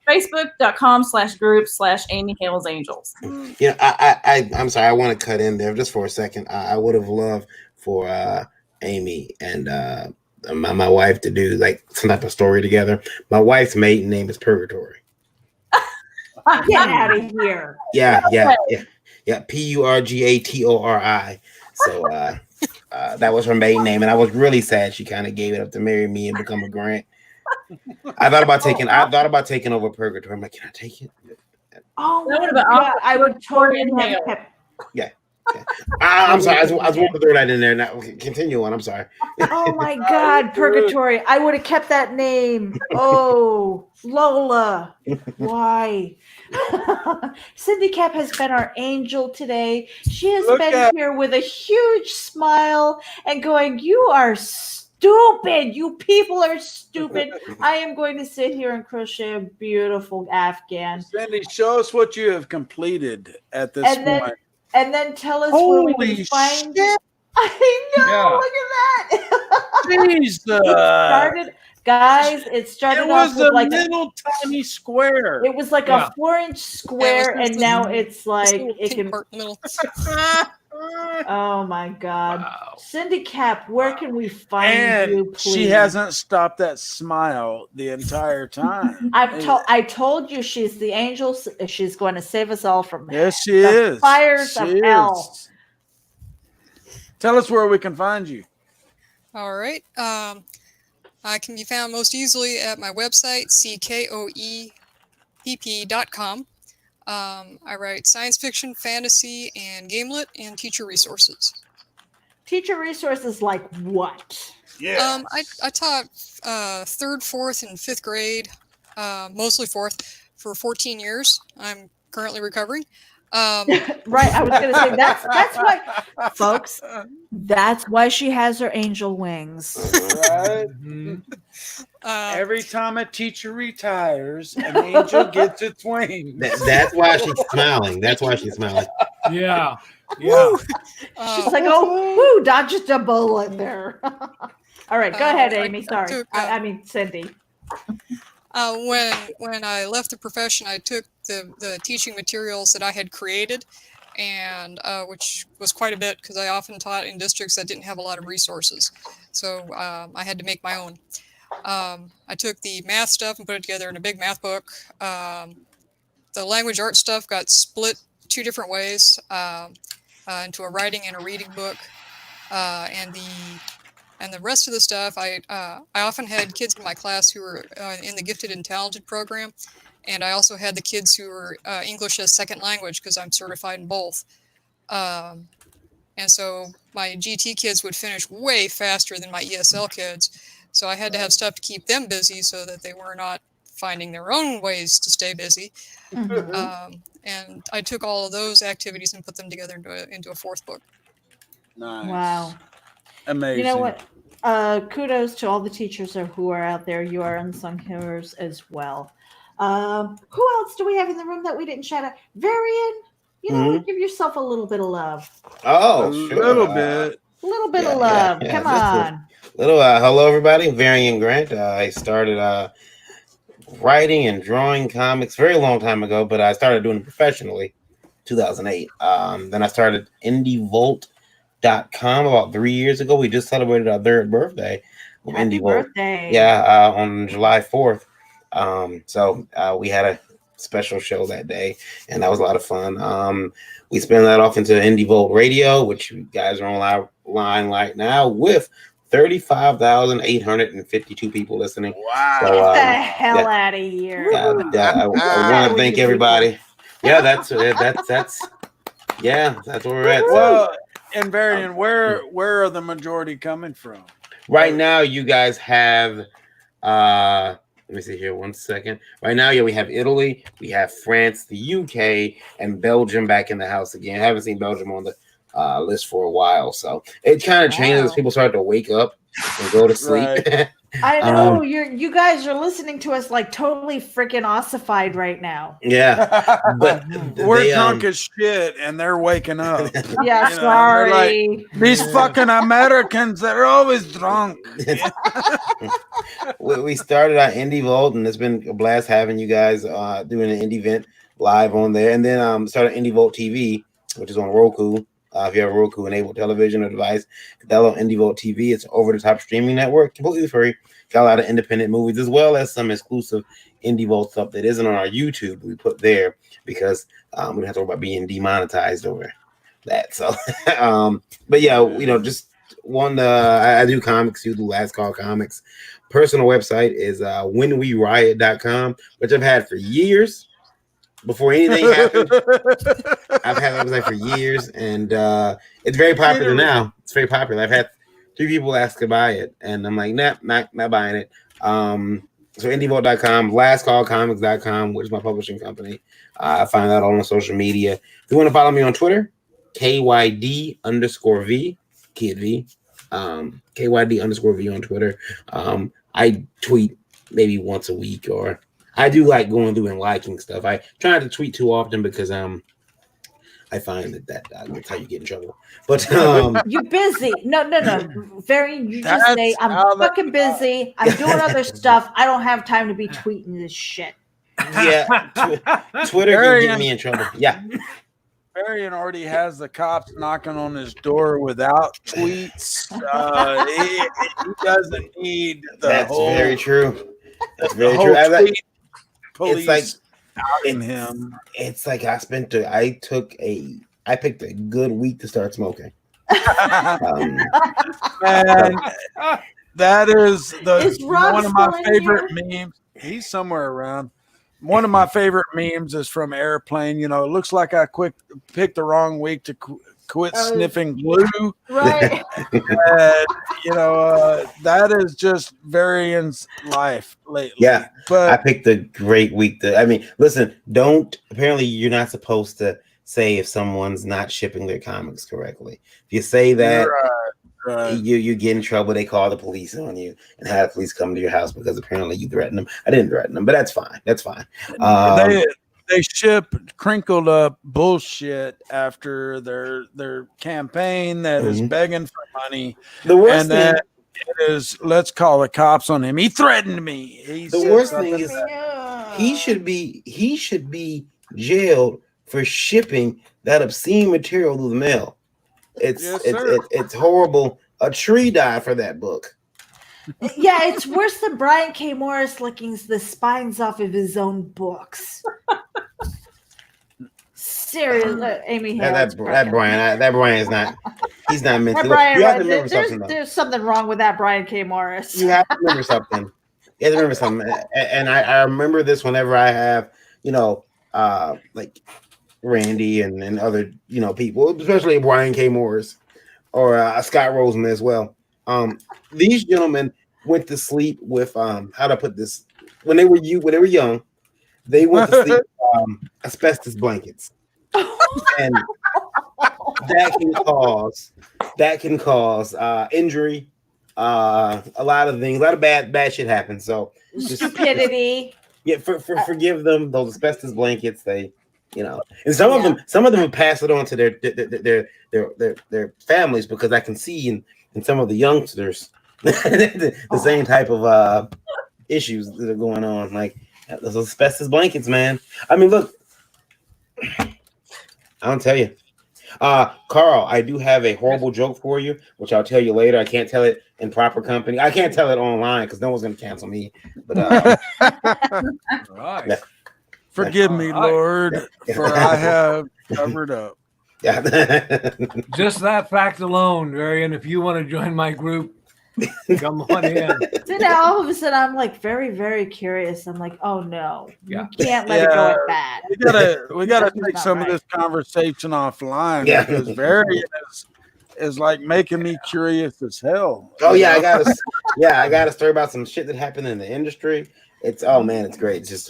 [SPEAKER 18] facebook.com/group/Amy Hale's Angels.
[SPEAKER 15] I'm sorry, I want to cut in there just for a second. I would have loved for Amy and my wife to do like some type of story together. My wife's maiden name is Purgatory.
[SPEAKER 3] Get out of here.
[SPEAKER 15] Yeah. Purgatori. So that was her maiden name, and I was really sad she kind of gave it up to marry me and become a Grant. I thought about taking over Purgatory. I'm like, can I take it?
[SPEAKER 3] Oh, yeah, I would totally have kept.
[SPEAKER 15] Yeah. I'm sorry. I was wanting to throw that in there. Now continue on. I'm sorry.
[SPEAKER 3] Oh my God, Purgatory! I would have kept that name. Oh, Lola, why? Cindy Cap has been our angel today. She has been here with a huge smile and going, "You are stupid. stupid. You people are stupid. I am going to sit here and crochet a beautiful Afghan.
[SPEAKER 1] Cindy, show us what you have completed at this point.
[SPEAKER 3] And then tell us where we can find.
[SPEAKER 1] Shit.
[SPEAKER 3] I know.
[SPEAKER 1] Yeah.
[SPEAKER 3] Look at that.
[SPEAKER 1] Jesus.
[SPEAKER 3] It started
[SPEAKER 1] It
[SPEAKER 3] off
[SPEAKER 1] was
[SPEAKER 3] with
[SPEAKER 1] a
[SPEAKER 3] like
[SPEAKER 1] little tiny square.
[SPEAKER 3] It was like a 4-inch square, and now it's like it can.
[SPEAKER 8] Part in the middle.
[SPEAKER 3] Oh my God, Cindy Cap, where can we find you? Please?
[SPEAKER 1] She hasn't stopped that smile the entire time.
[SPEAKER 3] I told you she's the angel. She's going to save us all from
[SPEAKER 1] yes, she
[SPEAKER 3] the
[SPEAKER 1] is.
[SPEAKER 3] fires of hell.
[SPEAKER 1] Tell us where we can find you.
[SPEAKER 8] All right. I can be found most easily at my website, ckoepp.com. I write science fiction, fantasy, and gamelit, and teacher resources.
[SPEAKER 3] Teacher resources like what?
[SPEAKER 1] Yeah.
[SPEAKER 8] I taught 3rd, 4th, and 5th grade, mostly 4th, for 14 years. I'm currently recovering.
[SPEAKER 3] Right, I was going to say that's why, folks. That's why she has her angel wings.
[SPEAKER 1] Right. Every time a teacher retires, an angel gets its wings.
[SPEAKER 15] That's why she's smiling. That's why she's smiling.
[SPEAKER 2] Yeah. Yeah.
[SPEAKER 3] She's like, oh, woo, dodged a bullet there. All right, go ahead, Amy. Sorry. I mean, Cindy.
[SPEAKER 8] When I left the profession, I took the teaching materials that I had created, and which was quite a bit because I often taught in districts that didn't have a lot of resources. So I had to make my own. I took the math stuff and put it together in a big math book. The language art stuff got split 2 different ways, into a writing and a reading book, and the rest of the stuff, I often had kids in my class who were in the gifted and talented program, and I also had the kids who were English as second language because I'm certified in both. And so my GT kids would finish way faster than my ESL kids, so I had to have stuff to keep them busy so that they were not finding their own ways to stay busy.
[SPEAKER 3] Mm-hmm.
[SPEAKER 8] And I took all of those activities and put them together into a 4th book.
[SPEAKER 1] Nice.
[SPEAKER 3] Wow.
[SPEAKER 1] Amazing.
[SPEAKER 3] You know what? Kudos to all the teachers who are out there. You are unsung heroes as well. Who else do we have in the room that we didn't shout out? Varian, give yourself a little bit of love.
[SPEAKER 15] Oh,
[SPEAKER 1] A
[SPEAKER 15] sure.
[SPEAKER 1] little bit.
[SPEAKER 3] A little bit of love.
[SPEAKER 15] Yeah,
[SPEAKER 3] Come
[SPEAKER 15] just
[SPEAKER 3] on.
[SPEAKER 15] Little hello, everybody. Varian Grant. I started writing and drawing comics very long time ago, but I started doing it professionally 2008. Then I started IndieVolt.com about 3 years ago. We just celebrated our 3rd birthday of
[SPEAKER 3] Happy
[SPEAKER 15] IndieVolt.
[SPEAKER 3] birthday.
[SPEAKER 15] Yeah, on July 4th. So we had a special show that day, and that was a lot of fun. We spun that off into IndieVolt Radio, which you guys are on line right now with 35,852 people listening.
[SPEAKER 3] Wow.
[SPEAKER 15] So,
[SPEAKER 3] Get the hell out of here.
[SPEAKER 15] I want to thank everybody. Yeah, that's where we're at.
[SPEAKER 1] Well, and Varian, where are the majority coming from?
[SPEAKER 15] Right now, you guys have let me see here 1 second. Right now, we have Italy, we have France, the UK, and Belgium back in the house again. I haven't seen Belgium on the list for a while, so it kind of changes as people start to wake up and go to sleep.
[SPEAKER 1] Right.
[SPEAKER 3] I know you guys are listening to us like totally freaking ossified right now.
[SPEAKER 15] Yeah, but
[SPEAKER 1] we're drunk as shit, and they're waking up.
[SPEAKER 3] Yeah,
[SPEAKER 1] You know,
[SPEAKER 3] sorry.
[SPEAKER 1] like, these fucking Americans, they're always drunk.
[SPEAKER 15] We started our Indie Vault, and it's been a blast having you guys doing an indie event live on there. And then started Indie Vault TV, which is on Roku. If you have a Roku enabled television or device, download Indie Vault TV. It's over-the-top streaming network, completely free. Got a lot of independent movies as well as some exclusive Indie Vault stuff that isn't on our YouTube. We put there because we don't have to worry about being demonetized over that. So, but yeah, just one. I do comics. You do Last Call Comics. Personal website is whenweriot.com, which I've had for years. Before anything happened, I've had that website for years, and it's very popular now. It's very popular. I've had 3 people ask to buy it, and I'm like, nah, not buying it. So indievolt.com, lastcallcomics.com, which is my publishing company. I find that all on social media. If you want to follow me on Twitter, KYD_V, Kid V. KYD_V on Twitter. I tweet maybe once a week, or I do like going through and liking stuff. I try not to tweet too often because I find that's how you get in trouble. But
[SPEAKER 3] you're busy. No. You just say I'm fucking busy. I'm doing other stuff. I don't have time to be tweeting this shit.
[SPEAKER 15] Yeah, Twitter can get me in trouble. Yeah.
[SPEAKER 1] Varian already has the cops knocking on his door without tweets. He doesn't need the
[SPEAKER 15] That's
[SPEAKER 1] whole.
[SPEAKER 15] Very true. That's very
[SPEAKER 1] whole
[SPEAKER 15] true.
[SPEAKER 1] tweet police
[SPEAKER 15] It's like
[SPEAKER 1] outing him.
[SPEAKER 15] It's like I picked a good week to start smoking.
[SPEAKER 1] And that is one of my favorite memes. He's somewhere around. One of my favorite memes is from Airplane. You know, it looks like I picked the wrong week to quit sniffing glue.
[SPEAKER 3] Right.
[SPEAKER 1] And, that is just Varian's life lately.
[SPEAKER 15] Yeah,
[SPEAKER 1] but
[SPEAKER 15] I picked a great week. Listen, apparently you're not supposed to say if someone's not shipping their comics correctly. If you say that, you get in trouble. They call the police on you and have the police come to your house because apparently you threatened them. I didn't threaten them, but that's fine. That's fine.
[SPEAKER 1] They ship crinkled up bullshit after their campaign that is begging for money.
[SPEAKER 15] The worst thing
[SPEAKER 1] is, let's call the cops on him. He threatened me.
[SPEAKER 15] The worst thing is he should be jailed for shipping that obscene material through the mail. It's horrible. A tree died for that book.
[SPEAKER 3] Yeah, it's worse than Brian K. Morris licking the spines off of his own books. Seriously, Amy.
[SPEAKER 15] That Brian is not. He's not meant to.
[SPEAKER 3] Brian,
[SPEAKER 15] you have to remember something.
[SPEAKER 3] There's something wrong with that Brian K. Morris.
[SPEAKER 15] You have to remember something. And I remember this whenever I have, like Randy and other, people, especially Brian K. Morris or Scott Roseman as well. These gentlemen went to sleep with how to put this, when they were young, they went to sleep with asbestos blankets. And that can cause injury, a lot of things, a lot of bad shit happens. So
[SPEAKER 3] stupidity.
[SPEAKER 15] Yeah, forgive them, those asbestos blankets. They, and some of them have passed it on to their families, because I can see in some of the youngsters the same type of issues that are going on, like those asbestos blankets, man. I mean, look, I'll tell you, Carl, I do have a horrible joke for you, which I'll tell you later. I can't tell it in proper company. I can't tell it online because no one's going to cancel me. But
[SPEAKER 1] right. Forgive me, Lord, for I have covered up.
[SPEAKER 15] Yeah.
[SPEAKER 2] Just that fact alone, Varian, if you want to join my group, come on in.
[SPEAKER 3] So now all of a sudden I'm like very, very curious. I'm like, oh no, you can't let it go at that.
[SPEAKER 1] We gotta take some of this conversation offline, because Varian is like making me curious as hell.
[SPEAKER 15] Oh yeah, I got a story about some shit that happened in the industry. It's it's great. It's just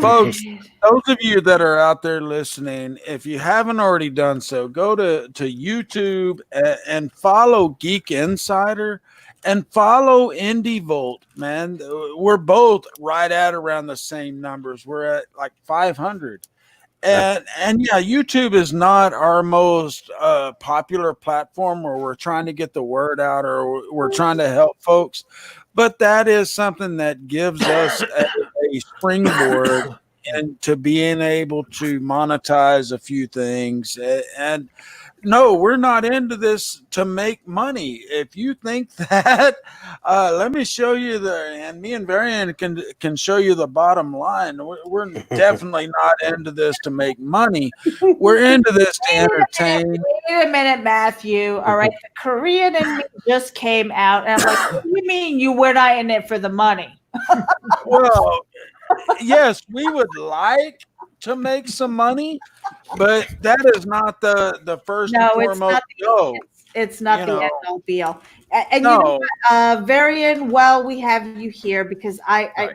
[SPEAKER 1] folks, those of you that are out there listening, if you haven't already done so, go to YouTube and follow Geek Insider and follow Indie Volt, man. We're both right at around the same numbers. We're at like 500. And YouTube is not our most popular platform where we're trying to get the word out or we're trying to help folks. But that is something that gives us a springboard into being able to monetize a few things. And no, we're not into this to make money. If you think that, let me show you and me and Varian can show you the bottom line. We're definitely not into this to make money. We're into this to entertain.
[SPEAKER 3] Wait a minute, Matthew. All right, the Korean in me just came out, and I'm like, what do you mean you were not in it for the money?
[SPEAKER 1] Well, yes, we would like to make some money, but that is not the first and foremost goal.
[SPEAKER 3] It's not the end all be all. And you know what, Varian, well, we have you here because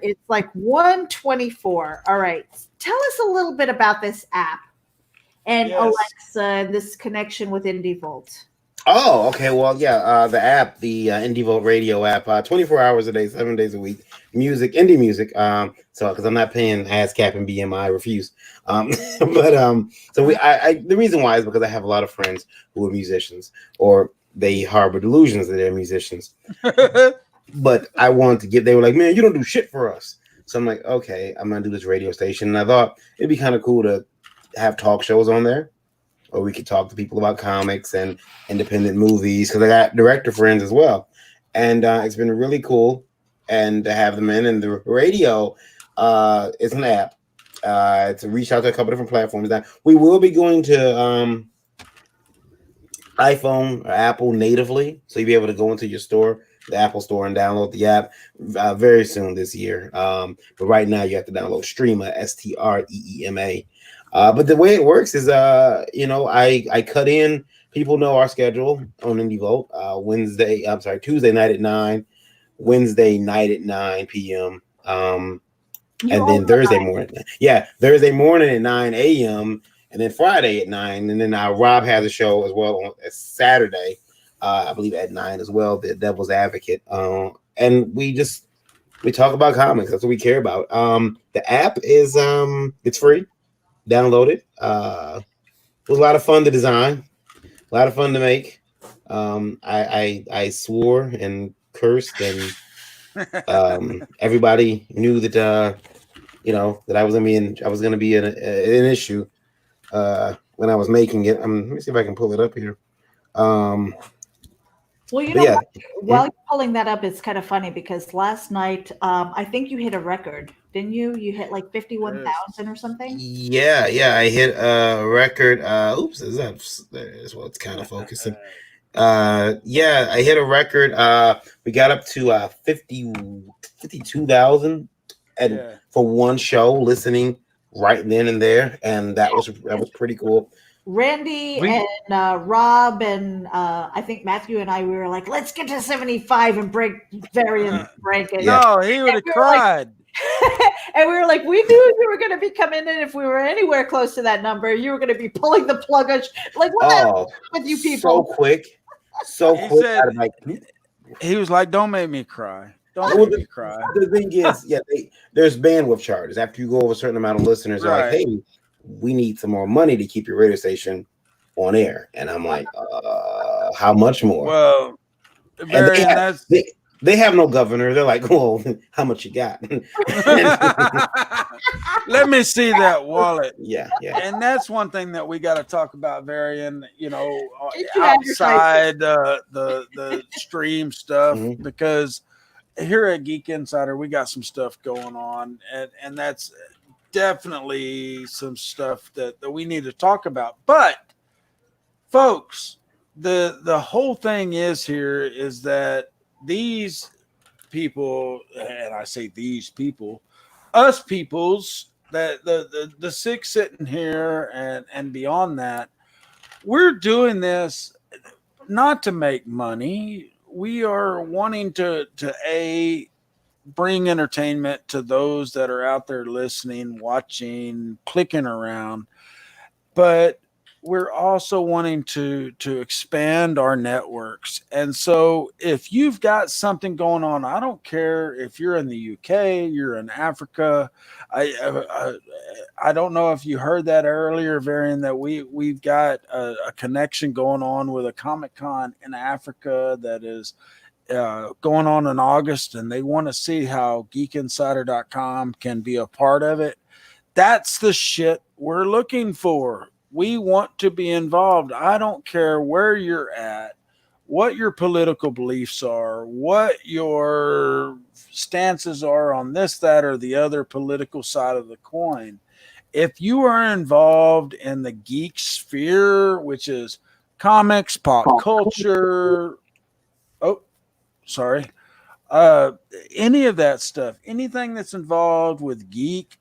[SPEAKER 3] it's like 1:24. All right, tell us a little bit about this app and Alexa, this connection with Indie Volt.
[SPEAKER 15] Oh, okay. Well, yeah. The app, the Indie Vote Radio app, 24 hours a day, 7 days a week, music, indie music. So because I'm not paying ASCAP and BMI, I refuse. So the reason why is because I have a lot of friends who are musicians, or they harbor delusions that they're musicians. But I wanted to they were like, man, you don't do shit for us. So I'm like, okay, I'm gonna do this radio station, and I thought it'd be kind of cool to have talk shows on there, or we could talk to people about comics and independent movies, because I got director friends as well, and it's been really cool and to have them in. And the radio is an app to reach out to a couple different platforms. Now we will be going to iPhone or Apple natively, so you'll be able to go into your store, the Apple store, and download the app very soon this year. But right now you have to download Streema, Streema. But the way it works is, I cut in. People know our schedule on Indie Vote. Tuesday night at 9, Wednesday night at 9 p.m. And then Thursday morning. Yeah, Thursday morning at 9 a.m. and then Friday at 9. And then Rob has a show as well on Saturday, I believe at 9 as well, the Devil's Advocate. And we talk about comics. That's what we care about. The app is it's free. Download it. It was a lot of fun to design, a lot of fun to make. I swore and cursed, and everybody knew that that I was gonna be an issue when I was making it. Let me see if I can pull it up here.
[SPEAKER 3] Well, what? While you're pulling that up, it's kind of funny because last night, I think you hit a record, didn't you? You hit like 51,000 or something.
[SPEAKER 15] Yeah, I hit a record. Oops, is that there's well, it's kind of focusing. I hit a record. We got up to 52,000 for one show listening right then and there, and that was pretty cool.
[SPEAKER 3] Randy and Rob and I think Matthew and I, we were like, let's get to 75 and break Varian's break it.
[SPEAKER 1] No, he would have cried.
[SPEAKER 3] And we were like, we knew you were going to be coming in. If we were anywhere close to that number, you were going to be pulling the plug. Like, what happened with you people?
[SPEAKER 15] So quick.
[SPEAKER 1] He was like, don't make me cry. Don't make me cry.
[SPEAKER 15] The thing is, there's bandwidth charges. After you go over a certain amount of listeners, they're like, hey, we need some more money to keep your radio station on air. And I'm like, how much more?
[SPEAKER 1] Well,
[SPEAKER 15] they have no governor. They're like, well, how much you got?
[SPEAKER 1] Let me see that wallet.
[SPEAKER 15] Yeah.
[SPEAKER 1] And that's one thing that we got to talk about, Varian, outside the stream stuff, because here at Geek Insider, we got some stuff going on, and that's definitely some stuff that we need to talk about. But folks, the whole thing is that these people, and I say these people, us peoples, that the six sitting here and beyond that, we're doing this not to make money. We are wanting to bring entertainment to those that are out there listening, watching, clicking around. But we're also wanting to expand our networks. And so if you've got something going on, I don't care if you're in the UK, you're in Africa. I don't know if you heard that earlier, Varian, that we've got a connection going on with a Comic-Con in Africa that is going on in August, and they want to see how geekinsider.com can be a part of it. That's the shit we're looking for. We want to be involved. I don't care where you're at, what your political beliefs are, what your stances are on this, that, or the other political side of the coin. If you are involved in the geek sphere, which is comics, pop culture, any of that stuff, anything that's involved with geek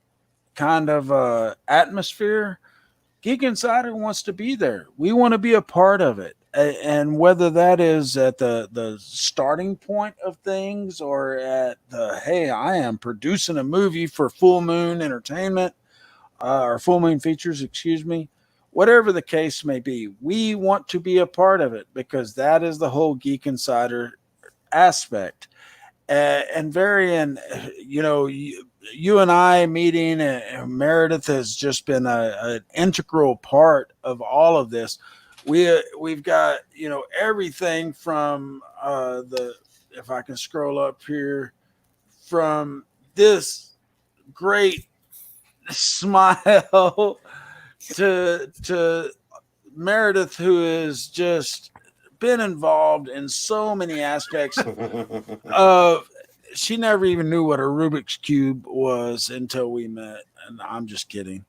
[SPEAKER 1] kind of atmosphere, Geek Insider wants to be there. We want to be a part of it. And whether that is at the starting point of things or at hey, I am producing a movie for Full Moon Entertainment or Full Moon Features, excuse me. whatever the case may be, we want to be a part of it because that is the whole Geek Insider aspect. And Varian, you and I meeting, Meredith has just been an integral part of all of this. We've got everything from if I can scroll up here, from this great smile to Meredith, who has just been involved in so many aspects of. She never even knew what a Rubik's Cube was until we met. And I'm just kidding.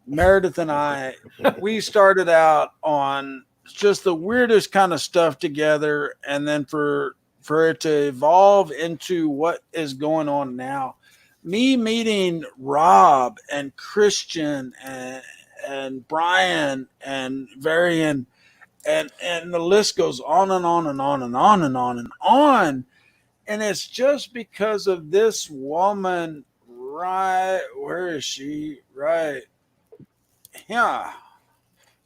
[SPEAKER 1] Meredith and I, we started out on just the weirdest kind of stuff together. And then for it to evolve into what is going on now, me meeting Rob and Christian and Brian and Varian, and the list goes on and on and on and on and on and on. And it's just because of this woman, right? Where is she? Right. Yeah.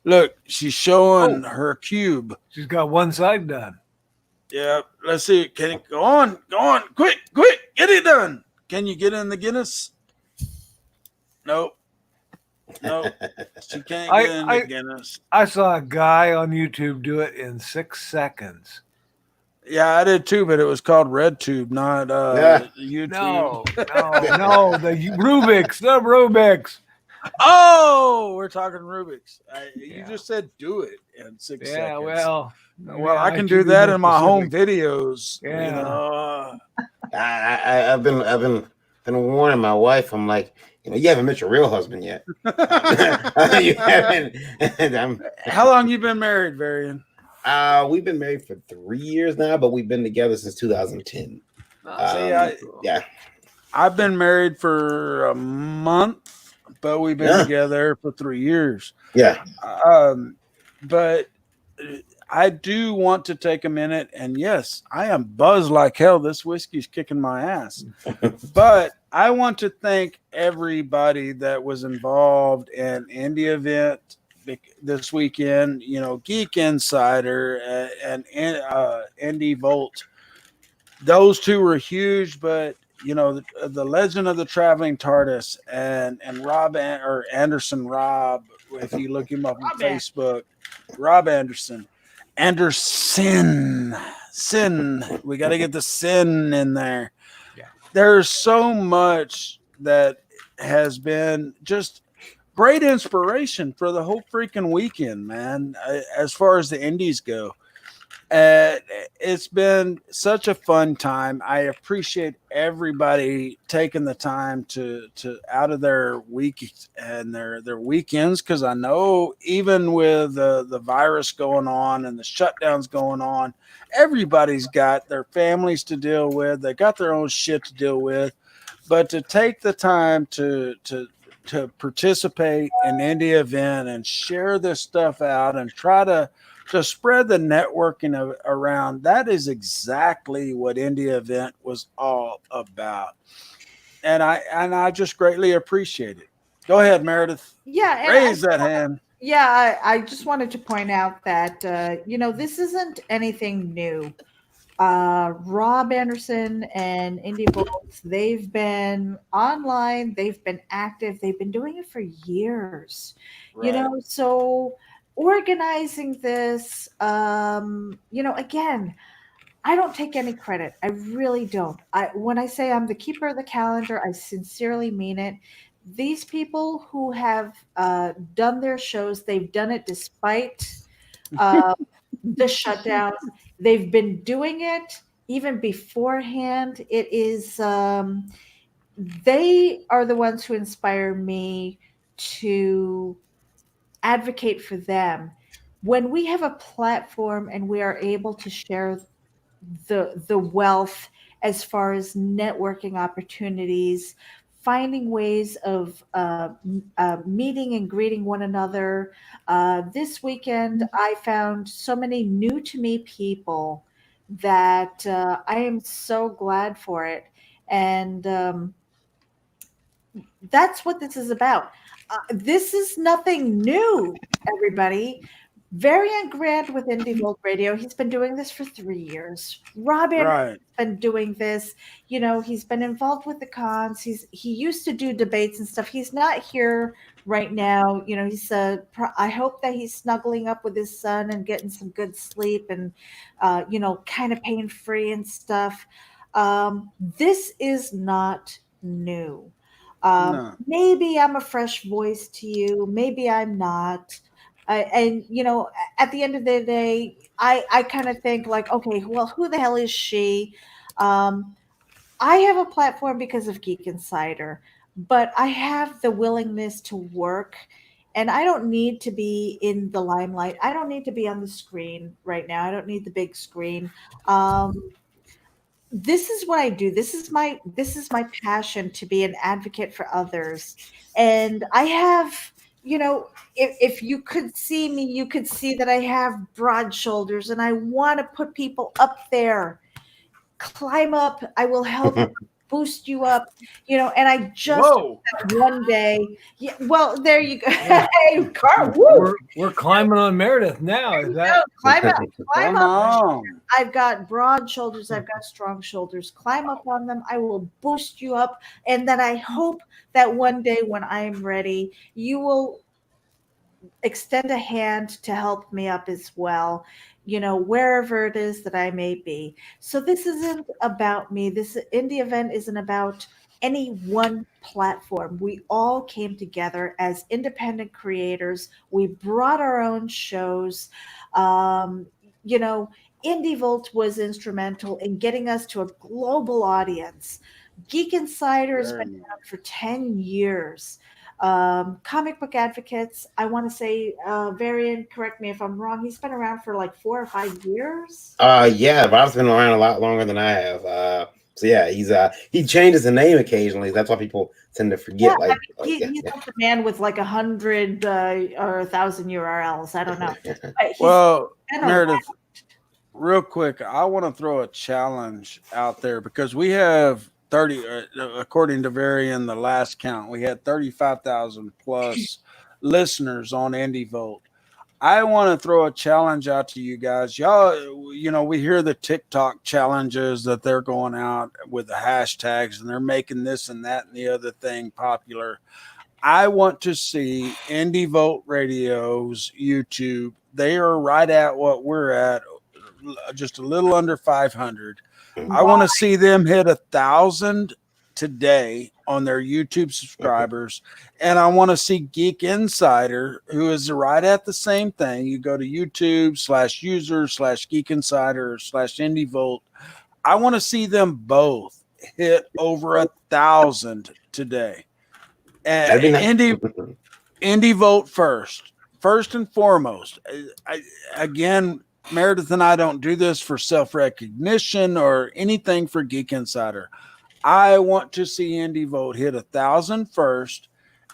[SPEAKER 1] Look, she's showing her cube.
[SPEAKER 2] She's got one side done.
[SPEAKER 1] Yeah. Let's see. Can it go on? Go on. Quick. Get it done. Can you get in the Guinness? Nope. She can't get in the Guinness.
[SPEAKER 2] I saw a guy on YouTube do it in 6 seconds.
[SPEAKER 1] Yeah, I did too, but it was called RedTube, not YouTube.
[SPEAKER 2] No, the Rubik's.
[SPEAKER 1] Oh, we're talking Rubik's. You just said do it in 6 seconds.
[SPEAKER 2] Yeah, well,
[SPEAKER 1] I can do that in my home videos.
[SPEAKER 2] Yeah.
[SPEAKER 15] I've been warning my wife. I'm like, you haven't met your real husband yet. You haven't.
[SPEAKER 1] How long you been married, Varian?
[SPEAKER 15] We've been married for 3 years now, but we've been together since 2010.
[SPEAKER 1] I've been married for a month, but we've been together for 3 years.
[SPEAKER 15] Yeah.
[SPEAKER 1] But I do want to take a minute, and yes, I am buzzed like hell. This whiskey's kicking my ass. But I want to thank everybody that was involved in INDEE event this weekend, Geek Insider and INDEE Volt. Those two were huge, but the Legend of the Traveling TARDIS and Rob Anderson, if you look him up on Facebook, Rob Anderson, we got to get the sin in there. Yeah. There's so much that has been just great inspiration for the whole freaking weekend, man, as far as the indies go. It's been such a fun time. I appreciate everybody taking the time to out of their week and their weekends, because I know even with the virus going on and the shutdowns going on, everybody's got their families to deal with. They got their own shit to deal with. But to take the time to participate in INDEE event and share this stuff out and try to spread the networking around, that is exactly what INDEE event was all about. And I just greatly appreciate it. Go ahead, Meredith.
[SPEAKER 3] Yeah.
[SPEAKER 1] Raise that hand.
[SPEAKER 3] Yeah, I just wanted to point out that, this isn't anything new. Rob Anderson and INDEE Bolts, they've been online, they've been active, they've been doing it for years.
[SPEAKER 1] Right.
[SPEAKER 3] So organizing this, again, I don't take any credit. I really don't. When I say I'm the keeper of the calendar, I sincerely mean it. These people who have done their shows, they've done it despite the shutdowns. They've been doing it even beforehand. It is, they are the ones who inspire me to advocate for them. When we have a platform and we are able to share the wealth as far as networking opportunities, finding ways of meeting and greeting one another. This weekend, I found so many new to me people that I am so glad for it. And, that's what this is about. This is nothing new, everybody. Variant Grant with Indie Volt Radio. He's been doing this for 3 years. Robin has been doing this. You know, he's been involved with the cons. He used to do debates and stuff. He's not here right now. You know, he's I hope that he's snuggling up with his son and getting some good sleep and you know, kind of pain free and stuff. This is not new. Maybe I'm a fresh voice to you. Maybe I'm not. And you know, at the end of the day, I kind of think like, okay, well, who the hell is she? I have a platform because of Geek Insider, but I have the willingness to work, and I don't need to be in the limelight. I don't need to be on the screen right now. I don't need the big screen. This is what I do. This is my passion, to be an advocate for others. And I have, you know, if you could see me, you could see that I have broad shoulders and I want to put people up there. Climb up. I will help boost you up, you know, and I just one day. Yeah, well, there you go. Hey, Carl,
[SPEAKER 2] we're climbing on Meredith now. Is that
[SPEAKER 3] climb up? Climb up. I've got broad shoulders. I've got strong shoulders. Climb up on them. I will boost you up, and then I hope that one day when I'm ready, you will extend a hand to help me up as well, you know, wherever it is that I may be. So this isn't about me. This indie event isn't about any one platform. We all came together as independent creators. We brought our own shows. You know, Indie Volt was instrumental in getting us to a global audience. Geek Insider has been around for 10 years. Comic book advocates, I want to say, Varian, correct me if I'm wrong, he's been around for like 4 or 5 years.
[SPEAKER 15] Yeah, Bob's been around a lot longer than I have. So yeah, he changes the name occasionally. That's why people tend to forget.
[SPEAKER 3] He's like the man with like 100 or 1,000 URLs. I don't know.
[SPEAKER 1] Well, Meredith, real quick, I want to throw a challenge out there because we have 30, according to Varian, the last count, we had 35,000 plus listeners on Indie Volt. I want to throw a challenge out to you guys. Y'all, you know, we hear the TikTok challenges that they're going out with the hashtags and they're making this and that and the other thing popular. I want to see Indie Volt Radio's YouTube. They are right at what we're at, just a little under 500. I want to see them hit 1,000 today on their YouTube subscribers. And I want to see Geek Insider, who is right at the same thing. You go to YouTube/user/Geek Insider/Indie Volt. I want to see them both hit over 1,000 today. And Indie Volt first and foremost. Again, Meredith and I don't do this for self-recognition or anything for Geek Insider. I want to see Indie Volt hit 1,000 first.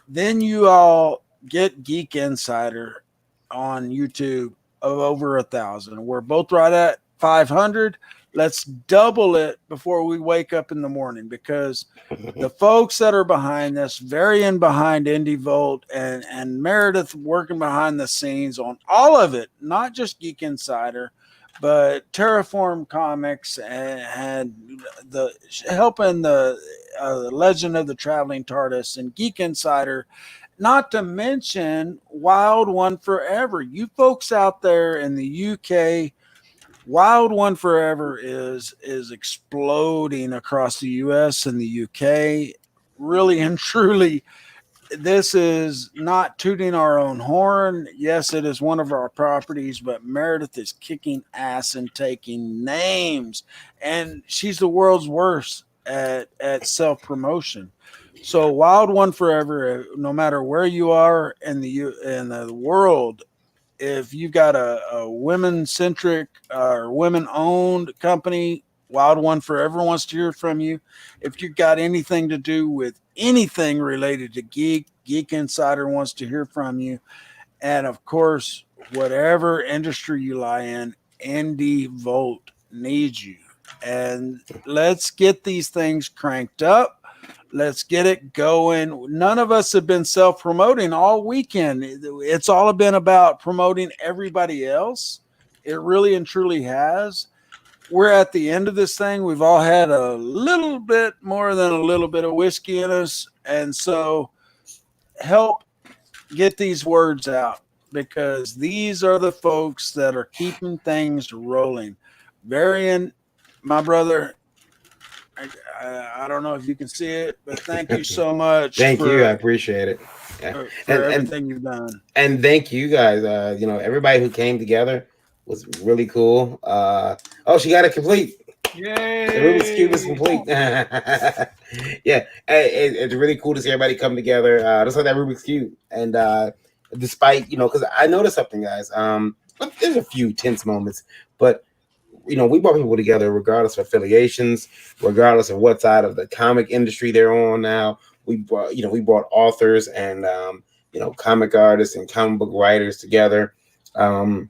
[SPEAKER 1] Then you all get Geek Insider on YouTube of over 1,000. We're both right at 500. Let's double it before we wake up in the morning, because the folks that are behind this, Varian behind Indie Volt and Meredith working behind the scenes on all of it, not just Geek Insider, but Terraform Comics and the helping the Legend of the Traveling TARDIS and Geek Insider, not to mention Wild One Forever. You folks out there in the UK, Wild One Forever is exploding across the US and the UK. Really and truly, this is not tooting our own horn. Yes, it is one of our properties, but Meredith is kicking ass and taking names, and she's the world's worst at self-promotion. So Wild One Forever, no matter where you are in the world, if you've got a women-centric or women-owned company, Wild One Forever wants to hear from you. If you've got anything to do with anything related to Geek Insider wants to hear from you. And of course, whatever industry you lie in, Indie Volt needs you. And let's get these things cranked up. Let's get it going. None of us have been self-promoting all weekend. It's all been about promoting everybody else. It really and truly has. We're at the end of this thing. We've all had a little bit more than a little bit of whiskey in us. And so help get these words out, because these are the folks that are keeping things rolling. Varian, my brother, I don't know if you can see it, but thank you so much.
[SPEAKER 15] Thank you. I appreciate it.
[SPEAKER 1] For everything you've done.
[SPEAKER 15] And thank you guys. Everybody who came together was really cool. She got it complete.
[SPEAKER 2] Yay!
[SPEAKER 15] The Rubik's Cube is complete. Yeah, it's really cool to see everybody come together. Just like that Rubik's Cube. And despite, because I noticed something, guys. There's a few tense moments, but we brought people together regardless of affiliations, regardless of what side of the comic industry they're on now. We brought authors and comic artists and comic book writers together. And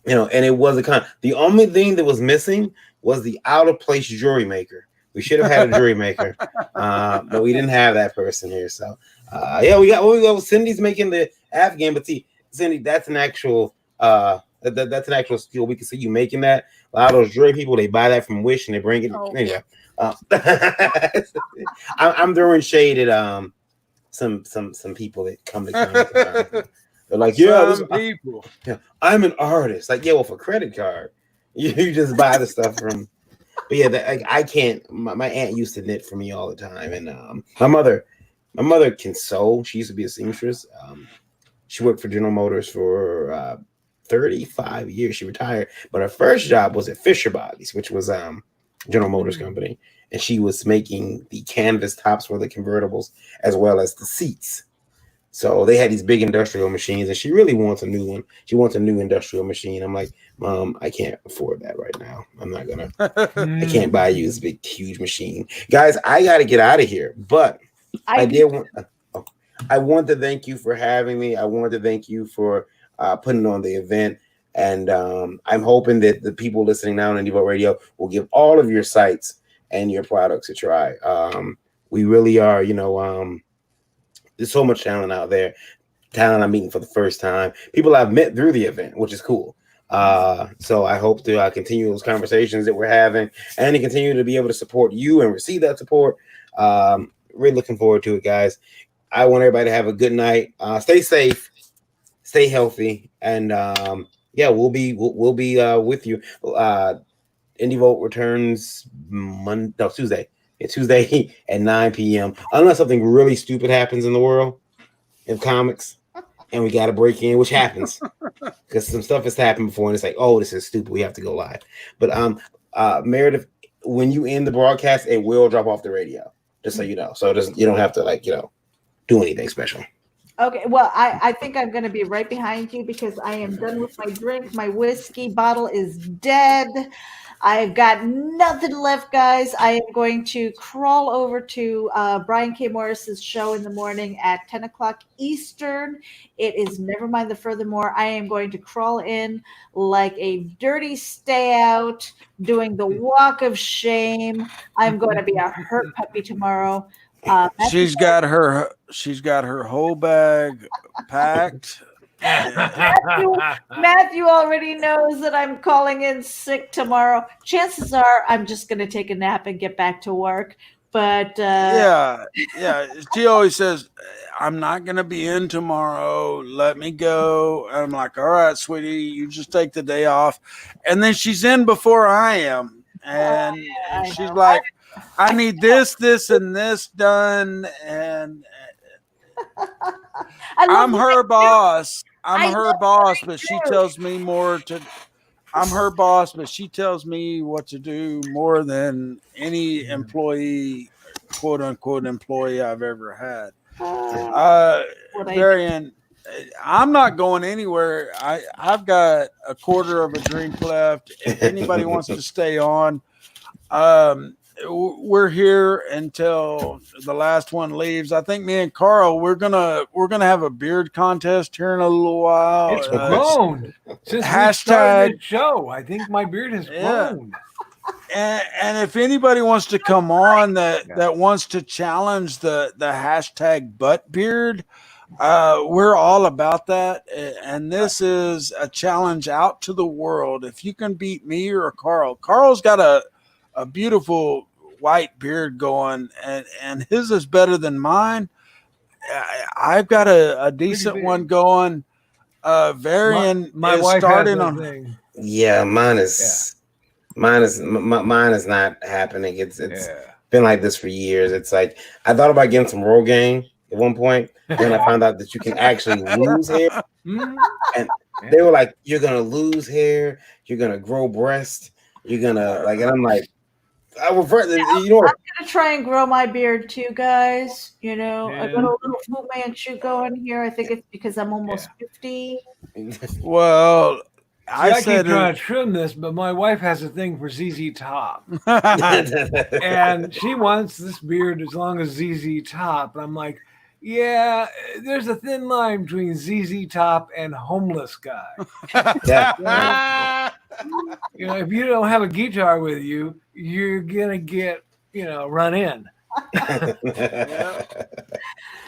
[SPEAKER 15] it was the only thing that was missing was the out of place jury maker. We should have had a jury maker, but we didn't have that person here. So we got Cindy's making the app game, but see, Cindy, that's an actual that's an actual skill. We can see you making that. A lot of those jury people, they buy that from Wish and they bring it. Anyway, I'm throwing shade at some people that come to Comic-Con. They're like, people. I'm an artist. Like, well, for credit card, you just buy the stuff from. But yeah, I can't. My aunt used to knit for me all the time, and my mother can sew. She used to be a seamstress. She worked for General Motors for 35 years. She retired, but her first job was at Fisher Bodies, which was General Motors company, and she was making the canvas tops for the convertibles as well as the seats. So they had these big industrial machines, and she really wants a new one. She wants a new industrial machine. I'm like, Mom, I can't afford that right now. I'm not gonna. I can't buy you this big, huge machine, guys. I got to get out of here, but I want to thank you for having me. I want to thank you for putting on the event, and I'm hoping that the people listening now on INDEE Vote Radio will give all of your sites and your products a try. We really are, there's so much talent out there. Talent I'm meeting for the first time. People I've met through the event, which is cool. So I hope to continue those conversations that we're having and to continue to be able to support you and receive that support. Really looking forward to it, guys. I want everybody to have a good night. Stay safe, stay healthy, and we'll be with you. INDEE Vote returns Tuesday. It's Tuesday at 9 p.m. Unless something really stupid happens in the world of comics and we got to break in, which happens because some stuff has happened before and it's like, oh, this is stupid. We have to go live. But Meredith, when you end the broadcast, it will drop off the radio, just so you know. So you don't have to do anything special.
[SPEAKER 3] Okay, well, I think I'm going to be right behind you because I am done with my drink. My whiskey bottle is dead. I've got nothing left, guys. I am going to crawl over to Brian K. Morris's show in the morning at 10 o'clock Eastern. It is Nevermind the Furthermore. I am going to crawl in like a dirty stay out, doing the walk of shame. I'm going to be a hurt puppy tomorrow.
[SPEAKER 1] She's got her whole bag packed.
[SPEAKER 3] Matthew already knows that I'm calling in sick tomorrow. Chances are I'm just going to take a nap and get back to work. But
[SPEAKER 1] yeah. She always says, I'm not going to be in tomorrow. Let me go. And I'm like, all right, sweetie, you just take the day off. And then she's in before I am. And she's like, I need this, and this done. And I'm her boss. I'm her boss, but she tells me I'm her boss, but she tells me what to do more than any employee, quote unquote employee I've ever had. Varian, I'm not going anywhere. I've got a quarter of a drink left. If anybody wants to stay on, we're here until the last one leaves. I think me and Carl, we're gonna have a beard contest here in a little while.
[SPEAKER 2] It's grown since
[SPEAKER 1] hashtag
[SPEAKER 2] we show. I think my beard has grown.
[SPEAKER 1] And if anybody wants to come on that wants to challenge the hashtag butt beard, we're all about that. And this is a challenge out to the world. If you can beat me or Carl's got a beautiful white beard going, and his is better than mine. I've got a decent one going. Varian
[SPEAKER 2] my
[SPEAKER 1] is
[SPEAKER 2] wife
[SPEAKER 1] starting
[SPEAKER 2] has
[SPEAKER 1] on.
[SPEAKER 2] thing.
[SPEAKER 15] Yeah, mine is mine is not happening. It's been like this for years. It's like I thought about getting some Rogaine at one point, then I found out that you can actually lose hair, and they were like, "You're gonna lose hair, you're gonna grow breast, you're gonna like," and I'm like, "I revert." You know,
[SPEAKER 3] I'm gonna try and grow my beard too, guys. You know, I got a little Fu Manchu going here. I think it's because I'm almost 50.
[SPEAKER 1] Well,
[SPEAKER 2] I keep trying to trim this, but my wife has a thing for ZZ Top, and she wants this beard as long as ZZ Top. And I'm like, yeah, there's a thin line between ZZ Top and homeless guy. You know, if you don't have a guitar with you, you're gonna get, run in.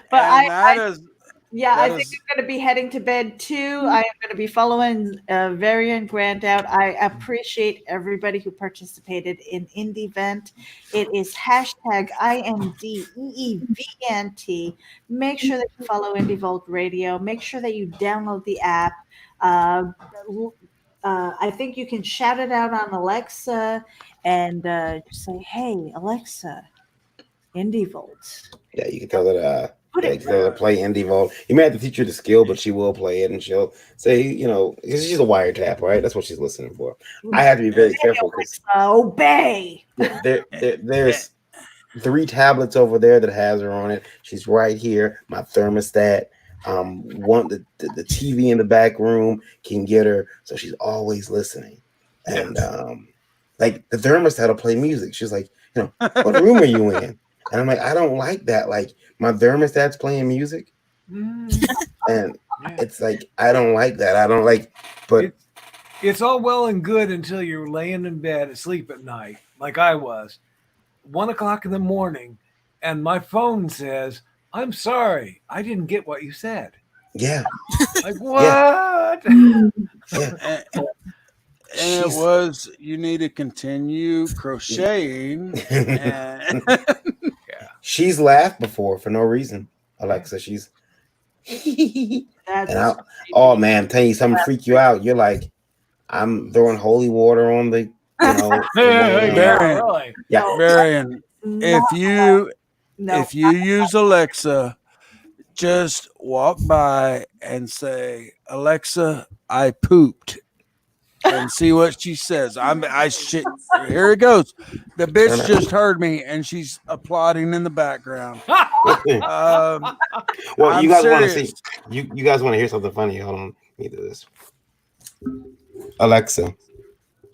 [SPEAKER 3] But
[SPEAKER 1] I
[SPEAKER 3] think I'm going to be heading to bed too. I am going to be following Varian Grant out. I appreciate everybody who participated in Indie Vent. It is hashtag INDEEVNT. Make sure that you follow Indie Vault Radio. Make sure that you download the app. I think you can shout it out on Alexa and just say, "Hey, Alexa, Indie Vault."
[SPEAKER 15] Yeah, you can tell that. Yeah, you can tell her to play Indie Vault. You may have to teach her the skill, but she will play it, and she'll say, because she's a wiretap, right? That's what she's listening for. I have to be very careful because
[SPEAKER 3] obey.
[SPEAKER 15] There's 3 tablets over there that has her on it. She's right here. My thermostat. The TV in the back room can get her, so she's always listening. And like the thermostat will play music. She's like, what room are you in? And I'm like, I don't like that. Like my thermostat's playing music, and it's like I don't like that. I don't like. But
[SPEAKER 2] it's all well and good until you're laying in bed asleep at night, like I was, 1 o'clock in the morning, and my phone says, "I'm sorry, I didn't get what you said."
[SPEAKER 15] Yeah.
[SPEAKER 2] Like what?
[SPEAKER 15] Yeah.
[SPEAKER 1] And it was, you need to continue crocheting. And
[SPEAKER 15] she's laughed before for no reason, Alexa. She's oh man, I'm telling you something freak you out. You're like, I'm throwing holy water on the
[SPEAKER 1] Varian, if you use Alexa, just walk by and say, "Alexa, I pooped," and see what she says. Here it goes. The bitch just heard me, and she's applauding in the background.
[SPEAKER 15] Well, you guys want to see? You guys want to hear something funny? Hold on, let me do this. Alexa,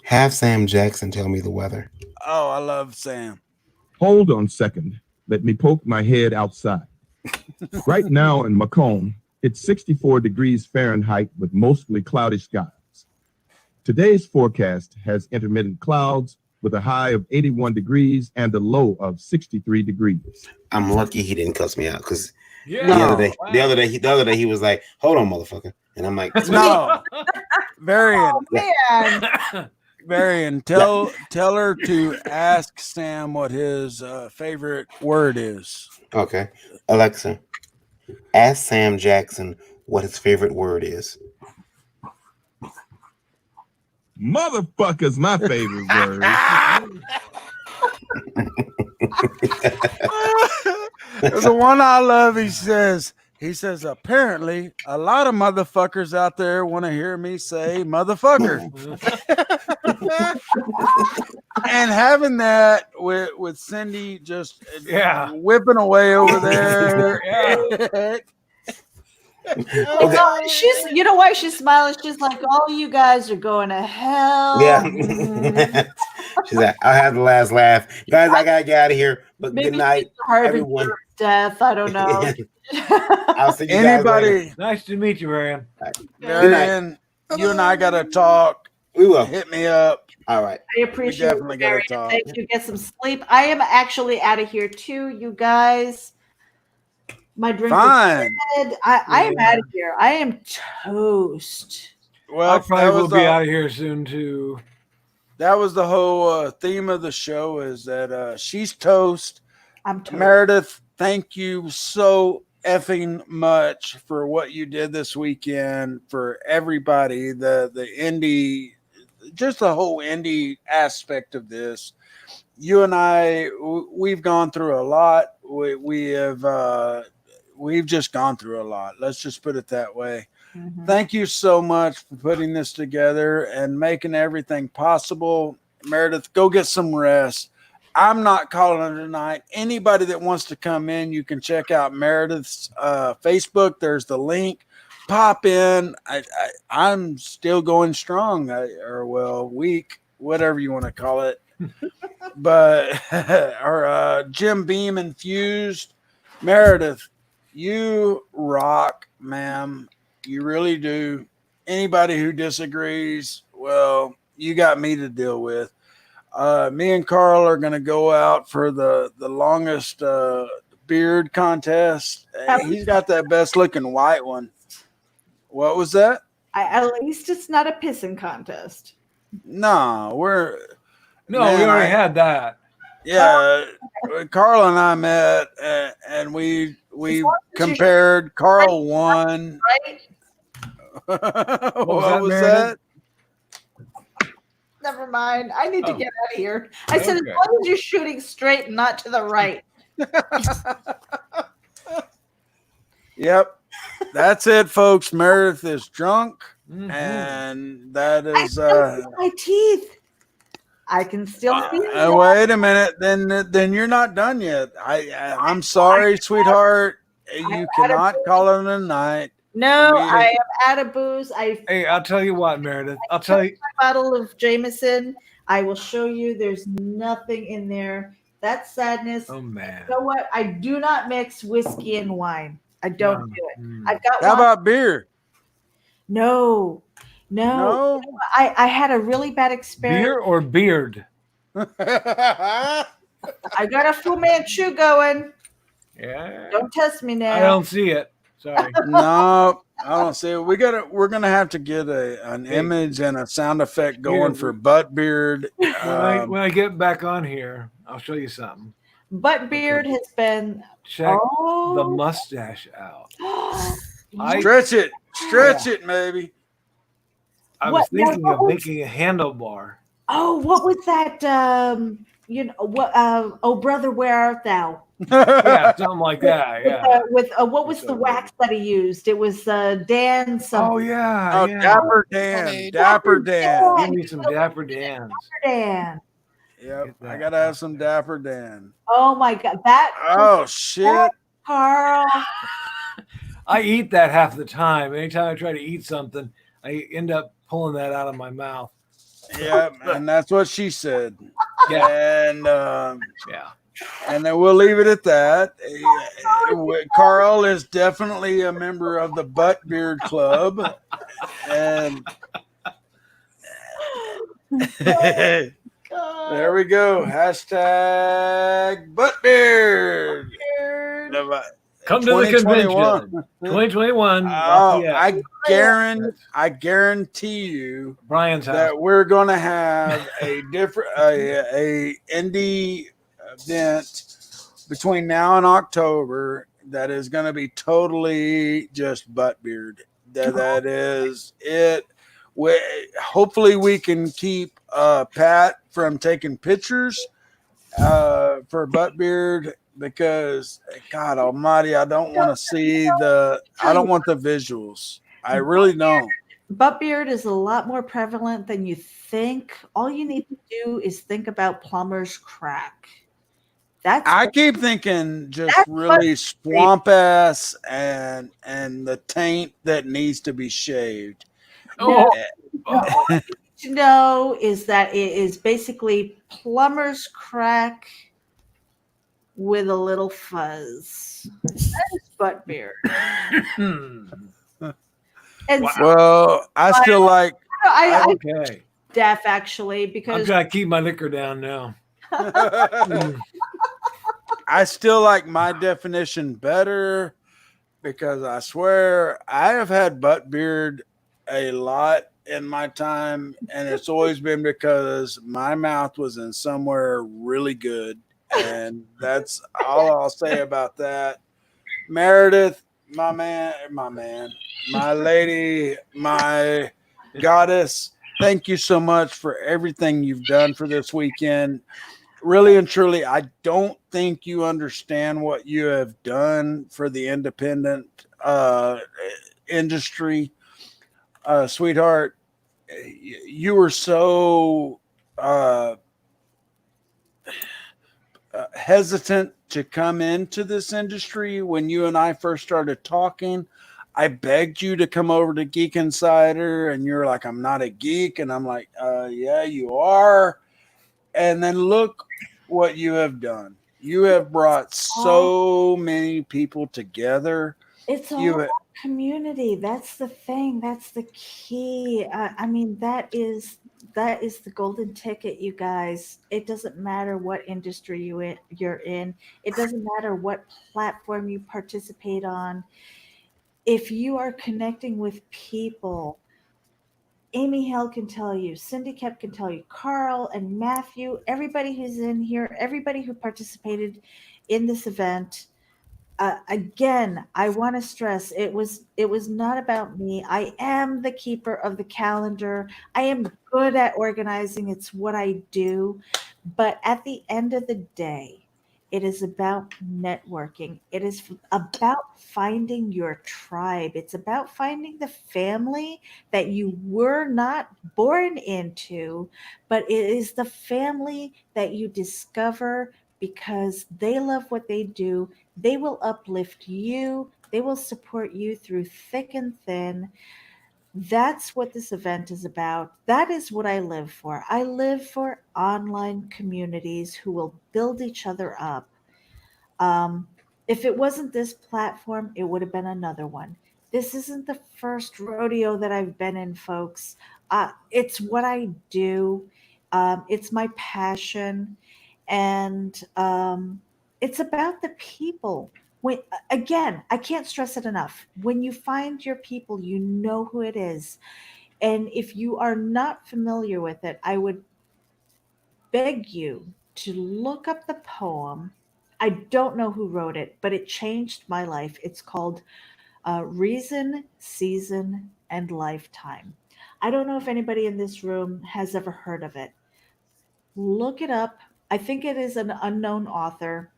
[SPEAKER 15] have Sam Jackson tell me the weather.
[SPEAKER 1] Oh, I love Sam.
[SPEAKER 19] Hold on a second. Let me poke my head outside. Right now in Macomb, it's 64 degrees Fahrenheit with mostly cloudy skies. Today's forecast has intermittent clouds with a high of 81 degrees and a low of 63 degrees.
[SPEAKER 15] I'm lucky he didn't cuss me out because the other day he was like, "Hold on, motherfucker," and I'm like,
[SPEAKER 1] "No, Varian, Varian, tell her to ask Sam what his favorite word is."
[SPEAKER 15] Okay, Alexa, ask Sam Jackson what his favorite word is.
[SPEAKER 19] Motherfucker's my favorite word.
[SPEAKER 1] The one I love, he says, apparently a lot of motherfuckers out there want to hear me say motherfucker. And having that with Cindy just whipping away over there.
[SPEAKER 3] Okay. She's, you know why she's smiling? She's like, "All you guys are going to hell."
[SPEAKER 15] Yeah. She's like, "I'll have the last laugh, guys. I gotta get out of here. But good night, everyone."
[SPEAKER 3] Death. I don't know.
[SPEAKER 15] I'll see you
[SPEAKER 1] Anybody?
[SPEAKER 15] guys
[SPEAKER 2] Nice to meet you, Varian.
[SPEAKER 1] Varian, you and I gotta talk.
[SPEAKER 15] We will.
[SPEAKER 1] Hit me up.
[SPEAKER 15] All right.
[SPEAKER 3] I appreciate it.
[SPEAKER 1] definitely gotta talk.
[SPEAKER 3] Thank you. Get some sleep. I am actually out of here too, you guys. My drink
[SPEAKER 1] Fine.
[SPEAKER 3] is dead. I am out of here. I am toast.
[SPEAKER 1] Well,
[SPEAKER 2] I probably
[SPEAKER 1] that
[SPEAKER 2] will
[SPEAKER 1] was
[SPEAKER 2] be
[SPEAKER 1] the,
[SPEAKER 2] out of here soon too.
[SPEAKER 1] that was the whole theme of the show, is that she's toast.
[SPEAKER 3] I'm toast.
[SPEAKER 1] Meredith, thank you so effing much for what you did this weekend for everybody. The indie, just the whole indie aspect of this. You and I, we've gone through a lot. We've just gone through a lot. Let's just put it that way.
[SPEAKER 3] Mm-hmm.
[SPEAKER 1] Thank you so much for putting this together and making everything possible. Meredith, go get some rest. I'm not calling it tonight. Anybody that wants to come in, you can check out Meredith's Facebook. There's the link. Pop in. I'm still going strong, weak, whatever you want to call it. But our Jim Beam infused. Meredith, you rock, ma'am. You really do. Anybody who disagrees, well, you got me to deal with. Me and Carl are going to go out for the longest beard contest. He's got that best looking white one. What was that?
[SPEAKER 3] At least it's not a pissing contest.
[SPEAKER 1] No,
[SPEAKER 2] we already had that.
[SPEAKER 1] Yeah, Carl and I met, and we compared. Carl won.
[SPEAKER 3] Right?
[SPEAKER 1] What was
[SPEAKER 3] that? Never mind. I need to get out of here. I said, as long as you're shooting straight and not to the right.
[SPEAKER 1] Yep. That's it, folks. Meredith is drunk, and that is
[SPEAKER 3] my teeth. I can still see them.
[SPEAKER 1] Wait a minute. Then you're not done yet. I'm sorry, sweetheart. You cannot call it a night.
[SPEAKER 3] No, I am out of booze.
[SPEAKER 2] Hey, I'll tell you what, Meredith. I'll tell you.
[SPEAKER 3] My bottle of Jameson. I will show you. There's nothing in there. That's sadness.
[SPEAKER 2] Oh man.
[SPEAKER 3] You know what? I do not mix whiskey and wine. I don't do it. I've got.
[SPEAKER 1] How about beer?
[SPEAKER 3] No. I had a really bad experience.
[SPEAKER 2] Beer or beard?
[SPEAKER 3] I got a Fu Manchu going.
[SPEAKER 2] Yeah.
[SPEAKER 3] Don't test me now.
[SPEAKER 2] I don't see it. Sorry.
[SPEAKER 1] No, I don't see it. We're gonna have to get an image and a sound effect going for butt beard.
[SPEAKER 2] When I get back on here, I'll show you something.
[SPEAKER 3] Butt beard has been.
[SPEAKER 2] Check the mustache out.
[SPEAKER 1] Stretch it, maybe.
[SPEAKER 2] I was thinking of making a handlebar.
[SPEAKER 3] Oh, what was that? Oh, brother, where art thou?
[SPEAKER 2] Yeah, something like that. Yeah.
[SPEAKER 3] With what was the wax that he used? It was Dan.
[SPEAKER 2] Oh yeah.
[SPEAKER 1] Dapper Dan. Dapper Dan.
[SPEAKER 2] Give me some Dapper Dans.
[SPEAKER 3] Dapper Dan.
[SPEAKER 1] Yep, I gotta have some Dapper Dan.
[SPEAKER 3] Oh my God,
[SPEAKER 1] shit,
[SPEAKER 3] Carl.
[SPEAKER 2] I eat that half the time. Anytime I try to eat something, I end up pulling that out of my mouth.
[SPEAKER 1] Yeah, and that's what she said.
[SPEAKER 2] Yeah,
[SPEAKER 1] and and then we'll leave it at that. Carl is definitely a member of the Butt Beard Club, and there we go. Hashtag Butt Beard.
[SPEAKER 2] Come to the convention. 2021.
[SPEAKER 1] I guarantee you,
[SPEAKER 2] Brian's house,
[SPEAKER 1] that we're going to have a different a indie event between now and October that is going to be totally just butt beard. That is it. Hopefully we can keep Pat from taking pictures for butt beard, because God Almighty, I don't want to see I don't want the visuals. I really don't.
[SPEAKER 3] Butt beard is a lot more prevalent than you think. All you need to do is think about plumber's crack.
[SPEAKER 1] I keep thinking just really swamp ass and the taint that needs to be shaved.
[SPEAKER 3] All you need to know is that it is basically plumber's crack with a little fuzz. That is butt beard.
[SPEAKER 1] Well, I still like.
[SPEAKER 3] Okay. deaf actually
[SPEAKER 2] I'm
[SPEAKER 3] because
[SPEAKER 2] trying to keep my liquor down now.
[SPEAKER 1] I still like my definition better because I swear I have had butt beard a lot in my time, and it's always been because my mouth was in somewhere really good. And that's all I'll say about that. Meredith, my lady, my goddess, thank you so much for everything you've done for this weekend. Really and truly, I don't think you understand what you have done for the independent industry, sweetheart. You were so hesitant to come into this industry when you and I first started talking. I begged you to come over to Geek Insider, and you're like, I'm not a geek. And I'm like, yeah, you are. And then look what you have done. You have brought so many people together.
[SPEAKER 3] It's all
[SPEAKER 1] You
[SPEAKER 3] about community. That's the thing. That's the key. I mean, that is the golden ticket, you guys. It doesn't matter what industry you're in. It doesn't matter what platform you participate on. If you are connecting with people, Amy Hell can tell you, Cindy Kep can tell you, Carl and Matthew, everybody who's in here, everybody who participated in this event. Again, I want to stress it was not about me. I am the keeper of the calendar. I am good at organizing. It's what I do. But at the end of the day, it is about networking. It is about finding your tribe. It's about finding the family that you were not born into, but it is the family that you discover because they love what they do. They will uplift you. They will support you through thick and thin. That's what this event is about. That is what I live for. I live for online communities who will build each other up. Um, if it wasn't this platform, it would have been another one. This isn't the first rodeo that I've been in, folks. It's what I do. It's my passion, and it's about the people. When again, I can't stress it enough. When you find your people, you know who it is. And if you are not familiar with it, I would beg you to look up the poem. I don't know who wrote it, but it changed my life. It's called Reason, Season, and Lifetime. I don't know if anybody in this room has ever heard of it. Look it up. I think it is an unknown author.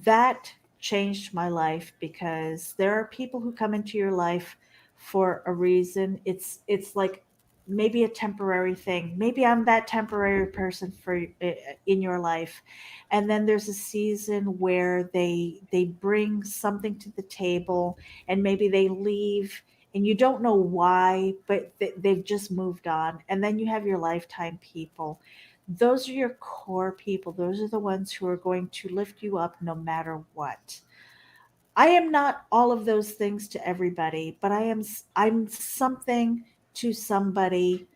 [SPEAKER 3] That changed my life because there are people who come into your life for a reason. It's like maybe a temporary thing. Maybe I'm that temporary person for in your life, and then there's a season where they bring something to the table, and maybe they leave. And you don't know why, but they've just moved on. And then you have your lifetime people. Those are your core people. Those are the ones who are going to lift you up no matter what. I am not all of those things to everybody, but I'm something to somebody.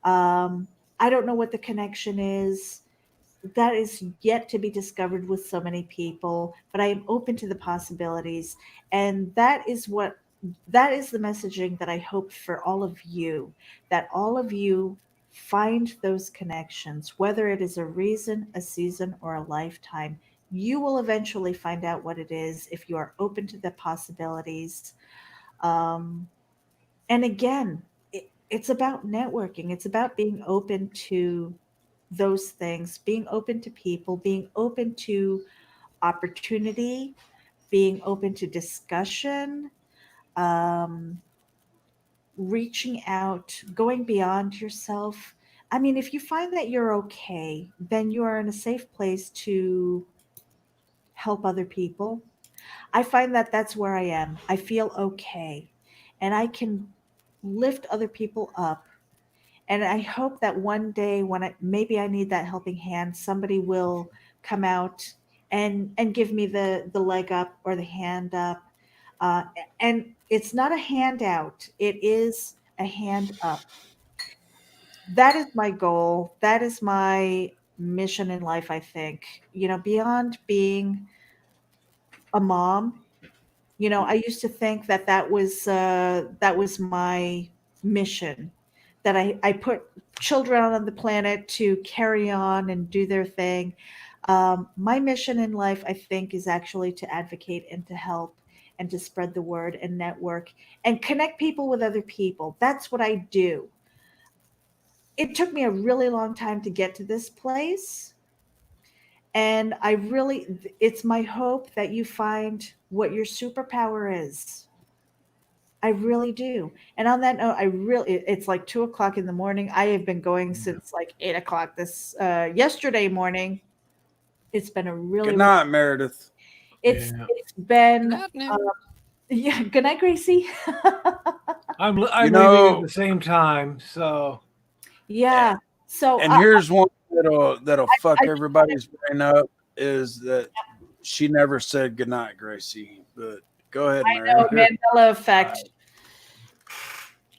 [SPEAKER 3] I don't know what the connection is. That is yet to be discovered with so many people, but I am open to the possibilities. And that is the messaging that I hope for all of you, that all of you find those connections, whether it is a reason, a season, or a lifetime. You will eventually find out what it is if you are open to the possibilities. Um, and again, it's about networking. It's about being open to those things, being open to people, being open to opportunity, being open to discussion, um, reaching out, going beyond yourself. I mean, if you find that you're okay, then you are in a safe place to help other people. I find that that's where I am. I feel okay, and I can lift other people up. And I hope that one day when maybe I need that helping hand, somebody will come out and give me the leg up or the hand up. Uh, and it's not a handout; it is a hand up. that is my goal. That is my mission in life, I think. Beyond being a mom, I used to think that was my mission, that I put children on the planet to carry on and do their thing. My mission in life, I think, is actually to advocate and to help and to spread the word and network and connect people with other people. That's what I do. It took me a really long time to get to this place. And it's my hope that you find what your superpower is. I really do. And on that note, it's like 2 o'clock in the morning. I have been going since like 8 o'clock yesterday morning. It's been a really
[SPEAKER 1] Good night, Meredith.
[SPEAKER 3] It's been
[SPEAKER 8] Good night,
[SPEAKER 3] yeah. Good night, Gracie.
[SPEAKER 2] I'm leaving at the same time, so
[SPEAKER 3] yeah. So
[SPEAKER 1] and here's one that'll fuck everybody's brain up is that she never said good night, Gracie. But go ahead, Meredith.
[SPEAKER 3] Mandela effect.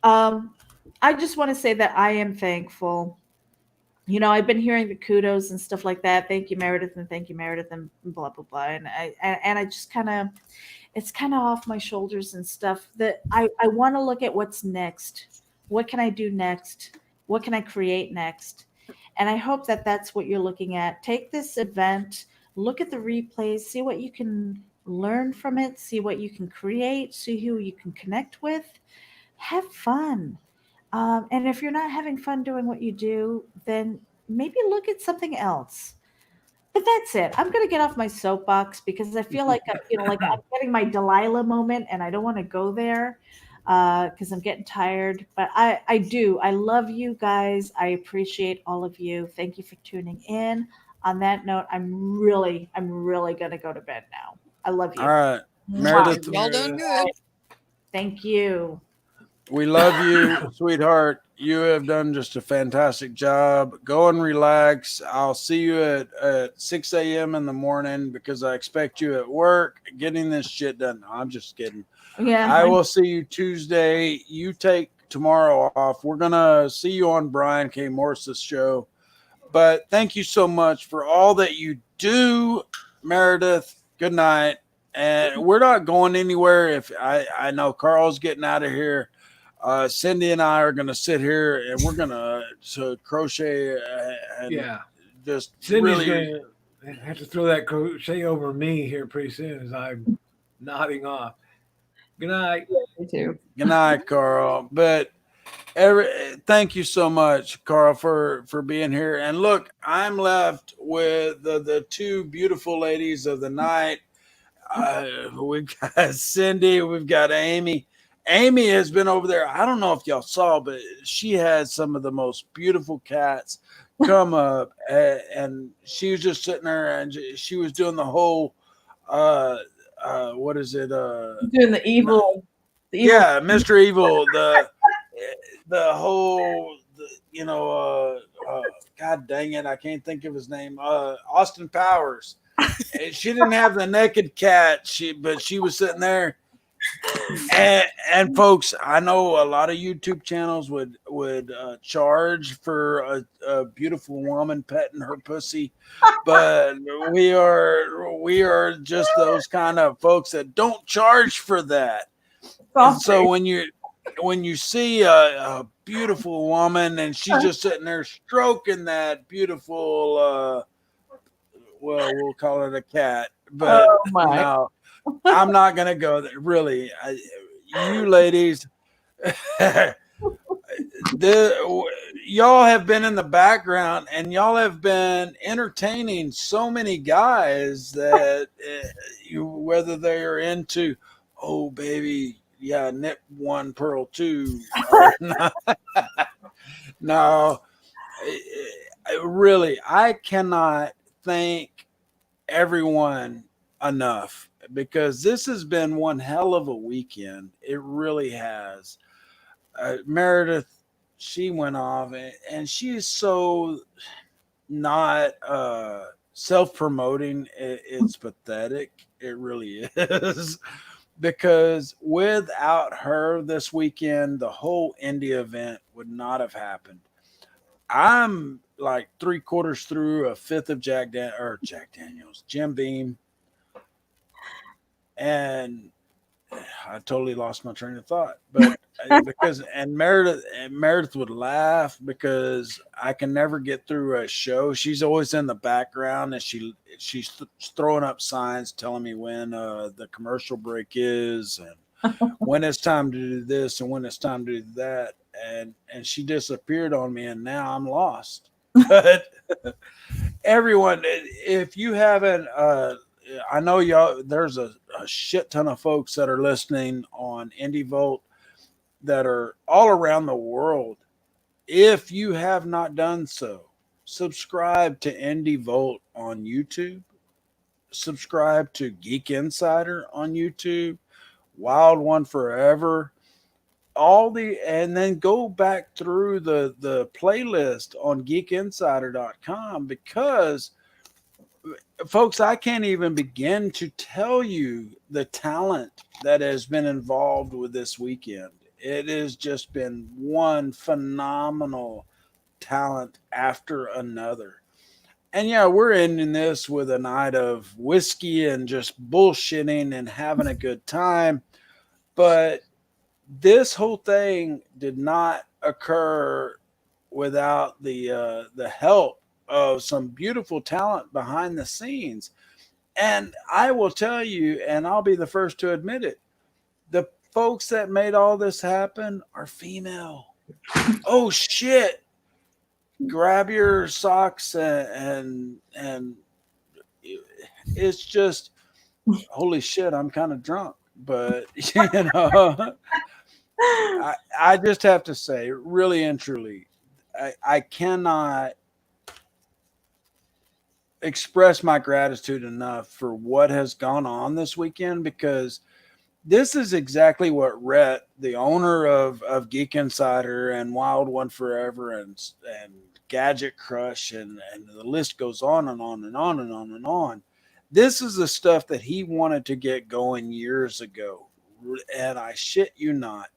[SPEAKER 3] I just want to say that I am thankful. I've been hearing the kudos and stuff like that. Thank you, Meredith, and thank you, Meredith, and blah blah blah. And I just it's kind of off my shoulders and stuff. That I want to look at what's next. What can I do next? What can I create next? And I hope that that's what you're looking at. Take this event, look at the replays, see what you can learn from it, see what you can create, see who you can connect with. Have fun. And if you're not having fun doing what you do, then maybe look at something else. But that's it. I'm going to get off my soapbox because I feel like I'm getting my Delilah moment, and I don't want to go there because I'm getting tired. But I do. I love you guys. I appreciate all of you. Thank you for tuning in. On that note, I'm really going to go to bed now. I love you.
[SPEAKER 1] All right, Meredith.
[SPEAKER 8] Y'all done good.
[SPEAKER 3] Thank you.
[SPEAKER 1] We love you, sweetheart. You have done just a fantastic job. Go and relax. I'll see you at 6 a.m. in the morning because I expect you at work getting this shit done. No, I'm just kidding.
[SPEAKER 3] Yeah.
[SPEAKER 1] I will see you Tuesday. You take tomorrow off. We're going to see you on Brian K. Morse's show. But thank you so much for all that you do, Meredith. Good night. And we're not going anywhere. If I know Carl's getting out of here. Cindy and I are going to sit here and we're going to crochet and just
[SPEAKER 2] Cindy's
[SPEAKER 1] really
[SPEAKER 2] going to have to throw that crochet over me here pretty soon as I'm nodding off. Good night.
[SPEAKER 18] Me too.
[SPEAKER 1] Good night, Carl. But thank you so much, Carl, for being here. And look, I'm left with the two beautiful ladies of the night. We've got Cindy, we've got Amy. Amy has been over there. I don't know if y'all saw, but she had some of the most beautiful cats come up, and she was just sitting there, and she was doing the whole, what is it?
[SPEAKER 18] Doing the evil.
[SPEAKER 1] Yeah, Mr. Evil. The whole, God dang it, I can't think of his name. Austin Powers. She didn't have the naked cat, but she was sitting there. And folks, I know a lot of YouTube channels would charge for a beautiful woman petting her pussy, but we are just those kind of folks that don't charge for that. And so when you see a beautiful woman and she's just sitting there stroking that beautiful, well, we'll call it a cat, but no, I'm not gonna go there. Really, you ladies, y'all have been in the background and y'all have been entertaining so many guys that whether they're into, oh baby, yeah, nip one, pearl two, or not. No, really, I cannot thank everyone enough because this has been one hell of a weekend. It really has. Meredith, she went off and she is so not self-promoting. It's pathetic. It really is. Because without her this weekend, the whole Indie event would not have happened. I'm like 3/4 through a fifth of Jack Daniels, Jim Beam, and I totally lost my train of thought. But because Meredith would laugh because I can never get through a show. She's always in the background and she's throwing up signs telling me when the commercial break is and when it's time to do this and when it's time to do that. And she disappeared on me and now I'm lost. But everyone, if you haven't I know y'all there's a shit ton of folks that are listening on Indie Volt that are all around the world. If you have not done so, subscribe to Indie Volt on YouTube, subscribe to Geek Insider on YouTube, Wild One Forever, and then go back through the playlist on geekinsider.com, because folks, I can't even begin to tell you the talent that has been involved with this weekend. It has just been one phenomenal talent after another. And yeah, we're ending this with a night of whiskey and just bullshitting and having a good time. But this whole thing did not occur without the help of some beautiful talent behind the scenes. And I will tell you, and I'll be the first to admit it, the folks that made all this happen are female. Oh shit. Grab your socks and it's just holy shit, I'm kind of drunk. But you know, I just have to say, really and truly, I cannot express my gratitude enough for what has gone on this weekend, because this is exactly what Rhett, the owner of Geek Insider and Wild One Forever and Gadget Crush and the list goes on and on and on and on and on. This is the stuff that he wanted to get going years ago. And I shit you not.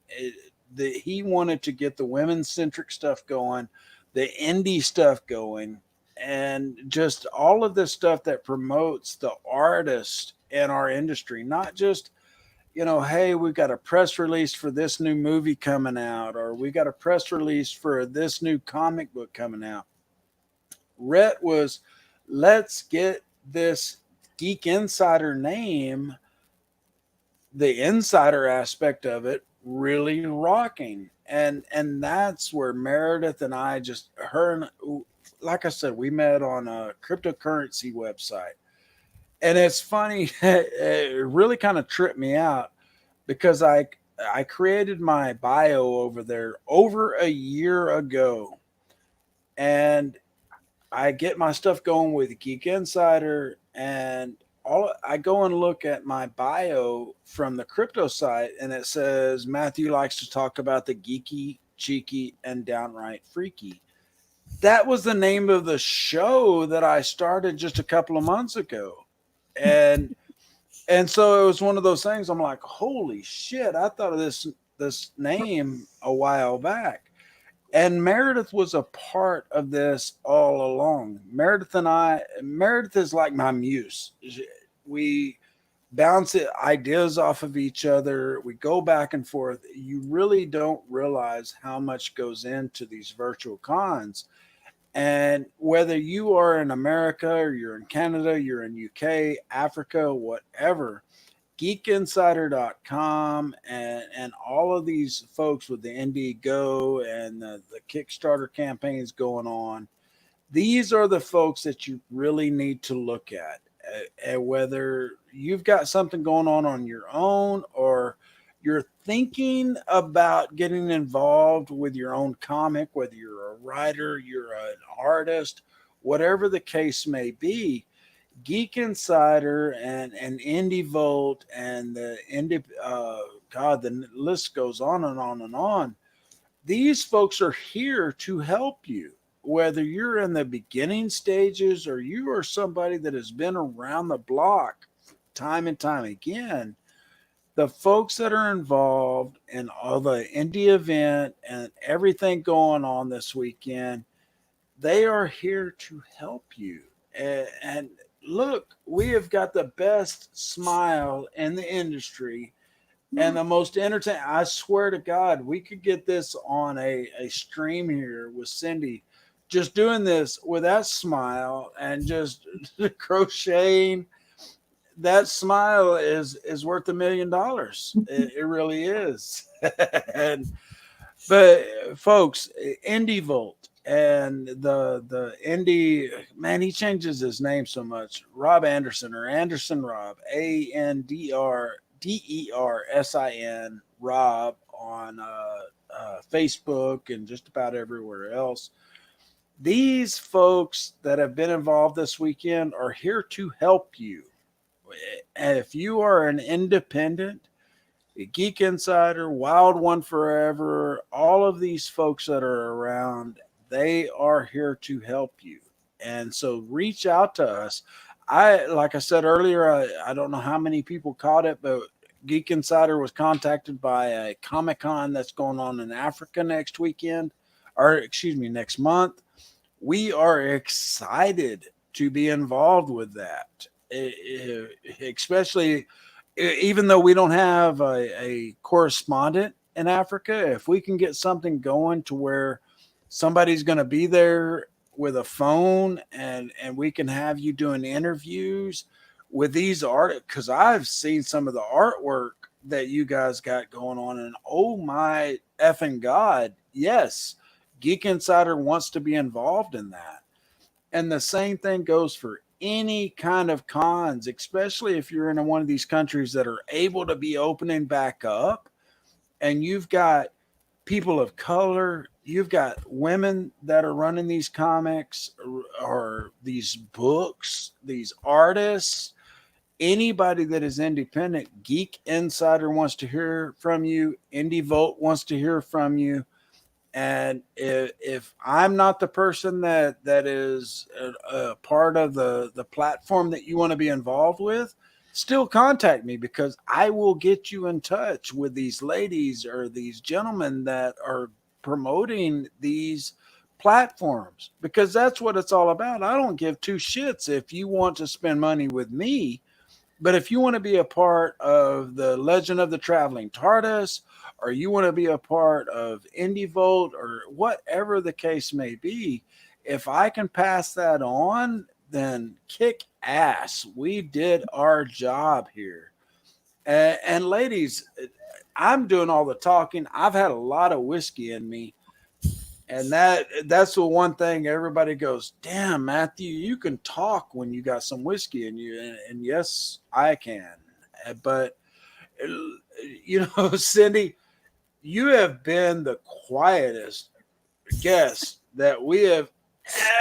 [SPEAKER 1] He wanted to get the women-centric stuff going, the indie stuff going, and just all of this stuff that promotes the artist in our industry, not just, you know, hey, we've got a press release for this new movie coming out, or we got a press release for this new comic book coming out. Rhett was, let's get this Geek Insider name, the insider aspect of it, really rocking. And that's where Meredith and I just, like I said, we met on a cryptocurrency website. And it's funny, it really kind of tripped me out because I created my bio over there over a year ago. And I get my stuff going with Geek Insider, and I go and look at my bio from the crypto site, and it says Matthew likes to talk about the geeky, cheeky, and downright freaky. That was the name of the show that I started just a couple of months ago. And so it was one of those things. I'm like, holy shit, I thought of this name a while back. And Meredith was a part of this all along. Meredith is like my muse. We bounce ideas off of each other. We go back and forth. You really don't realize how much goes into these virtual cons. And whether you are in America or you're in Canada, you're in UK, Africa, whatever, geekinsider.com and all of these folks with the Indiegogo and the Kickstarter campaigns going on, these are the folks that you really need to look at. Whether you've got something going on your own, or you're thinking about getting involved with your own comic, whether you're a writer, you're an artist, whatever the case may be, Geek Insider and Indie Volt and the Indie, the list goes on and on and on. These folks are here to help you, whether you're in the beginning stages or you are somebody that has been around the block time and time again. The folks that are involved in all the indie event and everything going on this weekend, they are here to help you. And look, we have got the best smile in the industry and the most entertaining. I swear to God, we could get this on a stream here with Cindy, just doing this with that smile and just crocheting. That smile is worth $1 million. It really is. But folks, Indie Volt and the Indie man, he changes his name so much. Rob Anderson or Anderson Rob, ANDRDERSIN Rob on Facebook and just about everywhere else. These folks that have been involved this weekend are here to help you. And if you are an independent, Geek Insider, Wild One Forever, all of these folks that are around, they are here to help you. And so reach out to us. Like I said earlier, I don't know how many people caught it, but Geek Insider was contacted by a Comic-Con that's going on in Africa next weekend, or excuse me, next month. We are excited to be involved with that, especially even though we don't have a correspondent in Africa. If we can get something going to where somebody's going to be there with a phone and we can have you doing interviews with these art, because I've seen some of the artwork that you guys got going on, and oh my effing God, yes, Geek Insider wants to be involved in that. And the same thing goes for any kind of cons, especially if you're in one of these countries that are able to be opening back up, and you've got people of color, you've got women that are running these comics or these books, these artists, anybody that is independent. Geek Insider wants to hear from you. Indie Volt wants to hear from you. And if I'm not the person that is a part of the platform that you want to be involved with, still contact me, because I will get you in touch with these ladies or these gentlemen that are promoting these platforms, because that's what it's all about. I don't give two shits if you want to spend money with me. But if you want to be a part of the Legend of the Traveling TARDIS, or you want to be a part of Indie Volt, or whatever the case may be, if I can pass that on, then kick ass. We did our job here. And ladies, I'm doing all the talking. I've had a lot of whiskey in me. And that's the one thing everybody goes, damn, Matthew, you can talk when you got some whiskey in you. And yes, I can. But, you know, Cindy, you have been the quietest guest that we have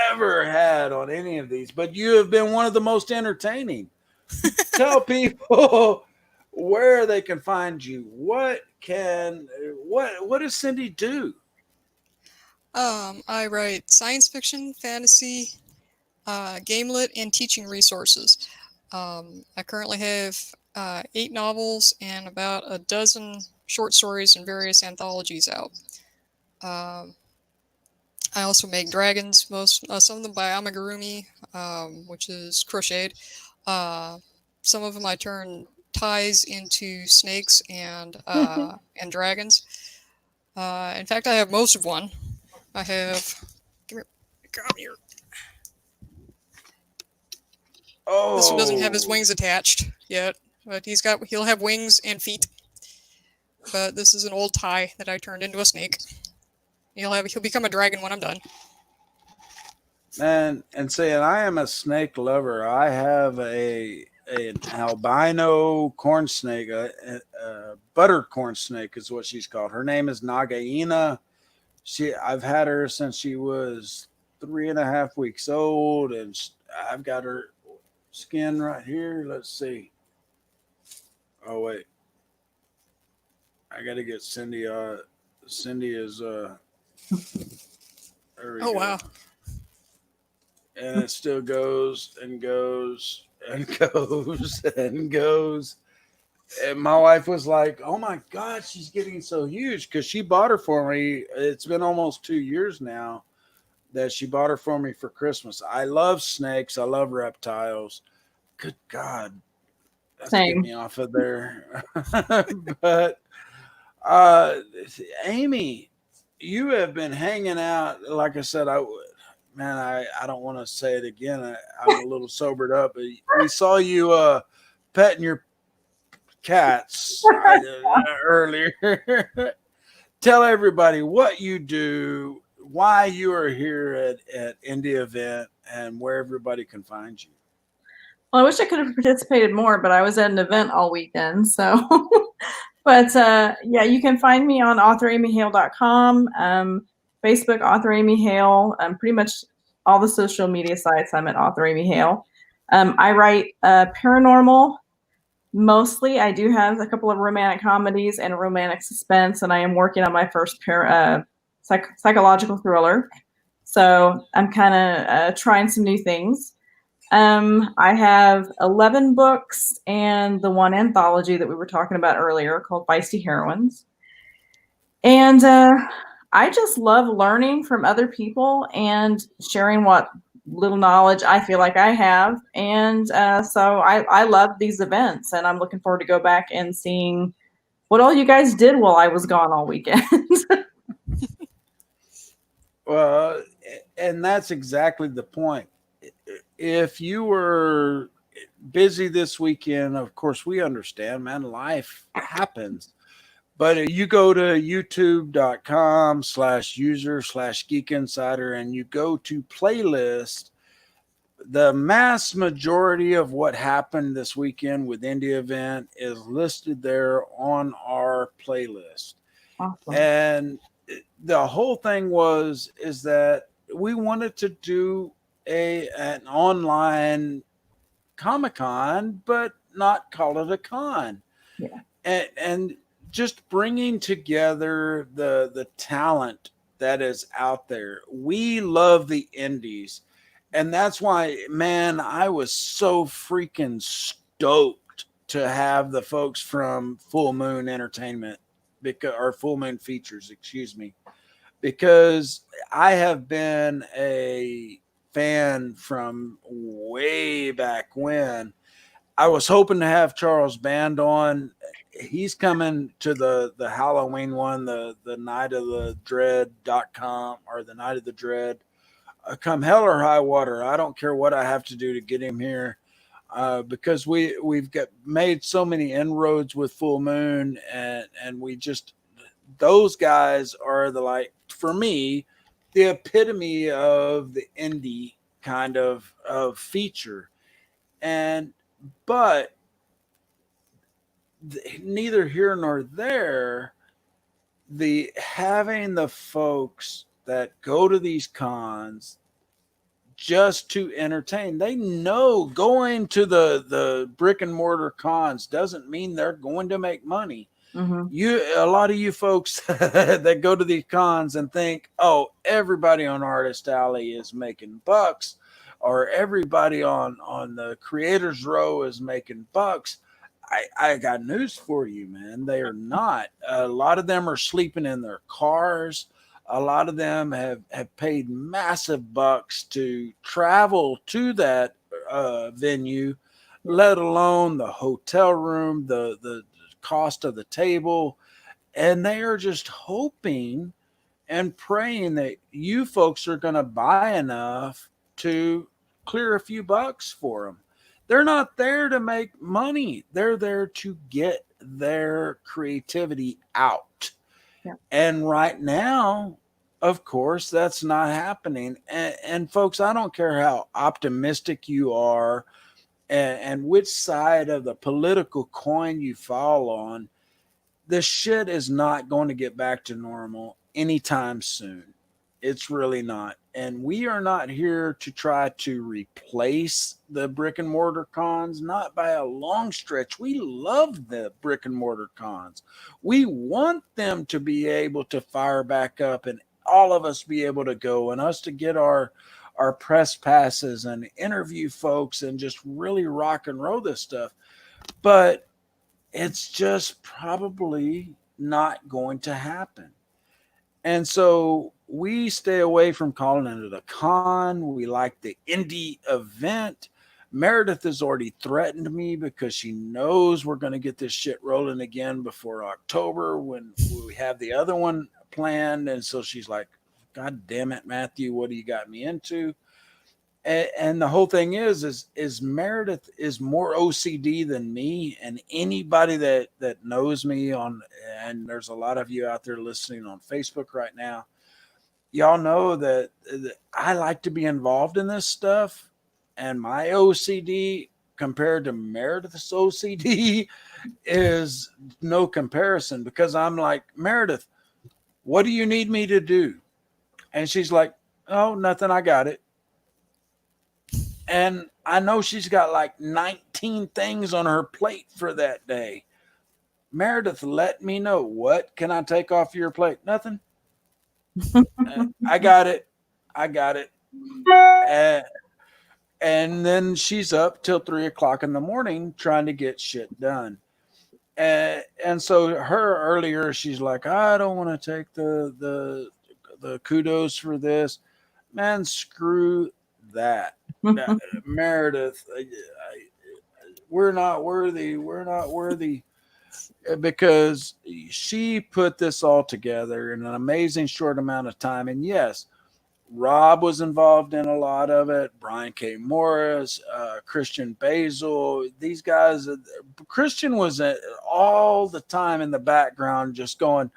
[SPEAKER 1] ever had on any of these, but you have been one of the most entertaining. Tell people where they can find you. What does Cindy do?
[SPEAKER 8] I write science fiction, fantasy, gamelit, and teaching resources. I currently have 8 novels and about a dozen short stories and various anthologies out. I also make dragons, some of them by amigurumi, which is crocheted. Some of them I turn ties into snakes and and dragons. In fact, I have most of one. I have. Come here.
[SPEAKER 1] Oh.
[SPEAKER 8] This one doesn't have his wings attached yet, but he'll have wings and feet. But this is an old tie that I turned into a snake. He'll become a dragon when I'm done.
[SPEAKER 1] Man, and saying I am a snake lover. I have an albino corn snake, a butter corn snake is what she's called. Her name is Nagaina. I've had her since she was 3.5 weeks old, and I've got her skin right here. Let's see. Oh wait, I got to get Cindy. Cindy is there we go.
[SPEAKER 8] Wow.
[SPEAKER 1] And it still goes and goes and goes and goes. And my wife was like, oh my God, she's getting so huge, because she bought her for me. It's been almost 2 years now. that she bought her for me for Christmas. I love snakes. I love reptiles. Good God. Let's get me off of there. But Amy, you have been hanging out. Like I said, I don't want to say it again. I'm a little sobered up. But we saw you petting your cats earlier. Tell everybody what you do, why you are here at iNDEE event, and where everybody can find you.
[SPEAKER 18] Well, I wish I could have participated more, but I was at an event all weekend. So, but yeah, you can find me on authoramyhale.com, Facebook, Author Amy Hale, pretty much all the social media sites. I'm at Author Amy Hale. I write paranormal mostly. I do have a couple of romantic comedies and romantic suspense, and I am working on my first psychological thriller. So I'm kind of trying some new things. I have 11 books and the one anthology that we were talking about earlier called Feisty Heroines. And I just love learning from other people and sharing what little knowledge I feel like I have. And so I love these events, and I'm looking forward to go back and seeing what all you guys did while I was gone all weekend.
[SPEAKER 1] Well, and that's exactly the point. If you were busy this weekend, of course, we understand, man, life happens. But you go to youtube.com/user/geek-insider and you go to playlist, the mass majority of what happened this weekend with iNDEE event is listed there on our playlist.
[SPEAKER 18] Awesome.
[SPEAKER 1] And the whole thing is that we wanted to do an online Comic-Con, but not call it a con.
[SPEAKER 18] Yeah.
[SPEAKER 1] And just bringing together the talent that is out there. We love the indies. And that's why, man, I was so freaking stoked to have the folks from Full Moon Entertainment, or Full Moon Features, excuse me, because I have been a fan from way back when. I was hoping to have Charles Band on. He's coming to the Halloween one, the night of the dread.com, or the night of the dread. Come hell or high water, I don't care what I have to do to get him here, because we've made so many inroads with Full Moon, and we just, those guys are for me, the epitome of the indie kind of feature. But neither here nor there, having the folks that go to these cons just to entertain. They know going to the brick and mortar cons doesn't mean they're going to make money.
[SPEAKER 18] Mm-hmm.
[SPEAKER 1] A lot of you folks that go to these cons and think, oh, everybody on Artist Alley is making bucks, or everybody on the Creators Row is making bucks. I got news for you, man. They are not. A lot of them are sleeping in their cars. A lot of them have paid massive bucks to travel to that venue, let alone the hotel room, the cost of the table. And they are just hoping and praying that you folks are going to buy enough to clear a few bucks for them. They're not there to make money. They're there to get their creativity out.
[SPEAKER 18] Yeah.
[SPEAKER 1] And right now, of course, that's not happening. And folks, I don't care how optimistic you are and which side of the political coin you fall on, this shit is not going to get back to normal anytime soon. It's really not. And we are not here to try to replace the brick and mortar cons, not by a long stretch. We love the brick and mortar cons. We want them to be able to fire back up and all of us be able to go, and us to get our press passes and interview folks and just really rock and roll this stuff. But it's just probably not going to happen. And so we stay away from calling it a con. We like the indie event. Meredith has already threatened me because she knows we're going to get this shit rolling again before October when we have the other one planned. And so she's like, God damn it, Matthew, what do you got me into? And the whole thing is Meredith is more OCD than me, and anybody that knows me on, and there's a lot of you out there listening on Facebook right now, y'all know that I like to be involved in this stuff, and my OCD compared to Meredith's OCD is no comparison, because I'm like, Meredith, what do you need me to do? And she's like, oh, nothing, I got it. And I know she's got like 19 things on her plate for that day. Meredith, let me know, what can I take off your plate? Nothing. I got it. I got it. And then she's up till 3 o'clock in the morning trying to get shit done. And so her earlier, she's like, I don't want to take the kudos for this. Man, screw that. Meredith, we're not worthy. We're not worthy, because she put this all together in an amazing short amount of time. And yes, Rob was involved in a lot of it. Brian K. Morris, Christian Basil, these guys. Christian was all the time in the background just going,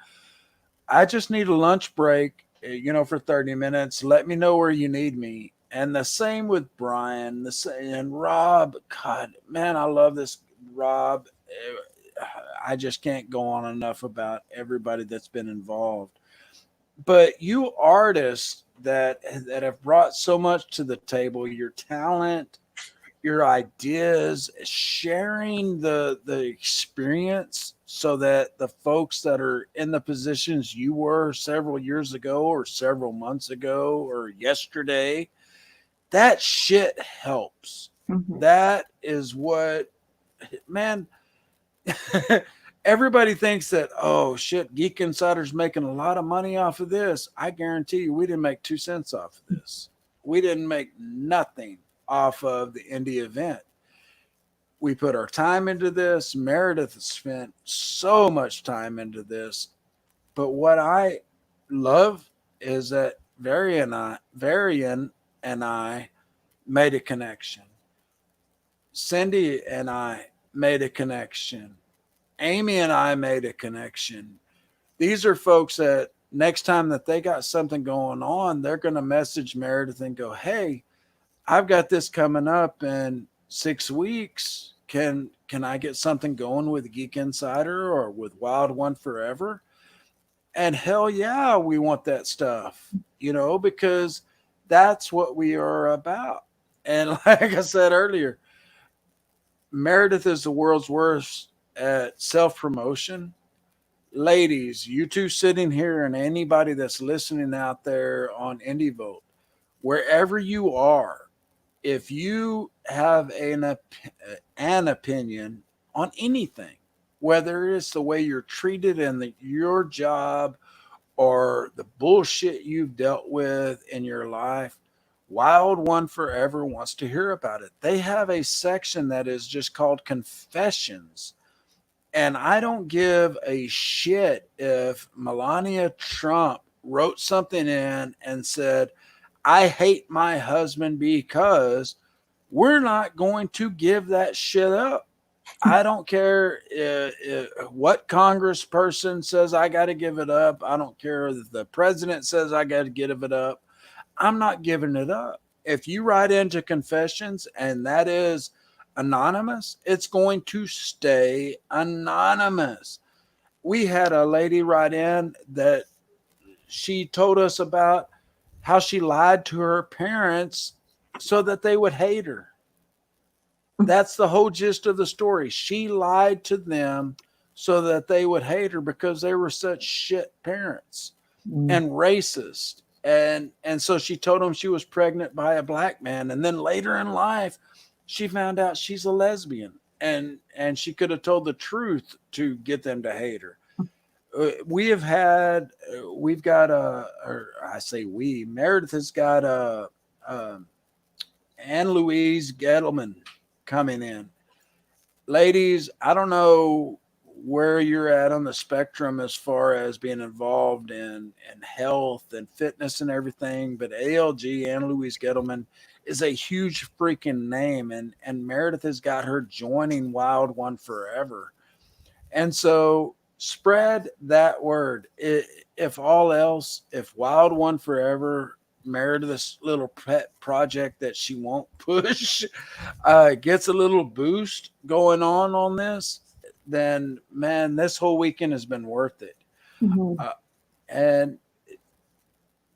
[SPEAKER 1] I just need a lunch break, for 30 minutes. Let me know where you need me. And the same with Brian, and Rob. God, man, I love this Rob. I just can't go on enough about everybody that's been involved. But you artists that have brought so much to the table, your talent, your ideas, sharing the experience, so that the folks that are in the positions you were several years ago or several months ago or yesterday, that shit helps. Mm-hmm. That is what, man, everybody thinks that, oh shit, Geek Insider's making a lot of money off of this. I guarantee you we didn't make 2 cents off of this. We didn't make nothing off of the indie event. We put our time into this. Meredith has spent so much time into this. But what I love is that Varian and I made a connection. Cindy and I made a connection. Amy and I made a connection. These are folks that next time that they got something going on, they're going to message Meredith and go, hey, I've got this coming up in 6 weeks. Can I get something going with Geek Insider or with Wild One Forever? And hell yeah, we want that stuff, because that's what we are about. And like I said earlier, Meredith is the world's worst at self-promotion. Ladies, you two sitting here and anybody that's listening out there on Indie Vote, wherever you are, if you have an opinion on anything, whether it's the way you're treated in your job or the bullshit you've dealt with in your life, Wild One Forever wants to hear about it. They have a section that is just called Confessions. And I don't give a shit if Melania Trump wrote something in and said, I hate my husband, because we're not going to give that shit up. I don't care what congressperson says I got to give it up. I don't care if the president says I got to give it up. I'm not giving it up. If you write into Confessions and that is anonymous, it's going to stay anonymous. We had a lady write in that she told us about how she lied to her parents so that they would hate her. That's the whole gist of the story. She lied to them so that they would hate her because they were such shit parents and racist. And so she told them she was pregnant by a black man. And then later in life, she found out she's a lesbian. And she could have told the truth to get them to hate her. we have had, we've got or I say we, Meredith has got Anne Louise Gettleman coming in. Ladies, I don't know where you're at on the spectrum as far as being involved in health and fitness and everything, but ALG, Anne Louise Gettleman, is a huge freaking name, and Meredith has got her joining Wild One Forever. And so spread that word. If all else, if Wild One Forever, Meredith's little pet project that she won't push, gets a little boost going on this, then man, this whole weekend has been worth it. And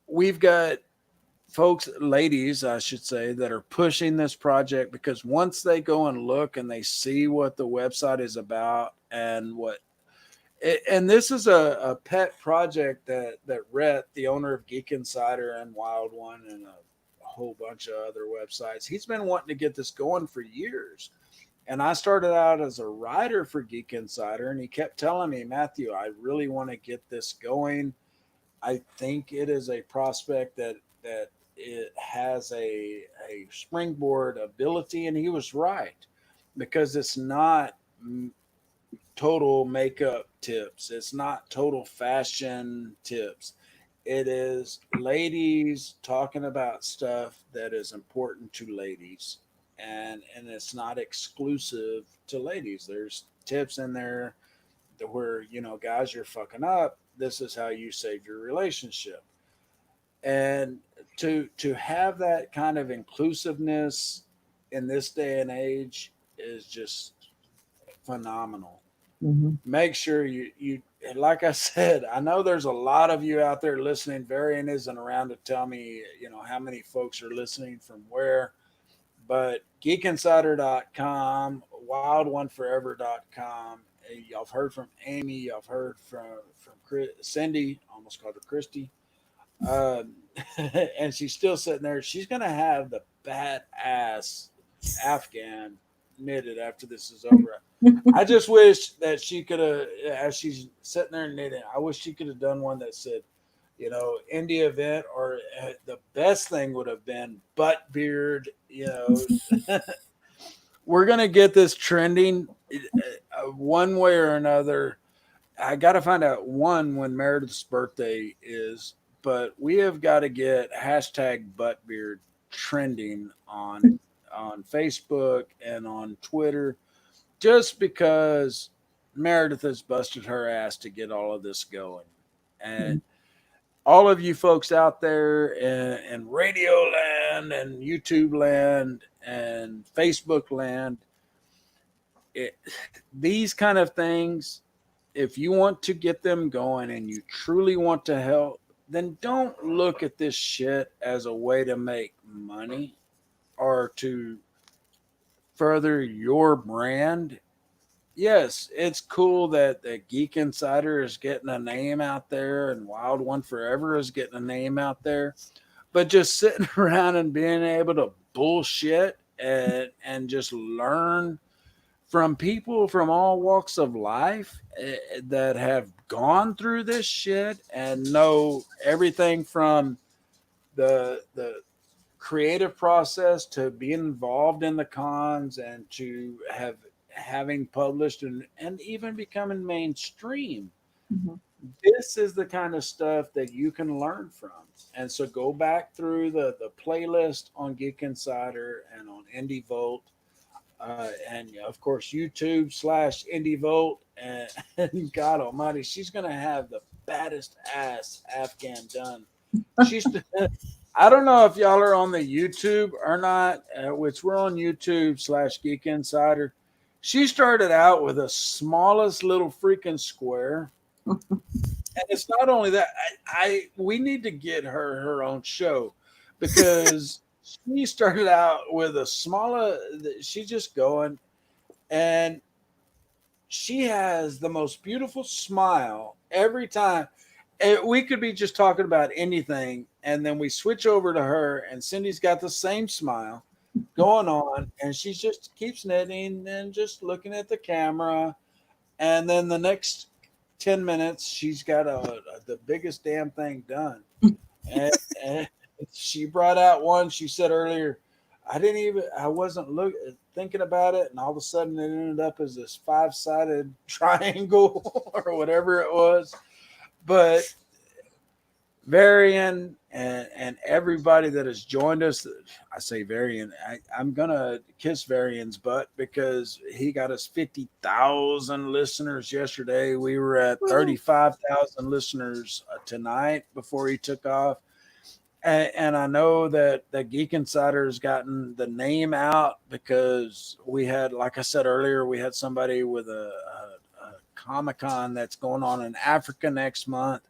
[SPEAKER 1] we've got folks, ladies, I should say, that are pushing this project, because once they go and look and they see what the website is about and this is a pet project that Rhett, the owner of Geek Insider and Wild One and a whole bunch of other websites, he's been wanting to get this going for years. And I started out as a writer for Geek Insider, and he kept telling me, Matthew, I really want to get this going. I think it is a prospect that it has a springboard ability, and he was right, because it's not total makeup tips. It's not total fashion tips. It is ladies talking about stuff that is important to ladies, and it's not exclusive to ladies. There's tips in there that where, guys, you're fucking up. This is how you save your relationship. And to have that kind of inclusiveness in this day and age is just phenomenal. Make sure you like I said, I know there's a lot of you out there listening. Varian isn't around to tell me, how many folks are listening from where, but geekinsider.com, wildoneforever.com. Y'all have heard from Amy. Y'all have heard from Cindy, almost called her Christy. And she's still sitting there. She's going to have the badass Afghan knitted after this is over. I just wish that she could have, as she's sitting there knitting, I wish she could have done one that said, India event, or the best thing would have been butt beard. We're going to get this trending one way or another. I got to find out when Meredith's birthday is, but we have got to get hashtag buttbeard trending on Facebook and on Twitter, just because Meredith has busted her ass to get all of this going. And all of you folks out there in radio land and YouTube land and Facebook land, these kind of things, if you want to get them going and you truly want to help, then don't look at this shit as a way to make money or to further your brand. Yes, it's cool that the Geek Insider is getting a name out there and Wild One Forever is getting a name out there, but just sitting around and being able to bullshit and just learn from people from all walks of life that have gone through this shit and know everything from the creative process to being involved in the cons and to having published and even becoming mainstream. This is the kind of stuff that you can learn from. And so go back through the playlist on Geek Insider and on Indie Volt. And of course, YouTube/Indie Volt, and God Almighty, she's gonna have the baddest ass Afghan done. She's, I don't know if y'all are on the YouTube or not, which we're on YouTube/Geek Insider. She started out with the smallest little freaking square, and it's not only that. We need to get her own show, because she started out with a smaller, she's just going, and she has the most beautiful smile every time. And we could be just talking about anything, and then we switch over to her, and Cindy's got the same smile going on, and she just keeps knitting and just looking at the camera. And then the next 10 minutes. She's got the biggest damn thing done. and she brought out one. She said earlier, I wasn't thinking about it. And all of a sudden it ended up as this 5-sided triangle or whatever it was. But Varian and everybody that has joined us, I say Varian, I'm going to kiss Varian's butt because he got us 50,000 listeners yesterday. We were at 35,000 listeners tonight before he took off. And I know that Geek Insider has gotten the name out because we had, like I said earlier, we had somebody with a Comic-Con that's going on in Africa next month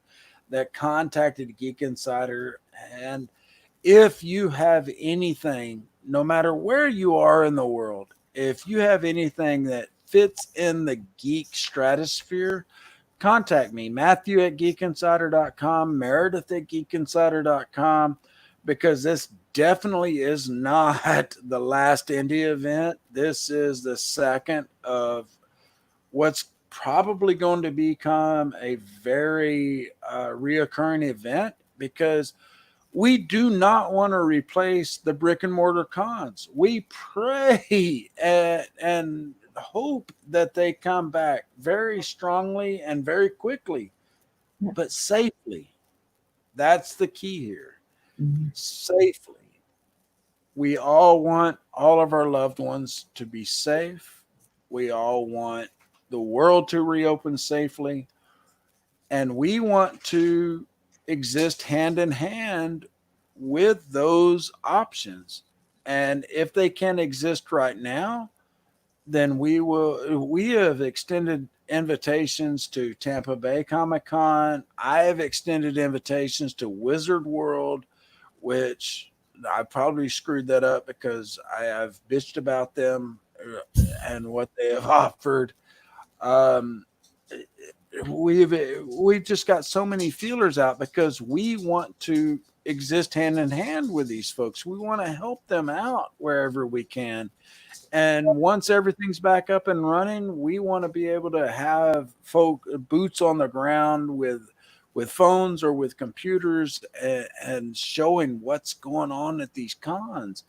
[SPEAKER 1] that contacted Geek Insider. And if you have anything, no matter where you are in the world, if you have anything that fits in the geek stratosphere, contact me, Matthew at geekinsider.com, Meredith at geekinsider.com, because this definitely is not the last indie event. This is the second of what's probably going to become a very reoccurring event, because we do not want to replace the brick and mortar cons. We pray and hope that they come back very strongly and very quickly, but safely. That's the key here. Safely. We all want all of our loved ones to be safe. We all want the world to reopen safely. And we want to exist hand in hand with those options. And if they can exist right now, then we have extended invitations to Tampa Bay Comic-Con. I have extended invitations to Wizard World, which I probably screwed that up because I've bitched about them and what they have offered. We've just got so many feelers out because we want to exist hand in hand with these folks. We want to help them out wherever we can. And once everything's back up and running, we want to be able to have boots on the ground with phones or with computers and showing what's going on at these cons.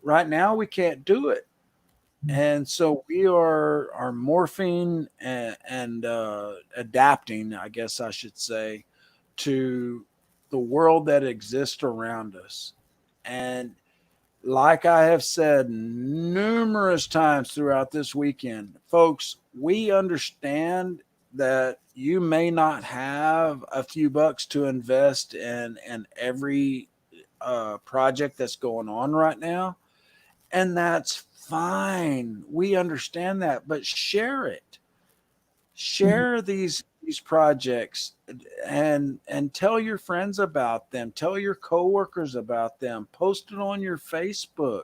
[SPEAKER 1] Right now, we can't do it. And so we are morphing and adapting, I guess I should say, to the world that exists around us. And like I have said numerous times throughout this weekend, folks, we understand that you may not have a few bucks to invest in every project that's going on right now. And that's fine. We understand that, but share it. Share these projects and tell your friends about them. Tell your coworkers about them. Post it on your Facebook.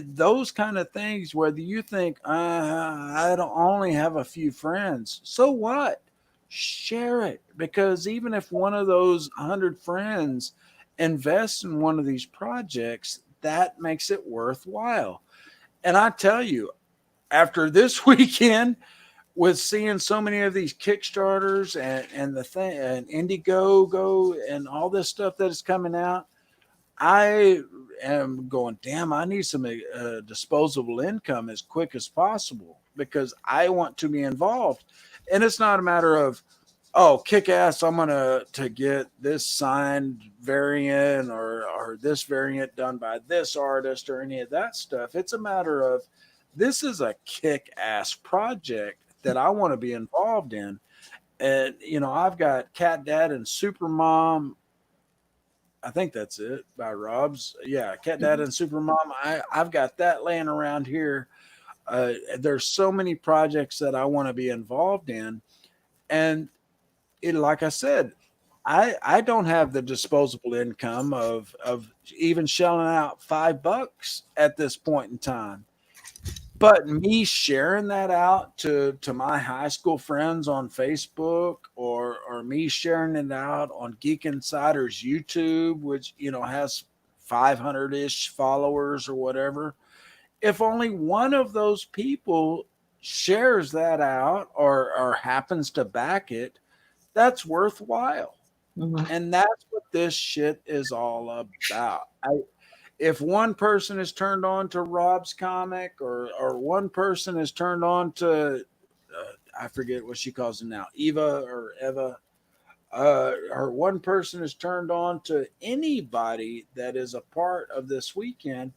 [SPEAKER 1] Those kind of things, whether you think, I don't only have a few friends. So what? Share it, because even if one of those 100 friends invests in one of these projects, that makes it worthwhile. And I tell you, after this weekend, with seeing so many of these Kickstarters and the thing and Indiegogo and all this stuff that is coming out, I am going, damn, I need some disposable income as quick as possible because I want to be involved. And it's not a matter of, oh, kick ass, I'm going to get this signed variant or this variant done by this artist or any of that stuff. It's a matter of, this is a kick ass project that I want to be involved in. And, you know, I've got Cat Dad and Super Mom. I think that's it by Rob's. Yeah. Cat Dad and Super Mom. I've got that laying around here. There's so many projects that I want to be involved in. And like I said, I don't have the disposable income of even shelling out $5 at this point in time. But me sharing that out to my high school friends on Facebook or me sharing it out on Geek Insider's YouTube, which, you know, has 500-ish followers or whatever. If only one of those people shares that out or happens to back it, that's worthwhile. And that's what this shit is all about. If one person is turned on to Rob's comic, or one person is turned on to, I forget what she calls it now, Eva, or one person is turned on to anybody that is a part of this weekend,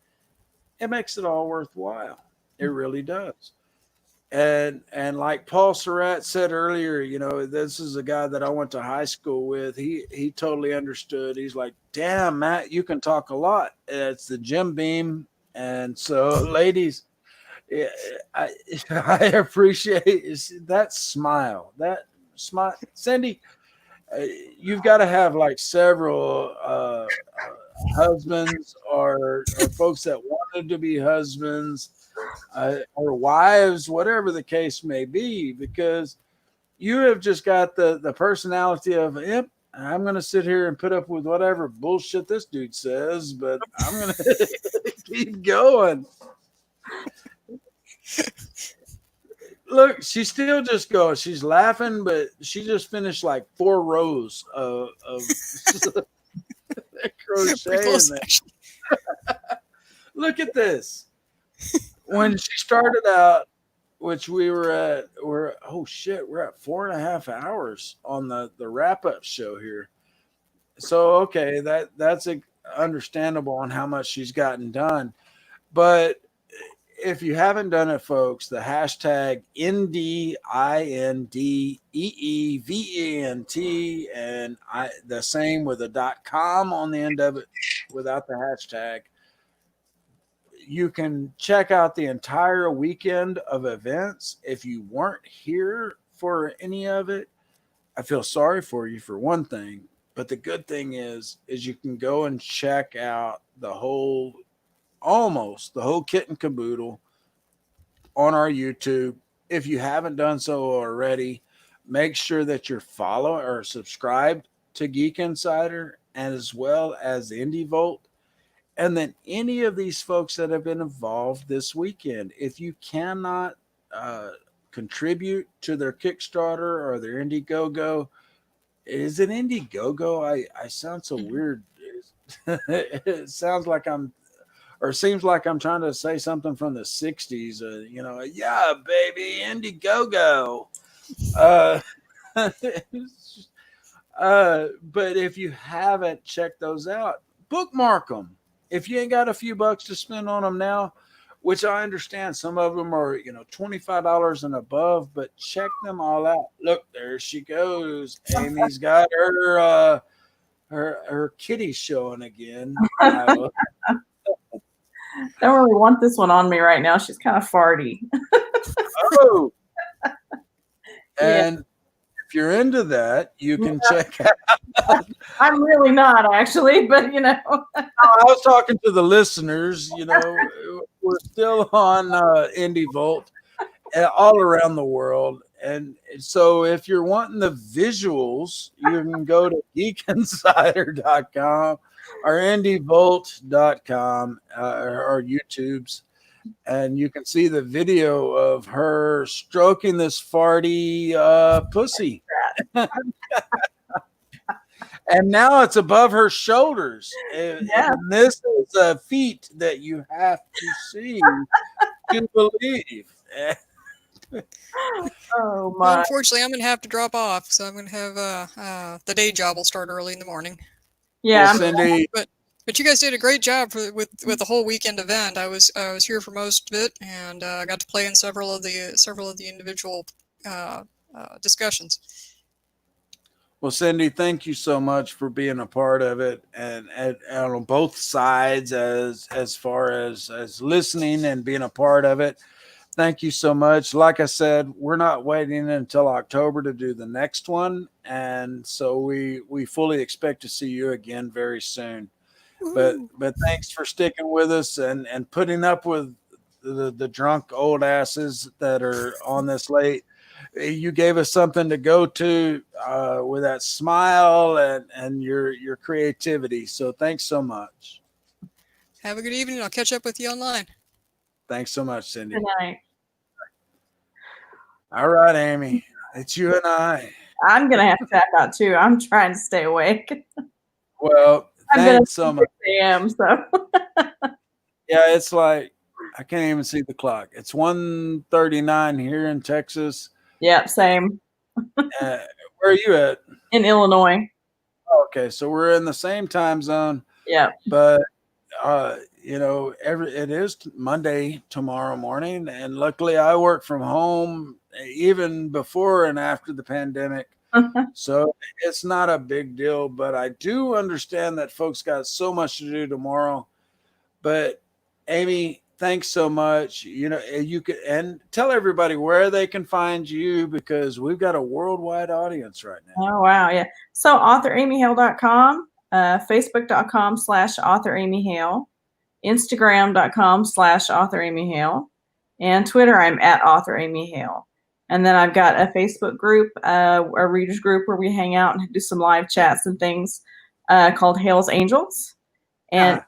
[SPEAKER 1] it makes it all worthwhile. It really does. And like Paul Surratt said earlier, this is a guy that I went to high school with. He totally understood. He's like, damn, Matt, you can talk a lot. It's the Jim Beam. And so, ladies, I appreciate that smile. That smile. Cindy, you've got to have like several husbands or folks that wanted to be husbands, or wives, whatever the case may be, because you have just got the personality of, yep, I'm going to sit here and put up with whatever bullshit this dude says, but I'm going to keep going. Look, she's still just going. She's laughing, but she just finished like 4 rows of crochet. Look at this. When she started out, which we're at 4.5 hours on the wrap-up show here. So okay, that's understandable on how much she's gotten done. But if you haven't done it, folks, the hashtag INDEE, INDEEVENT, and the same with a .com on the end of it without the hashtag. You can check out the entire weekend of events. If you weren't here for any of it, I feel sorry for you for one thing. But the good thing is you can go and check out almost the whole kit and caboodle on our YouTube. If you haven't done so already, make sure that you're following or subscribed to Geek Insider, and as well as Indie Volt. And then any of these folks that have been involved this weekend, if you cannot contribute to their Kickstarter or their Indiegogo, is it Indiegogo? I sound so weird. It sounds like seems like I'm trying to say something from the 60s. Yeah, baby, Indiegogo. But if you haven't checked those out, bookmark them. If you ain't got a few bucks to spend on them now, which I understand some of them are, $25 and above, but check them all out. Look, there she goes. Amy's got her kitty showing again.
[SPEAKER 18] Don't really want this one on me right now. She's kind of farty.
[SPEAKER 1] Oh. And if you're into that, you can check out.
[SPEAKER 18] I'm really not, actually, but I
[SPEAKER 1] was talking to the listeners. We're still on Indie Volt all around the world, and so if you're wanting the visuals, you can go to geekinsider.com or indievolt.com or YouTube's. And you can see the video of her stroking this farty pussy. And now it's above her shoulders. And this is a feat that you have to see to believe.
[SPEAKER 18] Oh, my.
[SPEAKER 8] Well, unfortunately, I'm going to have to drop off. So I'm going to have the day job will start early in the morning.
[SPEAKER 18] Yeah.
[SPEAKER 1] Cindy.
[SPEAKER 8] But you guys did a great job with the whole weekend event. I was here for most of it, and I got to play in several of the individual discussions.
[SPEAKER 1] Well, Cindy, thank you so much for being a part of it, and on both sides, as far as listening and being a part of it. Thank you so much. Like I said, we're not waiting until October to do the next one, and so we fully expect to see you again very soon. But thanks for sticking with us and putting up with the drunk old asses that are on this late. You gave us something to go to with that smile and your creativity. So thanks so much.
[SPEAKER 8] Have a good evening. I'll catch up with you online.
[SPEAKER 1] Thanks so much, Cindy.
[SPEAKER 18] Good night.
[SPEAKER 1] All right, Amy. It's you and I.
[SPEAKER 18] I'm gonna have to tap out too. I'm trying to stay awake.
[SPEAKER 1] Well, thanks so much.
[SPEAKER 18] 6 a.m. So
[SPEAKER 1] yeah, it's like I can't even see the clock. It's 1:39 here in Texas.
[SPEAKER 18] Yep, same.
[SPEAKER 1] Where are you at?
[SPEAKER 18] In Illinois.
[SPEAKER 1] Okay, so we're in the same time zone.
[SPEAKER 18] Yeah.
[SPEAKER 1] But it is Monday tomorrow morning, and luckily I work from home even before and after the pandemic. So it's not a big deal, but I do understand that folks got so much to do tomorrow. But Amy, thanks so much. You can and tell everybody where they can find you, because we've got a worldwide audience right now.
[SPEAKER 18] Oh wow, yeah. So authoramyhale.com, facebook.com/authoramyhale, instagram.com/authoramyhale, and Twitter I'm at authoramyhale. And then I've got a Facebook group, a readers group where we hang out and do some live chats and things called Hale's Angels. And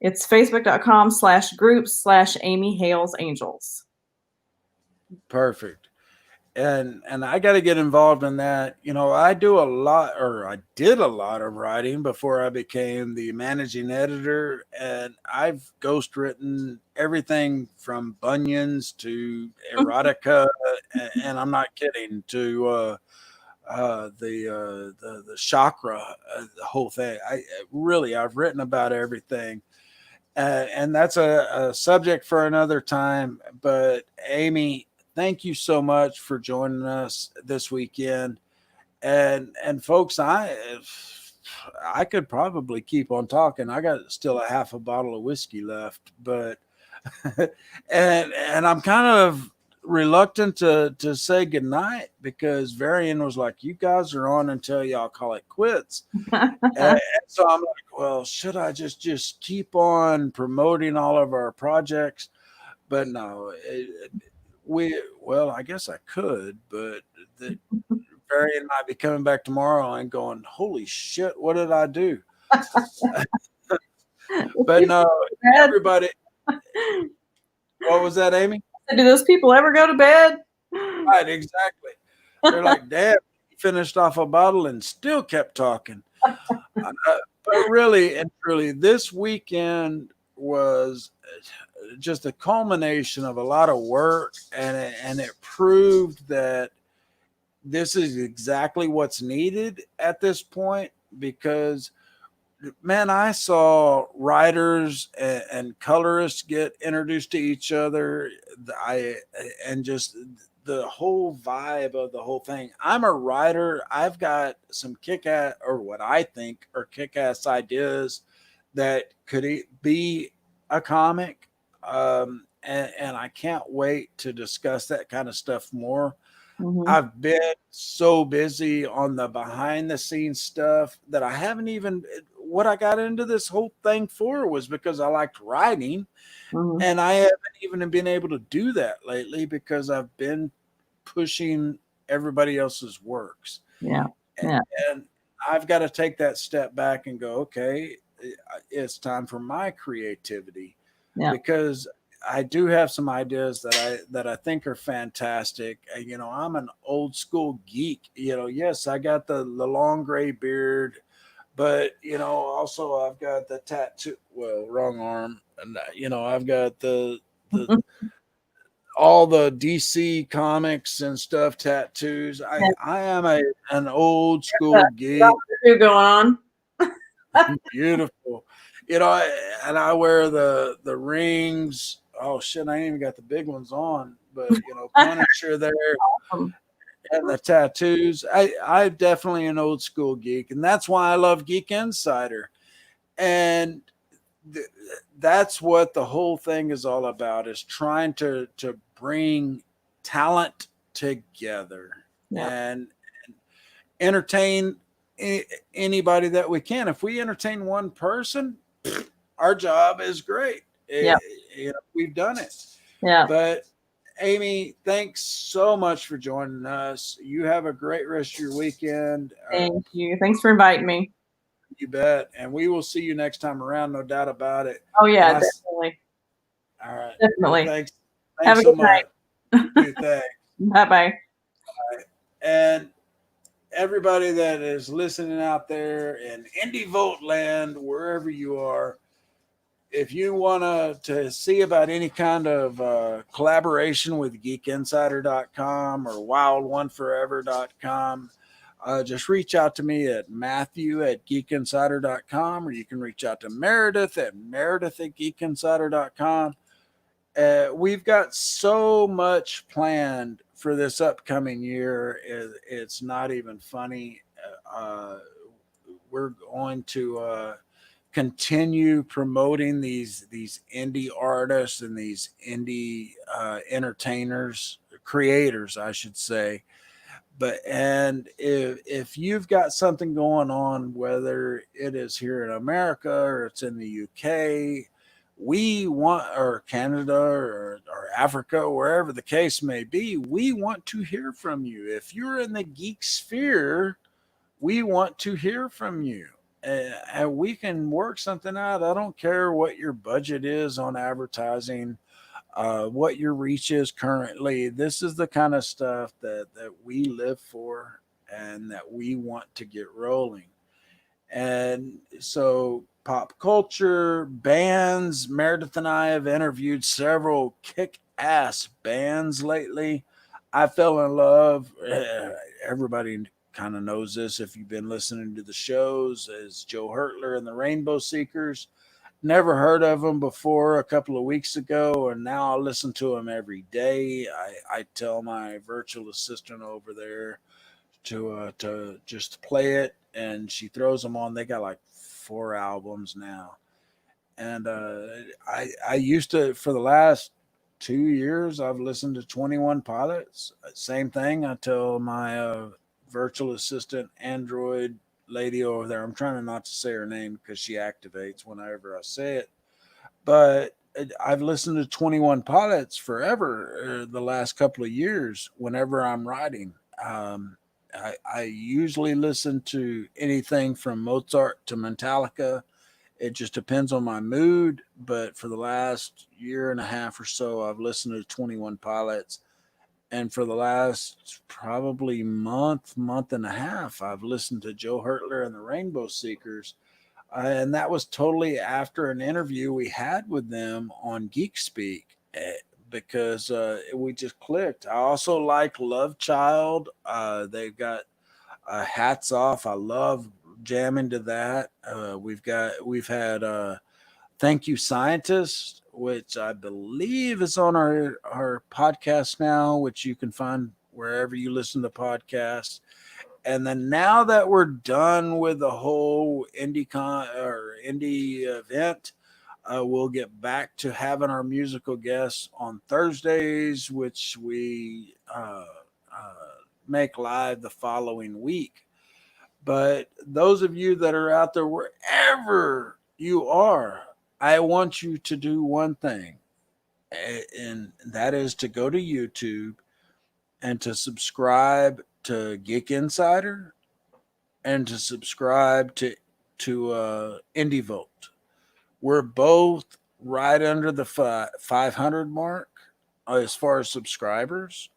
[SPEAKER 18] it's facebook.com/groups/Amy Hale's Angels.
[SPEAKER 1] Perfect. And I got to get involved in that. I did a lot of writing before I became the managing editor, and I've ghostwritten everything from Bunions to erotica, and I'm not kidding, to the chakra, the whole thing. I've written about everything, and that's a subject for another time. But Amy, thank you so much for joining us this weekend. And folks, I could probably keep on talking. I got still a half a bottle of whiskey left, but and I'm kind of reluctant to say goodnight, because Varian was like, you guys are on until y'all call it quits. and so I'm like, well, should I just keep on promoting all of our projects? But no, I guess I could, but Varian might be coming back tomorrow and going, holy shit, what did I do? But no, everybody. What was that, Amy?
[SPEAKER 18] Do those people ever go to bed?
[SPEAKER 1] Right, exactly. They're like, damn, you finished off a bottle and still kept talking. But really and truly, this weekend was just a culmination of a lot of work, and it proved that this is exactly what's needed at this point, because man, I saw writers and colorists get introduced to each other. And just the whole vibe of the whole thing. I'm a writer. I've got some kick-ass, or what I think are kick-ass ideas that could be a comic. And I can't wait to discuss that kind of stuff more. Mm-hmm. I've been so busy on the behind the scenes stuff that I haven't even, what I got into this whole thing for was because I liked writing. Mm-hmm. And I haven't even been able to do that lately because I've been pushing everybody else's works.
[SPEAKER 18] Yeah.
[SPEAKER 1] And I've got to take that step back and go, okay, it's time for my creativity. Yeah. Because I do have some ideas that I think are fantastic. I'm an old school geek. Yes, I got the long gray beard, but also I've got the tattoo. Well, wrong arm, and I've got the all the DC comics and stuff tattoos. I am an old school geek.
[SPEAKER 18] Going on.
[SPEAKER 1] Beautiful. And I wear the rings. Oh shit, I ain't even got the big ones on, but Punisher there. Awesome. And the tattoos. I'm definitely an old school geek, and that's why I love Geek Insider. And that's what the whole thing is all about, is trying to bring talent together. Yeah. and entertain anybody that we can. If we entertain one person, our job is great. Yeah. We've done it.
[SPEAKER 18] Yeah.
[SPEAKER 1] But Amy, thanks so much for joining us. You have a great rest of your weekend.
[SPEAKER 18] Thank you. Thanks for inviting me.
[SPEAKER 1] You bet. And we will see you next time around, no doubt about it.
[SPEAKER 18] Oh yeah, definitely.
[SPEAKER 1] All right.
[SPEAKER 18] Definitely.
[SPEAKER 1] Thanks
[SPEAKER 18] have a
[SPEAKER 1] so
[SPEAKER 18] good night.
[SPEAKER 1] much. Thanks.
[SPEAKER 18] Bye-bye.
[SPEAKER 1] And everybody that is listening out there in Indie Vote land, wherever you are, if you want to see about any kind of collaboration with geekinsider.com or wildoneforever.com, just reach out to me at Matthew@geekinsider.com, or you can reach out to Meredith at Meredith@geekinsider.com. We've got so much planned for this upcoming year. It's not even funny. We're going to continue promoting these indie artists and these indie entertainers, creators, I should say. And if you've got something going on, whether it is here in America or it's in the UK, we want, or Canada or Africa, wherever the case may be, we want to hear from you. If you're in the geek sphere, we want to hear from you. And we can work something out. I don't care what your budget is on advertising, what your reach is currently. This is the kind of stuff that we live for and that we want to get rolling. And so pop culture, bands, Meredith and I have interviewed several kick-ass bands lately. I fell in love. Everybody kind of knows this if you've been listening to the shows, as Joe Hurtler and the Rainbow Seekers. Never heard of them before a couple of weeks ago, and now I listen to them every day. I tell my virtual assistant over there to just play it, and she throws them on. They got like 4 albums now. And I used to, for the last 2 years, I've listened to 21 Pilots. Same thing. I tell my virtual assistant Android lady over there, I'm trying not to say her name because she activates whenever I say it, but I've listened to 21 Pilots forever, the last couple of years, whenever I'm writing. I usually listen to anything from Mozart to Metallica. It just depends on my mood. But for the last year and a half or so, I've listened to 21 Pilots. And for the last probably month and a half, I've listened to Joe Hurtler and the Rainbow Seekers. And that was totally after an interview we had with them on Geek Speak, because we just clicked. I also like Love Child. They've got Hats Off. I love jamming to that. We've had Thank You Scientist, which I believe is on our podcast now, which you can find wherever you listen to podcasts. And then now that we're done with the whole indie event, we'll get back to having our musical guests on Thursdays, which we make live the following week. But those of you that are out there, wherever you are, I want you to do one thing, and that is to go to YouTube and to subscribe to Geek Insider and to subscribe to Indie Vote. We're both right under the 500 mark as far as subscribers,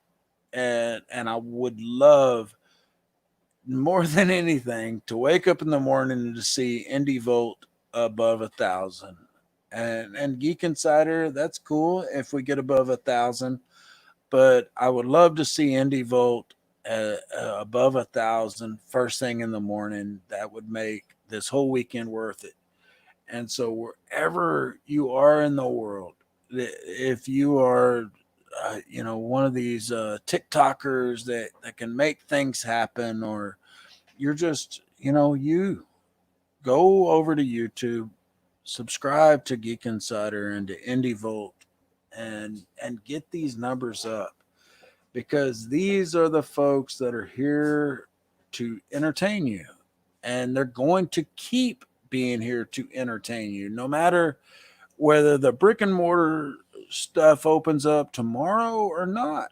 [SPEAKER 1] and I would love more than anything to wake up in the morning and to see Indie Vote above 1,000. And Geek Insider, that's cool if we get above 1,000, but I would love to see Indie Vote above 1,000 first thing in the morning. That would make this whole weekend worth it. And so wherever you are in the world, if you are one of these TikTokers that can make things happen, or you're just you go over to YouTube, subscribe to Geek Insider and to Indie Vote, and get these numbers up, because these are the folks that are here to entertain you, and they're going to keep being here to entertain you, no matter whether the brick and mortar stuff opens up tomorrow or not.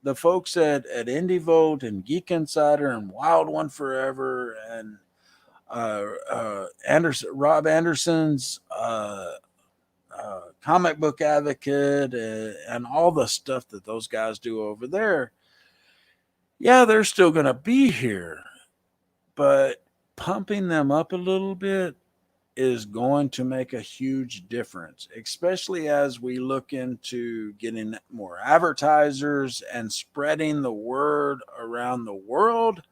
[SPEAKER 1] The folks at Indie Vote and Geek Insider and Wild One Forever and Rob Anderson's Comic Book Advocate, and all the stuff that those guys do over there, yeah, they're still going to be here, but pumping them up a little bit is going to make a huge difference, especially as we look into getting more advertisers and spreading the word around the world.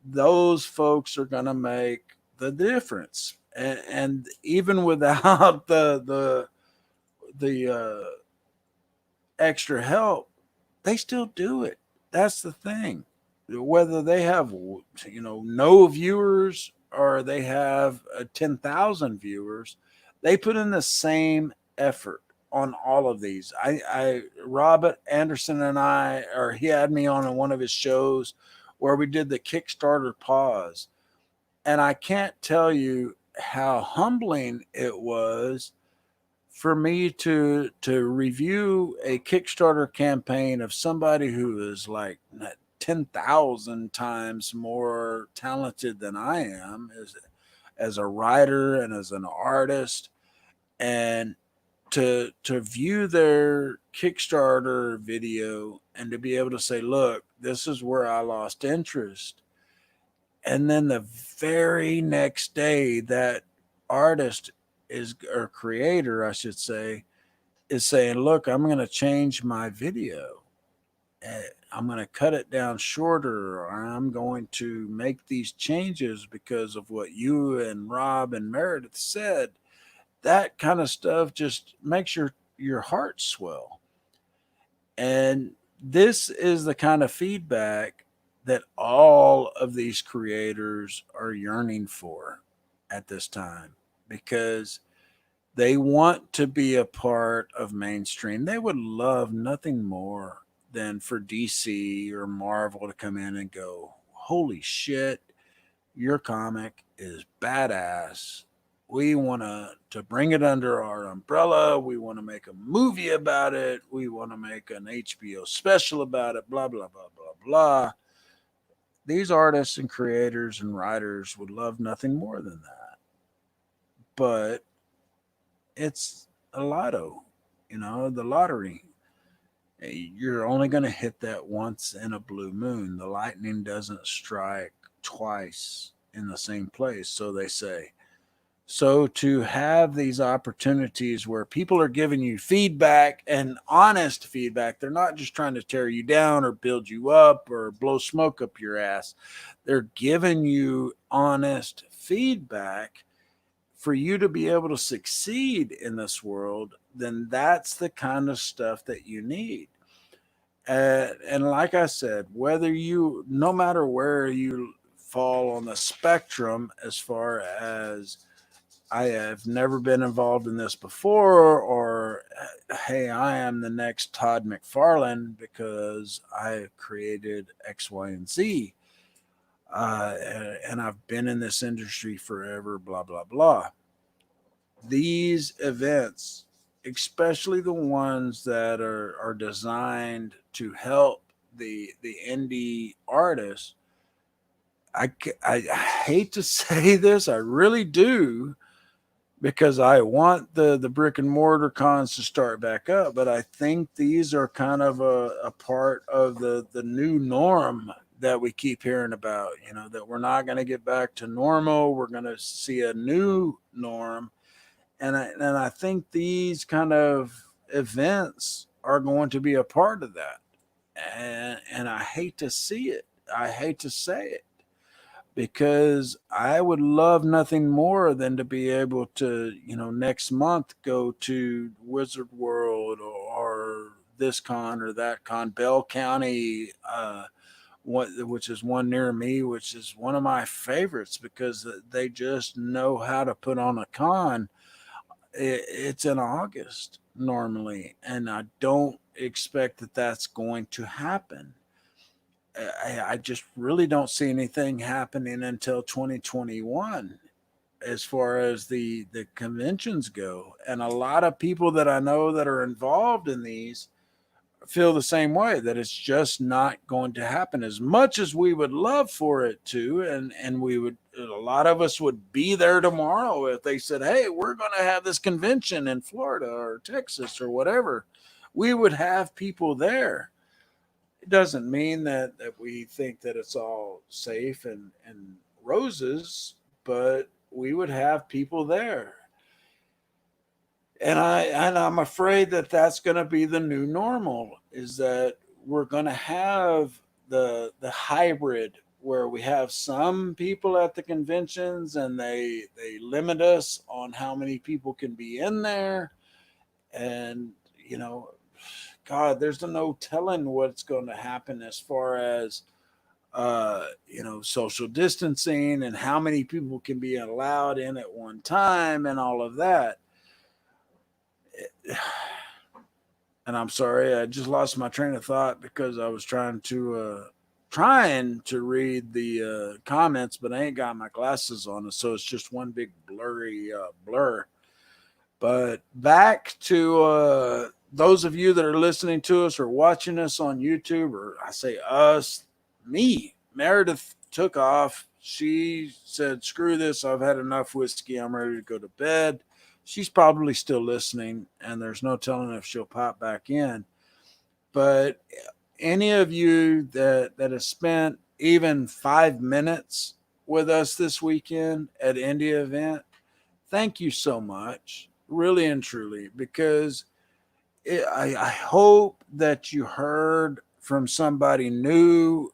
[SPEAKER 1] Those folks are going to make the difference, and even without the extra help, they still do it. That's the thing. Whether they have no viewers or they have 10,000 viewers, they put in the same effort on all of these. Robert Anderson and I, or he had me on one of his shows where we did the Kickstarter pause. And I can't tell you how humbling it was for me to review a Kickstarter campaign of somebody who is like 10,000 times more talented than I am as a writer and as an artist, and to view their Kickstarter video and to be able to say, look, this is where I lost interest. And then the very next day, that artist or creator, I should say, is saying, look, I'm going to change my video. I'm going to cut it down shorter, or I'm going to make these changes because of what you and Rob and Meredith said. That kind of stuff just makes your heart swell. And this is the kind of feedback that all of these creators are yearning for at this time, because they want to be a part of mainstream. They would love nothing more than for DC or Marvel to come in and go, holy shit, your comic is badass. We want to bring it under our umbrella. We want to make a movie about it. We want to make an HBO special about it, blah, blah, blah, blah, blah. These artists and creators and writers would love nothing more than that. But it's a lotto, the lottery. You're only going to hit that once in a blue moon. The lightning doesn't strike twice in the same place, so they say. So to have these opportunities where people are giving you feedback, and honest feedback, they're not just trying to tear you down or build you up or blow smoke up your ass. They're giving you honest feedback for you to be able to succeed in this world. Then that's the kind of stuff that you need. And like I said, no matter where you fall on the spectrum, as far as I have never been involved in this before, or hey, I am the next Todd McFarlane because I created X, Y, and Z. And I've been in this industry forever, blah, blah, blah. These events, especially the ones that are designed to help the indie artists, I hate to say this, I really do, because I want the brick and mortar cons to start back up, but I think these are kind of a part of the new norm that we keep hearing about, that we're not going to get back to normal. We're going to see a new norm. And I think these kind of events are going to be a part of that. And I hate to see it. I hate to say it, because I would love nothing more than to be able to, next month go to Wizard World or this con or that con, Bell County, which is one near me, which is one of my favorites because they just know how to put on a con. It's in August normally, and I don't expect that that's going to happen. I just really don't see anything happening until 2021 as far as the conventions go. And a lot of people that I know that are involved in these feel the same way, that it's just not going to happen as much as we would love for it to, and we would a lot of us would be there tomorrow if they said, hey, we're going to have this convention in Florida or Texas or whatever. We would have people there. It doesn't mean that we think that it's all safe and roses, but we would have people there. And I'm afraid that that's going to be the new normal, is that we're going to have the hybrid where we have some people at the conventions and they limit us on how many people can be in there. And, God, there's no telling what's going to happen as far as, social distancing and how many people can be allowed in at one time and all of that. And I'm sorry, I just lost my train of thought because I was trying to read the comments, but I ain't got my glasses on, so it's just one big blurry blur. But back to those of you that are listening to us or watching us on YouTube, or I say us, me, Meredith took off. She said, screw this, I've had enough whiskey, I'm ready to go to bed. She's probably still listening, and there's no telling if she'll pop back in. But any of you that has spent even 5 minutes with us this weekend at Indie event, thank you so much, really and truly, because I hope that you heard from somebody new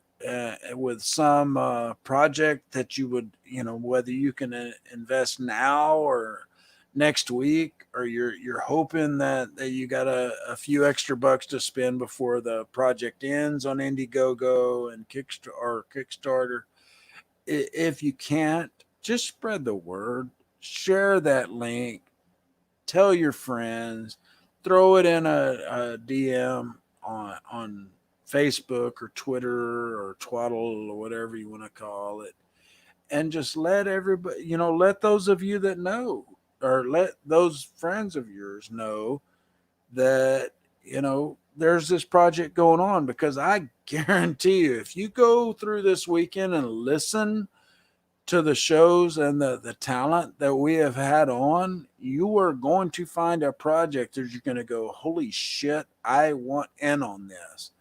[SPEAKER 1] with some project that you would, whether you can invest now or next week, or you're hoping that you got a few extra bucks to spend before the project ends on Indiegogo and Kickstarter. If you can't, just spread the word, share that link, tell your friends, throw it in a DM on Facebook or Twitter or Twaddle or whatever you want to call it, and just let everybody, let those of you that know, or let those friends of yours know that, there's this project going on, because I guarantee you, if you go through this weekend and listen to the shows and the talent that we have had on, you are going to find a project that you're going to go, holy shit, I want in on this.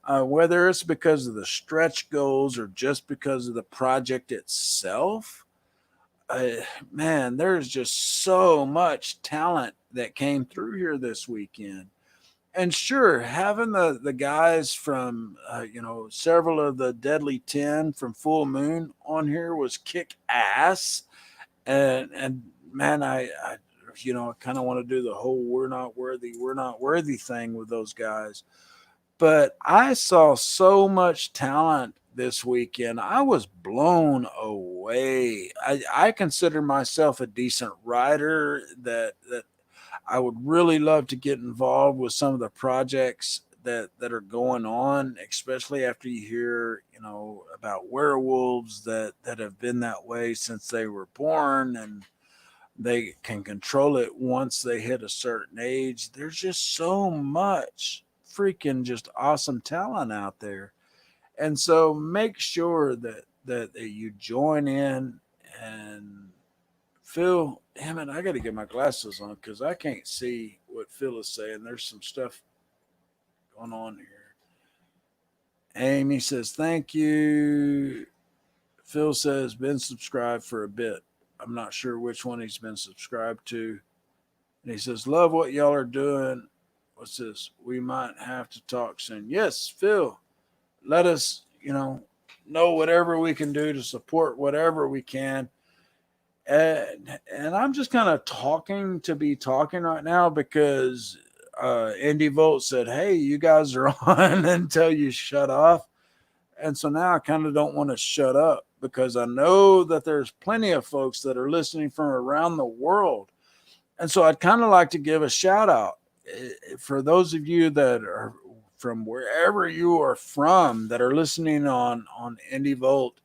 [SPEAKER 1] Whether it's because of the stretch goals or just because of the project itself, man, there's just so much talent that came through here this weekend. And sure, having the guys from, several of the Deadly 10 from Full Moon on here was kick ass. And man, I kind of want to do the whole we're not worthy thing with those guys. But I saw so much talent this weekend. I was blown away. I consider myself a decent writer that I would really love to get involved with some of the projects that are going on, especially after you hear, about werewolves that have been that way since they were born, and they can control it once they hit a certain age. There's just so much freaking just awesome talent out there. And so make sure that you join in. And Phil, damn it, I got to get my glasses on because I can't see what Phil is saying. There's some stuff going on here. Amy says, thank you. Phil says, been subscribed for a bit. I'm not sure which one he's been subscribed to. And he says, love what y'all are doing. What's this? We might have to talk soon. Yes, Phil, let us, know whatever we can do to support whatever we can. And I'm just kind of talking to be talking right now because Indie Volt said, hey, you guys are on until you shut off. And so now I kind of don't want to shut up because I know that there's plenty of folks that are listening from around the world. And so I'd kind of like to give a shout out for those of you that are from wherever you are from that are listening on Indie Volt.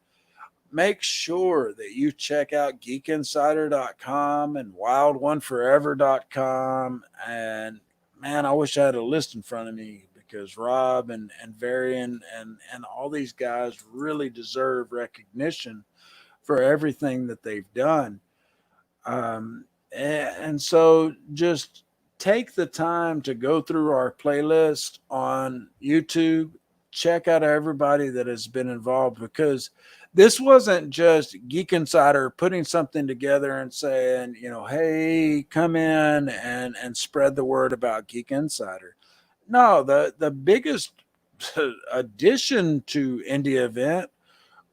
[SPEAKER 1] Make sure that you check out geekinsider.com and wildoneforever.com. And man, I wish I had a list in front of me because Rob and Varian and all these guys really deserve recognition for everything that they've done. And so just take the time to go through our playlist on YouTube, check out everybody that has been involved, because this wasn't just Geek Insider putting something together and saying, hey, come in and spread the word about Geek Insider. No, the biggest addition to Indie Event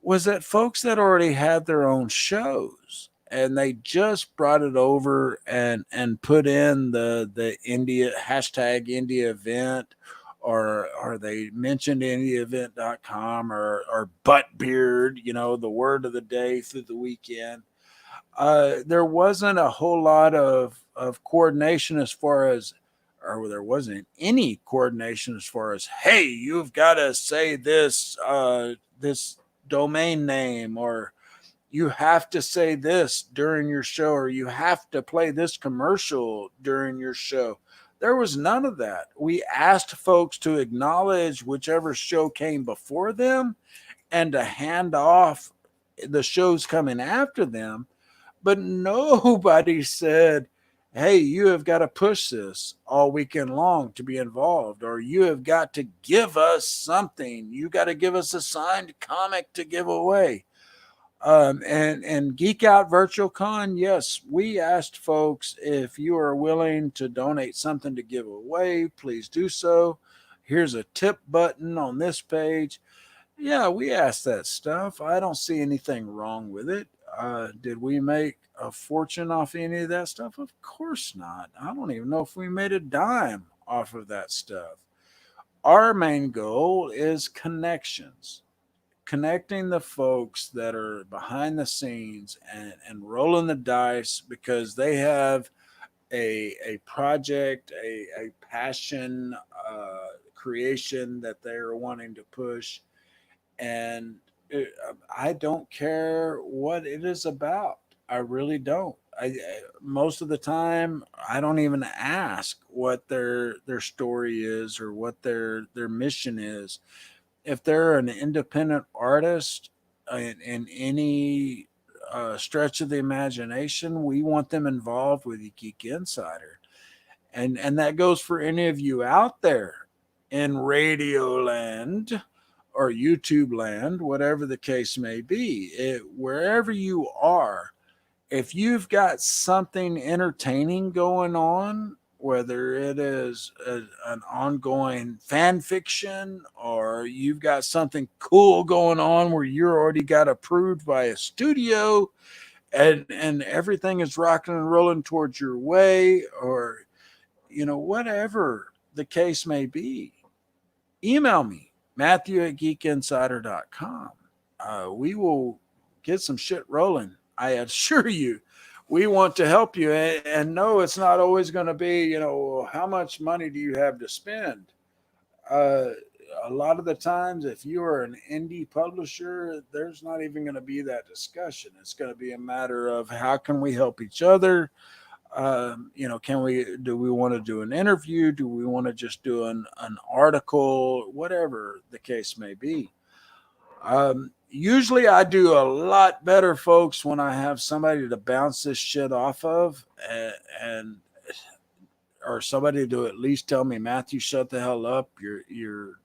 [SPEAKER 1] was that folks that already had their own shows, and they just brought it over and put in the India hashtag India event, or they mentioned IndieEvent.com or Buttbeard, the word of the day through the weekend. There wasn't a whole lot of coordination as far as, or there wasn't any coordination as far as, hey, you've got to say this this domain name, or you have to say this during your show, or you have to play this commercial during your show. There was none of that. We asked folks to acknowledge whichever show came before them and to hand off the shows coming after them, but nobody said, hey, you have got to push this all weekend long to be involved, or you have got to give us something. You got to give us a signed comic to give away. And Geek Out Virtual Con, yes, we asked folks, if you are willing to donate something to give away, please do so. Here's a tip button on this page. Yeah, we asked that stuff. I don't see anything wrong with it. Did we make a fortune off any of that stuff? Of course not. I don't even know if we made a dime off of that stuff. Our main goal is connections, connecting the folks that are behind the scenes and rolling the dice because they have a project, a passion, creation that they're wanting to push. And I don't care what it is about. I really don't. Most of the time, I don't even ask what their story is or what their mission is. If they're an independent artist in any stretch of the imagination, we want them involved with Geek Insider, and that goes for any of you out there in Radio Land or YouTube land, whatever the case may be. Wherever you are, if you've got something entertaining going on, whether it is an ongoing fan fiction, or you've got something cool going on where you're already got approved by a studio and everything is rocking and rolling towards your way, or whatever the case may be, email me, Matthew@geekinsider.com. We will get some shit rolling. I assure you, we want to help you. And no, it's not always going to be, how much money do you have to spend? A lot of the times, if you are an indie publisher, there's not even going to be that discussion. It's going to be a matter of how can we help each other? Do we want to do an interview? Do we want to just do an article? Whatever the case may be. Usually I do a lot better, folks, when I have somebody to bounce this shit off of or somebody to at least tell me, Matthew, shut the hell up. Your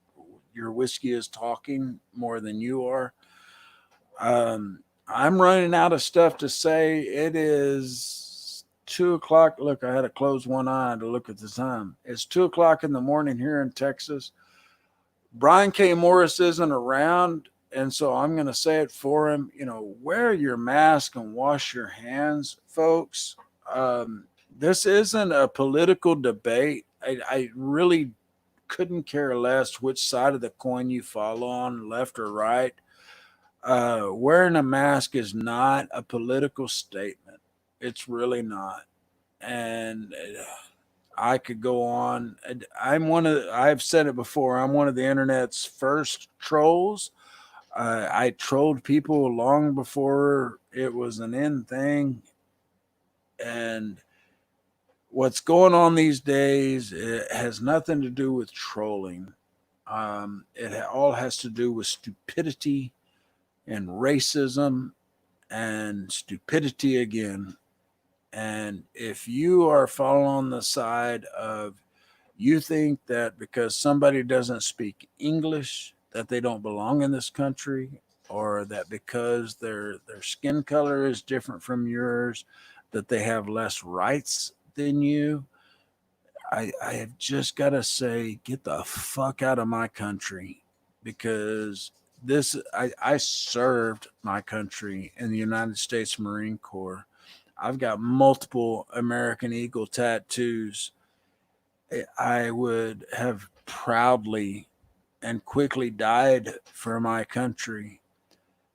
[SPEAKER 1] whiskey is talking more than you are. I'm running out of stuff to say. It is 2:00. Look, I had to close one eye to look at the time. It's 2:00 in the morning here in Texas. Brian K. Morris isn't around, and so I'm going to say it for him. Wear your mask and wash your hands, folks. This isn't a political debate. I really couldn't care less which side of the coin you fall on, left or right. Wearing a mask is not a political statement. It's really not. And I could go on. I've said it before, I'm one of the internet's first trolls. I trolled people long before it was an in thing. And what's going on these days, it has nothing to do with trolling. It all has to do with stupidity and racism and stupidity again. And if you are falling on the side of you think that because somebody doesn't speak English that they don't belong in this country, or that because their skin color is different from yours that they have less rights than you, I have just got to say, get the fuck out of my country, because I served my country in the United States Marine Corps. I've got multiple American Eagle tattoos. I would have proudly and quickly died for my country.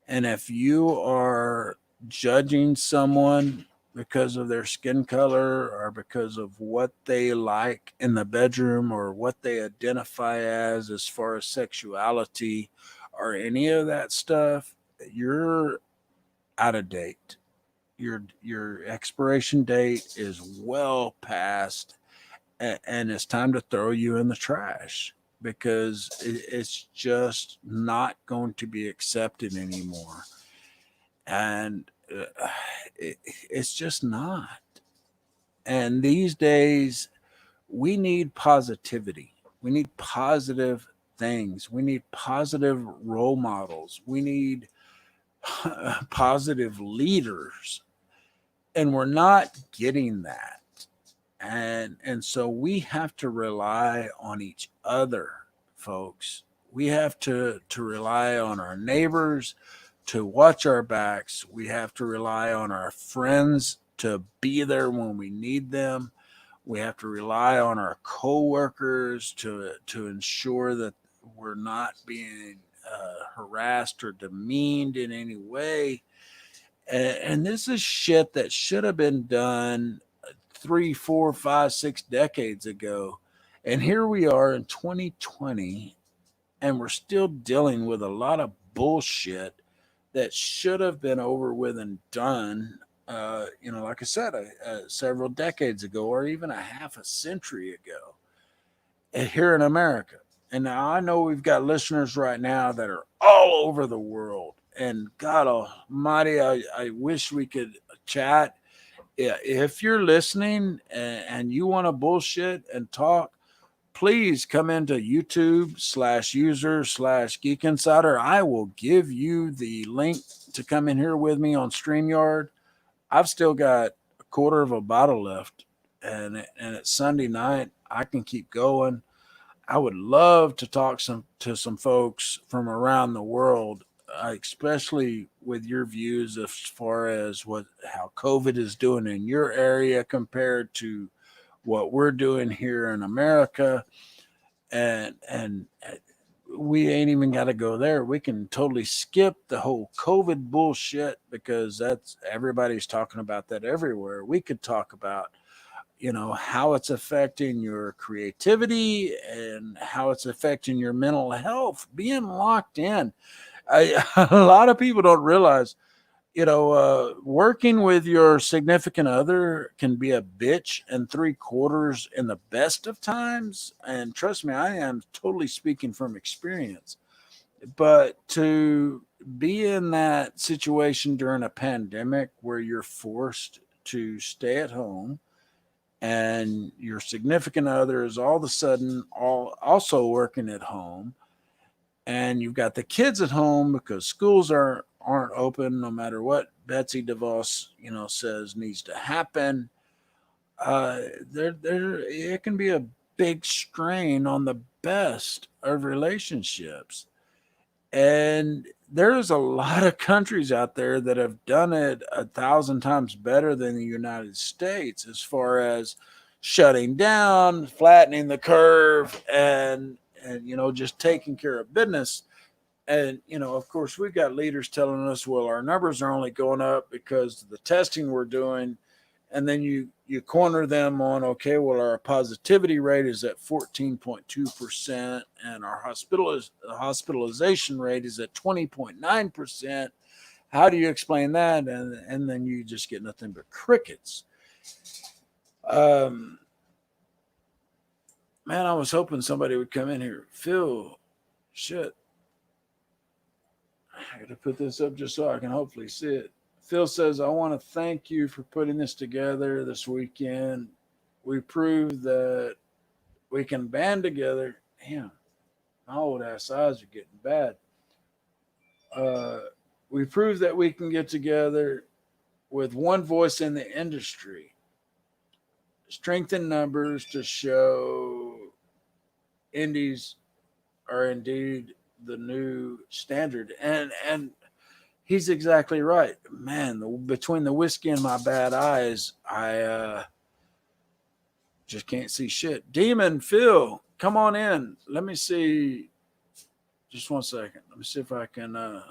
[SPEAKER 1] And if you are judging someone because of their skin color or because of what they like in the bedroom or what they identify as far as sexuality or any of that stuff, you're out of date. Your expiration date is well past, and it's time to throw you in the trash, because it's just not going to be accepted anymore. And it's just not. And these days, we need positivity. We need positive things. We need positive role models. We need positive leaders. And we're not getting that. And so we have to rely on each other, folks. We have to rely on our neighbors to watch our backs. We have to rely on our friends to be there when we need them. We have to rely on our coworkers to ensure that we're not being harassed or demeaned in any way. And this is shit that should have been done 3, 4, 5, 6 decades ago. And here we are in 2020, and we're still dealing with a lot of bullshit that should have been over with and done, like I said, several decades ago, or even a half a century ago, here in America. And now I know we've got listeners right now that are all over the world. And God Almighty, I wish we could chat. If you're listening and you want to bullshit and talk, please come into YouTube/user/Geek Insider. I will give you the link to come in here with me on StreamYard. I've still got a quarter of a bottle left, and it's Sunday night. I can keep going. I would love to talk to some folks from around the world, especially with your views as far as how COVID is doing in your area compared to what we're doing here in America. And we ain't even got to go there. We can totally skip the whole COVID bullshit, because that's everybody's talking about that everywhere. We could talk about how it's affecting your creativity and how it's affecting your mental health, being locked in. A lot of people don't realize, working with your significant other can be a bitch and 3/4 in the best of times. And trust me, I am totally speaking from experience. But to be in that situation during a pandemic where you're forced to stay at home, and your significant other is all of a sudden also working at home, and you've got the kids at home because schools aren't open, no matter what Betsy DeVos says needs to happen. It can be a big strain on the best of relationships. And there's a lot of countries out there that have done it 1,000 times better than the United States as far as shutting down, flattening the curve, and just taking care of business. And of course, we've got leaders telling us, well, our numbers are only going up because of the testing we're doing. And then you corner them on, okay, well, our positivity rate is at 14.2%, and our hospitalization rate is at 20.9%. How do you explain that? And then you just get nothing but crickets. Man, I was hoping somebody would come in here. Phil, shit. I got to put this up just so I can hopefully see it. Phil says, I want to thank you for putting this together this weekend. We proved that we can band together. Damn, my old ass eyes are getting bad. We proved that we can get together with one voice in the industry. Strength in numbers to show indies are indeed the new standard. And he's exactly right. Man, between the whiskey and my bad eyes, I just can't see shit. Demon Phil, come on in. Let me see. Just 1 second. Let me see if I can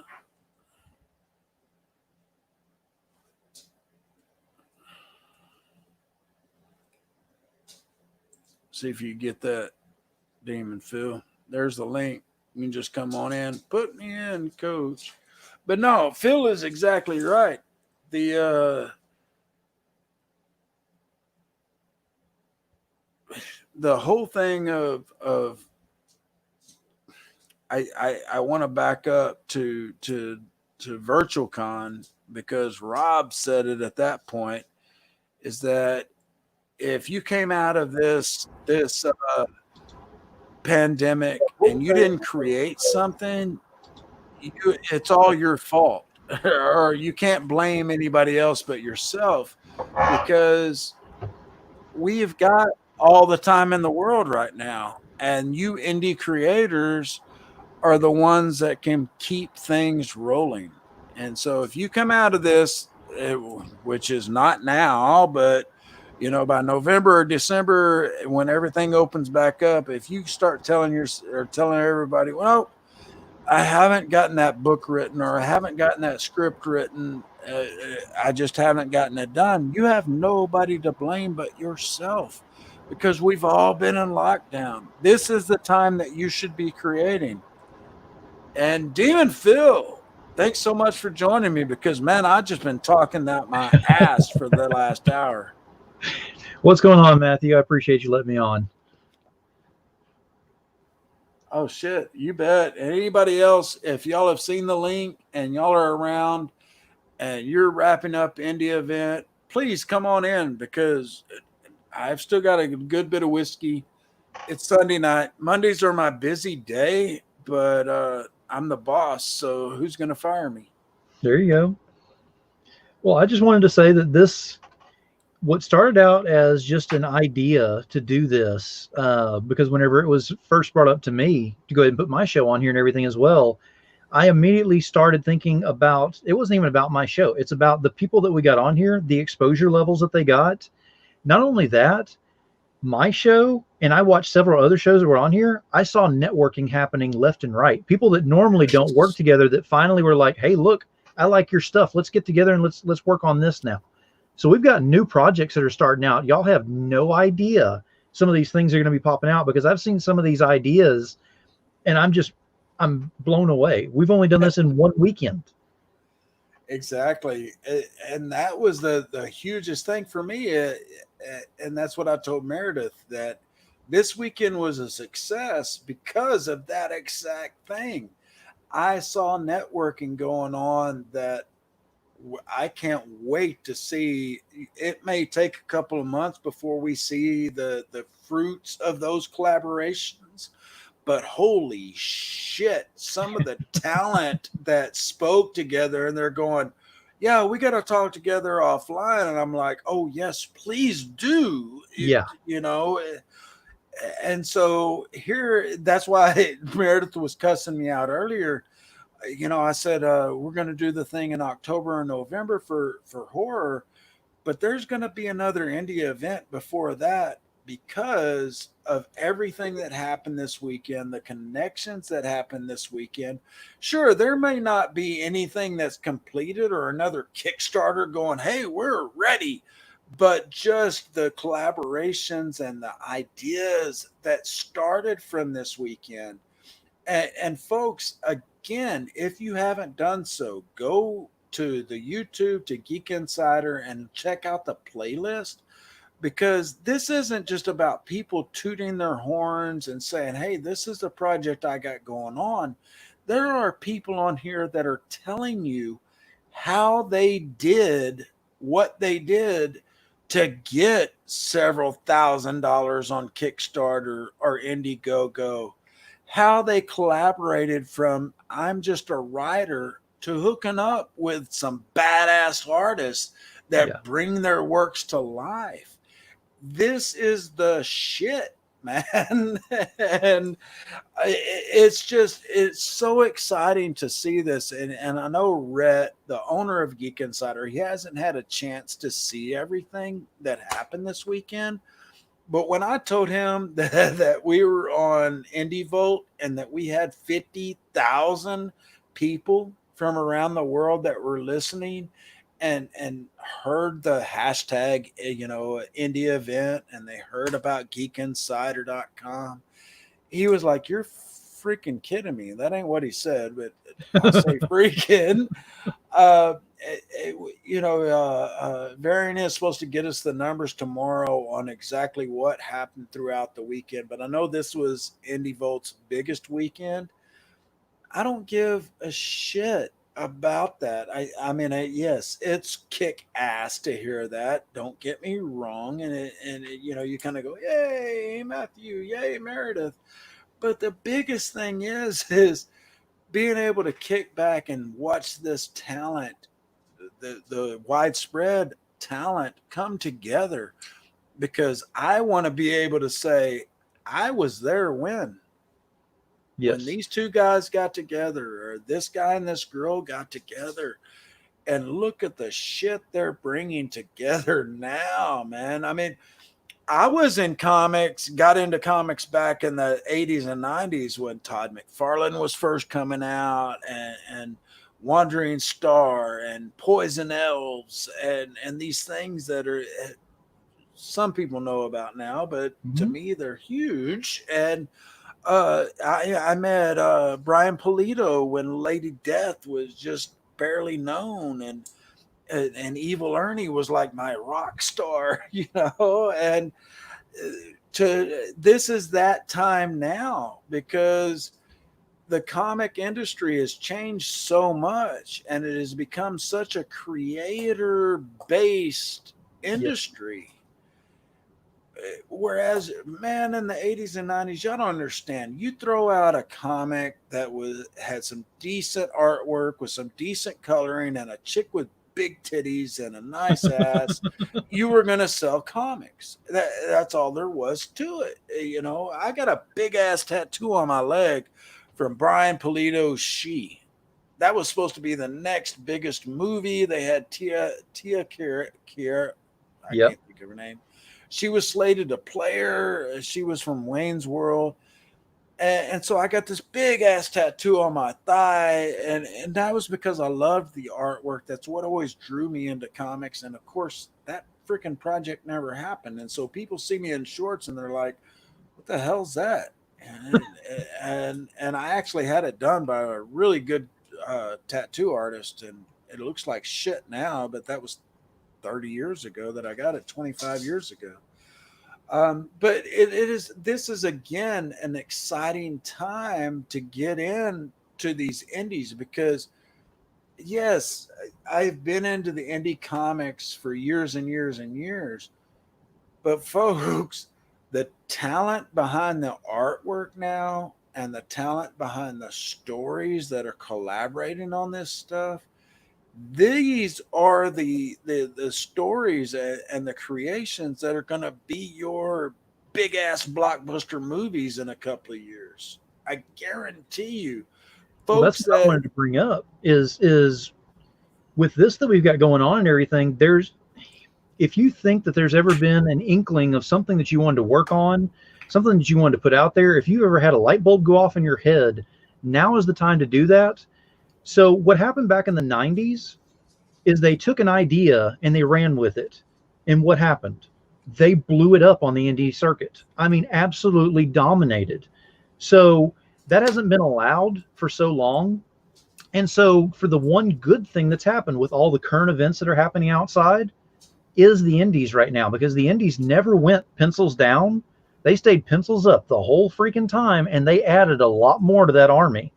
[SPEAKER 1] see if you get that, Demon Phil. There's the link. You can just come on in. Put me in, coach. But no, Phil is exactly right. The whole thing of I want to back up to VirtualCon, because Rob said it at that point, is that if you came out of this pandemic and you didn't create something, it's all your fault, or you can't blame anybody else but yourself, because we've got all the time in the world right now, and you indie creators are the ones that can keep things rolling. And so if you come out of this, which is not now, but by November or December, when everything opens back up, if you start telling everybody, well, I haven't gotten that book written, or I haven't gotten that script written, I just haven't gotten it done, you have nobody to blame but yourself, because we've all been in lockdown. This is the time that you should be creating. And Demon Phil, thanks so much for joining me, because, man, I've just been talking out my ass for the last hour.
[SPEAKER 20] What's going on, Matthew? I appreciate you letting me on.
[SPEAKER 1] Oh, shit. You bet. And anybody else, if y'all have seen the link and y'all are around and you're wrapping up indie event, please come on in, because I've still got a good bit of whiskey. It's Sunday night. Mondays are my busy day, but I'm the boss, so who's going to fire me?
[SPEAKER 20] There you go. Well, I just wanted to say that what started out as just an idea to do this, because whenever it was first brought up to me to go ahead and put my show on here and everything as well, I immediately started thinking about, it wasn't even about my show. It's about the people that we got on here, the exposure levels that they got. Not only that, my show, and I watched several other shows that were on here, I saw networking happening left and right. People that normally don't work together that finally were like, hey, look, I like your stuff. Let's get together and let's work on this now. So we've got new projects that are starting out. Y'all have no idea some of these things are going to be popping out, because I've seen some of these ideas and I'm blown away. We've only done this in one weekend.
[SPEAKER 1] Exactly. And that was the hugest thing for me. And that's what I told Meredith, that this weekend was a success because of that exact thing. I saw networking going on that I can't wait to see. It may take a couple of months before we see the fruits of those collaborations, but holy shit, some of the talent that spoke together, and they're going, yeah, we got to talk together offline. And I'm like, oh yes, please do.
[SPEAKER 20] Yeah.
[SPEAKER 1] And so here, that's why Meredith was cussing me out earlier. I said, we're going to do the thing in October and November for horror, but there's going to be another indie event before that, because of everything that happened this weekend, the connections that happened this weekend. Sure, there may not be anything that's completed or another Kickstarter going, hey, we're ready, but just the collaborations and the ideas that started from this weekend. And folks, again, if you haven't done so, go to the YouTube, to Geek Insider, and check out the playlist, because this isn't just about people tooting their horns and saying, hey, this is the project I got going on. There are people on here that are telling you how they did what they did to get several $1,000s on Kickstarter or Indiegogo, how they collaborated from I'm just a writer to hooking up with some badass artists that bring their works to life. This is the shit, man. And it's so exciting to see this. And I know Rhett, the owner of Geek Insider, he hasn't had a chance to see everything that happened this weekend. But when I told him that we were on Indie Vote and that we had 50,000 people from around the world that were listening and heard the hashtag, Indie event, and they heard about geekinsider.com, he was like, "You're freaking kidding me." That ain't what he said, but I'll say freaking. Varian is supposed to get us the numbers tomorrow on exactly what happened throughout the weekend, but I know this was Indie Volt's biggest weekend. I don't give a shit about that. I mean, yes, it's kick ass to hear that. Don't get me wrong, and you kind of go, "Yay, Matthew! Yay, Meredith!" But the biggest thing is being able to kick back and watch this talent, the widespread talent, come together, because I want to be able to say I was there when these two guys got together, or this guy and this girl got together, and look at the shit they're bringing together now, man. I mean, I was in comics, got into comics back in the 80s and 90s when Todd McFarlane was first coming out, and Wandering Star and Poison Elves and these things that are some people know about now, but to me they're huge. And I met Brian Pulido when Lady Death was just barely known, and Evil Ernie was like my rock star, and this is that time now, because the comic industry has changed so much and it has become such a creator based industry. Whereas, man, in the 80s and 90s, y'all don't understand. You throw out a comic that had some decent artwork with some decent coloring and a chick with big titties and a nice ass, you were going to sell comics. That's all there was to it. I got a big ass tattoo on my leg from Brian Pulido's She. That was supposed to be the next biggest movie. They had Tia Kier. I can't think of her name. She was slated to play her. She was from Wayne's World. And so I got this big ass tattoo on my thigh. And that was because I loved the artwork. That's what always drew me into comics. And of course, that freaking project never happened. And so people see me in shorts and they're like, "What the hell's that?" And I actually had it done by a really good tattoo artist. And it looks like shit now, but that was 30 years ago that I got it, 25 years ago. But this is again an exciting time to get into these indies, because yes, I've been into the indie comics for years and years and years, but folks, the talent behind the artwork now and the talent behind the stories that are collaborating on this stuff, these are the stories and the creations that are going to be your big ass blockbuster movies in a couple of years. I guarantee you, folks.
[SPEAKER 20] Well, that's what I wanted to bring up is with this that we've got going on and everything. If you think that there's ever been an inkling of something that you wanted to work on, something that you wanted to put out there, if you ever had a light bulb go off in your head, now is the time to do that. So what happened back in the 90s is they took an idea and they ran with it. And what happened? They blew it up on the indie circuit. I mean, absolutely dominated. So that hasn't been allowed for so long. And so for the one good thing that's happened with all the current events that are happening outside is the indies right now, because the indies never went pencils down. They stayed pencils up the whole freaking time, and they added a lot more to that army.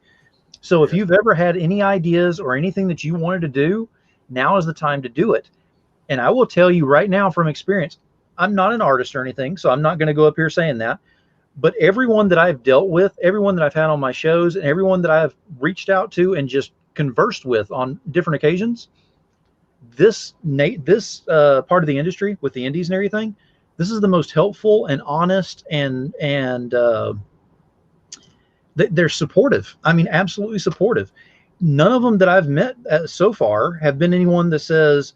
[SPEAKER 20] So if you've ever had any ideas or anything that you wanted to do, Now is the time to do it. And I will tell you right now from experience, I'm not an artist or anything, so I'm not going to go up here saying that. But everyone that I've dealt with, everyone that I've had on my shows, and everyone that I've reached out to and just conversed with on different occasions, this part of the industry with the indies and everything, this is the most helpful and honest, and they're supportive. I mean, absolutely supportive. None of them that I've met so far have been anyone that says,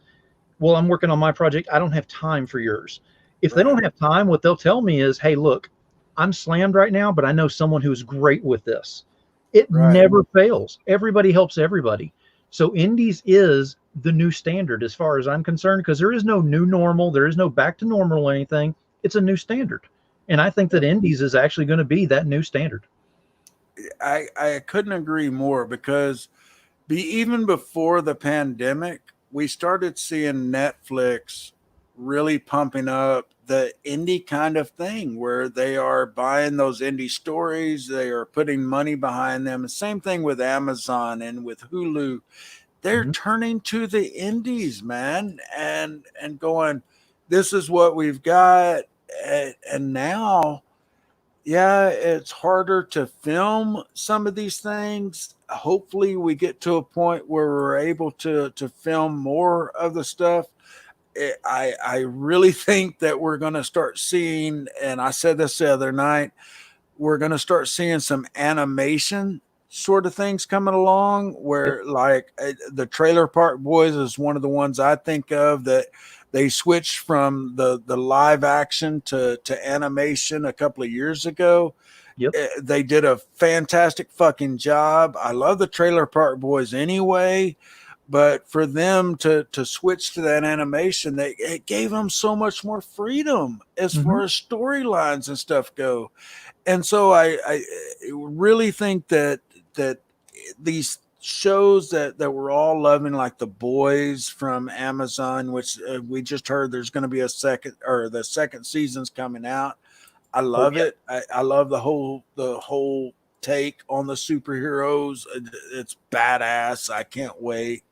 [SPEAKER 20] well, I'm working on my project, I don't have time for yours. If they don't have time, what they'll tell me is, hey, look, I'm slammed right now, but I know someone who's great with this. It never fails. Everybody helps everybody. So indies is the new standard as far as I'm concerned, because there is no new normal. There is no back to normal or anything. It's a new standard. And I think that indies is actually going to be that new standard.
[SPEAKER 1] I couldn't agree more, because even before the pandemic, we started seeing Netflix really pumping up the indie kind of thing, where they are buying those indie stories, they are putting money behind them. And same thing with Amazon and with Hulu. They're turning to the indies, man, and going, this is what we've got. And now, yeah, it's harder to film some of these things. Hopefully we get to a point where we're able to film more of the stuff. I really think that we're going to start seeing, and I said this the other night, we're going to start seeing some animation sort of things coming along, where like the Trailer Park Boys is one of the ones I think of, that they switched from the live action to animation a couple of years ago.
[SPEAKER 20] Yep.
[SPEAKER 1] They did a fantastic fucking job. I love the Trailer Park Boys anyway, but for them to switch to that animation, it gave them so much more freedom as far as storylines and stuff go. And so I really think that these shows that we're all loving, like The Boys from Amazon, which we just heard there's going to be the second season's coming out. I love it. I love the whole take on the superheroes. It's badass. I can't wait.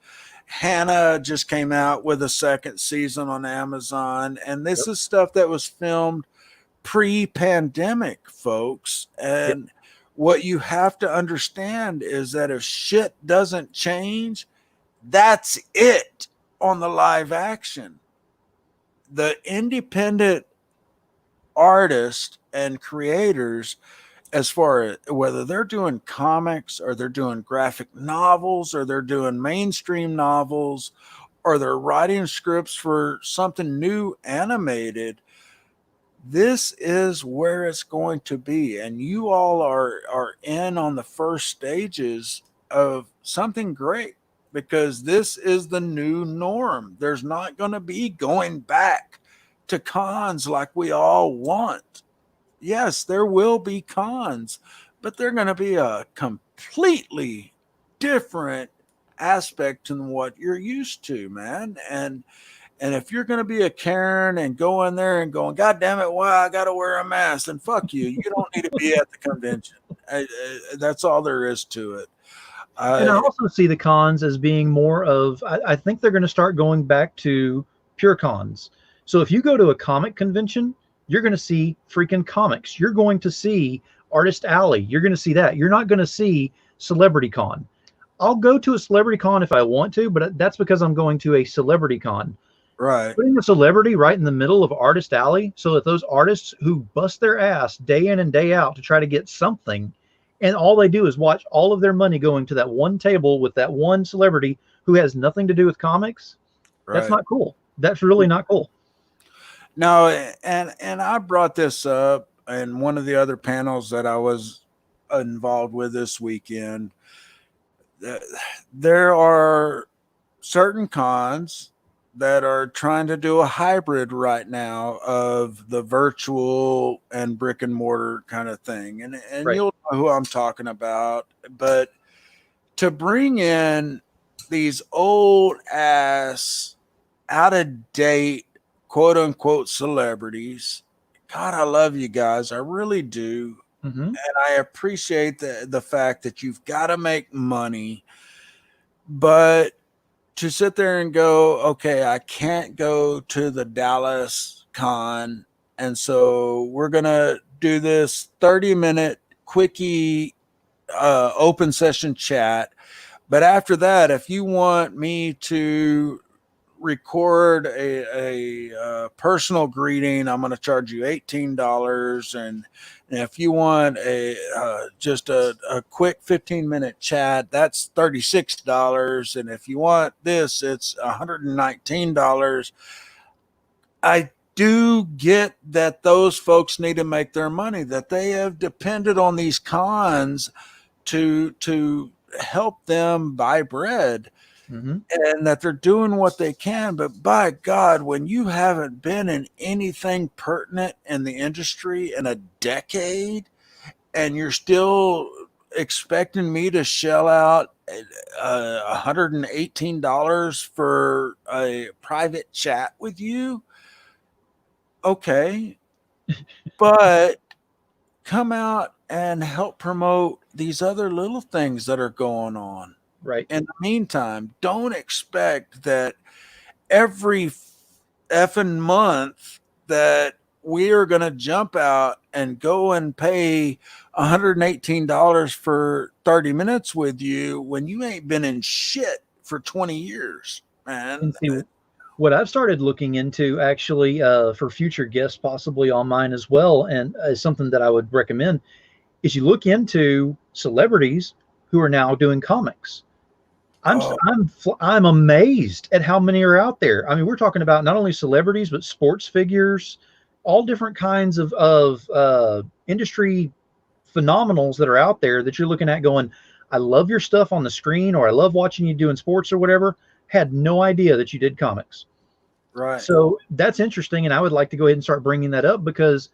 [SPEAKER 1] Hannah just came out with a second season on Amazon, and this is stuff that was filmed pre-pandemic, folks. And what you have to understand is that if shit doesn't change, that's it on the live action. The independent artists and creators, as far as whether they're doing comics or they're doing graphic novels or they're doing mainstream novels or they're writing scripts for something new animated, this is where it's going to be. And you all are in on the first stages of something great, because this is the new norm. There's not going to be going back to cons like we all want. Yes, there will be cons, but they're going to be a completely different aspect than what you're used to, man. And if you're going to be a Karen and go in there and going, God damn it, why I got to wear a mask, then fuck you. You don't need to be at the convention. That's all there is to it.
[SPEAKER 20] And I also see the cons as being more of, I think they're going to start going back to pure cons. So if you go to a comic convention, you're going to see freaking comics. You're going to see Artist Alley. You're going to see that. You're not going to see Celebrity Con. I'll go to a Celebrity Con if I want to, but that's because I'm going to a Celebrity Con.
[SPEAKER 1] Right.
[SPEAKER 20] Putting a celebrity right in the middle of Artist Alley so that those artists who bust their ass day in and day out to try to get something, and all they do is watch all of their money going to that one table with that one celebrity who has nothing to do with comics, that's not cool. That's really not cool.
[SPEAKER 1] No, and I brought this up in one of the other panels that I was involved with this weekend. There are certain cons that are trying to do a hybrid right now of the virtual and brick and mortar kind of thing. And you'll know who I'm talking about. But to bring in these old ass, out of date, quote unquote celebrities, God, I love you guys. I really do. And I appreciate the fact that you've got to make money, but to sit there and go, okay, I can't go to the Dallas con, and so we're gonna do this 30-minute quickie open session chat. But after that, if you want me to record a personal greeting, I'm going to charge you $18. And if you want just a quick 15-minute chat, that's $36. And if you want this, it's $119. I do get that those folks need to make their money, that they have depended on these cons to help them buy bread.
[SPEAKER 20] Mm-hmm.
[SPEAKER 1] And that they're doing what they can. But by God, when you haven't been in anything pertinent in the industry in a decade, and you're still expecting me to shell out $118 for a private chat with you, okay, but come out and help promote these other little things that are going on.
[SPEAKER 20] Right.
[SPEAKER 1] In the meantime, don't expect that every effing month that we are going to jump out and go and pay $118 for 30 minutes with you when you ain't been in shit for 20 years, man.
[SPEAKER 20] And see, what I've started looking into actually for future guests, possibly on mine as well, and something that I would recommend is you look into celebrities who are now doing comics. I'm amazed at how many are out there. I mean, we're talking about not only celebrities but sports figures, all different kinds of industry phenomenals that are out there that you're looking at going, I love your stuff on the screen, or I love watching you doing sports or whatever. Had no idea that you did comics.
[SPEAKER 1] Right.
[SPEAKER 20] So that's interesting, and I would like to go ahead and start bringing that up because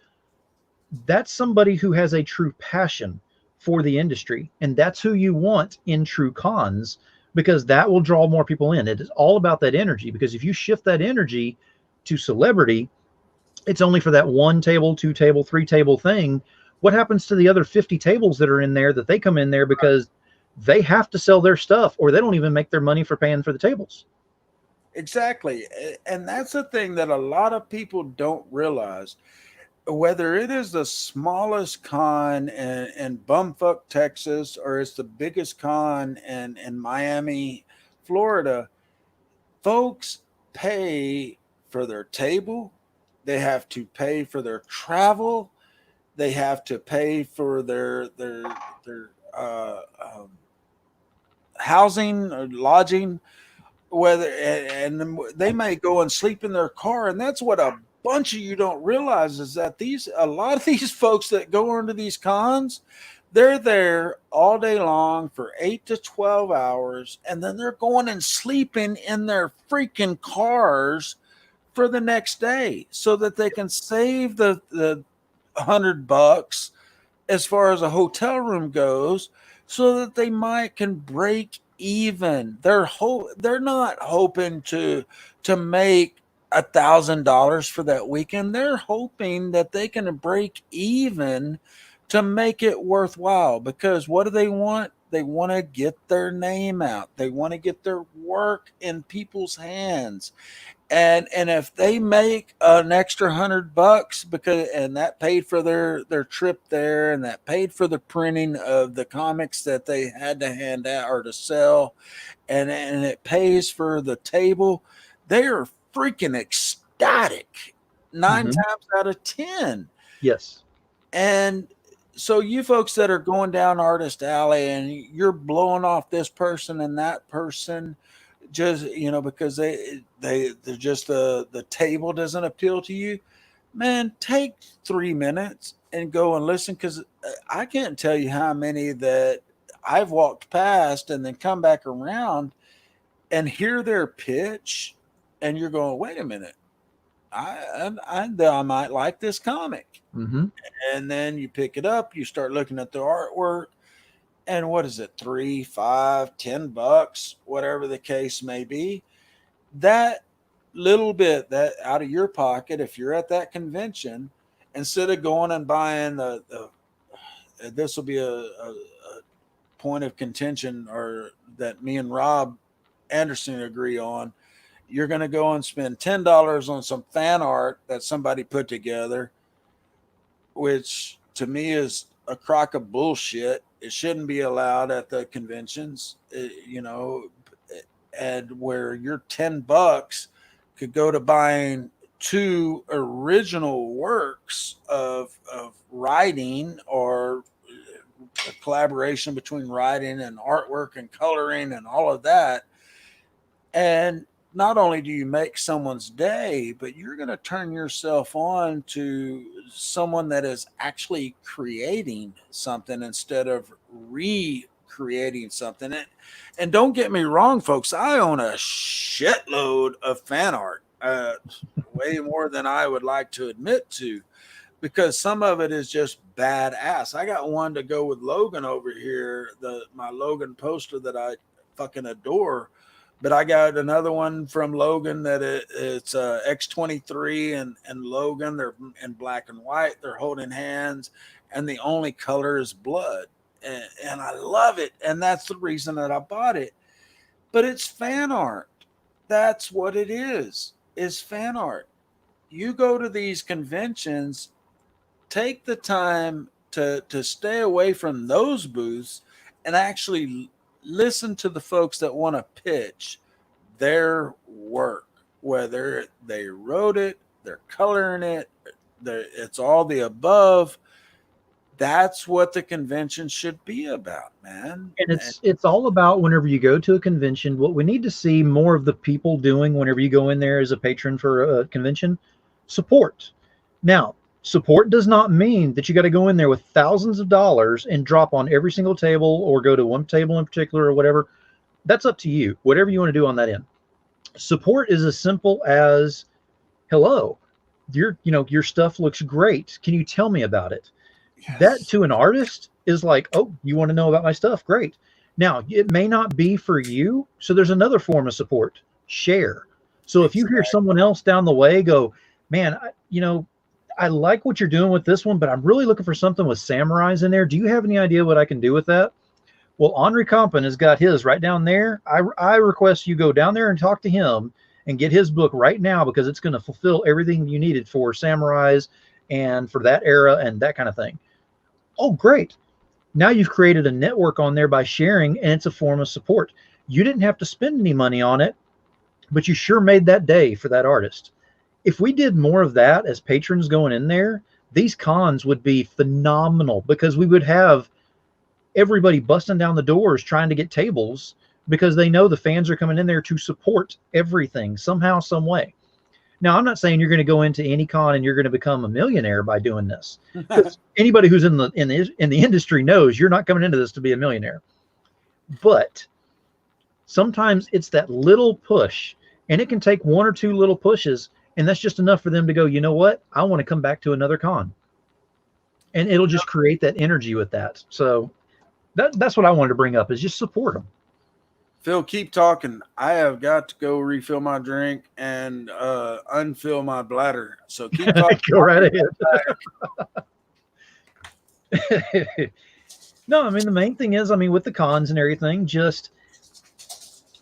[SPEAKER 20] that's somebody who has a true passion for the industry, and that's who you want in true cons, because that will draw more people in. It is all about that energy, because if you shift that energy to celebrity, it's only for that 1 table, 2 table, 3 table thing. What happens to the other 50 tables that are in there that they come in there because they have to sell their stuff, or they don't even make their money for paying for the tables?
[SPEAKER 1] Exactly. And that's the thing that a lot of people don't realize. Whether it is the smallest con in bumfuck Texas, or it's the biggest con in Miami, Florida, folks pay for their table. They have to pay for their travel. They have to pay for their housing or lodging. Whether and they may go and sleep in their car, and that's what a bunch of you don't realize is that a lot of these folks that go into these cons, they're there all day long for 8 to 12 hours, and then they're going and sleeping in their freaking cars for the next day so that they can save the $100 as far as a hotel room goes, so that they can break even. They're not hoping to make $1,000 for that weekend. They're hoping that they can break even to make it worthwhile, because what do they want? They want to get their name out. They want to get their work in people's hands. And if they make an extra $100 and that paid for their trip there, and that paid for the printing of the comics that they had to hand out or to sell, and it pays for the table, they are freaking ecstatic 9 times out of 10.
[SPEAKER 20] Yes.
[SPEAKER 1] And so you folks that are going down Artist Alley and you're blowing off this person and that person, just because they're just the table doesn't appeal to you, man, take 3 minutes and go and listen, because I can't tell you how many that I've walked past and then come back around and hear their pitch, and you're going, wait a minute, I might like this comic.
[SPEAKER 20] Mm-hmm.
[SPEAKER 1] And then you pick it up, you start looking at the artwork, and what is it, $3, $5, $10, whatever the case may be. That little bit that out of your pocket, if you're at that convention, instead of going and buying this will be a point of contention, or that me and Rob Anderson agree on. You're going to go and spend $10 on some fan art that somebody put together, which to me is a crock of bullshit. It shouldn't be allowed at the conventions, and where your $10 could go to buying 2 original works of writing, or a collaboration between writing and artwork and coloring and all of that. And not only do you make someone's day, but you're going to turn yourself on to someone that is actually creating something instead of recreating something. And don't get me wrong, folks, I own a shitload of fan art, way more than I would like to admit to, because some of it is just badass. I got one to go with Logan over here, my Logan poster that I fucking adore. But I got another one from Logan that it's X23 and Logan. They're in black and white. They're holding hands, and the only color is blood. And I love it. And that's the reason that I bought it. But it's fan art. That's what it is fan art. You go to these conventions, take the time to stay away from those booths and actually listen to the folks that want to pitch their work, whether they wrote it, they're coloring it, it's all the above. That's what the convention should be about, man.
[SPEAKER 20] And it's all about, whenever you go to a convention, what we need to see more of the people doing whenever you go in there as a patron for a convention, support. Now, support does not mean that you got to go in there with thousands of dollars and drop on every single table, or go to one table in particular or whatever. That's up to you, whatever you want to do on that end. Support is as simple as, hello, your stuff looks great. Can you tell me about it? Yes. That to an artist is like, oh, you want to know about my stuff? Great. Now, it may not be for you. So there's another form of support, share. So if you hear someone else down the way go, man, I like what you're doing with this one, but I'm really looking for something with samurais in there. Do you have any idea what I can do with that? Well, Henri Compton has got his right down there. I request you go down there and talk to him and get his book right now, because it's going to fulfill everything you needed for samurais and for that era and that kind of thing. Oh, great. Now you've created a network on there by sharing, and it's a form of support. You didn't have to spend any money on it, but you sure made that day for that artist. If we did more of that as patrons going in there, these cons would be phenomenal, because we would have everybody busting down the doors trying to get tables, because they know the fans are coming in there to support everything somehow, some way. Now, I'm not saying you're going to go into any con and you're going to become a millionaire by doing this. Anybody who's in the industry knows you're not coming into this to be a millionaire. But sometimes it's that little push, and it can take 1 or 2 little pushes, and that's just enough for them to go, you know what? I want to come back to another con. And it'll just create that energy with that. So that's what I wanted to bring up, is just support them.
[SPEAKER 1] Phil, keep talking. I have got to go refill my drink and unfill my bladder. So keep talking.
[SPEAKER 20] Go right ahead. No, I mean, the main thing is, with the cons and everything, just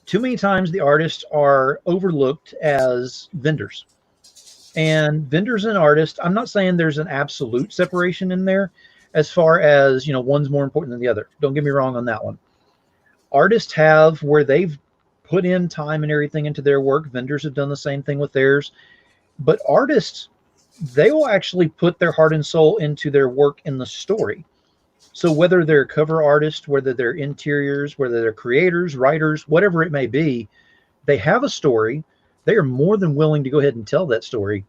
[SPEAKER 20] too many times the artists are overlooked as vendors. And vendors and artists, I'm not saying there's an absolute separation in there as far as, one's more important than the other. Don't get me wrong on that one. Artists have where they've put in time and everything into their work. Vendors have done the same thing with theirs. But artists, they will actually put their heart and soul into their work in the story. So whether they're cover artists, whether they're interiors, whether they're creators, writers, whatever it may be, they have a story. They are more than willing to go ahead and tell that story.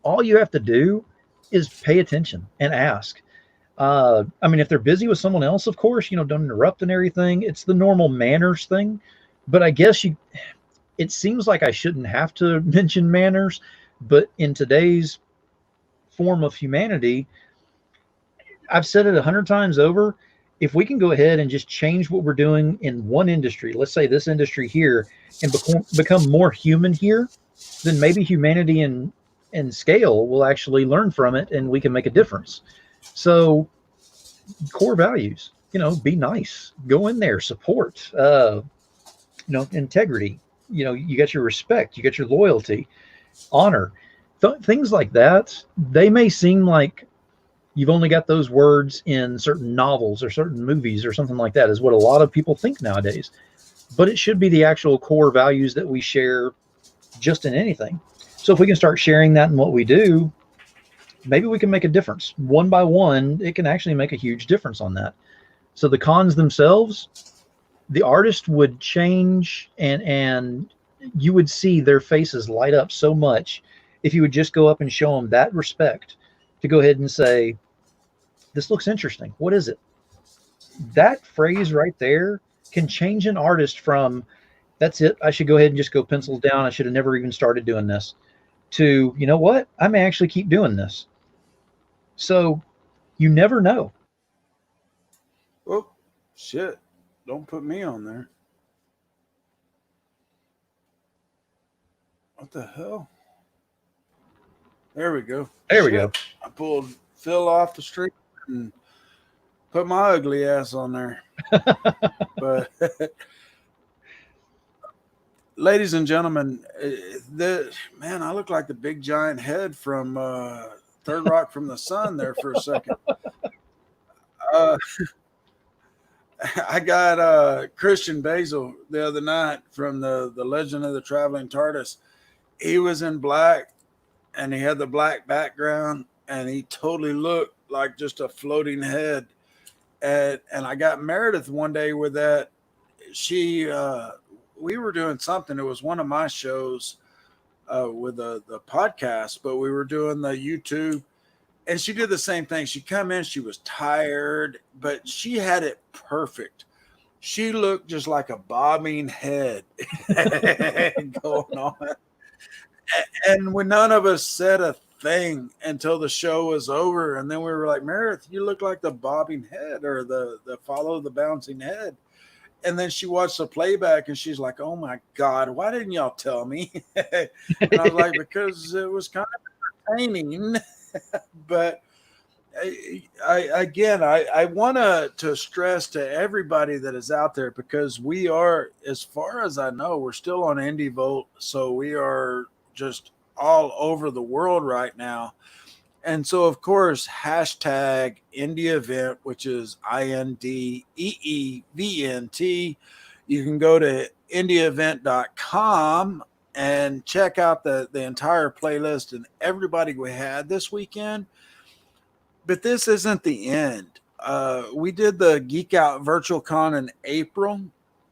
[SPEAKER 20] All you have to do is pay attention and ask. If they're busy with someone else, of course, don't interrupt and everything. It's the normal manners thing. But I guess it seems like I shouldn't have to mention manners. But in today's form of humanity, I've said it 100 times over. If we can go ahead and just change what we're doing in one industry, let's say this industry here, and become more human here, then maybe humanity and scale will actually learn from it, and we can make a difference. So core values, be nice, go in there, support. integrity. You got your respect, you got your loyalty, honor, things like that. They may seem like you've only got those words in certain novels or certain movies or something like that, is what a lot of people think nowadays. But it should be the actual core values that we share just in anything. So if we can start sharing that in what we do, maybe we can make a difference. One by one, it can actually make a huge difference on that. So the cons themselves, the artist would change, and you would see their faces light up so much if you would just go up and show them that respect, to go ahead and say, this looks interesting. What is it? That phrase right there can change an artist from, that's it, I should go ahead and just go pencils down, I should have never even started doing this, to, you know what, I may actually keep doing this. So you never know.
[SPEAKER 1] Oh, shit. Don't put me on there. What the hell? There we go.
[SPEAKER 20] There we go.
[SPEAKER 1] I pulled Phil off the street and put my ugly ass on there. But ladies and gentlemen, man, I look like the big giant head from Third Rock from the Sun there for a second. I got Christian Basil the other night from the Legend of the Traveling TARDIS. He was in black, and he had the black background, and he totally looked like just a floating head. And I got Meredith one day with that. We were doing something. It was one of my shows with the podcast, but we were doing the YouTube. And she did the same thing. She come in, she was tired, but she had it perfect. She looked just like a bobbing head going on. And when none of us said a thing until the show was over, and then we were like, Meredith, you look like the bobbing head, or the follow the bouncing head. And then she watched the playback, and she's like, oh my God, why didn't y'all tell me? And I was like, because it was kind of entertaining. But I want to stress to everybody that is out there, because we are, as far as I know, we're still on Indie Vote, so we are just all over the world right now. And so, of course, hashtag Indie Event, which is INDEEEVNT. You can go to indieevent.com and check out the entire playlist and everybody we had this weekend. But this isn't the end. We did the Geek Out Virtual Con in April,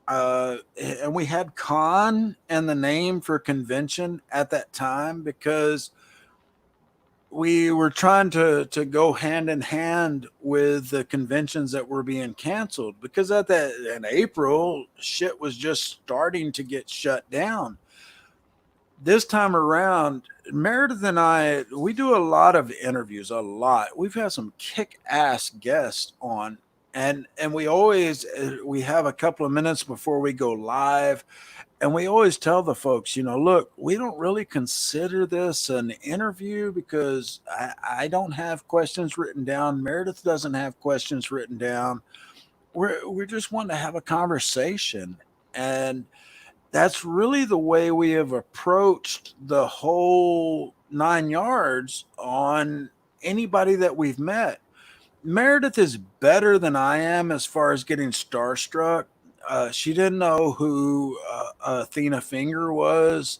[SPEAKER 1] and we had con and the name for convention at that time because we were trying to go hand in hand with the conventions that were being canceled, because in April, shit was just starting to get shut down. This time around, Meredith and I, we do a lot of interviews, a lot. We've had some kick-ass guests on, and we have a couple of minutes before we go live, and we always tell the folks, look, we don't really consider this an interview because I don't have questions written down. Meredith doesn't have questions written down. We're just wanting to have a conversation, and that's really the way we have approached the whole 9 yards on anybody that we've met. Meredith is better than I am as far as getting starstruck. She didn't know who Athena Finger was.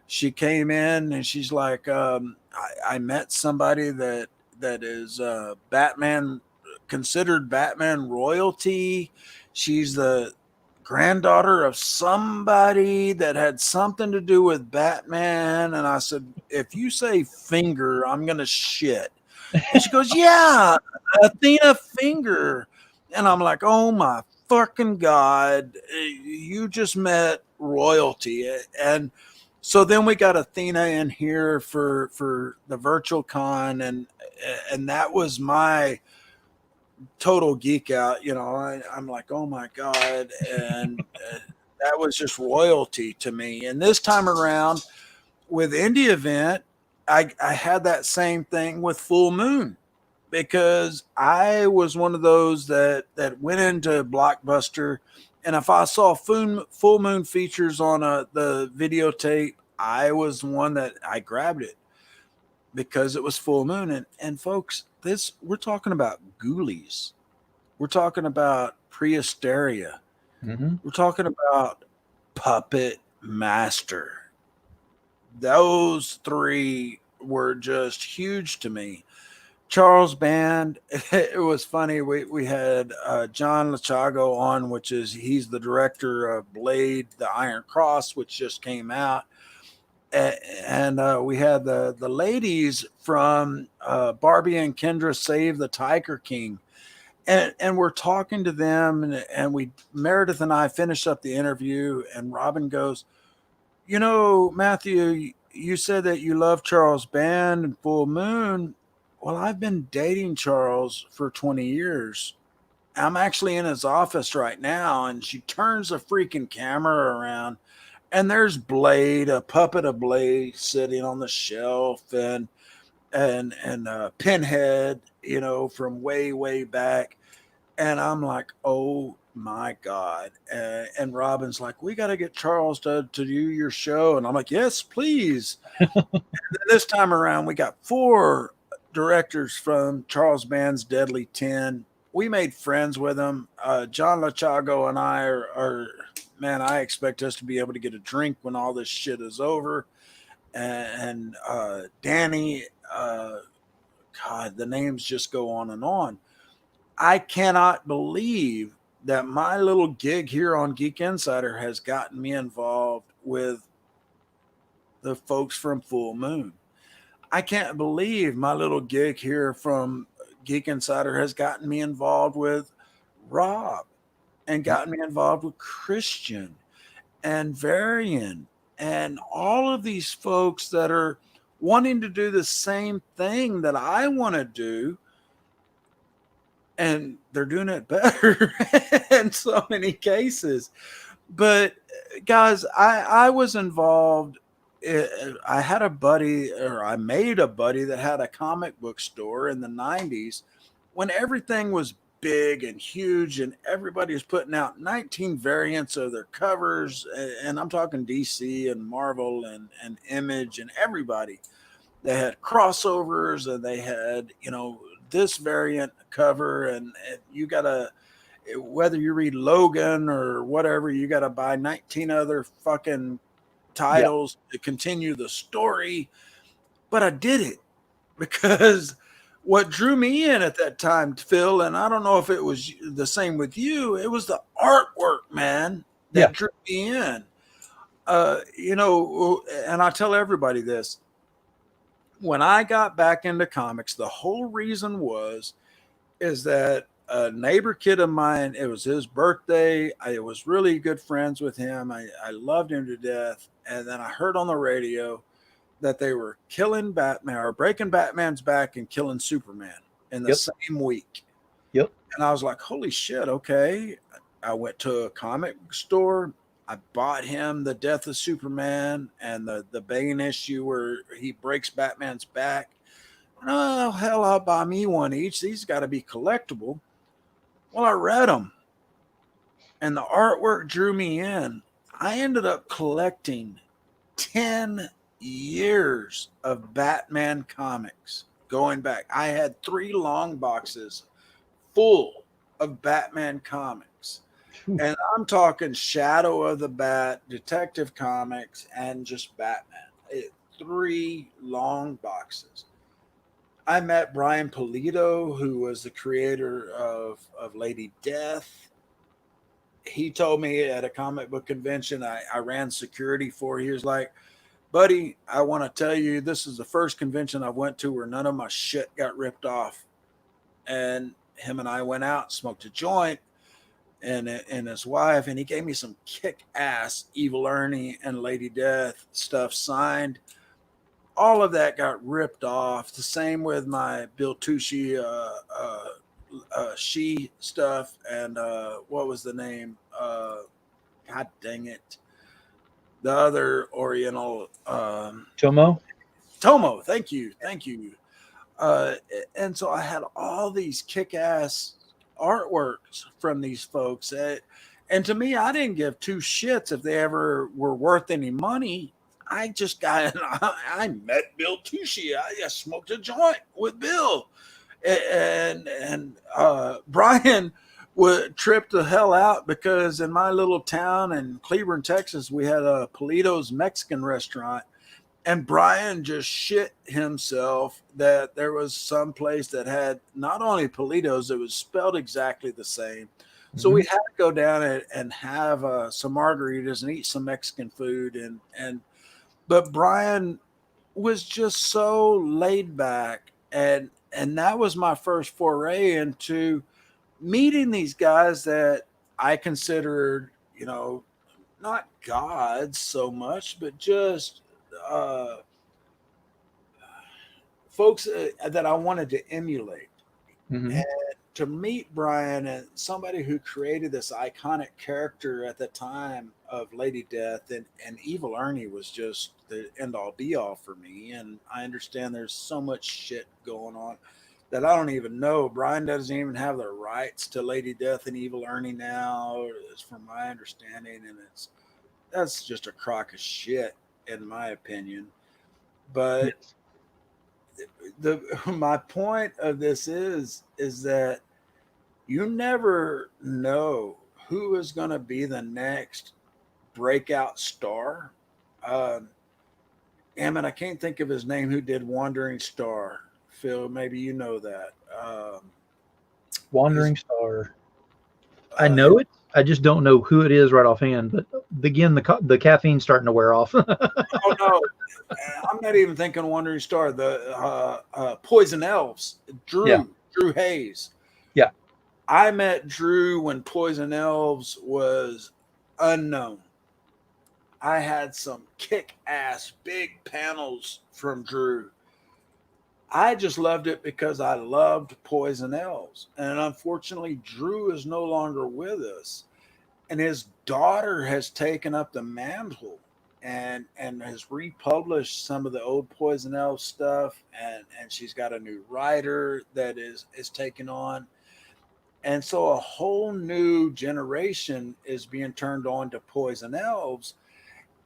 [SPEAKER 1] She came in and she's like, I met somebody that is Batman, considered Batman royalty. She's the granddaughter of somebody that had something to do with Batman. And I said, if you say Finger, I'm going to shit. And she goes, yeah, Athena Finger. And I'm like, oh my fucking God, you just met royalty. And so then we got Athena in here for the virtual con. And that was my total geek out. I'm like, oh my God. And that was just royalty to me. And this time around with Indie Event, I had that same thing with Full Moon, because I was one of those that went into Blockbuster And if I saw full moon features on the videotape, I was one that I grabbed it because it was full moon. And folks, we're talking about ghoulies. We're talking about Prehysteria.
[SPEAKER 20] Mm-hmm.
[SPEAKER 1] We're talking about Puppet Master. Those three were just huge to me. Charles Band, it was funny. We had John Lachago on, he's the director of Blade, the Iron Cross, which just came out. And we had the ladies from Barbie and Kendra Save the Tiger King. And we're talking to them, and Meredith and I finished up the interview, and Robin goes, Matthew, you said that you love Charles Band and Full Moon. Well, I've been dating Charles for 20 years. I'm actually in his office right now, and she turns the freaking camera around, and there's Blade, a puppet of Blade, sitting on the shelf, and Pinhead, from way, way back. And I'm like, oh my God. And Robin's like, we got to get Charles to do your show. And I'm like, yes, please. And this time around, we got 4 directors from Charles Band's Deadly 10. We made friends with them. John Lachago and I are, man, I expect us to be able to get a drink when all this shit is over. And Danny, God, the names just go on and on. I cannot believe that my little gig here on Geek Insider has gotten me involved with the folks from Full Moon. I can't believe my little gig here from Geek Insider has gotten me involved with Rob and gotten me involved with Christian and Varian and all of these folks that are wanting to do the same thing that I want to do. And they're doing it better in so many cases. But guys, I was involved. I had a buddy, or I made a buddy that had a comic book store in the 90s when everything was big and huge and everybody was putting out 19 variants of their covers. And I'm talking DC and Marvel and Image and everybody. They had crossovers and they had, this variant cover, and you gotta, whether you read Logan or whatever, you gotta buy 19 other fucking titles to continue the story. But I did it because what drew me in at that time, Phil, and I don't know if it was the same with you, it was the artwork, man, that drew me in. And I tell everybody this. When I got back into comics, the whole reason is that a neighbor kid of mine, it was his birthday. I was really good friends with him. I loved him to death. And then I heard on the radio that they were killing Batman or breaking Batman's back and killing Superman in the same week.
[SPEAKER 20] Yep.
[SPEAKER 1] And I was like, holy shit. Okay. I went to a comic store. I bought him the Death of Superman and the Bane issue where he breaks Batman's back. Oh, hell, I'll buy me one each. These got to be collectible. Well, I read them, and the artwork drew me in. I ended up collecting 10 years of Batman comics going back. I had 3 long boxes full of Batman comics. And I'm talking Shadow of the Bat, Detective Comics, and just Batman. 3 long boxes. I met Brian Pulido, who was the creator of Lady Death. He told me at a comic book convention I ran security for. He was like, buddy, I want to tell you, this is the first convention I went to where none of my shit got ripped off. And him and I went out, smoked a joint, and his wife, and he gave me some kick-ass Evil Ernie and Lady Death stuff signed. All of that got ripped off. The same with my Bill Tucci She stuff, and what was the name? God dang it. The other Oriental
[SPEAKER 20] Tomo,
[SPEAKER 1] thank you. And so I had all these kick-ass artworks from these folks, And to me, I didn't give two shits if they ever were worth any money. I just got, I met Bill Tucci. I smoked a joint with Bill. And Brian would trip the hell out because in my little town in Cleburne, Texas, we had a Polito's Mexican restaurant. And Brian just shit himself that there was some place that had not only Polito's, it was spelled exactly the same. So we had to go down and have some margaritas and eat some Mexican food. But Brian was just so laid back. And that was my first foray into meeting these guys that I considered, not gods so much, but just folks that I wanted to emulate. And to meet Brian and somebody who created this iconic character at the time of Lady Death and Evil Ernie was just the end all be all for me. And I understand there's so much shit going on that I don't even know. Brian doesn't even have the rights to Lady Death and Evil Ernie now, from my understanding. And that's just a crock of shit, in my opinion. But my point of this is that you never know who is going to be the next breakout star. Emmett, I can't think of his name, who did Wandering Star. Phil, maybe you know that.
[SPEAKER 20] Wandering Star. I know it. I just don't know who it is right offhand. But again, the caffeine's starting to wear off.
[SPEAKER 1] Oh no, I'm not even thinking Wandering Star. The Poison Elves, Drew Hayes.
[SPEAKER 20] Yeah,
[SPEAKER 1] I met Drew when Poison Elves was unknown. I had some kick-ass big panels from Drew. I just loved it because I loved Poison Elves. And unfortunately, Drew is no longer with us. And his daughter has taken up the mantle and has republished some of the old Poison Elves stuff. And she's got a new writer that is taken on. And so a whole new generation is being turned on to Poison Elves.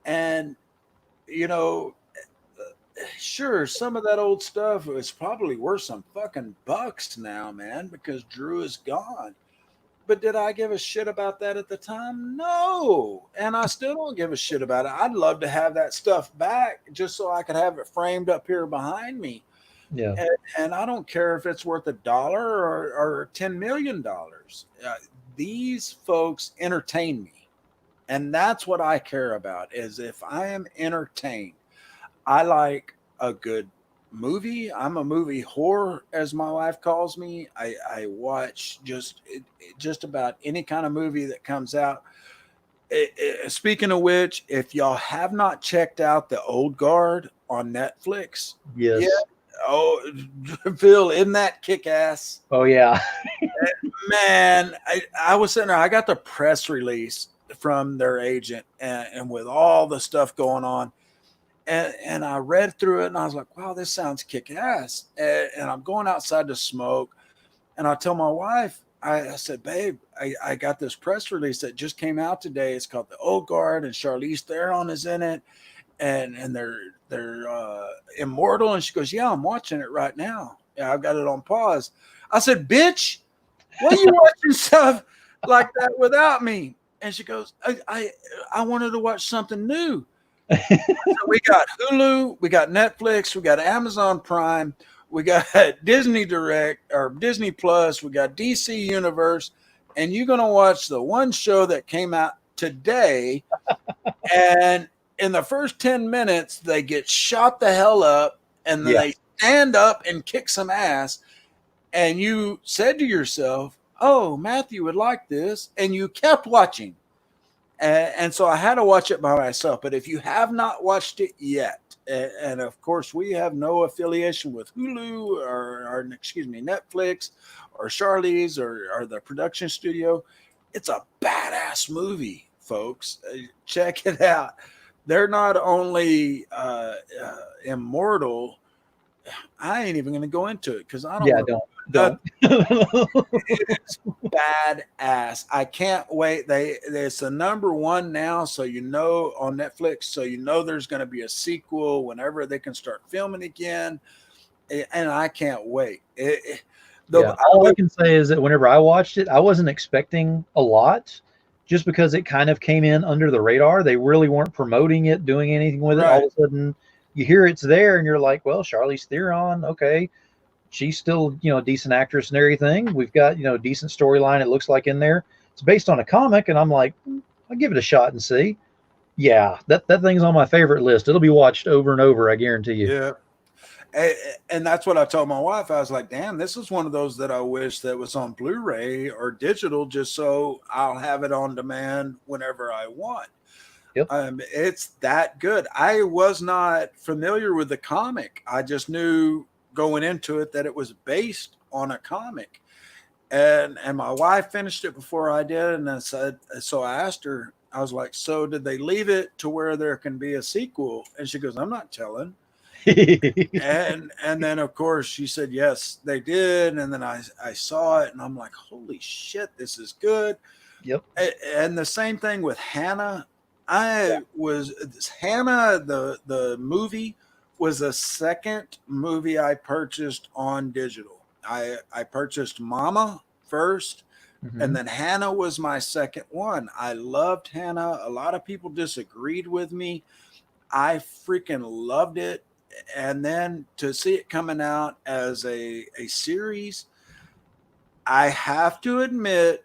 [SPEAKER 1] And, sure, some of that old stuff is probably worth some fucking bucks now, man, because Drew is gone. But did I give a shit about that at the time? No. And I still don't give a shit about it. I'd love to have that stuff back just so I could have it framed up here behind me.
[SPEAKER 20] Yeah.
[SPEAKER 1] And I don't care if it's worth $1 or $10 million. These folks entertain me. And that's what I care about, is if I am entertained. I like a good movie. I'm a movie whore, as my wife calls me. I watch just about any kind of movie that comes out. Speaking of which, if y'all have not checked out The Old Guard on Netflix,
[SPEAKER 20] yes.
[SPEAKER 1] Yeah, oh, Phil, isn't that kick ass?
[SPEAKER 20] Oh yeah.
[SPEAKER 1] Man, I was sitting there. I got the press release from their agent, and with all the stuff going on. And I read through it and I was like, wow, this sounds kick ass. And I'm going outside to smoke. And I tell my wife, I said, babe, I got this press release that just came out today. It's called The Old Guard, and Charlize Theron is in it. And they're immortal. And she goes, yeah, I'm watching it right now. Yeah, I've got it on pause. I said, bitch, why are you watching stuff like that without me? And she goes, I wanted to watch something new. So we got Hulu, we got Netflix, we got Amazon Prime, we got Disney Direct or Disney Plus, we got DC Universe, and you're going to watch the one show that came out today. And in the first 10 minutes, they get shot the hell up, and then they stand up and kick some ass. And you said to yourself, oh, Matthew would like this. And you kept watching. And so I had to watch it by myself. But if you have not watched it yet, and of course we have no affiliation with Hulu or Netflix or Charlize or the production studio, it's a badass movie, folks. Check it out. They're not only immortal, I ain't even going to go into it because I don't.
[SPEAKER 20] Yeah,
[SPEAKER 1] don't. It's badass. I can't wait. It's the #1 now, so on Netflix. So there's going to be a sequel whenever they can start filming again, and I can't wait.
[SPEAKER 20] All I can say is that whenever I watched it, I wasn't expecting a lot, just because it kind of came in under the radar. They really weren't promoting it, doing anything with it. All of a sudden, you hear it's there, and you're like, "Well, Charlize Theron, okay, she's still a decent actress and everything. We've got a decent storyline. It looks like in there. It's based on a comic, and I'm like, I'll give it a shot and see. Yeah, that thing's on my favorite list. It'll be watched over and over. I guarantee you.
[SPEAKER 1] Yeah." And that's what I told my wife. I was like, damn, this is one of those that I wish that was on Blu-ray or digital, just so I'll have it on demand whenever I want.
[SPEAKER 20] Yep.
[SPEAKER 1] It's that good. I was not familiar with the comic. I just knew going into it that it was based on a comic. And my wife finished it before I did. And so I asked her, I was like, so did they leave it to where there can be a sequel? And she goes, I'm not telling. and then of course she said yes they did, and then I saw it and I'm like, holy shit, this is good.
[SPEAKER 20] Yep.
[SPEAKER 1] And the same thing with Hannah. Hannah, the movie was the second movie I purchased on digital. I purchased Mama first, and then Hannah was my second one. I loved Hannah. A lot of people disagreed with me. I freaking loved it. And then to see it coming out as a series, I have to admit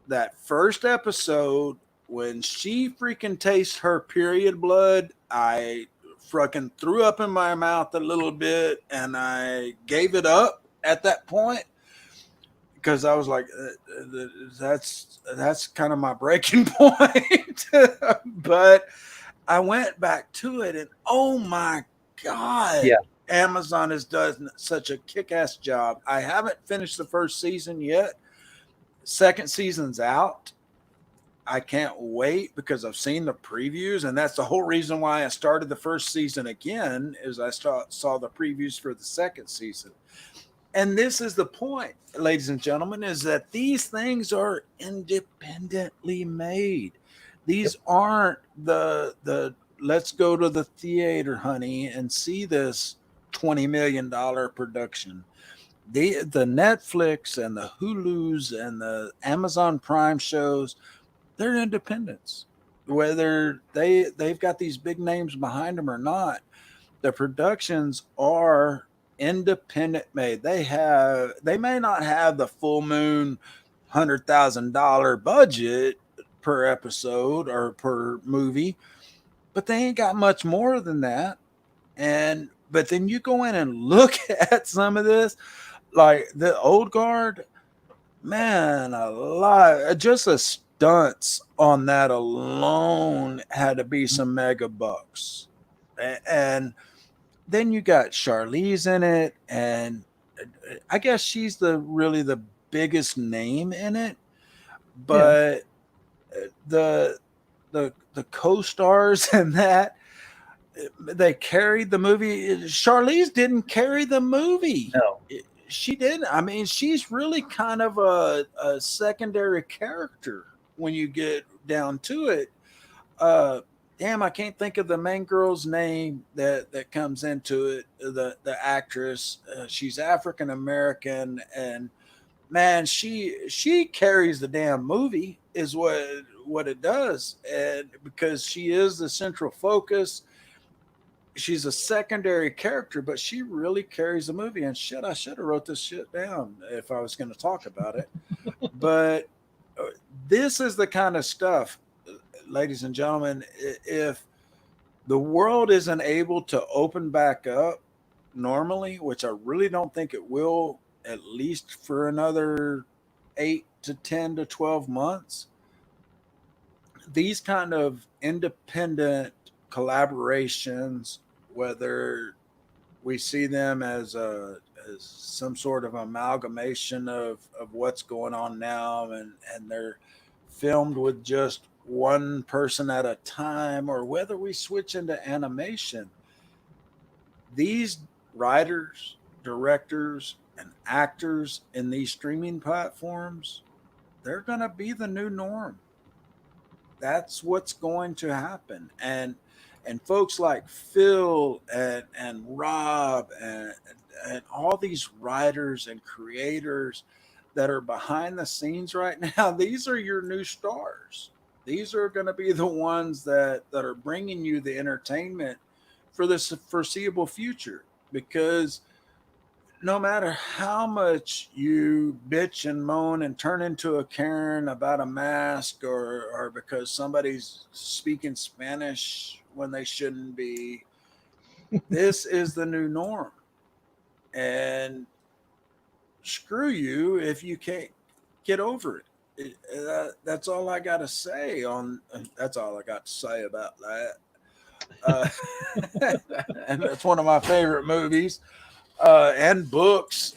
[SPEAKER 1] that first episode, when she freaking tastes her period blood, I freaking threw up in my mouth a little bit, and I gave it up at that point because I was like, that's kind of my breaking point. But I went back to it, and oh my God,
[SPEAKER 20] yeah.
[SPEAKER 1] Amazon has done such a kick-ass job. I haven't finished the first season yet. Second season's out. I can't wait because I've seen the previews, and that's the whole reason why I started the first season again, is I saw the previews for the second season. And this is the point, ladies and gentlemen, is that these things are independently made. These aren't the let's go to the theater, honey, and see this $20 million production. The Netflix and the Hulus and the Amazon Prime shows, they're independents. Whether they've got these big names behind them or not, the productions are independent made. They may not have the full moon $100,000 budget per episode or per movie, but they ain't got much more than that. But then you go in and look at some of this, like the Old Guard, man, just the stunts on that alone had to be some mega bucks. And then you got Charlize in it, and I guess she's really the biggest name in it, but the co-stars and that, they carried the movie. Charlize didn't carry the movie.
[SPEAKER 20] No,
[SPEAKER 1] she didn't. I mean, she's really kind of a secondary character when you get down to it. Damn, I can't think of the main girl's name that comes into it. The actress, she's African American, and man, she carries the damn movie, is what it does, and because she is the central focus. She's a secondary character, but she really carries the movie. And shit, I should have wrote this shit down if I was going to talk about it. But this is the kind of stuff, ladies and gentlemen, if the world isn't able to open back up normally, which I really don't think it will, at least for another 8 to 10 to 12 months, these kind of independent collaborations, whether we see them as some sort of amalgamation of what's going on now, and they're filmed with just one person at a time, or whether we switch into animation, these writers, directors, and actors in these streaming platforms, they're going to be the new norm. That's what's going to happen. And folks like Phil and Rob and all these writers and creators that are behind the scenes right now, these are your new stars. These are going to be the ones that are bringing you the entertainment for this foreseeable future, because no matter how much you bitch and moan and turn into a Karen about a mask, or because somebody's speaking Spanish when they shouldn't be, this is the new norm. And screw you if you can't get over it. That's all I got to say that's all I got to say about that. And that's one of my favorite movies. And books.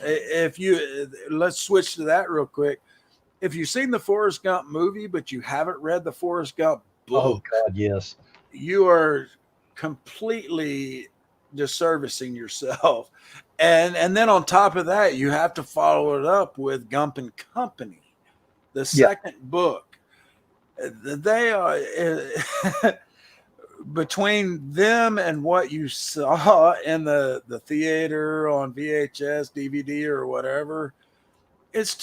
[SPEAKER 1] Let's switch to that real quick. If you've seen the Forrest Gump movie, but you haven't read the Forrest Gump book,
[SPEAKER 20] oh God, yes,
[SPEAKER 1] you are completely disservicing yourself. And then on top of that, you have to follow it up with Gump and Company, the second book. They are between them and what you saw in the theater on VHS, DVD, or whatever, it's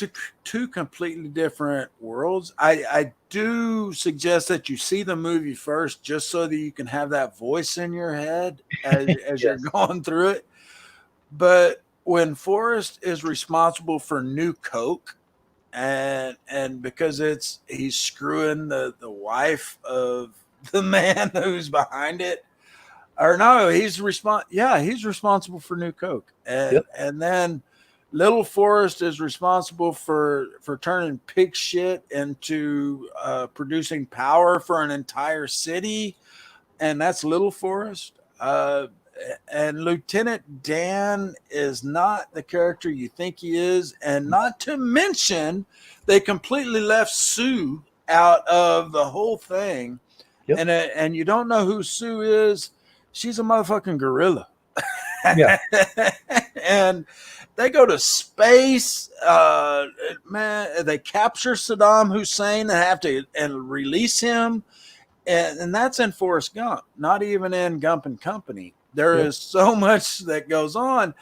[SPEAKER 1] two completely different worlds. I do suggest that you see the movie first, just so that you can have that voice in your head as
[SPEAKER 20] Yes.
[SPEAKER 1] you're going through it. But when Forrest is responsible for New Coke, and because he's screwing the wife of the man who's behind it, or no, he's responsible for New Coke, and then Little Forrest is responsible for turning pig shit into producing power for an entire city, and that's Little Forrest. And Lieutenant Dan is not the character you think he is, and not to mention they completely left Sue out of the whole thing. And you don't know who Sue is. She's a motherfucking gorilla.
[SPEAKER 20] Yeah.
[SPEAKER 1] And they go to space. Man, they capture Saddam Hussein and have to release him. And that's in Forrest Gump, not even in Gump and Company. There is so much that goes on.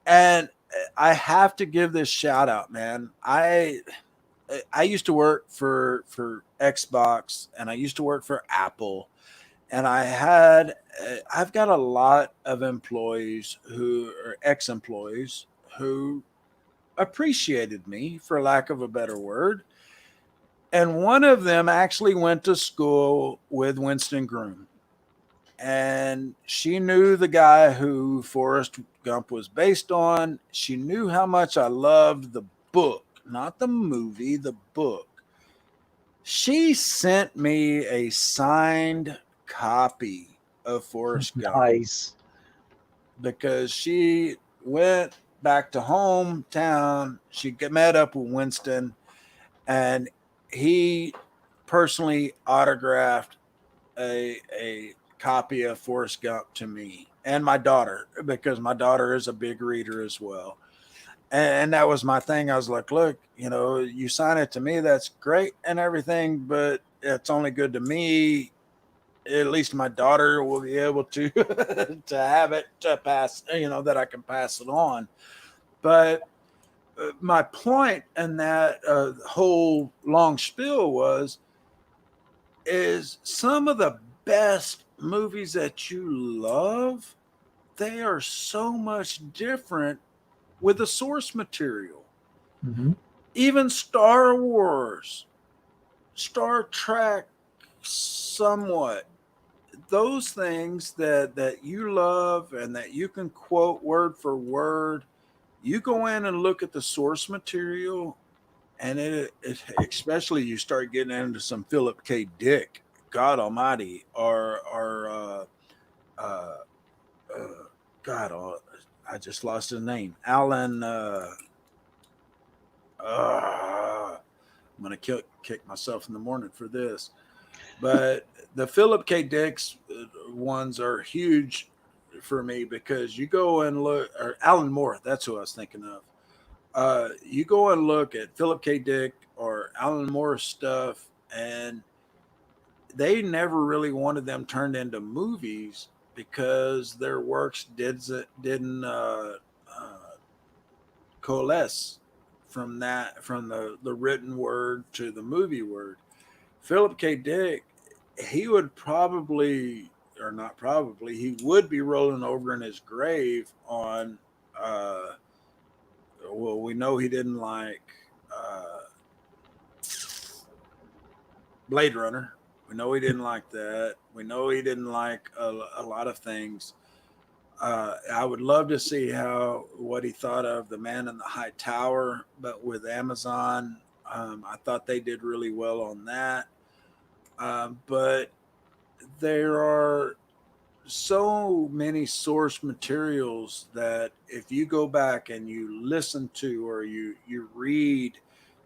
[SPEAKER 1] And I have to give this shout out, man. I used to work for Xbox, and I used to work for Apple, and I've got a lot of employees who are ex-employees who appreciated me, for lack of a better word. And one of them actually went to school with Winston Groom, and she knew the guy who Forrest Gump was based on. She knew how much I loved the book, not the movie, the book. She sent me a signed copy of Forrest Gump.
[SPEAKER 20] Nice.
[SPEAKER 1] Because she went back to hometown. She met up with Winston, and he personally autographed a copy of Forrest Gump to me and my daughter, because my daughter is a big reader as well. And that was my thing. I was like, look, you sign it to me, that's great and everything, but it's only good to me. At least my daughter will be able to to have it to pass, that I can pass it on. But my point in that whole long spiel is some of the best movies that you love, they are so much different with the source material.
[SPEAKER 20] Mm-hmm.
[SPEAKER 1] Even Star Wars, Star Trek, somewhat. Those things that you love and that you can quote word for word, you go in and look at the source material, and it especially you start getting into some Philip K. Dick, God Almighty, or God, I just lost his name. Alan. I'm gonna kick myself in the morning for this, but the Philip K. Dick's ones are huge for me, because you go and look, or Alan Moore, that's who I was thinking of. You go and look at Philip K. Dick or Alan Moore's stuff, and they never really wanted them turned into movies because their works didn't coalesce from the written word to the movie word. Philip K. Dick, he would probably, or not probably, he would be rolling over in his grave on well, we know he didn't like Blade Runner. We know he didn't like that. We know he didn't like a lot of things. I would love to see what he thought of The Man in the High Tower, but with Amazon, I thought they did really well on that. But there are so many source materials that if you go back and you listen to or you read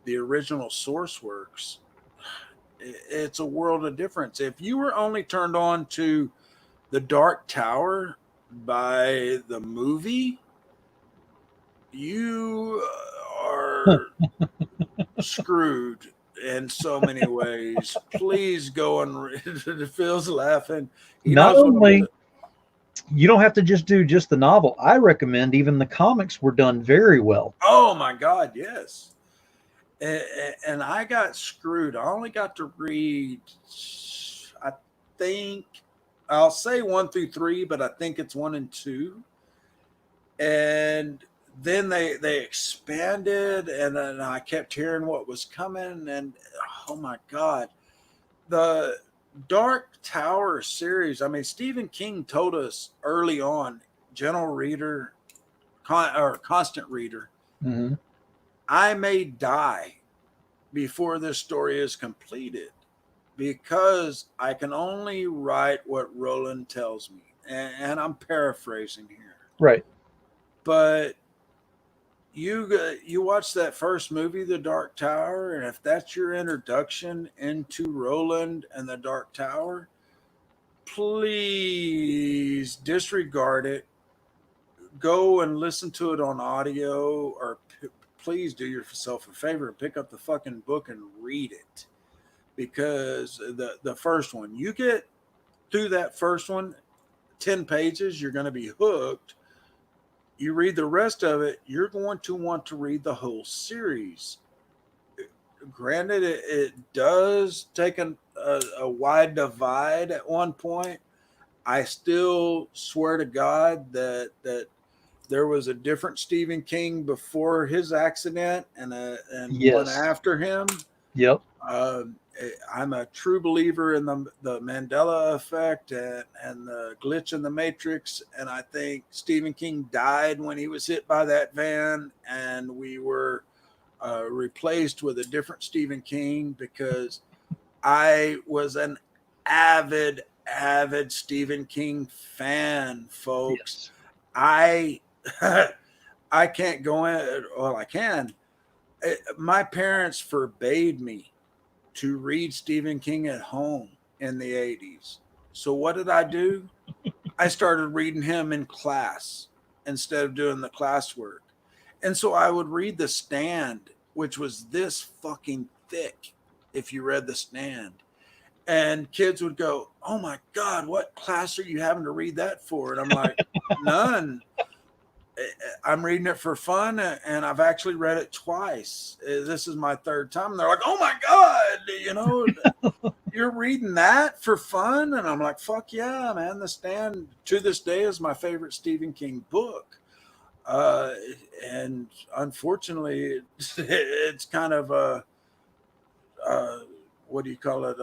[SPEAKER 1] the original source works, it's a world of difference. If you were only turned on to The Dark Tower by the movie, you are screwed in so many ways. Please go and read. Phil's laughing.
[SPEAKER 20] Not only, you don't have to just do just the novel. I recommend even the comics were done very well.
[SPEAKER 1] Oh my God, yes. And I got screwed. I only got to read, I think, I'll say 1 through 3, but I think it's 1 and 2. And then they expanded, and then I kept hearing what was coming, and oh my God, the Dark Tower series. I mean, Stephen King told us early on, general reader or constant reader,
[SPEAKER 20] Mm-hmm.
[SPEAKER 1] I may die before this story is completed because I can only write what Roland tells me. And I'm paraphrasing here.
[SPEAKER 20] Right.
[SPEAKER 1] But you watch that first movie, The Dark Tower, and if that's your introduction into Roland and The Dark Tower, please disregard it. Go and listen to it on audio, or please do yourself a favor and pick up the fucking book and read it. Because the first one, you get through that first one, 10 pages, you're going to be hooked. You read the rest of it, you're going to want to read the whole series. Granted, it does take a wide divide at one point. I still swear to God that there was a different Stephen King before his accident and
[SPEAKER 20] Yes.
[SPEAKER 1] one after him.
[SPEAKER 20] Yep.
[SPEAKER 1] I'm a true believer in the Mandela effect and the glitch in the Matrix. And I think Stephen King died when he was hit by that van, and we were replaced with a different Stephen King, because I was an avid Stephen King fan, folks. Yes. I can't go in. Well, I can. My parents forbade me to read Stephen King at home in the 80s. So what did I do? I started reading him in class instead of doing the classwork. And so I would read The Stand, which was this fucking thick if you read The Stand. And kids would go, "Oh my God, what class are you having to read that for?" And I'm like, none. I'm reading it for fun, and I've actually read it twice. This is my third time. And they're like, "Oh my God, you're reading that for fun?" And I'm like, "Fuck yeah, man. The Stand to this day is my favorite Stephen King book." And unfortunately, it's kind of a, what do you call it?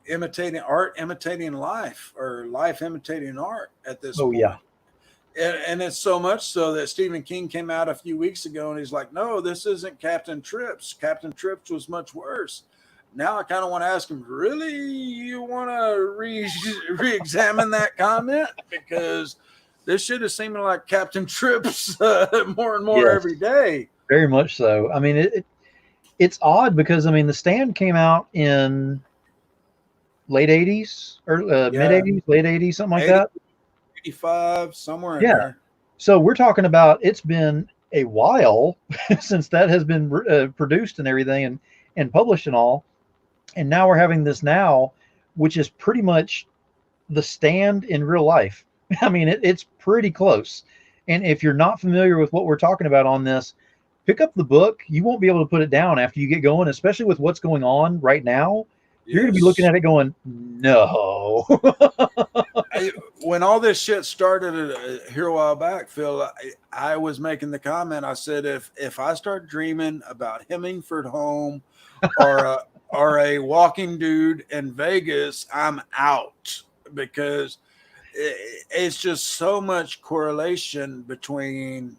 [SPEAKER 1] Imitating art, imitating life, or life imitating art at this point.
[SPEAKER 20] Yeah.
[SPEAKER 1] And it's so much so that Stephen King came out a few weeks ago and he's like, "No, this isn't Captain Trips. Captain Trips was much worse." Now I kind of want to ask him, really? You want to re-examine that comment? Because this shit is seeming like Captain Trips more and more every day.
[SPEAKER 20] Very much so. I mean, it's odd because, I mean, The Stand came out in late 80s or mid 80s, late 80s, something like that.
[SPEAKER 1] 85, somewhere in
[SPEAKER 20] Yeah.
[SPEAKER 1] there.
[SPEAKER 20] So we're talking about it's been a while since that has been produced and everything and published and all. And now we're having this now, which is pretty much The Stand in real life. I mean, it's pretty close. And if you're not familiar with what we're talking about on this, pick up the book. You won't be able to put it down after you get going, especially with what's going on right now. You're going to be looking at it going, no.
[SPEAKER 1] When all this shit started here a while back, Phil, I was making the comment. I said, if I start dreaming about Hemingford Home or a walking dude in Vegas, I'm out, because it's just so much correlation between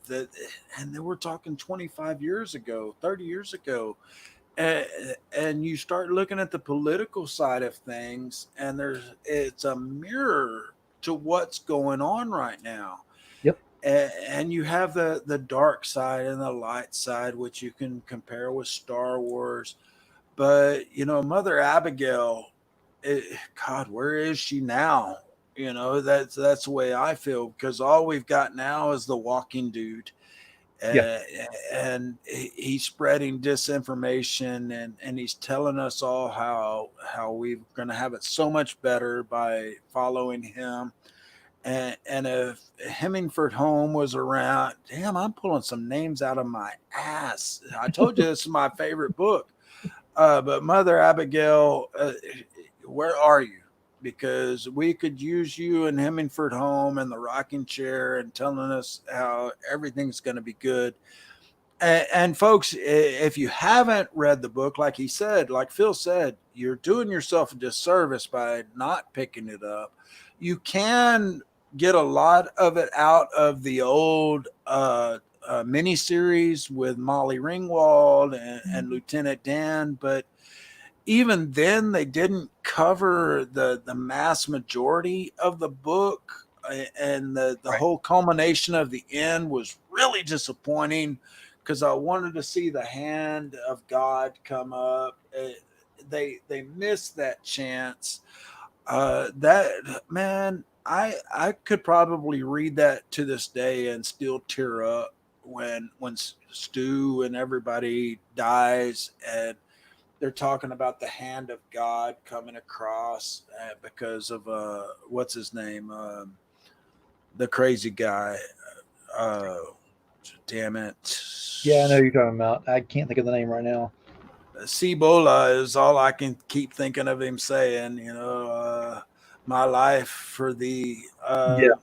[SPEAKER 1] and then we're talking 25 years ago, 30 years ago. And you start looking at the political side of things, and it's a mirror to what's going on right now.
[SPEAKER 20] Yep.
[SPEAKER 1] And you have the dark side and the light side, which you can compare with Star Wars. But Mother Abigail, God, where is she now? That's the way I feel, because all we've got now is the walking dude. And he's spreading disinformation, and he's telling us all how we're going to have it so much better by following him. And if Hemingford Home was around, damn, I'm pulling some names out of my ass. I told you this is my favorite book. But Mother Abigail, where are you? Because we could use you in Hemingford Home and the rocking chair and telling us how everything's going to be good. And folks, if you haven't read the book, like he said, like Phil said, you're doing yourself a disservice by not picking it up. You can get a lot of it out of the old miniseries with Molly Ringwald and Lieutenant Dan, but even then they didn't cover the mass majority of the book, and the whole culmination of the end was really disappointing, because I wanted to see the hand of God come up. They missed that chance. That, man, I could probably read that to this day and still tear up when Stu and everybody dies, and they're talking about the hand of God coming across because of what's his name, the crazy guy. Damn it!
[SPEAKER 20] Yeah, I know who you're talking about. I can't think of the name right now.
[SPEAKER 1] Cibola is all I can keep thinking of him saying. My life for thee.
[SPEAKER 20] Yeah.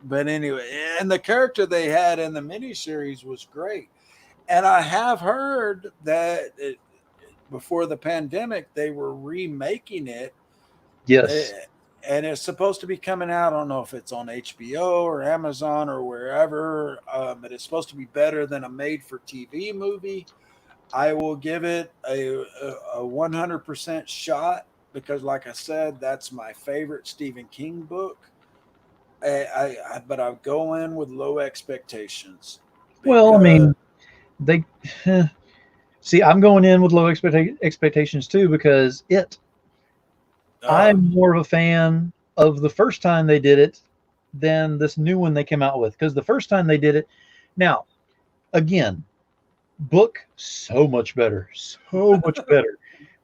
[SPEAKER 1] But anyway, and the character they had in the miniseries was great. And I have heard that before the pandemic, they were remaking it.
[SPEAKER 20] Yes.
[SPEAKER 1] And it's supposed to be coming out. I don't know if it's on HBO or Amazon or wherever, but it's supposed to be better than a made-for-TV movie. I will give it a 100% shot, because, like I said, that's my favorite Stephen King book. But I go in with low expectations.
[SPEAKER 20] Well, I mean, they see. I'm going in with low expectations too, because I'm more of a fan of the first time they did it than this new one they came out with. Because the first time they did it, now, again, book so much better,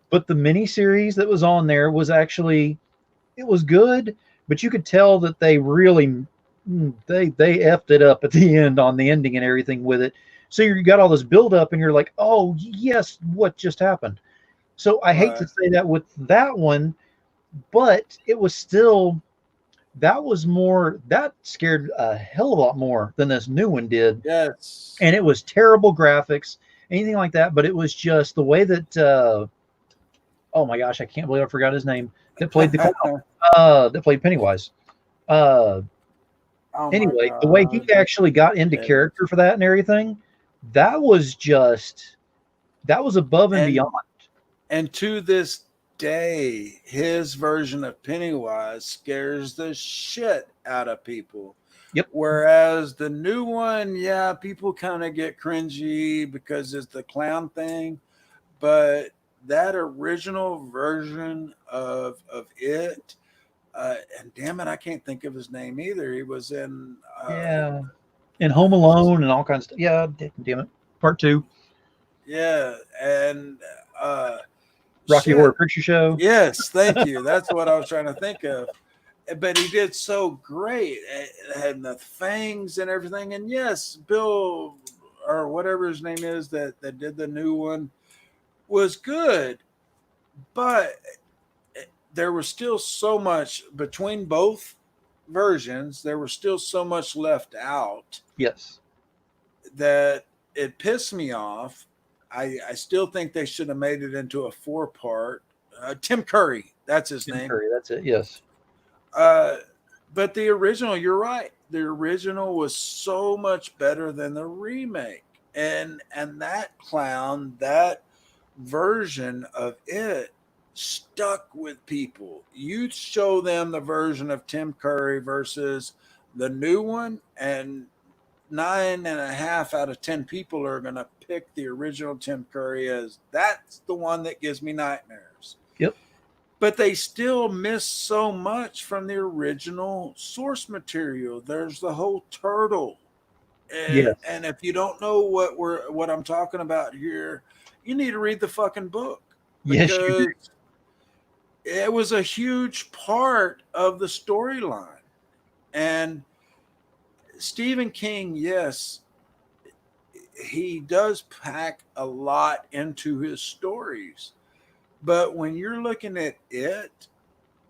[SPEAKER 20] but the miniseries that was on there was actually, it was good, but you could tell that they really they effed it up at the end on the ending and everything with it. So you got all this build up and you're like, oh yes, what just happened? So I hate to say that with that one, but it was still, that scared a hell of a lot more than this new one did.
[SPEAKER 1] Yes.
[SPEAKER 20] And it was terrible graphics, anything like that, but it was just the way that oh my gosh, I can't believe I forgot his name, that played the clown, that played Pennywise. Anyway, the way he actually got into character for that and everything, that was above and beyond.
[SPEAKER 1] And to this day, his version of Pennywise scares the shit out of people.
[SPEAKER 20] Yep.
[SPEAKER 1] Whereas the new one, yeah, people kind of get cringy because it's the clown thing, but that original version of it, and damn it, I can't think of his name either. He was in
[SPEAKER 20] and Home Alone and all kinds of stuff. Yeah, damn it. Part 2.
[SPEAKER 1] Yeah, and
[SPEAKER 20] Rocky Horror Picture Show.
[SPEAKER 1] Yes, thank you. That's what I was trying to think of. But he did so great, and the fangs and everything. And yes, Bill or whatever his name is that did the new one was good, but there was still so much between both versions. There was still so much left out.
[SPEAKER 20] Yes,
[SPEAKER 1] that it pissed me off. I still think they should have made it into a 4-part. Tim Curry, that's his name.
[SPEAKER 20] Curry, that's it. Yes.
[SPEAKER 1] But the original, you're right. The original was so much better than the remake, and that clown, that version of it stuck with people. You show them the version of Tim Curry versus the new one, and 9.5 out of 10 people are going to pick the original Tim Curry as that's the one that gives me nightmares.
[SPEAKER 20] Yep.
[SPEAKER 1] But they still miss so much from the original source material. There's the whole turtle. And if you don't know what I'm talking about here, you need to read the fucking book.
[SPEAKER 20] Yes, you do.
[SPEAKER 1] It was a huge part of the storyline. And Stephen King, yes, he does pack a lot into his stories. But when you're looking at it,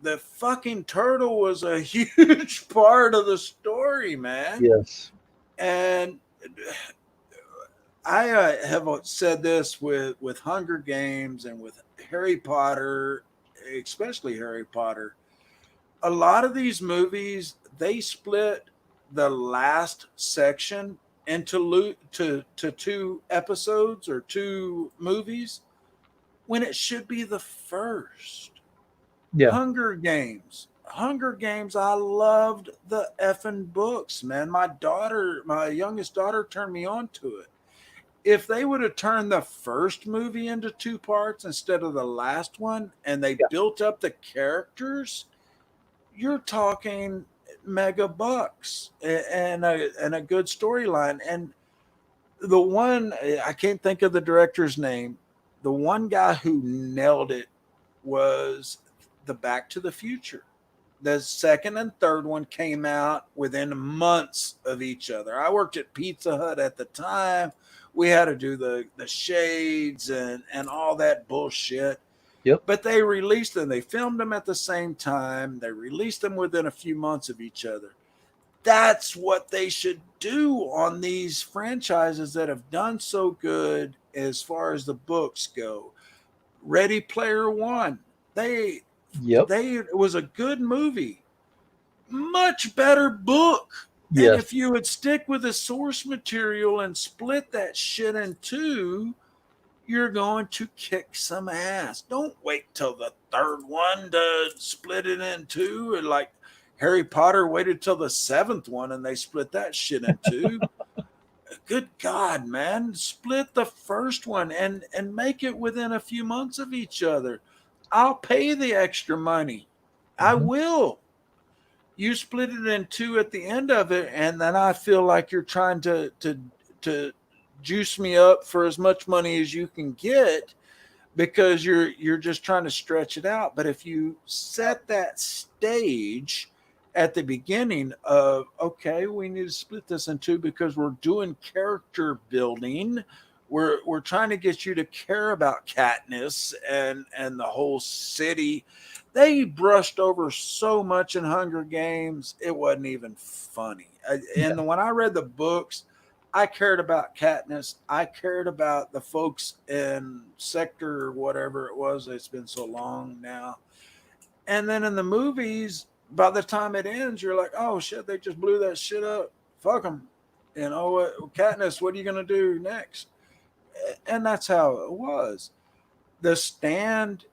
[SPEAKER 1] the fucking turtle was a huge part of the story, man.
[SPEAKER 20] Yes.
[SPEAKER 1] And I have said this with Hunger Games and with Harry Potter, especially Harry Potter. A lot of these movies, they split the last section into 2 episodes or 2 movies when it should be the first.
[SPEAKER 20] Yeah.
[SPEAKER 1] Hunger Games, I loved the effing books, man. My youngest daughter turned me on to it. If they would have turned the first movie into 2 parts instead of the last one, and they built up the characters, you're talking mega bucks and a good storyline. And the one, I can't think of the director's name, the one guy who nailed it was the Back to the Future. The second and third one came out within months of each other. I worked at Pizza Hut at the time. We had to do the shades and all that bullshit.
[SPEAKER 20] Yep.
[SPEAKER 1] But they released them. They filmed them at the same time. They released them within a few months of each other. That's what they should do on these franchises that have done so good as far as the books go. Ready Player One. It was a good movie. Much better book.
[SPEAKER 20] Yes.
[SPEAKER 1] And if you would stick with the source material and split that shit in 2, you're going to kick some ass. Don't wait till the third one to split it in 2. And like Harry Potter waited till the 7th one and they split that shit in 2. Good God, man. Split the first one and make it within a few months of each other. I'll pay the extra money. I will. You split it in 2 at the end of it, and then I feel like you're trying to juice me up for as much money as you can get because you're just trying to stretch it out. But if you set that stage at the beginning of, okay, we need to split this in 2 because we're doing character building. We're trying to get you to care about Katniss and the whole city. They brushed over so much in Hunger Games, it wasn't even funny. And when I read the books, I cared about Katniss. I cared about the folks in Sector or whatever it was. It's been so long now. And then in the movies, by the time it ends, you're like, oh, shit, they just blew that shit up. Fuck them. You know, Katniss, what are you going to do next? And that's how it was. The Stand,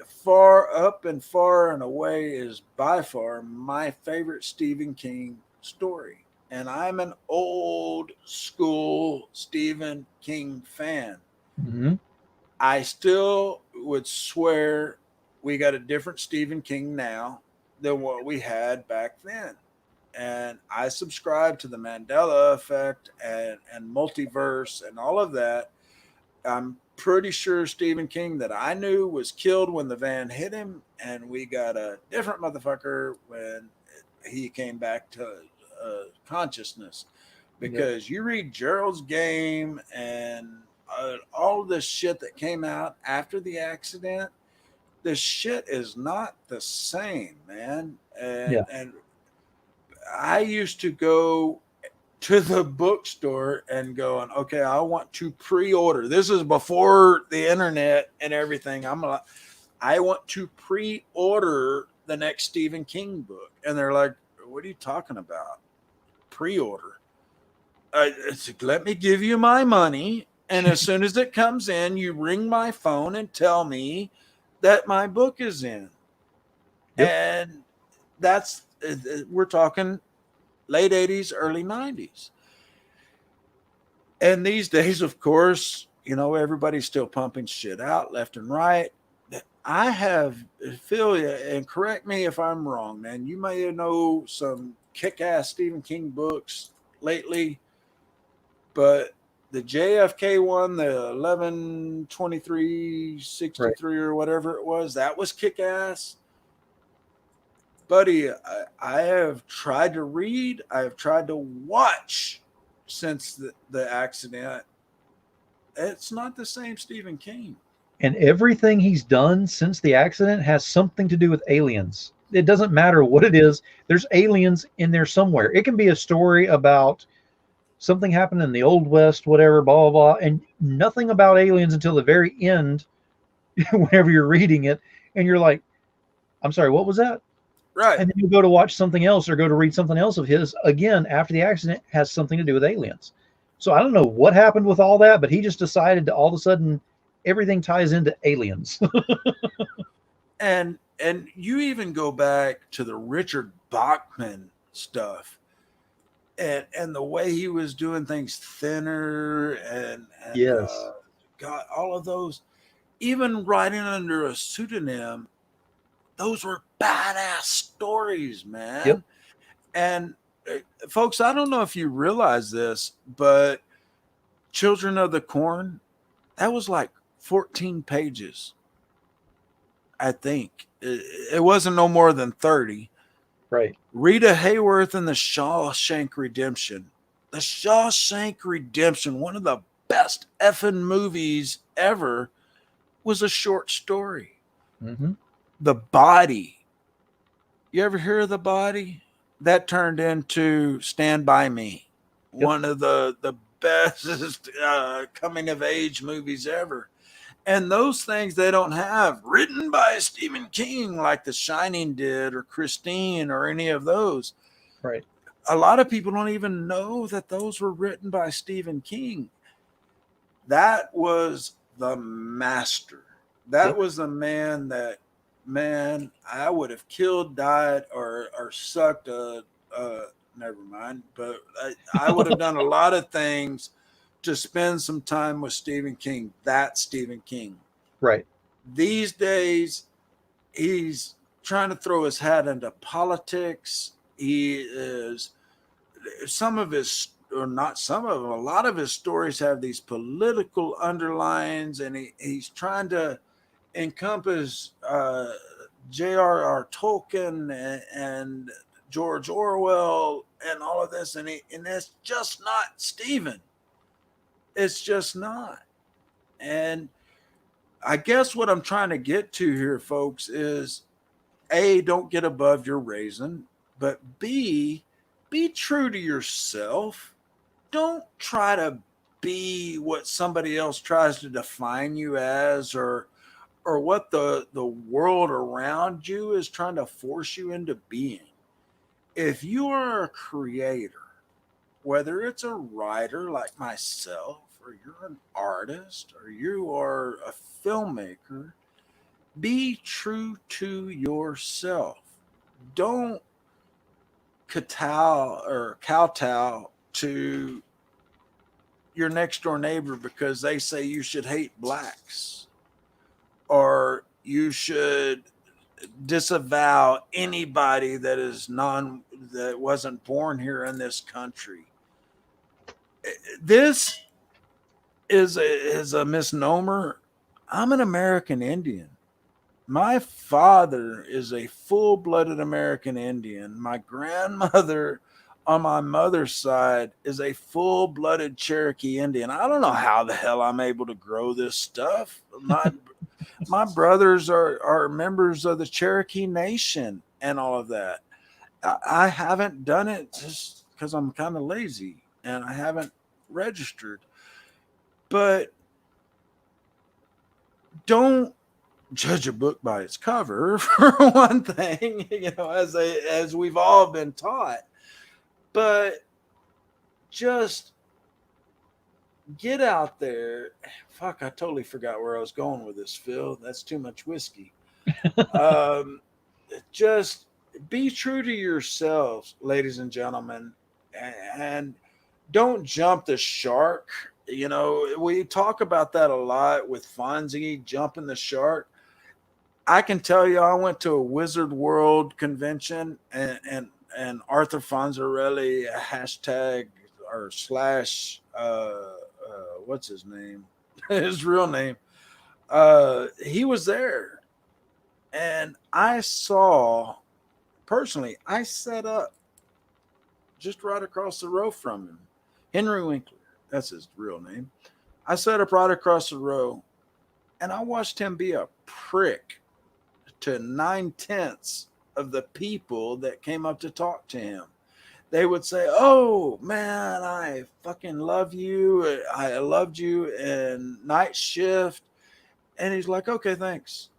[SPEAKER 1] far up and far and away, is by far my favorite Stephen King story. And I'm an old school Stephen King fan.
[SPEAKER 20] Mm-hmm.
[SPEAKER 1] I still would swear we got a different Stephen King now. than what we had back then. And I subscribe to the Mandela effect and multiverse and all of that. I'm pretty sure Stephen King that I knew was killed when the van hit him, and we got a different motherfucker when he came back to consciousness. Because you read Gerald's Game and all of this shit that came out after the accident, this shit is not the same, man. And I used to go to the bookstore and going, okay, I want to pre-order. This is before the internet and everything. I want to pre-order the next Stephen King book. And they're like, what are you talking about? Pre-order. Let me give you my money. And as soon as it comes in, you ring my phone and tell me that my book is in. Yep. And that's, we're talking late 80s, early 90s. And these days, of course, you know, everybody's still pumping shit out left and right. I have, Phil, and correct me if I'm wrong, man, you may know some kick-ass Stephen King books lately, but the JFK one, the 11/23/63 or whatever it was, that was kick-ass. Buddy, I have tried to read, I have tried to watch since the accident. It's not the same Stephen King.
[SPEAKER 20] And everything he's done since the accident has something to do with aliens. It doesn't matter what it is. There's aliens in there somewhere. It can be a story about something happened in the Old West, whatever, blah, blah, blah, and nothing about aliens until the very end, whenever you're reading it, and you're like, I'm sorry, what was that?
[SPEAKER 1] Right.
[SPEAKER 20] And then you go to watch something else or go to read something else of his, again, after the accident, has something to do with aliens. So I don't know what happened with all that, but he just decided to all of a sudden, everything ties into aliens.
[SPEAKER 1] And you even go back to the Richard Bachman stuff. And the way he was doing things thinner and
[SPEAKER 20] yes,
[SPEAKER 1] God, all of those, even writing under a pseudonym, those were badass stories, man.
[SPEAKER 20] Yep.
[SPEAKER 1] And folks, I don't know if you realize this, but Children of the Corn, that was like 14 pages. I think it wasn't no more than 30.
[SPEAKER 20] Right.
[SPEAKER 1] Rita Hayworth and the Shawshank Redemption. The Shawshank Redemption, one of the best effing movies ever, was a short story.
[SPEAKER 20] Mm-hmm.
[SPEAKER 1] The Body. You ever hear of The Body? That turned into Stand By Me. Yep. One of the best coming of age movies ever. And those things they don't have written by Stephen King like The Shining did, or Christine, or any of those.
[SPEAKER 20] Right.
[SPEAKER 1] A lot of people don't even know that those were written by Stephen King. That was the master. That was the man that, man, I would have killed, died, or sucked never mind. But I would have done a lot of things to spend some time with Stephen King. That's Stephen King.
[SPEAKER 20] Right.
[SPEAKER 1] These days, he's trying to throw his hat into politics. He is, some of his, or not some of them, a lot of his stories have these political underlines, and he's trying to encompass J.R.R. Tolkien and George Orwell and all of this, and it's just not Stephen. It's just not. And I guess what I'm trying to get to here, folks, is A, don't get above your raisin, but B, be true to yourself. Don't try to be what somebody else tries to define you as, or what the world around you is trying to force you into being. If you are a creator, whether it's a writer like myself, or you're an artist, or you are a filmmaker, be true to yourself. Don't kowtow to your next door neighbor because they say you should hate blacks, or you should disavow anybody that wasn't born here in this country. This is a misnomer. I'm an American Indian. My father is a full-blooded American Indian. My grandmother on my mother's side is a full-blooded Cherokee Indian. I don't know how the hell I'm able to grow this stuff. My brothers are members of the Cherokee Nation and all of that. I haven't done it just because I'm kind of lazy and I haven't registered. But don't judge a book by its cover, for one thing, as we've all been taught. But just get out there. Fuck, I totally forgot where I was going with this, Phil. That's too much whiskey. Just be true to yourselves, ladies and gentlemen, and don't jump the shark. We talk about that a lot with Fonzie, jumping the shark. I can tell you, I went to a Wizard World convention, and Arthur Fonzarelli hashtag or slash what's his name? His real name. He was there, and I saw personally. I set up just right across the row from him, Henry Winkler. That's his real name. I set up right across the row, and I watched him be a prick to 9/10 of the people that came up to talk to him. They would say, "Oh man, I fucking love you. I loved you in Night Shift." And he's like, "Okay, thanks."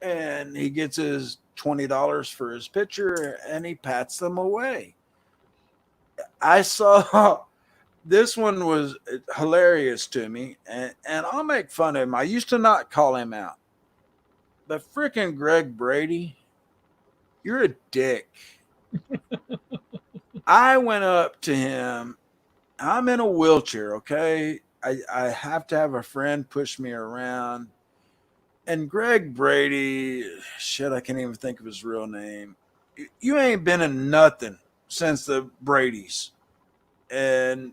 [SPEAKER 1] And he gets his $20 for his picture and he pats them away. I saw this one was hilarious to me, and I'll make fun of him. I used to not call him out. But freaking Greg Brady, you're a dick. I went up to him. I'm in a wheelchair, okay? I have to have a friend push me around. And Greg Brady, shit, I can't even think of his real name. You ain't been in nothing since the Bradys. And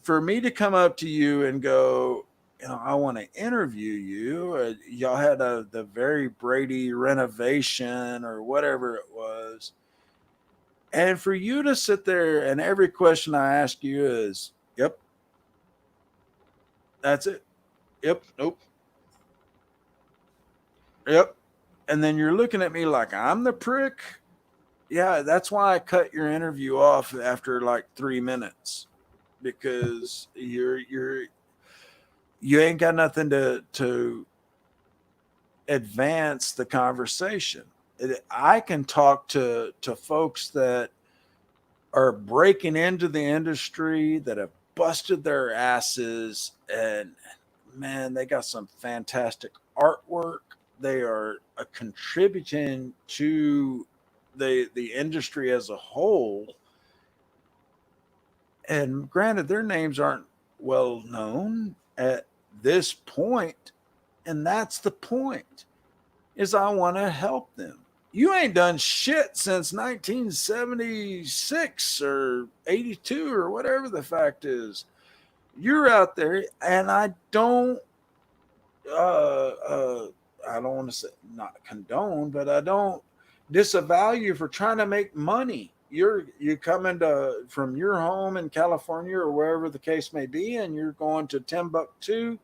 [SPEAKER 1] for me to come up to you and go, I want to interview you. Y'all had the very Brady renovation or whatever it was. And for you to sit there and every question I ask you is, yep. That's it. Yep. Nope. Yep. And then you're looking at me like I'm the prick. Yeah, that's why I cut your interview off after like 3 minutes, because you ain't got nothing to advance the conversation. I can talk to folks that are breaking into the industry, that have busted their asses, and man, they got some fantastic artwork. They are contributing to the industry as a whole. And granted, their names aren't well known at this point, and that's the point, is I want to help them. You ain't done shit since 1976 or 82 or whatever the fact is. You're out there, and I don't want to say not condone, but I don't disavow you for trying to make money. You come from your home in California or wherever the case may be, and you're going to Timbuktu,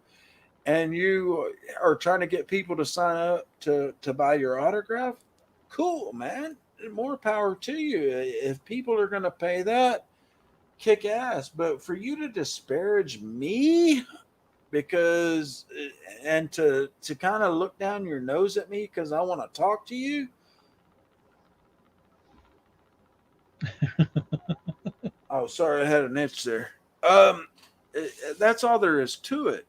[SPEAKER 1] and you are trying to get people to sign up to buy your autograph. Cool, man. More power to you. If people are going to pay that, kick ass. But for you to disparage me and to kind of look down your nose at me because I want to talk to you. Oh, sorry, I had an itch there. That's all there is to it.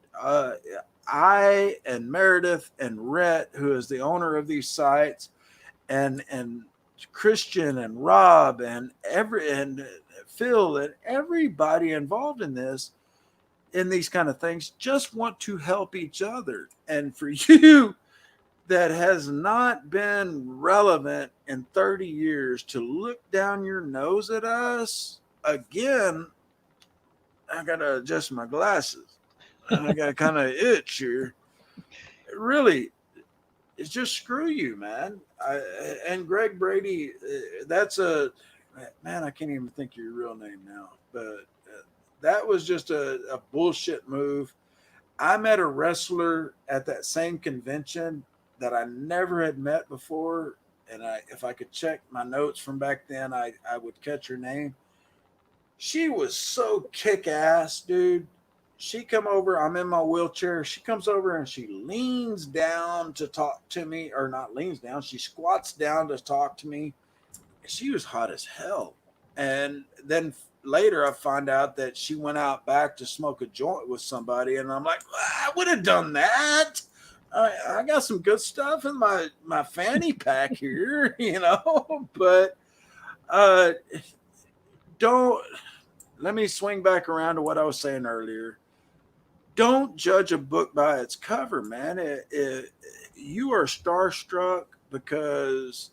[SPEAKER 1] I and Meredith and Rhett, who is the owner of these sites, and Christian and Rob and Phil and everybody involved in these kind of things, just want to help each other. And for you that has not been relevant in 30 years to look down your nose at us again. I gotta adjust my glasses. I got kind of itch here. Really, it's just screw you, man. And Greg Brady, that's a man. I can't even think of your real name now, but that was just a bullshit move. I met a wrestler at that same convention that I never had met before, and if I could check my notes from back then, I would catch her name. She was so kick ass, dude. She come over, I'm in my wheelchair. She comes over and she leans down to talk to me, or not leans down, she squats down to talk to me. She was hot as hell. And then later I find out that she went out back to smoke a joint with somebody, and I'm like, I would have done that. I got some good stuff in my fanny pack here, but don't let me swing back around to what I was saying earlier. Don't judge a book by its cover, man. You are starstruck because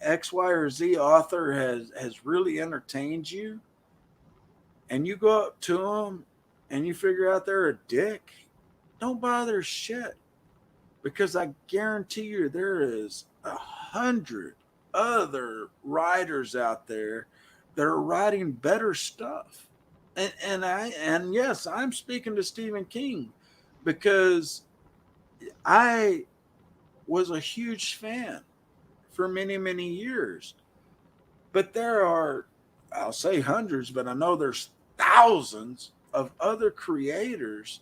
[SPEAKER 1] X, Y, or Z author has really entertained you, and you go up to them and you figure out they're a dick. Don't buy their shit, because I guarantee you there is 100 other writers out there that are writing better stuff. And yes, I'm speaking to Stephen King because I was a huge fan for many, many years. But there are, I'll say hundreds, but I know there's thousands of other creators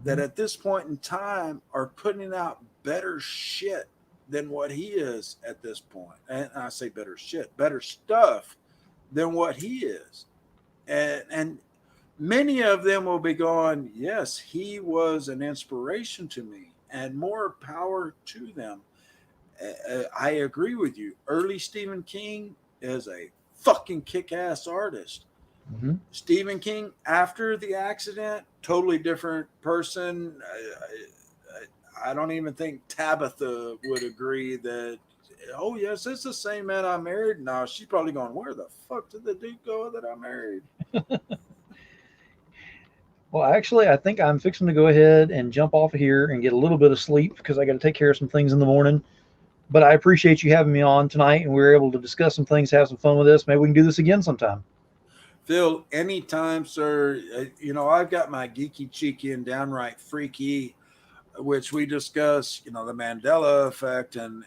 [SPEAKER 1] that at this point in time are putting out better shit than what he is at this point. And I say better shit, better stuff than what he is. And many of them will be going, yes, he was an inspiration to me, and more power to them. I agree with you. Early Stephen King is a fucking kick-ass artist.
[SPEAKER 20] Mm-hmm.
[SPEAKER 1] Stephen King, after the accident, totally different person. I don't even think Tabitha would agree that, oh, yes, it's the same man I married. No, she's probably going, where the fuck did the dude go that I married?
[SPEAKER 20] Well, actually, I think I'm fixing to go ahead and jump off of here and get a little bit of sleep because I got to take care of some things in the morning. But I appreciate you having me on tonight, and we were able to discuss some things, have some fun with this. Maybe we can do this again sometime.
[SPEAKER 1] Phil, anytime, sir. I've got my geeky, cheeky, and downright freaky, which we discuss, the Mandela effect and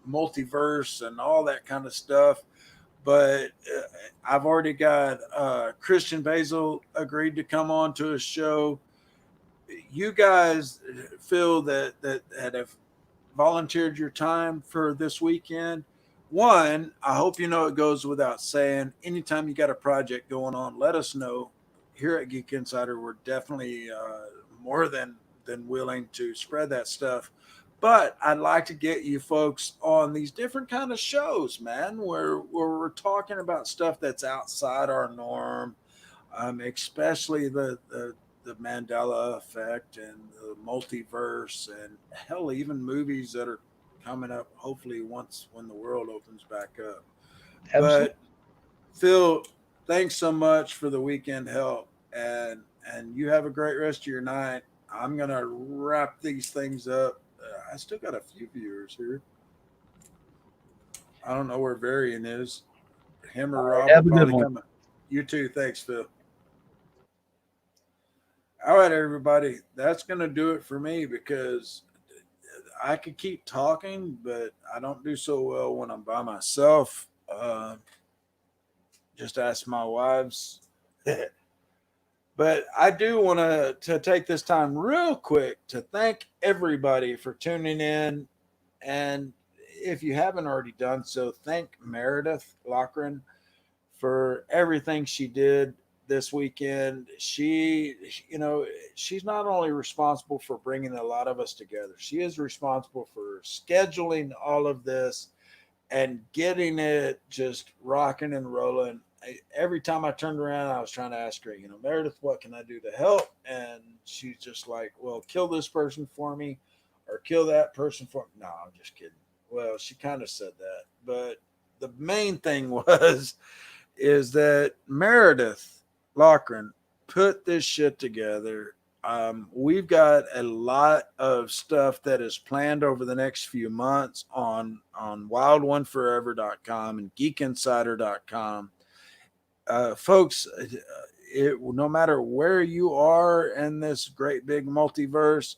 [SPEAKER 1] multiverse and all that kind of stuff. But I've already got Christian Basil agreed to come on to a show. You guys, Phil, that have volunteered your time for this weekend. One, I hope you know it goes without saying, anytime you got a project going on, let us know. Here at Geek Insider, we're definitely more than willing to spread that stuff. But I'd like to get you folks on these different kind of shows, man, where we're talking about stuff that's outside our norm, especially the Mandela effect and the multiverse, and hell, even movies that are coming up, hopefully once when the world opens back up.
[SPEAKER 20] Absolutely.
[SPEAKER 1] But Phil, thanks so much for the weekend help, and you have a great rest of your night. I'm gonna wrap these things up. I still got a few viewers here. I don't know where Varian is. Him or Rob will probably come. You too. Thanks, Phil. All right, everybody. That's going to do it for me, because I could keep talking, but I don't do so well when I'm by myself. Just ask my wives. But I do want to take this time real quick to thank everybody for tuning in. And if you haven't already done so, thank Meredith Loughran for everything she did this weekend. She's not only responsible for bringing a lot of us together, she is responsible for scheduling all of this and getting it just rocking and rolling. Every time I turned around, I was trying to ask her, Meredith, what can I do to help? And she's just like, well, kill this person for me. or kill that person for. No, I'm just kidding. Well, she kind of said that, but the main thing is that Meredith Loughran put this shit together. We've got a lot of stuff that is planned over the next few months on wildoneforever.com and geekinsider.com. Folks, no matter where you are in this great big multiverse,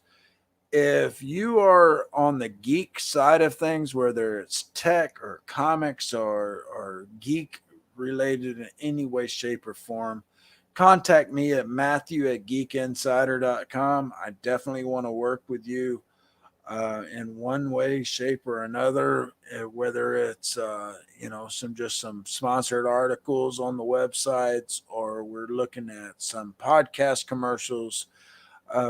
[SPEAKER 1] if you are on the geek side of things, whether it's tech or comics or geek related in any way, shape, or form, contact me at matthew@geekinsider.com. I definitely want to work with you in one way, shape, or another, whether it's some sponsored articles on the websites, or we're looking at some podcast commercials.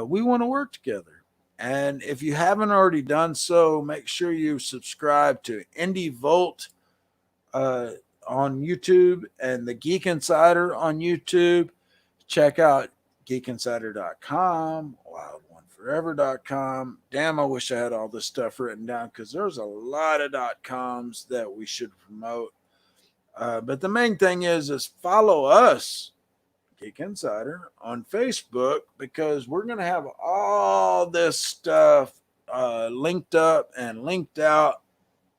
[SPEAKER 1] We want to work together. And if you haven't already done so, make sure you subscribe to Indie Volt on YouTube and the Geek Insider on YouTube. Check out geekinsider.com, wildoneforever.com. Damn, I wish I had all this stuff written down because there's a lot of .coms that we should promote. But the main thing is follow us, Geek Insider, on Facebook, because we're going to have all this stuff linked up and linked out.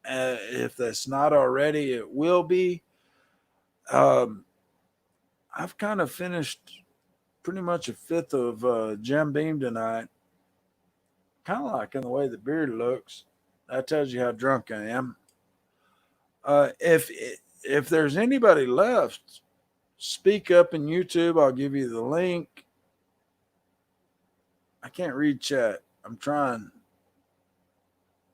[SPEAKER 1] If that's not already, it will be. I've kind of finished pretty much a fifth of Jim Beam tonight. Kind of like in the way the beard looks. That tells you how drunk I am. If there's anybody left, speak up in YouTube. I'll give you the link. I can't read chat. I'm trying.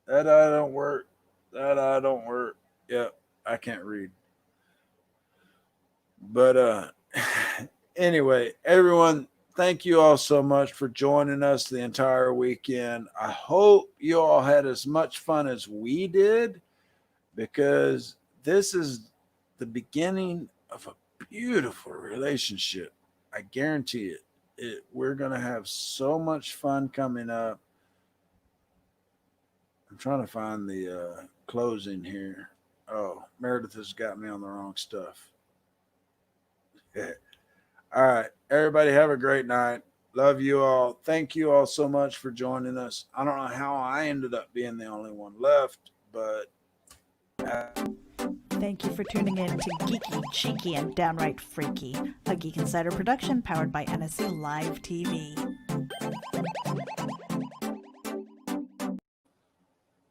[SPEAKER 1] That eye don't work. That eye don't work. Yep, I can't read. But anyway, everyone, thank you all so much for joining us the entire weekend. I hope you all had as much fun as we did, because this is the beginning of a beautiful relationship. I guarantee it. We're going to have so much fun coming up. I'm trying to find the closing here. Oh, Meredith has got me on the wrong stuff. All right. Everybody have a great night. Love you all. Thank you all so much for joining us. I don't know how I ended up being the only one left, but
[SPEAKER 21] thank you for tuning in to Geeky, Cheeky, and Downright Freaky, a Geek Insider production powered by NSC Live TV.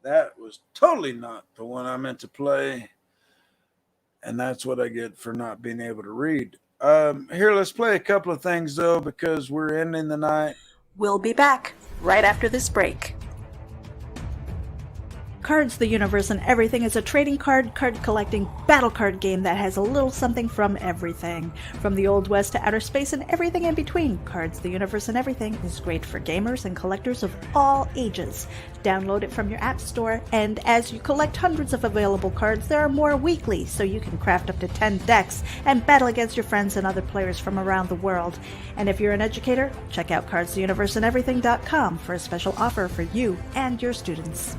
[SPEAKER 1] That was totally not the one I meant to play. And that's what I get for not being able to read. Here, let's play a couple of things, though, because we're ending the night.
[SPEAKER 21] We'll be back right after this break. Cards, the Universe, and Everything is a trading card collecting battle card game that has a little something from everything. From the Old West to outer space and everything in between, Cards, the Universe, and Everything is great for gamers and collectors of all ages. Download it from your app store, and as you collect hundreds of available cards, there are more weekly, so you can craft up to 10 decks and battle against your friends and other players from around the world. And if you're an educator, check out cardstheuniverseandeverything.com for a special offer for you and your students.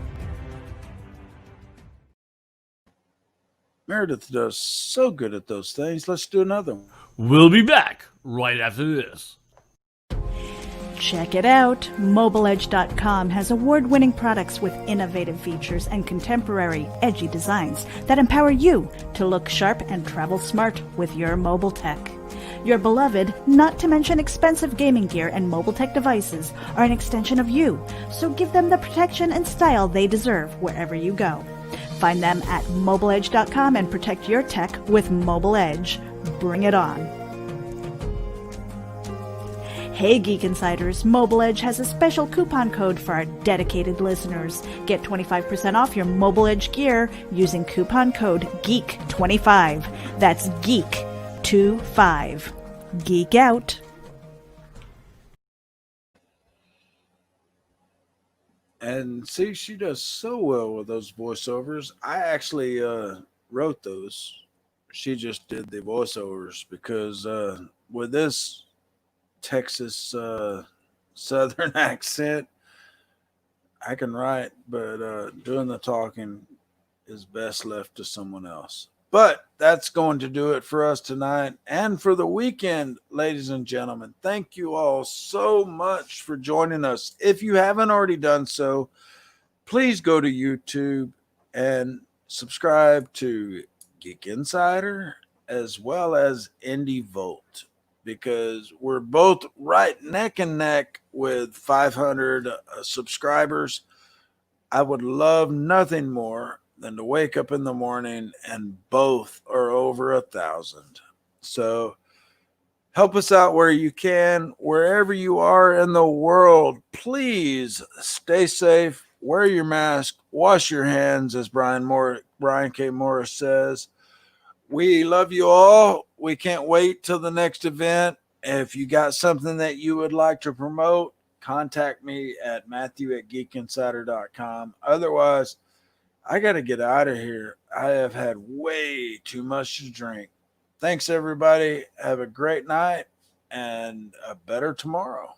[SPEAKER 1] Meredith does so good at those things. Let's do another one.
[SPEAKER 22] We'll be back right after this.
[SPEAKER 21] Check it out. MobileEdge.com has award-winning products with innovative features and contemporary, edgy designs that empower you to look sharp and travel smart with your mobile tech. Your beloved, not to mention expensive gaming gear and mobile tech devices are an extension of you, so give them the protection and style they deserve wherever you go. Find them at MobileEdge.com and protect your tech with Mobile Edge. Bring it on. Hey Geek Insiders, Mobile Edge has a special coupon code for our dedicated listeners. Get 25% off your Mobile Edge gear using coupon code GEEK25. That's GEEK25. Geek out.
[SPEAKER 1] And see, she does so well with those voiceovers. I actually wrote those. She just did the voiceovers because with this Texas Southern accent, I can write, but doing the talking is best left to someone else. But that's going to do it for us tonight and for the weekend, ladies and gentlemen. Thank you all so much for joining us. If you haven't already done so, please go to YouTube and subscribe to Geek Insider as well as Indie Volt, because we're both right neck and neck with 500 subscribers. I would love nothing more than to wake up in the morning and both are over 1,000. So help us out where you can, wherever you are in the world. Please stay safe, wear your mask, wash your hands, as Brian K. Morris says. We love you all. We can't wait till the next event. If you got something that you would like to promote, contact me at matthew@geekinsider.com. Otherwise, I got to get out of here. I have had way too much to drink. Thanks, everybody. Have a great night and a better tomorrow.